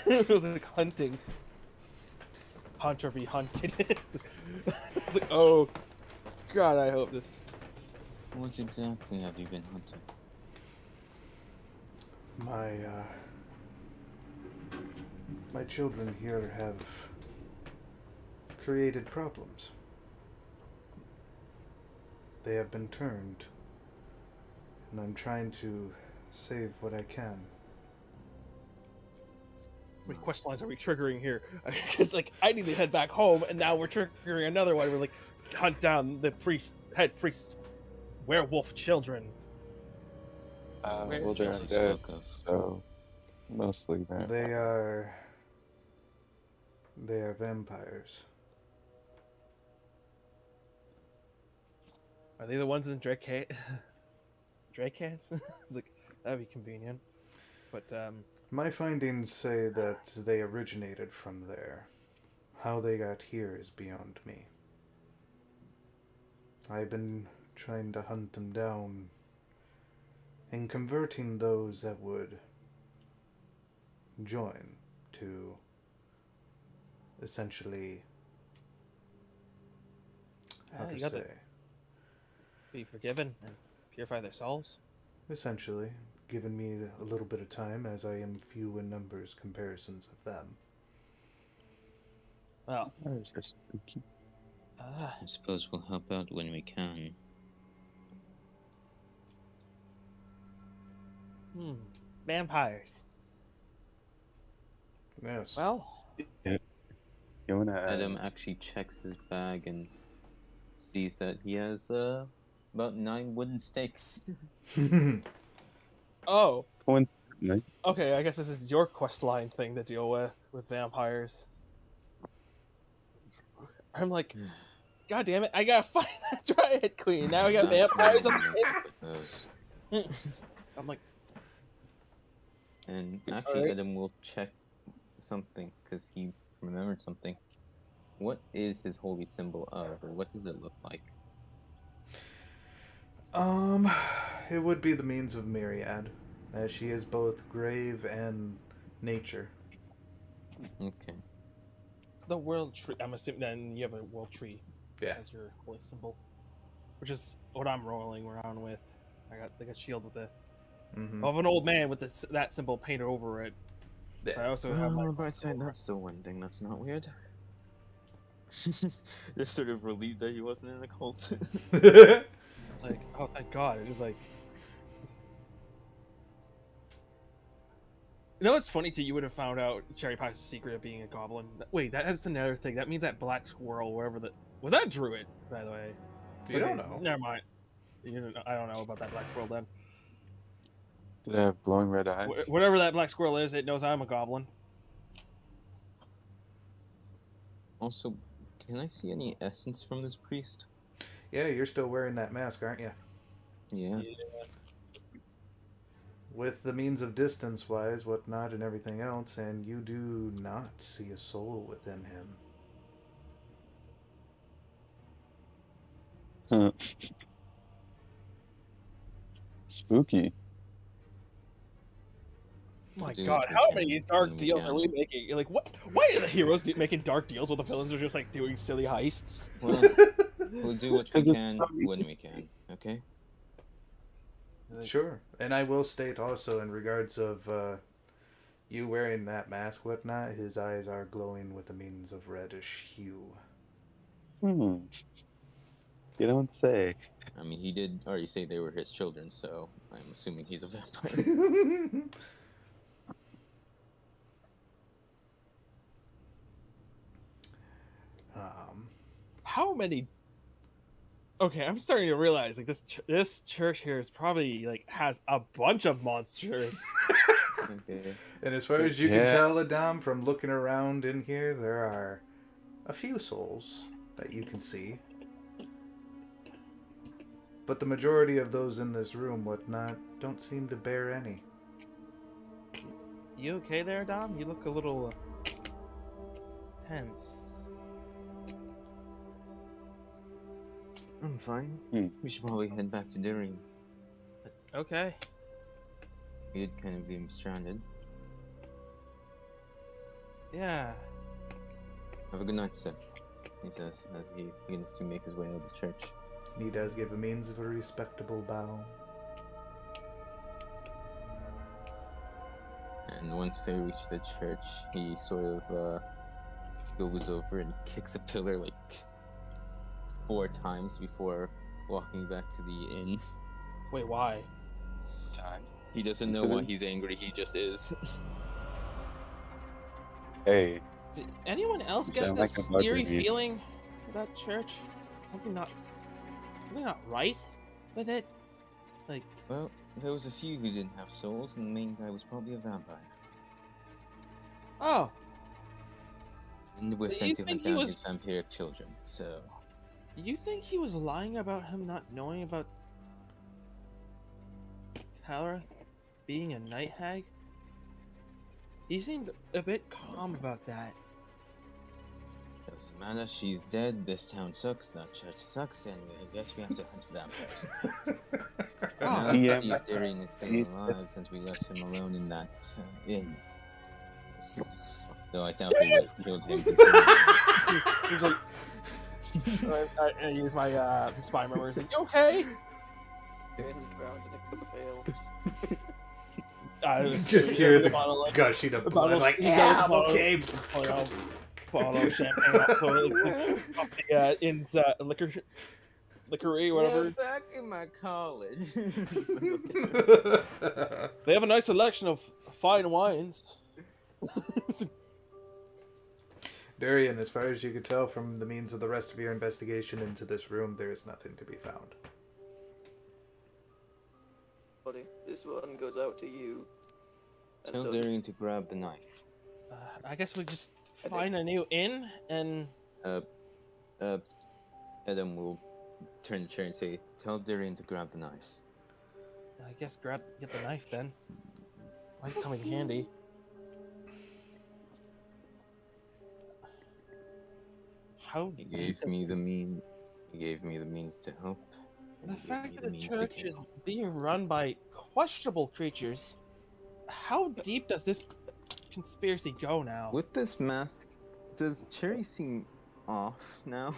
S3: It was like hunting. Hunter be hunted. It's like, oh, God, I hope this.
S2: What exactly have you been hunting?
S1: My children here have created problems. They have been turned, and I'm trying to save what I can.
S3: How many quest lines are we triggering here? Because like I need to head back home, and now we're triggering another one. We're like hunt down the head priest's werewolf children.
S8: Well, they're
S2: Jesse
S8: dead,
S2: spoke of.
S8: so mostly that.
S1: They are vampires.
S3: Are they the ones in Drake Drake case? It's like that'd be convenient. But
S1: My findings say that they originated from there. How they got here is beyond me. I've been trying to hunt them down and converting those that would join to essentially, how
S3: you
S1: to
S3: got
S1: say,
S3: to be forgiven and purify their souls.
S1: essentially, given me a little bit of time as I am few in numbers comparisons of them.
S3: Well,
S8: That was just spooky.
S2: I suppose we'll help out when we can.
S3: Vampires.
S1: Yes.
S3: Well,
S8: You wanna?
S2: Adam actually checks his bag and sees that he has about 9 wooden stakes.
S3: oh,
S8: Coincidentally,
S3: okay. I guess this is your quest line thing to deal with vampires. I'm like, God damn it! I gotta find that Dryad Queen. Now we got
S2: That's why
S3: vampires
S2: I
S3: on
S2: ended up with those.
S3: I'm like,
S2: And actually,
S3: Alright.
S2: Adam will check something because he remembered something. What is his holy symbol of, or what does it look like?
S1: It would be the means of Myriad, as she is both grave and nature.
S2: Okay.
S3: the world tree. I'm assuming then you have a world tree
S1: Yeah.
S3: as your holy symbol, which is what I'm rolling around with. I got like a shield with
S1: Mm-hmm.
S3: of an old man with that symbol painted over it. I also have my
S2: Bright side, that's the one thing that's not weird. Just sort of relieved that he wasn't in a cult.
S3: like, oh thank God, it was like. You know what's funny too? You would have found out Cherry Pie's secret of being a goblin. Wait, that's another thing. That means that black squirrel, wherever the was that druid, by the way.
S1: You don't know.
S3: Never mind. I don't know about that black squirrel then.
S8: did I have glowing red eyes?
S3: Whatever that black squirrel is, it knows I'm a goblin.
S2: Also, can I see any essence from this priest?
S1: Yeah, you're still wearing that mask, aren't you?
S2: Yeah.
S1: With the means of distance wise, whatnot, and everything else, and you do not see a soul within him.
S8: Huh. Spooky.
S3: Oh my
S2: Do
S3: God,
S2: what we
S3: how
S2: can
S3: many dark
S2: when we
S3: deals
S2: can.
S3: are we making? Like, what? Why are the heroes making dark deals while the villains are just like doing silly heists?
S2: Well, we'll do what we can when we can, okay?
S1: Sure. And I will state also, in regards of you wearing that mask, whatnot, his eyes are glowing with a means of reddish hue.
S8: You don't say.
S2: I mean, he did already say they were his children, so I'm assuming he's a vampire.
S3: How many? Okay, I'm starting to realize like this church here is probably like has a bunch of monsters.
S2: Okay.
S1: And as far as you can
S8: Yeah.
S1: tell, Adam, from looking around in here, there are a few souls that you can see. But the majority of those in this room, whatnot, don't seem to bear any.
S3: You okay there, Dom? You look a little tense.
S2: I'm fine.
S8: Hmm.
S2: We should probably head back to Durian.
S3: Okay.
S2: We did kind of leave him stranded.
S3: Yeah.
S2: Have a good night, sir. He says as he begins to make his way out of the church.
S1: He does give a means of a respectable bow.
S2: And once they reach the church, he sort of goes over and kicks a pillar like 4 times before walking back to the inn.
S3: Wait, why?
S2: He doesn't know why he's angry, he just is.
S8: Hey,
S3: Did anyone else
S8: You
S3: get
S8: sound
S3: this
S8: like a bug
S3: eerie
S8: to me.
S3: feeling with that church? Something not right with it? Like,
S2: Well, there was a few who didn't have souls, and the main guy was probably a vampire.
S3: oh,
S2: And we're
S3: So you
S2: sent to
S3: think
S2: hunt
S3: he
S2: down
S3: was-
S2: his vampiric children, so...
S3: you think he was lying about him not knowing about Kara being a night hag? He seemed a bit calm about that.
S2: Doesn't matter, she's dead, this town sucks, that church sucks, and I guess we have to hunt vampires. Now let's
S8: Yeah,
S2: see if Darian is still alive since we left him alone in that inn. Though I doubt they would have killed him.
S3: He's like, I use my spy memory. He's like, "You okay?"
S4: Darian's drowned in a cup of ale.
S1: Just hear the
S3: bottle,
S1: gushing of
S3: the
S1: blood.
S3: bottle's-
S1: Like,
S3: he's
S1: yeah,
S3: got
S1: I'm
S3: the bottle-
S1: okay.
S3: Bottle of champagne off the inn's liquory, whatever.
S2: Yeah, back in my college.
S3: They have a nice selection of fine wines.
S1: Darian, as far as you could tell from the means of the rest of your investigation into this room, there is nothing to be found.
S4: Buddy, this one goes out to you. And
S2: Tell
S4: so-
S2: Darian to grab the knife.
S3: I guess we just find a new inn and
S2: Adam will turn the chair and say, "Tell Darian to grab the knife."
S3: I guess get the knife then. Might come in handy. How
S2: He gave me the means to help. and
S3: the
S2: he gave
S3: fact
S2: me
S3: that the
S2: means to
S3: church is
S2: kill.
S3: being run by questionable creatures. How deep does this conspiracy go now?
S2: With this mask, does Cherry seem off now?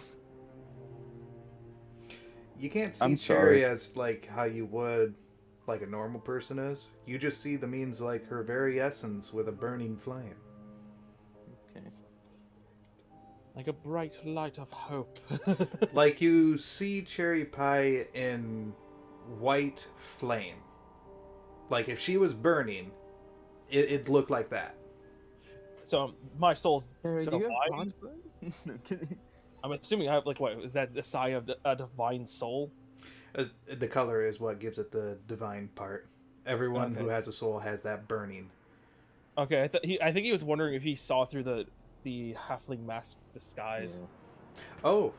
S1: You can't see
S8: I'm
S1: Cherry
S8: sorry.
S1: as like how you would like a normal person is. You just see the means like her very essence with a burning flame.
S2: Okay.
S3: Like a bright light of hope.
S1: Like you see Cherry Pie in white flame. Like if she was burning, it'd look like that.
S3: So my soul's
S2: Cherry, do you have
S3: divine?
S2: hot blood? No kidding.
S3: I'm assuming I have like what is that a sign of a divine soul?
S1: The color is what gives it the divine part. Everyone who
S3: Okay.
S1: has a soul has that burning.
S3: Okay, I think he was wondering if he saw through the halfling mask disguise.
S2: Yeah.
S1: Oh,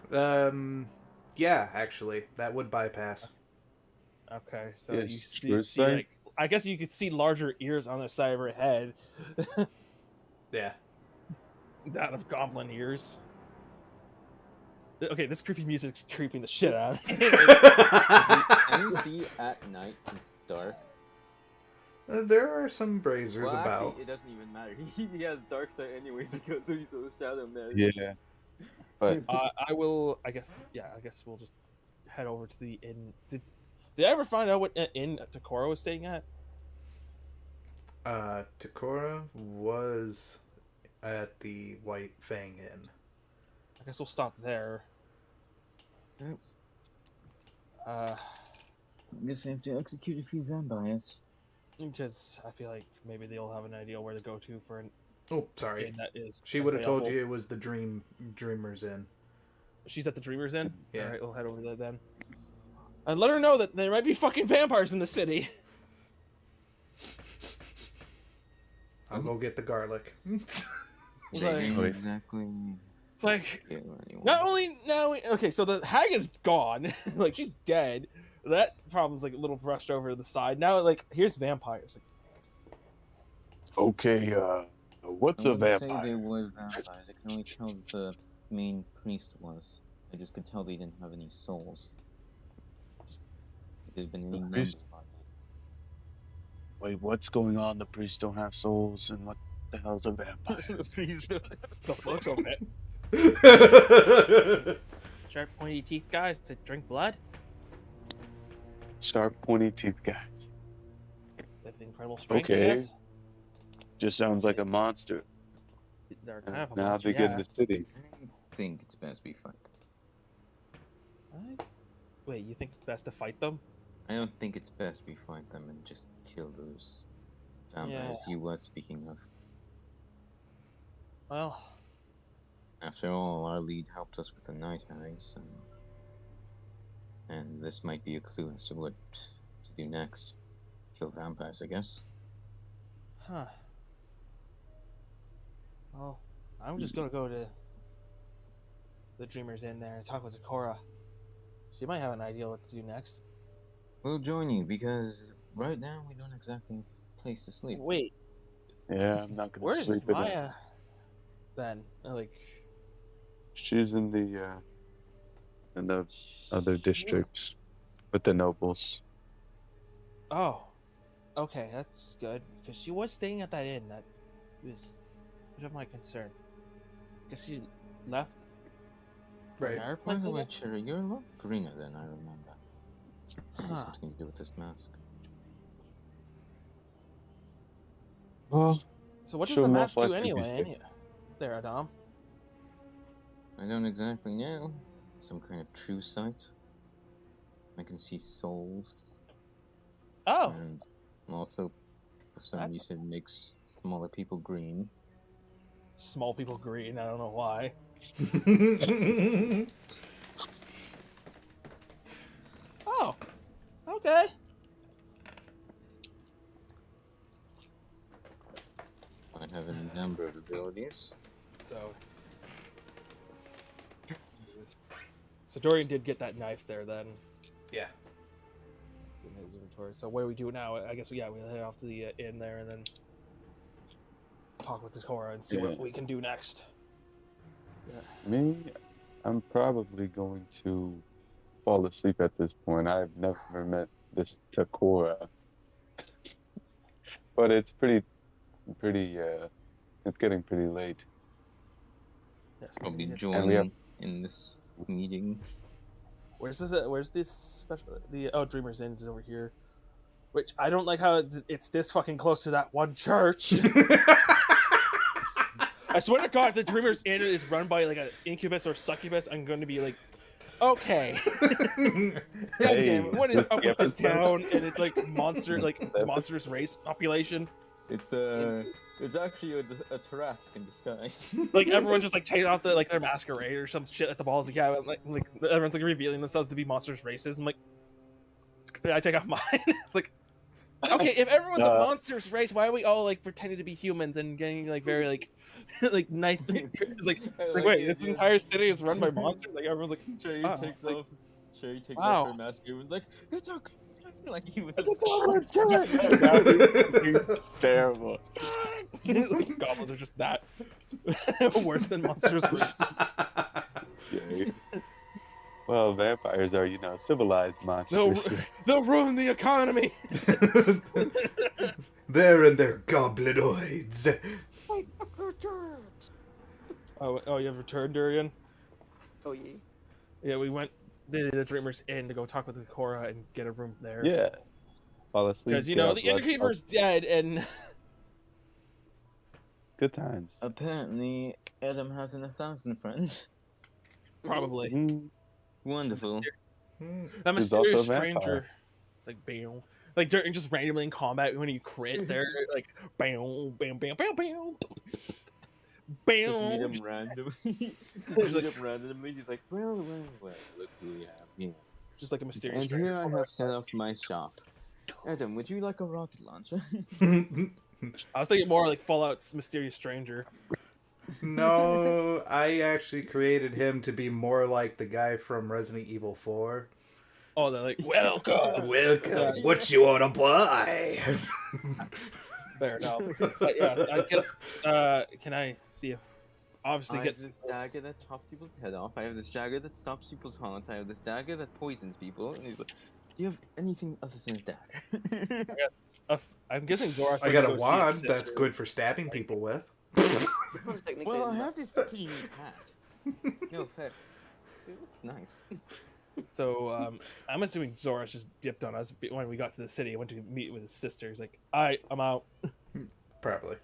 S1: yeah, actually, that would bypass.
S3: Okay, so
S8: Yeah,
S3: you
S8: sure
S3: see
S8: thing.
S3: like I guess you could see larger ears on the side of her head,
S1: Yeah.
S3: that of goblin ears. Okay, this creepy music's creeping the shit out of me.
S2: Can you see at night since it's dark?
S1: There are some braziers
S2: Well,
S1: about.
S2: actually, it doesn't even matter. He has dark sight anyways because he's a shadow man.
S8: Yeah. But
S3: I will. I guess. Yeah. I guess we'll just head over to the inn. Did I ever find out what inn Takora was staying at?
S1: Takora was at the White Fang Inn.
S3: I guess we'll stop there.
S2: Yep.
S3: Uh,
S2: I guess I have to execute a few vampires.
S3: because I feel like maybe they'll have an idea where to go to for an
S1: Oh, sorry.
S3: inn that is.
S1: She would have told
S3: available.
S1: you it was the Dreamers Inn.
S3: She's at the Dreamers Inn.
S1: Yeah.
S3: All right, we'll head over there then. And let her know that there might be fucking vampires in the city.
S1: I'll go get the garlic.
S3: It's
S2: They
S3: like,
S2: didn't exactly
S3: it's like
S2: kill anyone.
S3: not only now. Okay, so the hag is gone. Like she's dead. That problem's like a little brushed over to the side. Now, like here's vampires. Like,
S8: okay, what's
S2: I
S8: a
S2: wouldn't say
S8: vampire?
S2: they were vampires. I can only tell that the main priest was. I just could tell they didn't have any souls. If there'd been any
S8: The
S2: numbers
S8: priest-
S2: on it.
S8: Wait, what's going on? The priests don't have souls, and what the hell's a vampire?
S2: The priest don't
S3: the fuck's over it? Sharp, pointy teeth guys to drink blood.
S8: Sharp, pointy teeth guys.
S3: With incredible strength.
S8: Okay.
S3: I guess.
S8: Just sounds like a monster.
S3: They're
S8: And
S3: kind of a
S8: now
S3: monster,
S8: they get in
S3: yeah.
S8: the city.
S2: I think it's best we fight them.
S3: Wait, you think it's best to fight them?
S2: I don't think it's best we fight them and just kill those vampires he was speaking of.
S3: Well,
S2: After all, our lead helped us with the night hags, and this might be a clue as to what to do next. Kill vampires, I guess.
S3: huh. Well, I'm just gonna go to the Dreamers Inn there and talk with Takora. She might have an idea what to do next.
S2: We'll join you because right now we don't exactly have a place to sleep.
S3: Wait,
S8: Yeah, I'm not gonna
S3: Where is
S8: sleep in it.
S3: Maya then? Like,
S8: She's in the other districts with the nobles.
S3: oh, okay, that's good because she was staying at that inn. That was a bit of my concern. Guess she left.
S1: Right.
S3: Our
S2: By
S3: place,
S2: the
S3: I
S2: way,
S3: guess?
S2: Cherry, you're a lot greener than I remember. Maybe
S3: Huh.
S2: something to do with this mask.
S8: Well,
S3: So what does
S8: she'll
S3: the
S8: most
S3: mask do
S8: likely be
S3: anyway?
S8: sick.
S3: There, Adam.
S2: I don't exactly know. Some kind of true sight. I can see souls.
S3: Oh,
S2: And also, for some
S3: That-
S2: reason, it makes smaller people green.
S3: small people green. I don't know why. Oh, okay.
S2: I have a number of abilities.
S3: So Dorian did get that knife there then.
S1: Yeah.
S3: It's in his inventory. So what do we do now? I guess we'll head off to the inn there and then talk with Takora and see what
S8: Yeah.
S3: we can do next.
S8: Me, I'm probably going to fall asleep at this point. I've never met this Takora, but it's it's getting pretty late.
S3: Yes,
S2: I'll be
S3: we can-
S2: joining
S8: we have-
S2: in this meeting.
S3: Where's this? Where's this special? Dreamer's Inn is over here. Which I don't like how it's this fucking close to that one church. I swear to God, if the Dreamer's Inn is run by like an incubus or succubus, I'm going to be like, okay. God damn it, what is up with this town? And it's like monstrous race population.
S2: It's actually a Tarrasque in disguise.
S3: Like everyone just like takes off their masquerade or some shit at the balls. Like yeah, like everyone's like revealing themselves to be monstrous races. I'm like, I take off mine. It's like, okay, if everyone's a monstrous race, why are we all like pretending to be humans and getting like very like like knife? It's like wait, this entire city is run by monsters. Like everyone's like,
S2: Cherry
S3: oh,
S2: takes
S3: like,
S2: off. Cherry takes
S3: wow.
S2: off her mask. Everyone's like, it's okay. Like you.
S3: it's a goblin, kill it.
S8: Terrible.
S3: Like, goblins are just that worse than monstrous races.
S8: Yeah. Well, vampires are, civilized monsters.
S3: They'll ruin the economy.
S1: They're in their goblinoids.
S3: Oh, you have returned, Durian?
S4: Oh yeah.
S3: Yeah, we went the Dreamer's Inn to go talk with Cora and get a room there.
S8: Yeah. Fall asleep.
S3: Because, the
S8: blood-
S3: innkeeper's dead, and...
S8: Good times.
S2: Apparently, Adam has an assassin friend.
S3: Probably.
S8: Mhm.
S2: Wonderful.
S3: That
S8: He's also
S3: mysterious
S8: a vampire.
S3: stranger. Like, bam. Like, during just randomly in combat, when you crit, they're like, bam, bam, bam, bam, bam. Bam.
S2: Just meet him randomly. Just meet him randomly. He's like, well, look who we have here.
S3: Just like a mysterious
S2: And
S3: stranger.
S2: here I have set off my shop. Adam, would you like a rocket launcher?
S3: I was thinking more like Fallout's mysterious stranger.
S1: No, I actually created him to be more like the guy from Resident Evil 4.
S3: Oh, they're like, welcome.
S1: Welcome. What you wanna buy?
S3: Fair enough. But yeah, I guess, can I see if... Obviously
S2: I
S3: get
S2: have this dagger that chops people's head off. I have this dagger that stops people's hearts. I have this dagger that poisons people. And he's like, do you have anything other than a dagger?
S3: I'm guessing Zora.
S1: I got a wand that's good for stabbing people with.
S2: Well, I have this pretty neat hat. No offense. It looks nice.
S3: So I'm assuming Zora's just dipped on us when we got to the city. I went to meet with his sister. He's like, "Alright, I'm out."
S1: Probably.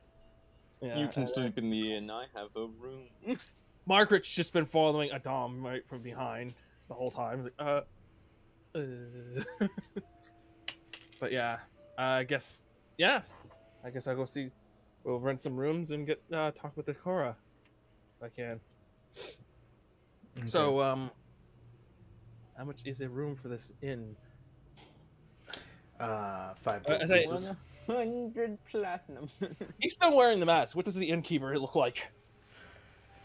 S3: Yeah,
S2: You can sleep in the inn. I have a room.
S3: Margaret's just been following Adam right from behind the whole time. Like, But yeah, I guess I'll go see. We'll rent some rooms and get talk with the Cora if I can.
S1: Okay.
S3: So how much is a room for this inn?
S1: 5
S3: as I-
S1: pieces.
S2: 100 platinum.
S3: He's still wearing the mask. What does the innkeeper look like?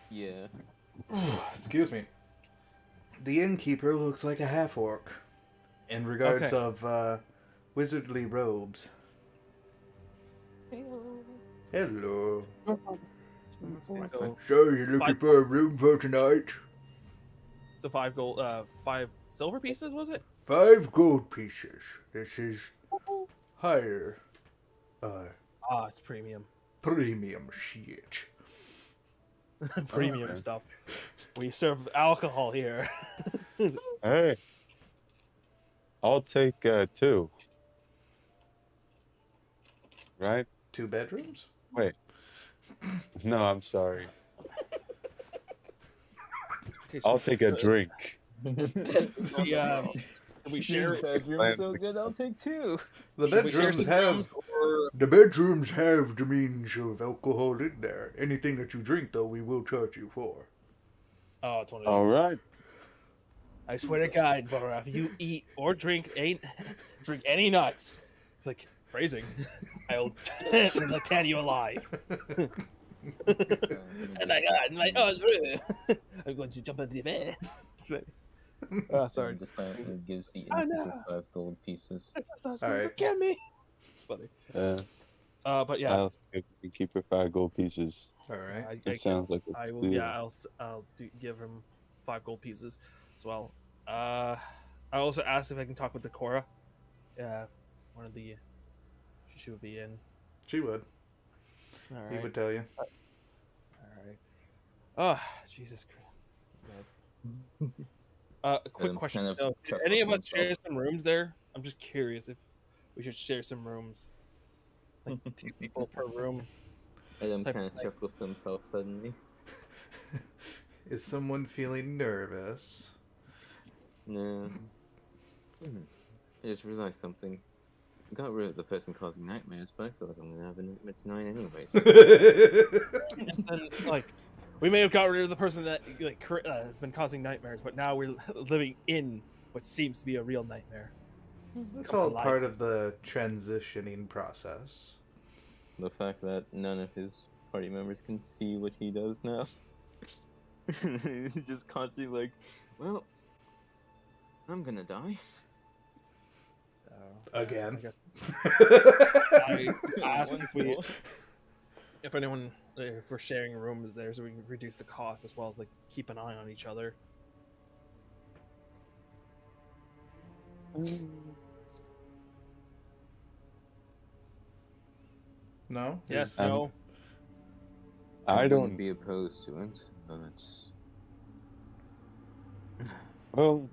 S2: Yeah.
S1: Excuse me. The innkeeper looks like a half-orc in regards
S3: Okay.
S1: of wizardly robes. Hello.
S3: So,
S1: So you're looking for a room for tonight?
S3: so 5 silver pieces was it?
S1: 5 gold pieces. This is higher,
S3: Ah, it's premium.
S1: premium shit.
S3: Premium
S8: Okay.
S3: stuff. We serve alcohol here.
S8: Hey, I'll take 2. Right?
S1: 2 bedrooms?
S8: Wait. No, I'm sorry.
S3: Okay,
S8: I'll take a drink.
S3: Yeah, can we share
S2: This bedroom's so good, I'll take 2.
S1: The
S3: should we share
S1: bedrooms
S3: some
S1: have
S3: rooms or
S1: the bedrooms have the means of alcohol in there. Anything that you drink, though, we will charge you for.
S3: oh, it's one of
S8: All
S3: these.
S8: right.
S3: I swear to God, Bora, if you eat or drink drink any nuts, it's like phrasing. I'll tan you alive. And I'm like, oh, I'm going to jump into the bed. Oh, sorry.
S2: The silently gives the
S3: Oh,
S2: innkeeper
S3: no.
S2: 5 gold pieces.
S3: That's
S1: All
S3: going to
S1: right.
S3: forgive me. It's funny. But yeah,
S8: I'll keep her 5 gold pieces.
S1: All right.
S8: It sounds like a
S3: I will.
S8: steal.
S3: Yeah, give him 5 gold pieces as well. I also asked if I can talk with Decora. Yeah, one of the. She would be in.
S1: She would.
S3: All
S1: He
S3: right.
S1: would tell you.
S3: All right. Oh, Jesus Christ. Quick
S2: Adam's
S3: question.
S2: kind of
S3: though. Did
S2: chuckles
S3: any of
S2: to
S3: us share
S2: himself.
S3: some rooms there? I'm just curious if we should share some rooms. Like 2 people per room.
S2: Adam
S3: Type
S2: kind
S3: of
S2: of
S3: thing.
S2: chuckles to himself suddenly.
S1: Is someone feeling nervous?
S2: No. I just realized something. I got rid of the person causing nightmares, but I feel like I'm gonna have a nightmare tonight anyways.
S3: And then, like, we may have got rid of the person that has been causing nightmares, but now we're living in what seems to be a real nightmare.
S1: That's
S3: Come
S1: all
S3: to life.
S1: part of the transitioning process.
S2: The fact that none of his party members can see what he does now. He's just constantly like, well, I'm gonna die.
S3: So,
S1: Again.
S3: I guess I asked
S2: Once
S3: if anyone, if we're sharing rooms there, so we can reduce the cost as well as like keep an eye on each other.
S1: No?
S3: Yes,
S8: Um,
S3: no.
S8: I
S2: wouldn't
S8: don't.
S2: be opposed to it, but
S8: Well,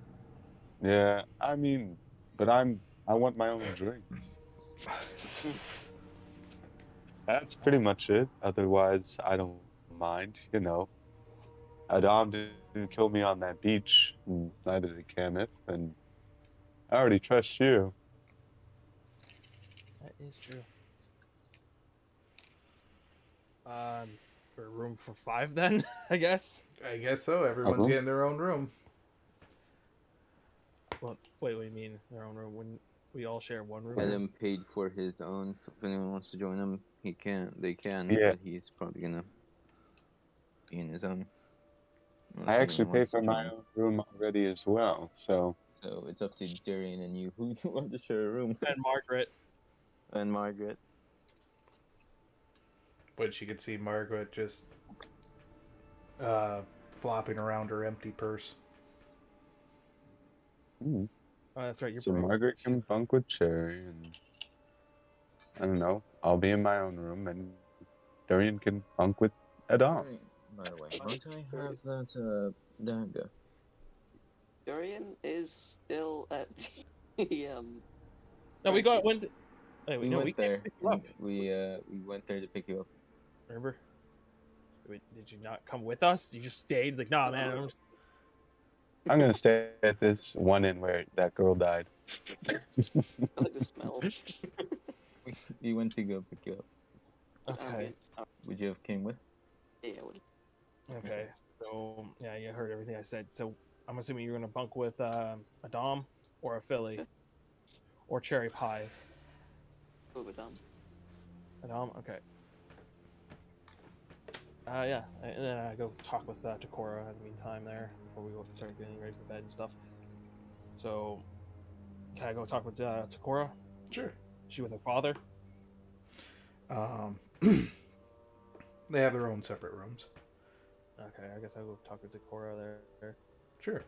S8: yeah. I mean, but I want my own drinks. That's pretty much it. Otherwise, I don't mind. You know, Adam didn't kill me on that beach, and neither did Kenneth, and I already trust you.
S3: That is true. For room for 5 then, I guess.
S1: I guess so. Everyone's
S8: Uh-huh.
S1: getting their own room.
S3: Well, wait, what do you mean their own room? Wouldn't we all share one room?
S2: Adam paid for his own, so if anyone wants to join him, they can,
S8: Yeah.
S2: but he's probably gonna be in his own. Unless
S8: I actually
S2: anyone
S8: paid
S2: wants to
S8: for my
S2: join.
S8: own room already as well, so
S2: So it's up to Darian and you who you want to share a room with.
S3: And Margaret.
S2: And Margaret.
S1: But you could see Margaret just flopping around her empty purse.
S8: mm.
S3: Oh, that's right. You're
S8: So
S3: broke.
S8: Margaret can bunk with Cherry, and I don't know. I'll be in my own room, and Darian can bunk with Adam.
S2: By the way, don't I have that dagger?
S4: Dorian is still at the
S3: No, we got went. Hey,
S2: We
S3: no,
S2: went
S3: we
S2: there.
S3: can't pick you up.
S2: We went there to pick you up.
S3: Remember? Did you not come with us? You just stayed. Like, nah, man. I'm just...
S8: I'm gonna stay at this one inn where that girl died.
S4: I like the smell.
S2: We went to go pick you up.
S3: Okay.
S2: Would you have came with?
S4: Yeah, I would.
S3: Okay. So yeah, you heard everything I said. So I'm assuming you're gonna bunk with a Dom or a Philly or Cherry Pie.
S4: Over done.
S3: A Dom. Okay. Yeah, and then I go talk with Takora in the meantime there before we go start getting ready for bed and stuff. So, can I go talk with Takora?
S1: Sure.
S3: She with her father?
S1: They have their own separate rooms.
S3: Okay, I guess I'll go talk with Decora there.
S1: Sure.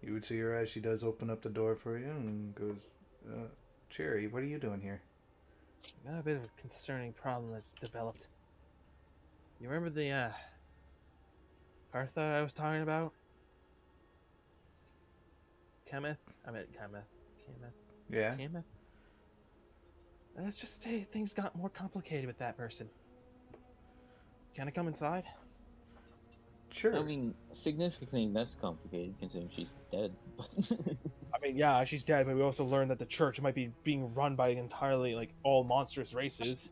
S1: You would see her as she does open up the door for you and goes, Cherry, what are you doing here?
S3: Got a bit of a concerning problem that's developed. You remember the Partha I was talking about? Kemeth? I meant Kemeth.
S1: Yeah?
S3: Kemeth? Let's just say things got more complicated with that person. Can I come inside?
S1: Sure.
S2: I mean, significantly less complicated considering she's dead. But
S3: I mean, yeah, she's dead, but we also learned that the church might be being run by entirely, like, all monstrous races.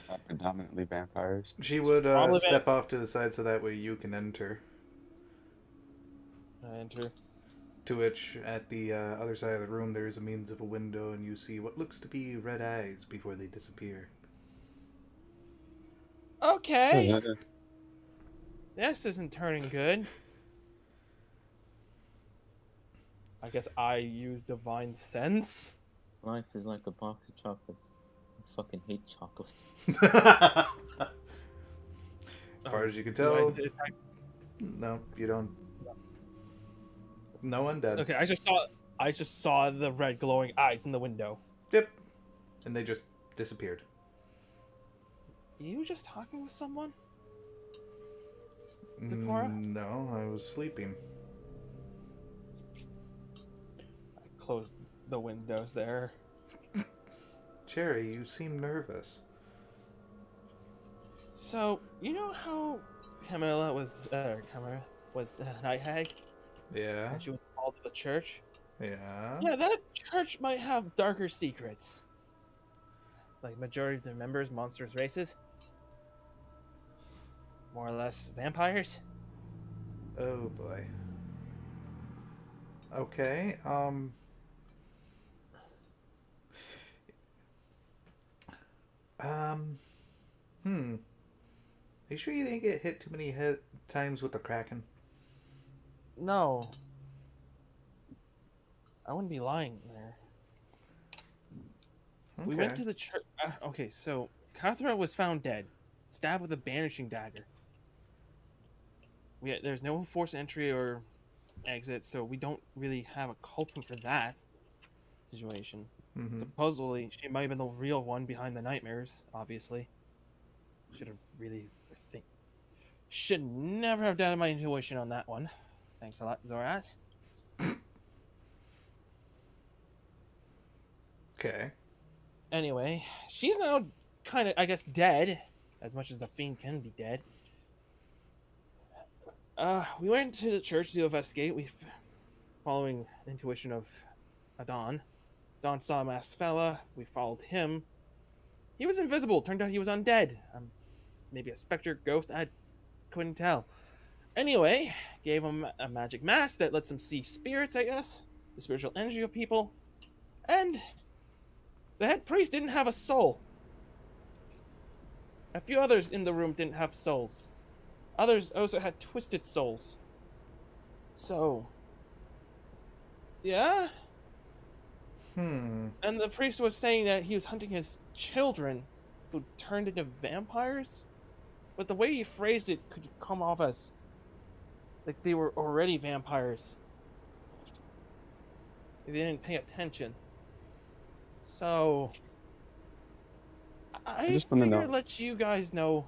S8: Not predominantly vampires.
S1: She would
S3: Probably
S1: step off to the side so that way you can enter.
S3: I enter.
S1: To which, at the other side of the room, there is a means of a window, and you see what looks to be red eyes before they disappear.
S3: Okay! This isn't turning good. I guess I use divine sense.
S2: life is like a box of chocolates. I fucking hate chocolate.
S1: As far as you can
S3: Do I
S1: tell,
S3: detect-
S1: no, you don't. No undead.
S3: Okay, I just saw the red glowing eyes in the window.
S1: Yep. And they just disappeared.
S3: You just talking with someone? Decora?
S1: No, I was sleeping.
S3: I closed the windows there.
S1: Cherry, you seem nervous.
S3: So, you know how Camilla was Night Hag?
S1: Yeah.
S3: And she was called to the church?
S1: Yeah.
S3: Yeah, that church might have darker secrets. Like, majority of the members, monstrous races. More or less vampires.
S1: Oh boy. Okay. Are you sure you didn't get hit too many times with the Kraken?
S3: No. I wouldn't be lying there.
S1: Okay.
S3: We went to the church. Okay, so Cathra was found dead, stabbed with a banishing dagger. There's no forced entry or exit, so we don't really have a culprit for that situation.
S1: Mm-hmm.
S3: Supposedly, she might have been the real one behind the nightmares. Obviously, should never have doubted my intuition on that one. Thanks a lot, Zoras.
S1: Okay.
S3: Anyway, she's now kind of, I guess, dead, as much as the fiend can be dead. We went to the church to investigate. Following the intuition of Adon. Don saw a masked fella. We followed him. He was invisible. Turned out he was undead. Maybe a specter, ghost. I couldn't tell. Anyway, gave him a magic mask that lets him see spirits, I guess. The spiritual energy of people. And the head priest didn't have a soul. A few others in the room didn't have souls. Others also had twisted souls. So, yeah?
S1: Hmm.
S3: And the priest was saying that he was hunting his children who turned into vampires? But the way he phrased it could come off as like they were already vampires. If they didn't pay attention. So, I
S8: just wanna
S3: figured
S8: know.
S3: I'd let you guys know.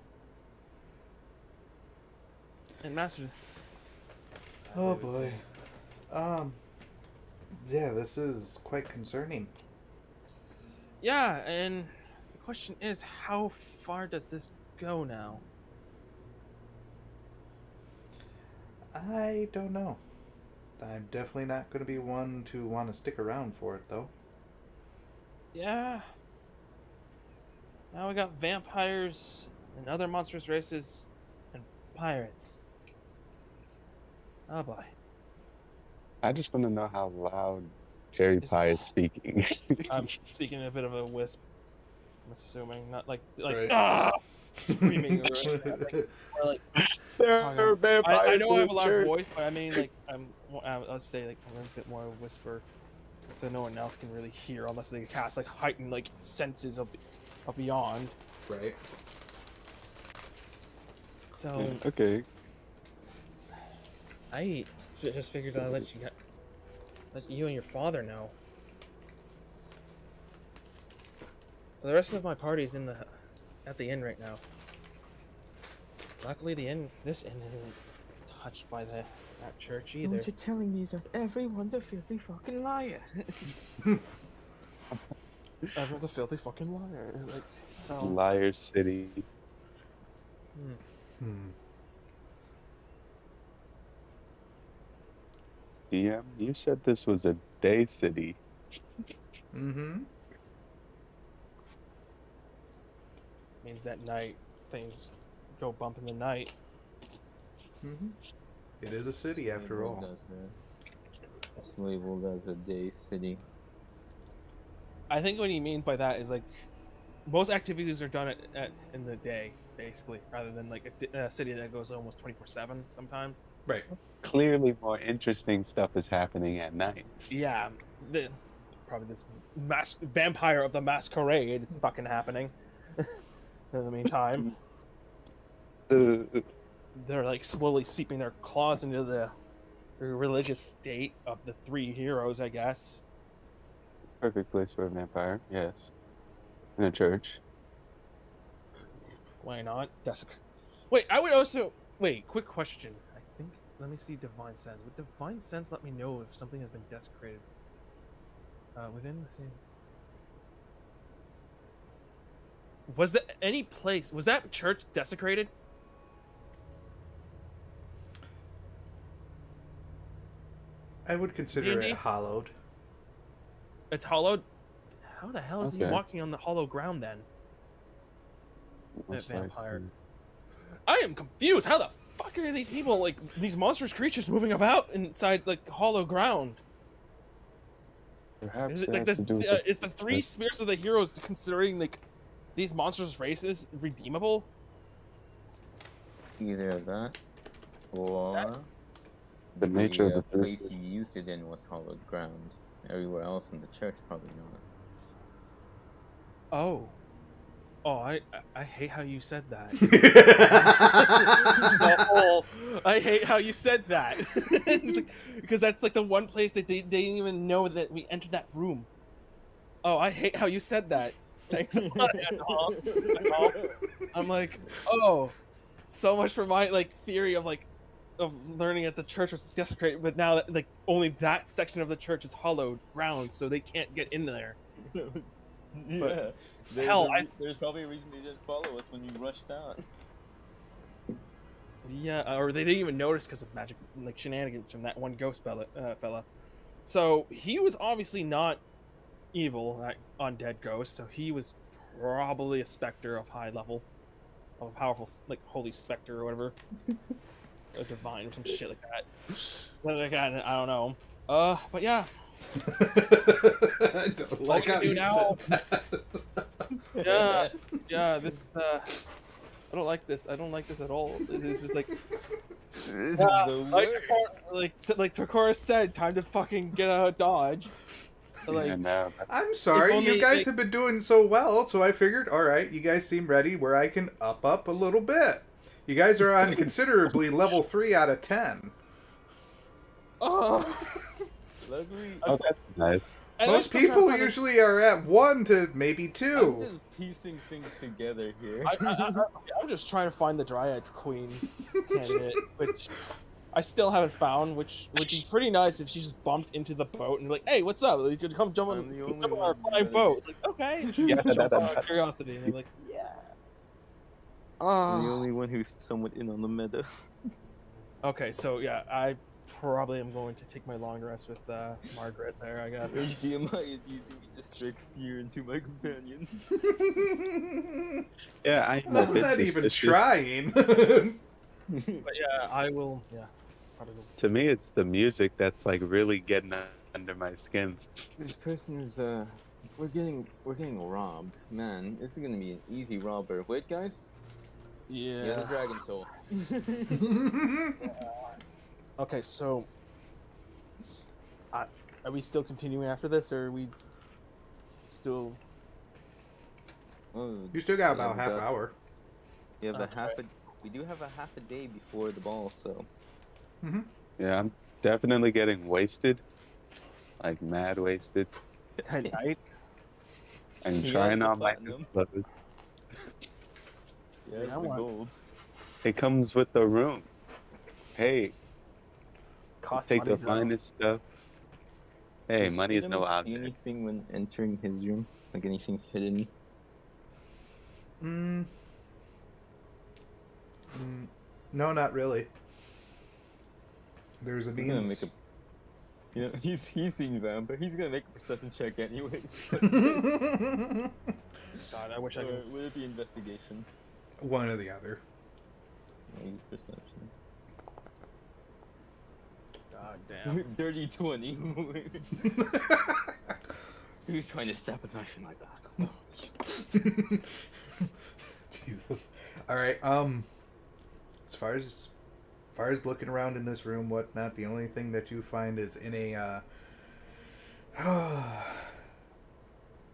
S3: And Master.
S1: Oh boy. Yeah, this is quite concerning.
S3: Yeah, and the question is, how far does this go now?
S1: I don't know. I'm definitely not going to be one to want to stick around for it, though.
S3: Yeah. Now we got vampires and other monstrous races and pirates. Oh boy.
S8: I just want to know how loud Cherry
S3: Is-
S8: Pie is speaking.
S3: I'm speaking a bit of a wisp. I'm assuming, not like
S1: Right.
S3: ah! Screaming or like
S8: There
S3: talking.
S8: are vampires
S3: I know I
S8: in
S3: have a
S8: the
S3: loud
S8: church.
S3: voice, but I mean like let's say like a little bit more whisper, so no one else can really hear unless they cast like heightened like senses of beyond.
S1: Right.
S3: So
S8: Okay.
S3: I just figured I'd let you and your father know. The rest of my party's at the inn right now. Luckily, this inn isn't touched by that church either.
S2: What you're telling me is that everyone's a filthy fucking liar.
S3: Everyone's a filthy fucking liar. Like, so.
S8: Liar City. DM, you said this was a day city.
S1: Mm-hmm.
S3: Means that night things go bump in the night.
S1: Mm-hmm. It is a city after all.
S2: It's labeled as a day city.
S3: I think what he means by that is like most activities are done in the day, basically, rather than like a city that goes almost 24/7 sometimes.
S1: Right.
S8: Clearly, more interesting stuff is happening at night.
S3: Yeah, probably this vampire of the masquerade is fucking happening. In the meantime, they're like slowly seeping their claws into the religious state of the three heroes, I guess.
S8: Perfect place for a vampire, yes. In a church.
S3: Why not? Wait, I would also wait. Quick question. I think. Let me see. Divine Sense. Would Divine Sense let me know if something has been desecrated? Within the same. Was there any place? Was that church desecrated?
S1: I would consider
S3: D&D?
S1: it hollowed.
S3: It's hollowed. How the hell is he
S8: Okay.
S3: walking on the hollow ground then?
S8: Most
S3: vampire.
S8: likely.
S3: I am confused. How the fuck are these people like these monstrous creatures moving about inside like hollow ground?
S8: Perhaps
S3: Is it
S8: it
S3: like
S8: has
S3: this?
S8: to do with
S3: Is the three spirits of the heroes considering like these monstrous races redeemable?
S2: Either that, or
S8: the nature of the
S2: place you used it in was hollowed ground. Everywhere else in the church, probably not.
S3: Oh, I hate how you said that. I hate how you said that. It's like, because that's like the one place that they didn't even know that we entered that room. Oh, I hate how you said that. Thanks a lot, Adol. I'm like, oh, so much for my like theory of like of learning that the church was desecrated, but now that like only that section of the church is hollowed ground, so they can't get in there.
S2: Yeah. There's probably a reason they didn't follow us when we rushed out.
S3: Yeah, or they didn't even notice because of magic like shenanigans from that one ghost fella. So he was obviously not evil, that undead ghost. So he was probably a specter of high level, of a powerful like holy specter or whatever, a divine or some shit like that. But again, I don't know. But yeah.
S1: I don't like how you
S3: now.
S1: said that.
S3: Yeah. This. I don't like this. I don't like this at all. It's just like.
S2: This
S3: Yeah,
S2: is the
S3: like Takora said, time to fucking get out of Dodge. Like,
S8: and now
S1: I'm sorry,
S3: If only,
S1: you guys
S3: like-
S1: have been doing so well, so I figured, alright, you guys seem ready where I can up a little bit. You guys are on considerably level 3 out of 10.
S2: Luckily,
S8: oh, that's nice.
S3: and I'm
S1: Most
S3: still trying to
S1: people
S3: find
S1: usually are at 1 to maybe
S2: I'm
S1: 2.
S2: just piecing things together here.
S3: I'm just trying to find the Dryad Queen candidate, which I still haven't found. Which would be pretty nice if she just bumped into the boat and be like, "Hey, what's up? You could come jump
S2: I'm
S3: on,
S2: the only
S3: jump on our
S2: one,
S3: flying
S2: yeah.
S3: boat." It's like, okay, and she
S8: Yeah,
S3: just jump
S8: that-
S3: out of curiosity, and they're like, "Yeah."
S2: I'm the only one who's somewhat in on the meta.
S3: Okay, so yeah, I probably am going to take my long rest with Margaret there, I guess.
S2: HDMI is using me to strike fear into my companions.
S8: Yeah, I know.
S1: I'm not even trying.
S3: But yeah, I will. Yeah, probably will.
S8: To me, it's the music that's like really getting under my skin.
S2: This person is we're getting robbed. Man, this is gonna be an easy robber. Wait, guys.
S3: Yeah.
S2: Yeah, the dragon soul.
S3: Okay, so are we still continuing after this, or are we still?
S2: Oh,
S1: You still got
S2: Yeah,
S1: about
S2: we
S1: half
S2: got-
S1: hour.
S2: you have
S3: Okay.
S2: we do have a half a day before the ball, so
S8: Yeah, I'm definitely getting wasted. Like mad wasted.
S3: Tonight?
S8: I'm
S2: He
S8: trying
S2: has the
S8: on my new
S2: platinum.
S8: clothes.
S2: He has
S3: Yeah,
S2: the
S3: what?
S2: gold.
S8: It comes with the room. Hey,
S3: Cost
S8: take
S3: money
S8: the
S3: though.
S8: finest stuff. Hey,
S2: Does
S8: money is
S2: Adam
S8: no
S2: see
S8: object.
S2: anything when entering his room? Like anything hidden?
S1: Mm, no, not really. There's a
S2: He's gonna make
S1: means.
S2: a. You know, he's seen vampire. He's gonna make a perception check anyways.
S3: God, I wish I
S2: Or
S3: could.
S2: would it be investigation?
S1: One or the other.
S2: I'll use perception.
S3: God damn.
S2: Dirty 20. Who's trying to stab a knife in my back?
S1: Jesus. All right. As far as looking around in this room, whatnot, the only thing that you find is in a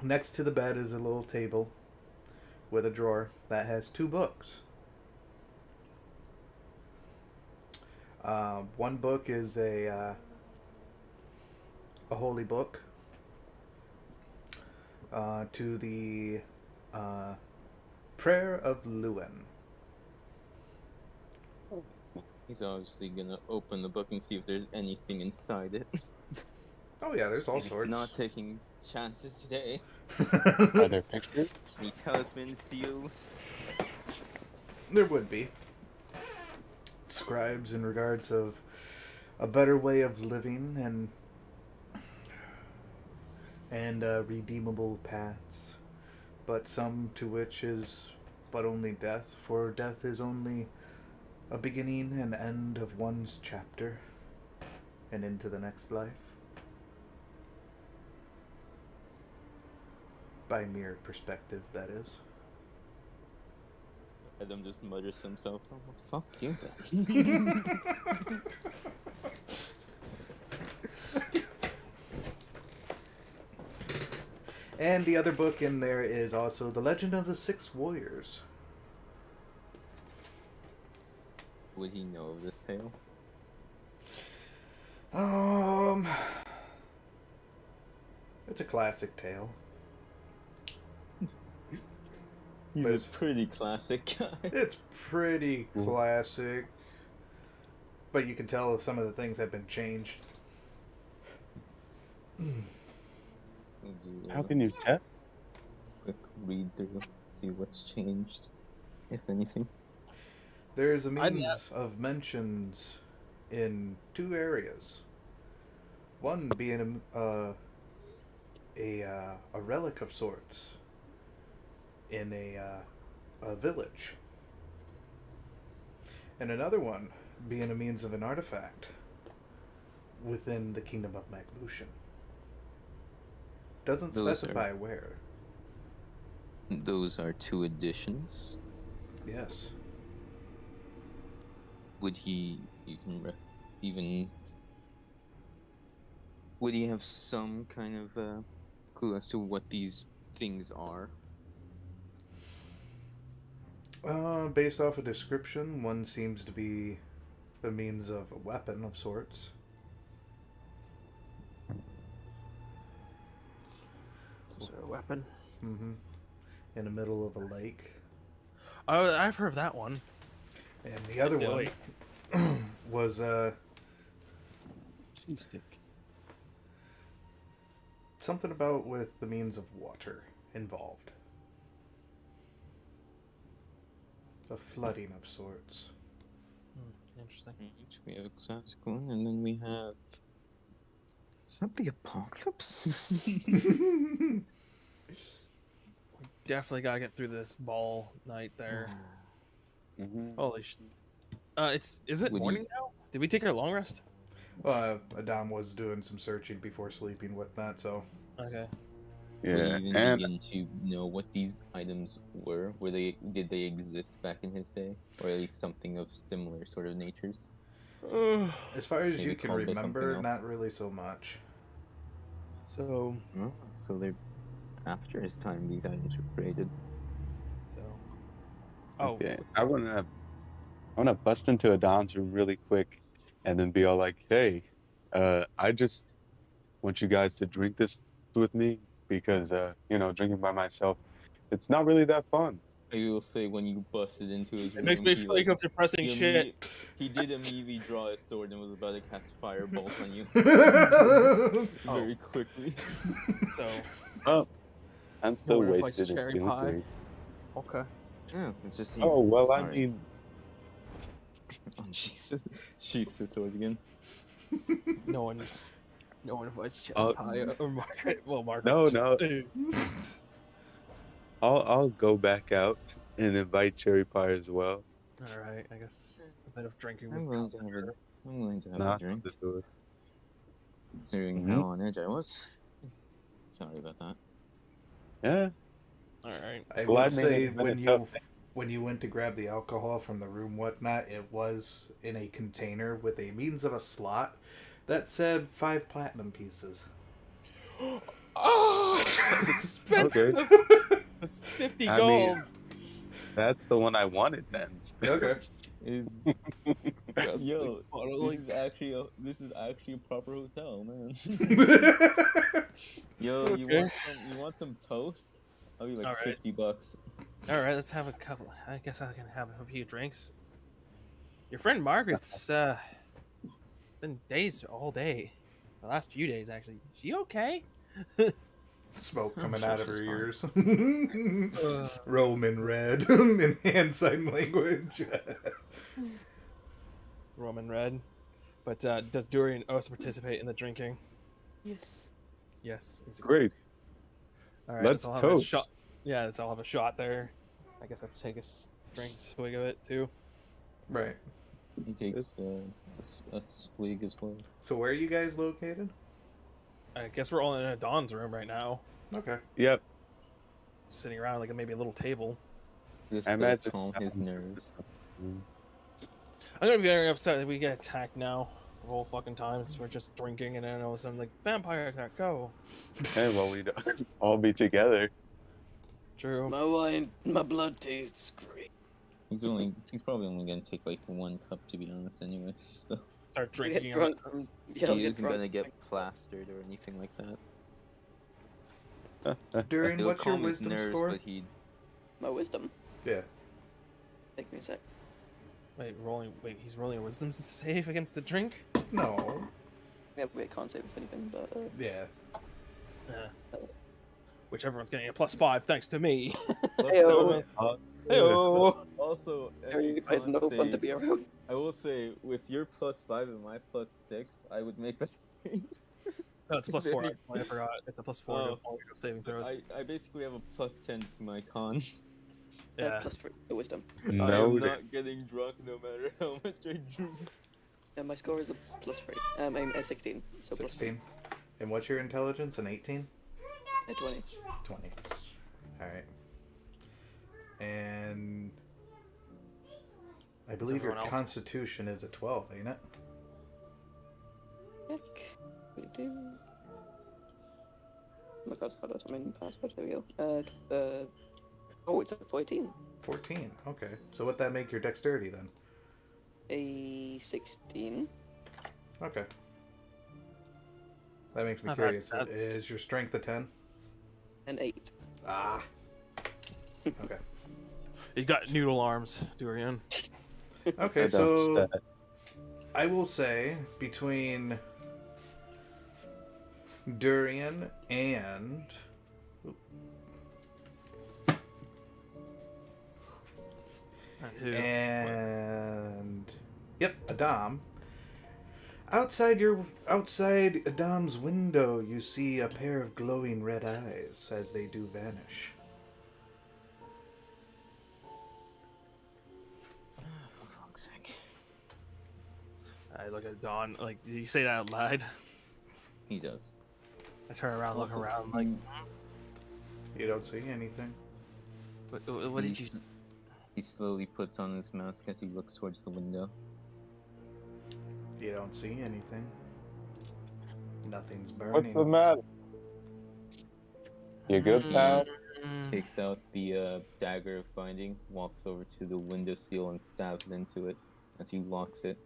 S1: next to the bed is a little table with a drawer that has 2 books. One book is a holy book to the Prayer of Lewin.
S2: He's obviously gonna open the book and see if there's anything inside it.
S1: Oh yeah, there's all sorts.
S2: Not taking chances today.
S8: Are there pictures?
S2: Any talisman seals?
S1: There would be scribes in regards of a better way of living and redeemable paths, but some to which is but only death, for death is only a beginning and end of one's chapter and into the next life. By mere perspective, that is.
S2: Adam just mutters to himself, "Oh, well, fuck you then."
S1: And the other book in there is also The Legend of the Six Warriors.
S2: Would he know of this tale?
S1: It's a classic tale.
S2: He
S1: But
S2: was pretty classic guy.
S1: It's pretty classic, but you can tell some of the things have been changed.
S8: How can you tell?
S2: Quick read through, see what's changed, if anything.
S1: There's a means of mentions in 2 areas. One being a relic of sorts in a village, and another one being a means of an artifact within the kingdom of Maglucian. Doesn't
S2: Those
S1: specify where.
S2: Those are 2 additions.
S1: Yes.
S2: Would he would he have some kind of clue as to what these things are?
S1: Based off a description, one seems to be the means of a weapon of sorts.
S3: Is there a weapon?
S1: Mm-hmm. In the middle of a lake.
S3: Oh, I've heard of that one.
S1: And the other one was something about with the means of water involved. A flooding of sorts.
S3: Interesting.
S2: We have a classic one, and then we have. Is that the apocalypse?
S3: Definitely gotta get through this ball night there.
S8: Mm-hmm.
S3: Holy sh! Is it
S2: Would
S3: morning
S2: you-
S3: now? Did we take our long rest?
S1: Adam was doing some searching before sleeping, whatnot, so.
S3: Okay.
S2: Would
S8: Yeah,
S2: you even
S8: and
S2: begin to know what these items were? Did they exist back in his day, or at least something of similar sort of natures?
S1: As far as
S2: Maybe
S1: you can
S2: called by something
S1: remember,
S2: else.
S1: not really so much.
S3: So,
S2: So they're after his time. These items were created.
S3: so. Oh,
S8: okay. I want to I'm gonna bust into Adam's room really quick, and then be all like, "Hey, I just want you guys to drink this with me because, drinking by myself, it's not really that fun."
S2: I will say when you busted into his
S3: It makes
S2: room,
S3: me
S2: he
S3: think
S2: like
S3: of depressing
S2: he
S3: shit.
S2: he did immediately draw his sword and was about to cast firebolt on you very quickly.
S3: So,
S8: Oh, I'm still
S3: wonder if like
S8: wasted and
S3: cherry
S8: feeling
S3: pie.
S8: great.
S3: Okay.
S2: Yeah, it's just he.
S8: Oh well, I
S2: Sorry.
S8: mean,
S2: Oh Jesus! Sheaths the sword again.
S3: No one invites cherry
S8: Uh,
S3: pie or Margaret. Well,
S8: no,
S3: Margaret's.
S8: no, I'll go back out and invite Cherry Pie as well.
S3: All right. I guess a bit of drinking
S2: I'm
S3: would
S2: willing
S3: come
S2: to have
S3: later.
S2: I'm willing to have a
S8: Knock on
S2: drink,
S8: the door.
S2: considering
S8: Mhm.
S2: how on edge I was. Sorry about that.
S8: Yeah,
S3: All right.
S1: I
S8: well, I
S1: would
S8: made
S1: say
S8: it a minute
S1: when you went to grab the alcohol from the room, whatnot, it was in a container with a means of a slot that said 5 platinum pieces.
S3: Oh, that's expensive.
S8: Okay.
S3: That's 50
S8: I
S3: gold.
S8: mean, that's the one I wanted then.
S1: Okay.
S2: Is
S3: That's
S2: yo,
S3: like,
S2: this is actually a proper hotel, man. Yo,
S3: Okay.
S2: you want some toast? I'll be like
S3: Alright.
S2: $50.
S3: all right. Let's have a couple. I guess I can have a few drinks. Your friend Margaret's been days all day. The last few days, actually. She okay?
S1: Smoke
S2: I'm
S1: coming
S2: sure
S1: out of
S2: she's
S1: her
S2: fine.
S1: ears. Roman red in hand sign language.
S3: Roman red. But does Durian also participate in the drinking?
S4: Yes.
S3: Yes. He's a
S8: Great.
S3: All right,
S8: Let's
S3: let's all have a
S8: toast.
S3: shot. Yeah, let's all have a shot there. I guess I have to take a drink, swig of it too.
S1: Right.
S2: He takes a swig as well.
S1: So where are you guys located?
S3: I guess we're all in Don's room right now,
S1: Okay.
S8: Yep.
S3: sitting around like maybe a little table.
S2: This
S8: I
S2: does
S8: imagine
S2: calm his nerves.
S3: I'm gonna be very upset if we get attacked now. The whole fucking times we're just drinking and then all of a sudden like vampire attack, go.
S8: Hey, well, we'd all be together.
S3: True.
S4: My wine, my blood tastes great.
S2: He's probably only gonna take like 1 cup to be honest, anyways. So
S3: Start
S4: I'll
S3: drinking.
S4: get drunk. Yeah, I'll
S2: he
S4: get
S2: isn't
S4: drunk.
S2: gonna get plastered or anything like that.
S1: Durian,
S2: He'll
S1: what's your
S2: calm his
S1: wisdom
S2: nerves,
S1: score?
S2: but he
S4: My wisdom.
S1: Yeah.
S4: Take me a sec.
S3: Wait, he's rolling a wisdom save against the drink?
S1: No.
S4: Yeah, we can't save if anything, but
S1: Yeah.
S3: Which everyone's getting a +5 thanks to me.
S4: Heyo.
S3: Heyo.
S2: Also,
S4: you guys no fun to be around.
S2: I will say, with your +5 and my +6, I would make that save.
S3: No, it's +4. I forgot. It's a +4 to
S2: Oh.
S3: all your saving throws.
S2: I basically have a +10 to my con.
S3: Yeah.
S4: Plus 3 the wisdom.
S2: I am
S8: No,
S2: not getting drunk no matter how much I drink.
S4: And my score is a +3. I'm at 16, so +3.
S1: 16. And what's your intelligence? An 18?
S4: At 20.
S1: 20. Alright. And I believe your
S3: everyone else?
S1: constitution is a 12, ain't it?
S4: Heck. We do. Oh my god, it's got a password. There we go. Oh, it's a 14.
S1: 14. Okay. So what that make your dexterity then?
S4: A 16.
S1: Okay. That makes me
S3: Not bad,
S1: curious.
S3: Seth.
S1: Is your strength a 10?
S4: An 8.
S1: Ah. Okay.
S3: You got noodle arms, Durian.
S1: Okay,
S8: I
S1: so
S8: don't-
S1: I will say between Durian and
S3: And who?
S1: yep, Adam. Outside Adam's window, you see a pair of glowing red eyes as they do vanish.
S2: For fuck's sake.
S3: I look at Dawn. Like, did you say that out loud?
S2: He does.
S3: I turn around, look
S2: Also,
S3: around, like,
S1: You don't see anything.
S3: what did you?
S2: He slowly puts on his mask as he looks towards the window.
S1: You don't see anything. Nothing's burning.
S8: What's the matter? You good, pal?
S2: Takes out the dagger of binding, walks over to the windowsill and stabs it into it. as he locks it.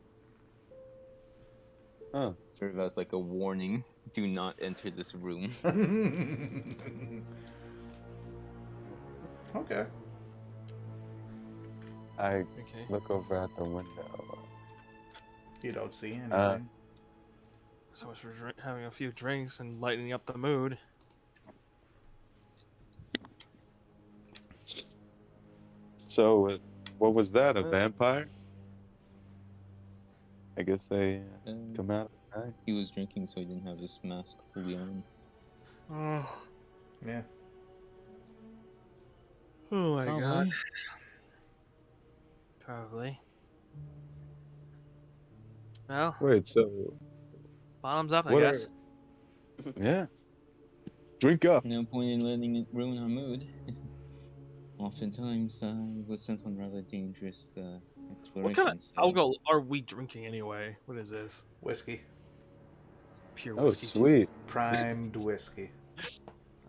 S8: Huh.
S2: Sort of as like a warning: do not enter this room.
S1: Okay.
S8: I
S3: Okay.
S8: look over at the window.
S1: You don't see anything.
S3: So much for having a few drinks and lightening up the mood.
S8: So, what was that? A vampire? I guess they come out at night.
S2: He was drinking, so he didn't have his mask fully on.
S3: Oh,
S1: Yeah.
S3: oh my
S2: Probably.
S3: god. Probably. Well,
S8: Wait, so
S3: bottoms up, I
S8: what
S3: guess.
S8: yeah, drink up.
S2: No point in letting it ruin our mood. Oftentimes, I was sent on rather dangerous
S3: What kind of
S2: explorations.
S3: alcohol are we drinking anyway? What is this?
S1: Whiskey.
S3: Pure
S8: Oh,
S3: whiskey.
S8: sweet.
S1: Primed whiskey.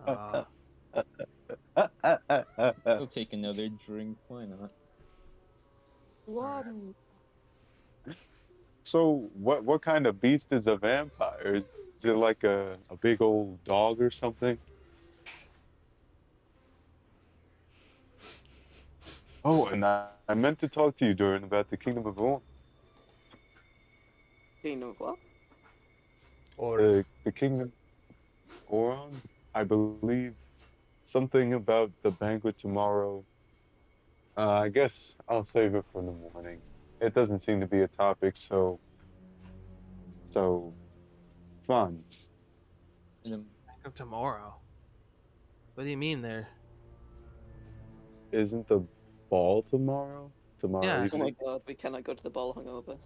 S3: Jesus.
S2: We'll take another drink. Why not?
S4: One.
S8: So, what kind of beast is a vampire? Is it like a big old dog or something? Oh, and I meant to talk to you, Durin, about the Kingdom of Orm.
S4: Kingdom of what?
S1: Or
S8: The Kingdom Oron, I believe something about the banquet tomorrow. I guess I'll save it for the morning. It doesn't seem to be a topic, so fun.
S2: And then
S3: Think of tomorrow. What do you mean there?
S8: Isn't the ball tomorrow? Tomorrow
S3: Yeah.
S4: Oh
S8: evening?
S4: my god, we cannot go to the ball hungover.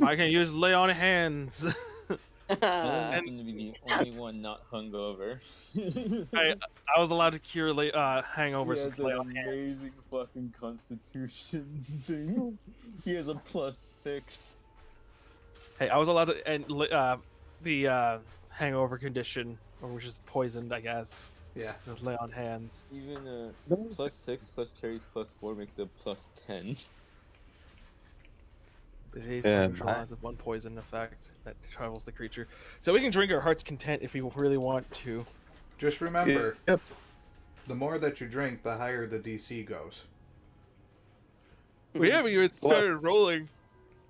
S3: I can use lay on hands.
S2: I happen to be the only one not hungover.
S3: I was allowed to cure hangovers
S2: He
S3: with
S2: has
S3: lay
S2: an
S3: on hands.
S2: amazing fucking constitution thing. He has a +6.
S3: Hey, I was allowed to and the hangover condition, or which is poisoned, I guess.
S1: yeah.
S3: With lay on hands.
S2: Even +6 plus cherries +4 makes it +10.
S3: Disease
S8: Yeah,
S3: neutralizes one poison effect that travels the creature. So we can drink our heart's content if we really want to.
S1: Just remember,
S8: Yep.
S1: the more that you drink, the higher the DC goes.
S3: Well, yeah, but you had started rolling.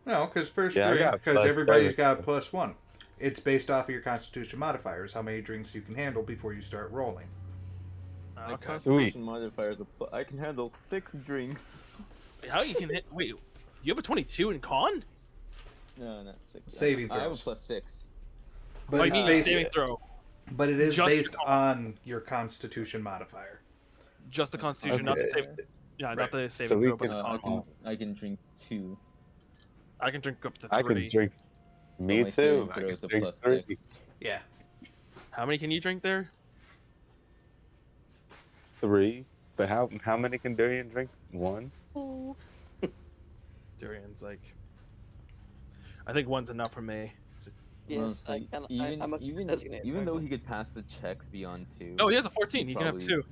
S1: No, because first
S8: Yeah, I
S1: drink,
S8: got
S1: because
S8: +7.
S1: everybody's got +1. It's based off of your Constitution modifiers, how many drinks you can handle before you start rolling.
S2: My
S3: Okay.
S2: constitution modifier is I can handle 6 drinks.
S3: How you can hit? Wait, you have a 22 in con?
S2: No, not 6.
S1: Saving
S2: I have a
S1: throws.
S2: +6.
S1: But
S3: Oh, you
S1: it's
S3: mean your
S1: based,
S3: saving throw?
S1: but it is
S3: Just
S1: based
S3: your
S1: on your Constitution modifier.
S3: Just the Constitution, not the
S8: Okay.
S3: save. Yeah,
S1: Right.
S3: not the saving
S8: we
S3: throw, but
S8: can-
S3: the
S2: I
S3: con.
S2: can drink 2.
S3: I can drink up to
S8: I
S3: 3.
S8: can drink.
S2: but
S8: Me
S2: my
S8: too.
S2: saving
S8: I
S2: throw
S8: can
S2: is a
S8: drink
S2: +6.
S8: 3.
S1: Yeah.
S3: How many can you drink there?
S8: 3. But how many can Durian drink? 1.
S3: Durian's like. I think one's enough for me.
S4: Yes, I
S2: Honestly,
S4: can. I'm a designated
S2: even though
S4: driver.
S2: he could pass the checks beyond 2.
S3: Oh, he has a 14. He can have
S2: Probably-
S3: 2.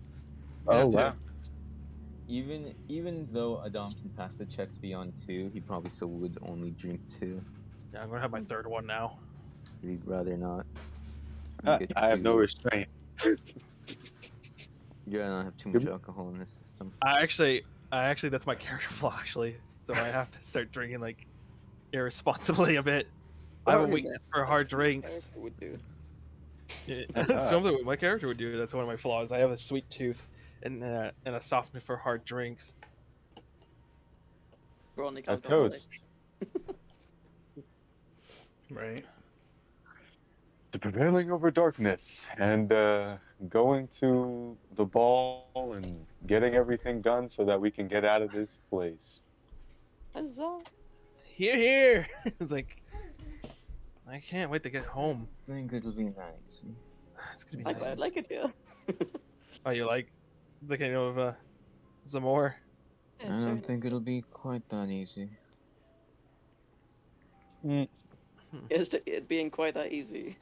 S8: Oh
S3: two.
S8: wow.
S2: Even though Adam can pass the checks beyond 2, he probably still would only drink 2.
S3: Yeah, I'm gonna have my third one now.
S2: He'd rather not.
S8: I have no restraint.
S2: You gotta not have too much alcohol in this system.
S3: I actually, that's my character flaw actually. So I have to start drinking like irresponsibly a bit. I have a
S4: Oh,
S3: weakness for hard drinks.
S4: Character would do.
S3: Yeah, something what my character would do. That's one of my flaws. I have a sweet tooth and a softness for hard drinks.
S4: Chronic
S8: That's
S4: alcoholic.
S1: Right.
S8: The prevailing over darkness and going to the ball and getting everything done so that we can get out of this place.
S4: Huzzah.
S3: Here. It's like I can't wait to get home.
S2: I think it'll be nice.
S3: It's gonna be
S4: I
S3: nice.
S4: quite like it here.
S3: Oh, you like the kind of Zamor?
S4: Yeah,
S2: I
S4: sure.
S2: don't think it'll be quite that easy.
S4: It's it being quite that easy.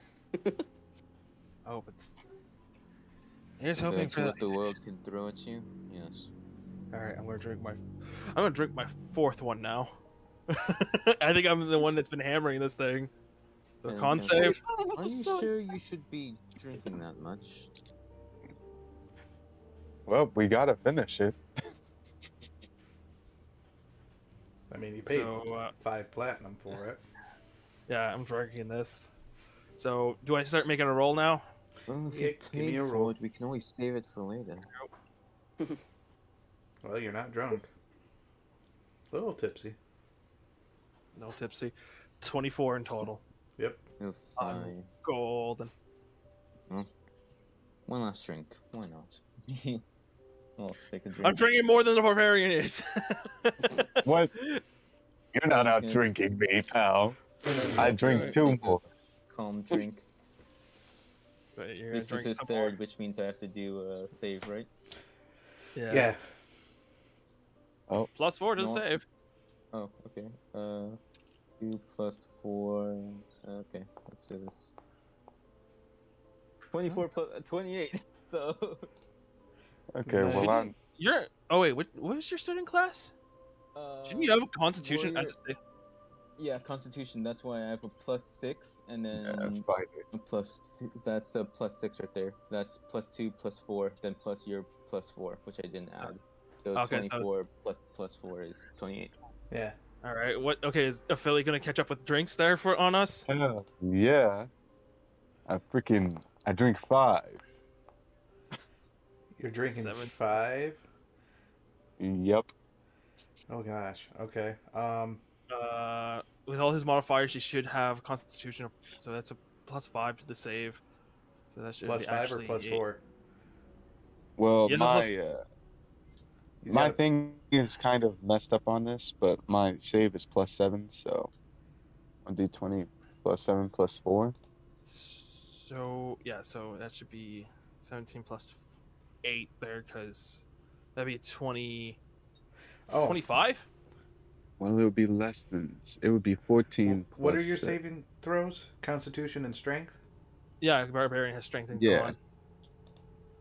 S3: Oh, but here's
S2: If
S3: hoping
S2: that's
S3: for
S2: what the world can throw at you, yes.
S3: All right, I'm gonna drink my fourth one now. I think I'm the one that's been hammering this thing. The
S2: And-
S3: con
S2: and-
S3: save.
S2: Are you sure you should be drinking that much?
S8: Well, we gotta finish it.
S1: I mean, you paid
S3: So
S1: 5 platinum for it.
S3: yeah, I'm drinking this. So do I start making a roll now?
S2: Well, if
S1: Yeah,
S2: you
S1: give me
S2: paid
S1: a
S2: for
S1: roll.
S2: it, we can always save it for later.
S1: Well, you're not drunk. A little tipsy.
S3: No tipsy. 24 in total.
S1: Yep.
S2: You'll sigh.
S3: Golden.
S2: One last drink. Why not? I'll take a drink.
S3: I'm drinking more than the barbarian is.
S8: What? You're not out
S2: Yeah.
S8: drinking me, pal. I drink 2 more.
S2: Calm drink.
S3: Wait, you're gonna
S2: This is
S3: drink
S2: his
S3: some
S2: third, which means I have to do a save, right?
S3: more?
S1: Yeah.
S3: +4 to the
S2: No.
S3: save.
S2: Oh, okay. 2 plus 4. Okay, let's do this. 24 plus 28. So.
S8: Okay,
S1: Nice.
S8: well, I'm.
S3: You're. Oh wait, what was your student class? Didn't you have a Constitution as a save?
S2: Yeah, Constitution. That's why I have a +6, and then
S8: Yeah, fight it.
S2: a +2. That's a +6 right there. That's +2, +4, then plus your +4, which I didn't add. So
S3: Okay, so-
S2: 24 plus 4 is 28.
S1: Yeah.
S3: All right. What? Okay, is Philly gonna catch up with drinks there on us?
S8: Hell yeah. I drink 5.
S1: You're drinking
S3: 7.
S1: 5?
S8: Yep.
S1: Oh gosh. Okay.
S3: With all his modifiers, he should have Constitution, so that's a +5 to the save. So that should
S1: Plus
S3: be
S1: 5 or
S3: actually
S1: plus
S3: 8.
S1: 4?
S8: Well,
S3: He has a
S8: my
S3: plus-
S1: He's
S8: my
S1: got a-
S8: thing is kind of messed up on this, but my save is +7, so I'll do 20 +7 +4.
S3: So yeah, so that should be 17 plus 8 there, because that'd be 20.
S1: Oh.
S3: 25.
S8: Well, it would be less than. It would be 14.
S1: What are
S8: plus
S1: your
S8: six.
S1: saving throws? Constitution and strength?
S3: Yeah, barbarian has strength and
S8: Yeah.
S3: con.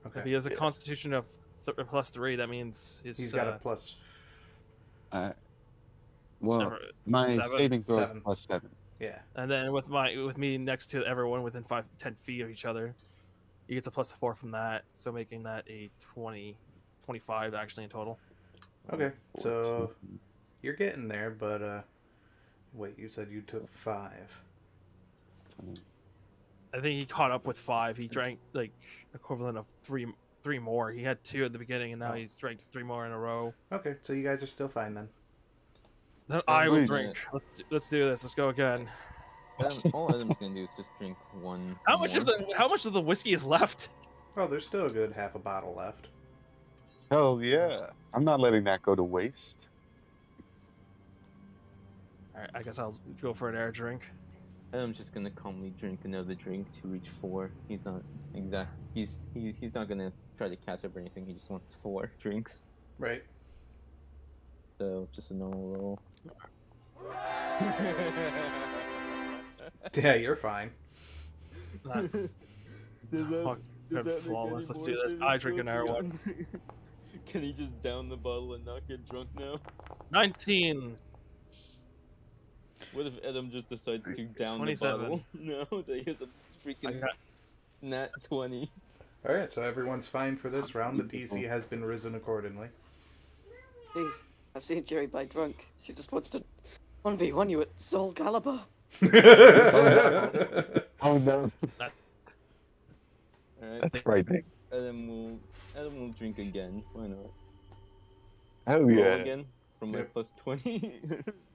S3: If
S1: Okay.
S3: he has a
S8: Yeah.
S3: Constitution of +3, that means
S1: He's got a plus
S8: Well,
S3: seven-
S8: my
S3: 7.
S8: saving throw is
S1: 7.
S8: +7.
S1: Yeah.
S3: And then with me next to everyone within 10 feet of each other, he gets a +4 from that, so making that a 25 actually in total.
S1: Okay. So you're getting there, but wait, you said you took 5.
S3: I think he caught up with 5. He drank like equivalent of three more. He had 2 at the beginning, and now
S1: Oh.
S3: he's drank 3 more in a row.
S1: Okay, so you guys are still fine then.
S3: Then I will
S8: Sweet.
S3: drink. Let's do this. Let's go again.
S2: All Adam's gonna do is just drink one.
S3: How much of the whiskey is left?
S1: Oh, there's still a good half a bottle left.
S8: Hell yeah! I'm not letting that go to waste.
S3: All right, I guess I'll go for an air drink.
S2: I'm just gonna calmly drink another drink to reach 4. He's not He's not gonna try to catch up or anything. He just wants 4 drinks.
S1: Right.
S2: So just a normal roll.
S1: Yeah, you're fine.
S2: Does
S3: Fuck, good flawless. Let's do this. I drink an air one.
S2: Can he just down the bottle and not get drunk now?
S3: 19.
S2: What if Adam just decides to down
S3: 27.
S2: the bottle? No, that he has a
S3: I
S2: freaking
S3: got
S2: nat 20.
S1: All right, so everyone's fine for this round. The DC has been risen accordingly.
S4: Please, I've seen Jerry buy drunk. She just wants to 1v1 you at Soul Calibur.
S8: Oh no,
S2: Alright,
S8: that's frightening.
S2: Adam will drink again. Why not?
S8: Hell
S2: Roll
S8: yeah!
S2: again from my
S1: Yep.
S2: plus 20.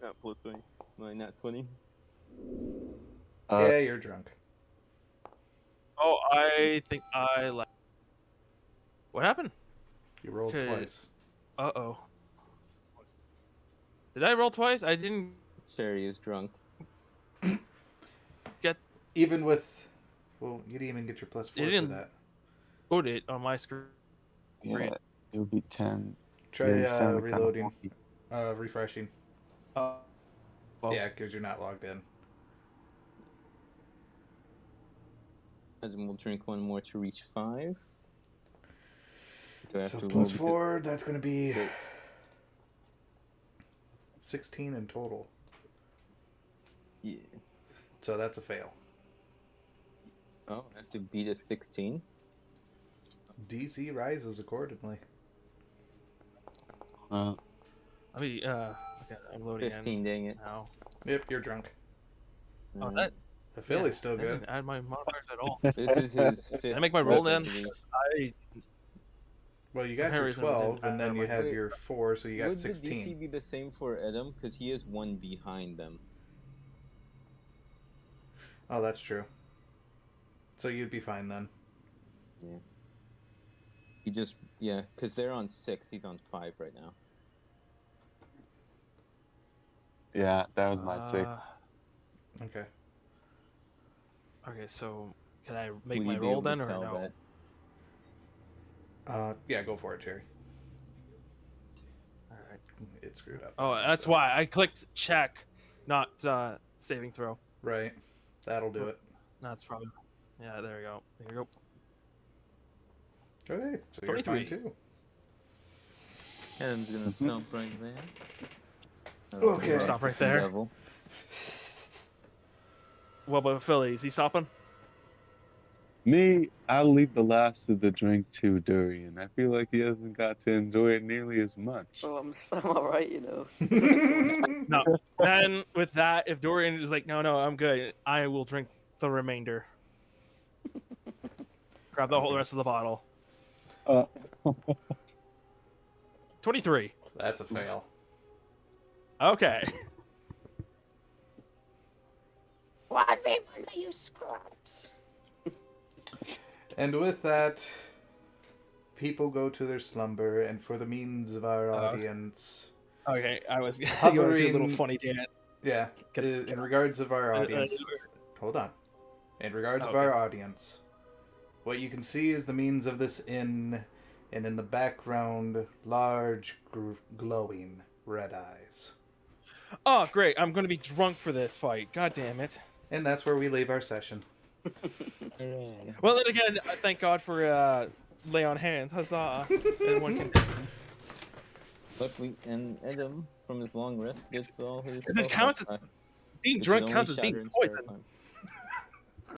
S2: Not plus 20. My nat 20.
S1: Yeah, you're drunk.
S3: Oh, I think I left. What happened?
S1: You rolled
S3: Okay.
S1: twice.
S3: Uh-oh. Did I roll twice? I didn't
S2: Sherry is drunk.
S3: get
S1: Even with, well, you didn't even get your plus 4
S3: You
S1: for
S3: didn't-
S1: that.
S3: it on my screen.
S8: Yeah, it would be 10.
S1: Try
S8: Yeah, you sounded kinda
S1: reloading,
S8: wonky.
S1: refreshing.
S3: Well,
S1: Yeah, because you're not logged in.
S2: Adam will drink one more to reach 5. Do I have
S1: So
S2: to
S1: plus
S2: roll
S1: 4, that's going to be
S2: Wait.
S1: 16 in total.
S2: Yeah.
S1: So that's a fail.
S2: Oh, I have to beat a 16.
S1: DC rises accordingly.
S8: Uh,
S3: Let me okay, I'm loading
S2: 15,
S3: in
S2: dang it.
S3: now.
S1: Yep, you're drunk.
S3: Oh, that
S1: The Philly's
S3: yeah,
S1: still
S3: that
S1: good.
S3: didn't add my modifiers at all.
S2: This is his fifth.
S3: I make my roll
S2: trip, I
S3: then?
S2: believe.
S3: I
S1: Well, you
S3: For
S1: got
S3: some
S1: your
S3: reason it
S1: 12,
S3: didn't
S1: and then
S3: add
S1: you
S3: my-
S1: had
S2: Wait,
S1: your 4, so you got
S2: Would the DC
S1: 16.
S2: be the same for Adam? Because he is one behind them.
S1: Oh, that's true. So you'd be fine then.
S2: Yeah. He just, yeah, because they're on 6. He's on 5 right now.
S8: yeah, that was my 6.
S1: Okay.
S3: Okay, so can I make
S2: Will
S3: my
S2: you be
S3: roll
S2: able to
S3: then, or
S2: tell
S3: no?
S2: that?
S1: Yeah, go for it, Jerry.
S3: All right.
S1: It screwed up.
S3: Oh, that's
S1: So-
S3: why I clicked check, not saving throw.
S1: Right. That'll do it.
S3: That's probably. Yeah, there you go. There you go.
S1: Okay, so you're
S3: 23.
S1: fine too.
S2: Adam's gonna stomp right there.
S1: Okay.
S3: Stop right there.
S2: Level.
S3: What about Philly? Is he stopping?
S8: Me, I'll leave the last of the drink to Durian. I feel like he hasn't got to enjoy it nearly as much.
S4: Oh, I'm alright, you know.
S3: No. Then with that, if Dorian is like, no, I'm good, I will drink the remainder. Grab the whole rest of the bottle. 23.
S1: That's a fail.
S3: Okay.
S4: Why people you scrubs?
S1: And with that, people go to their slumber, and for the means of our audience,
S3: Okay, I was going to do a little
S1: Hovering-
S3: funny dance.
S1: yeah, in regards of our audience, hold on. In regards of
S3: Okay.
S1: our audience, what you can see is the means of this inn, and in the background, large, glowing red eyes.
S3: Oh, great. I'm going to be drunk for this fight. God damn it.
S1: And that's where we leave our session.
S3: Well, then again, thank God for lay on hands. Huzzah. Everyone can...
S2: Look, and Adam, from his long rest, gets all his.
S3: This
S2: spell
S3: counts
S2: slots back,
S3: Being
S2: which
S3: drunk
S2: is
S3: counts
S2: only
S3: as being
S2: Shatter and Spare
S3: poisoned.
S2: Climb.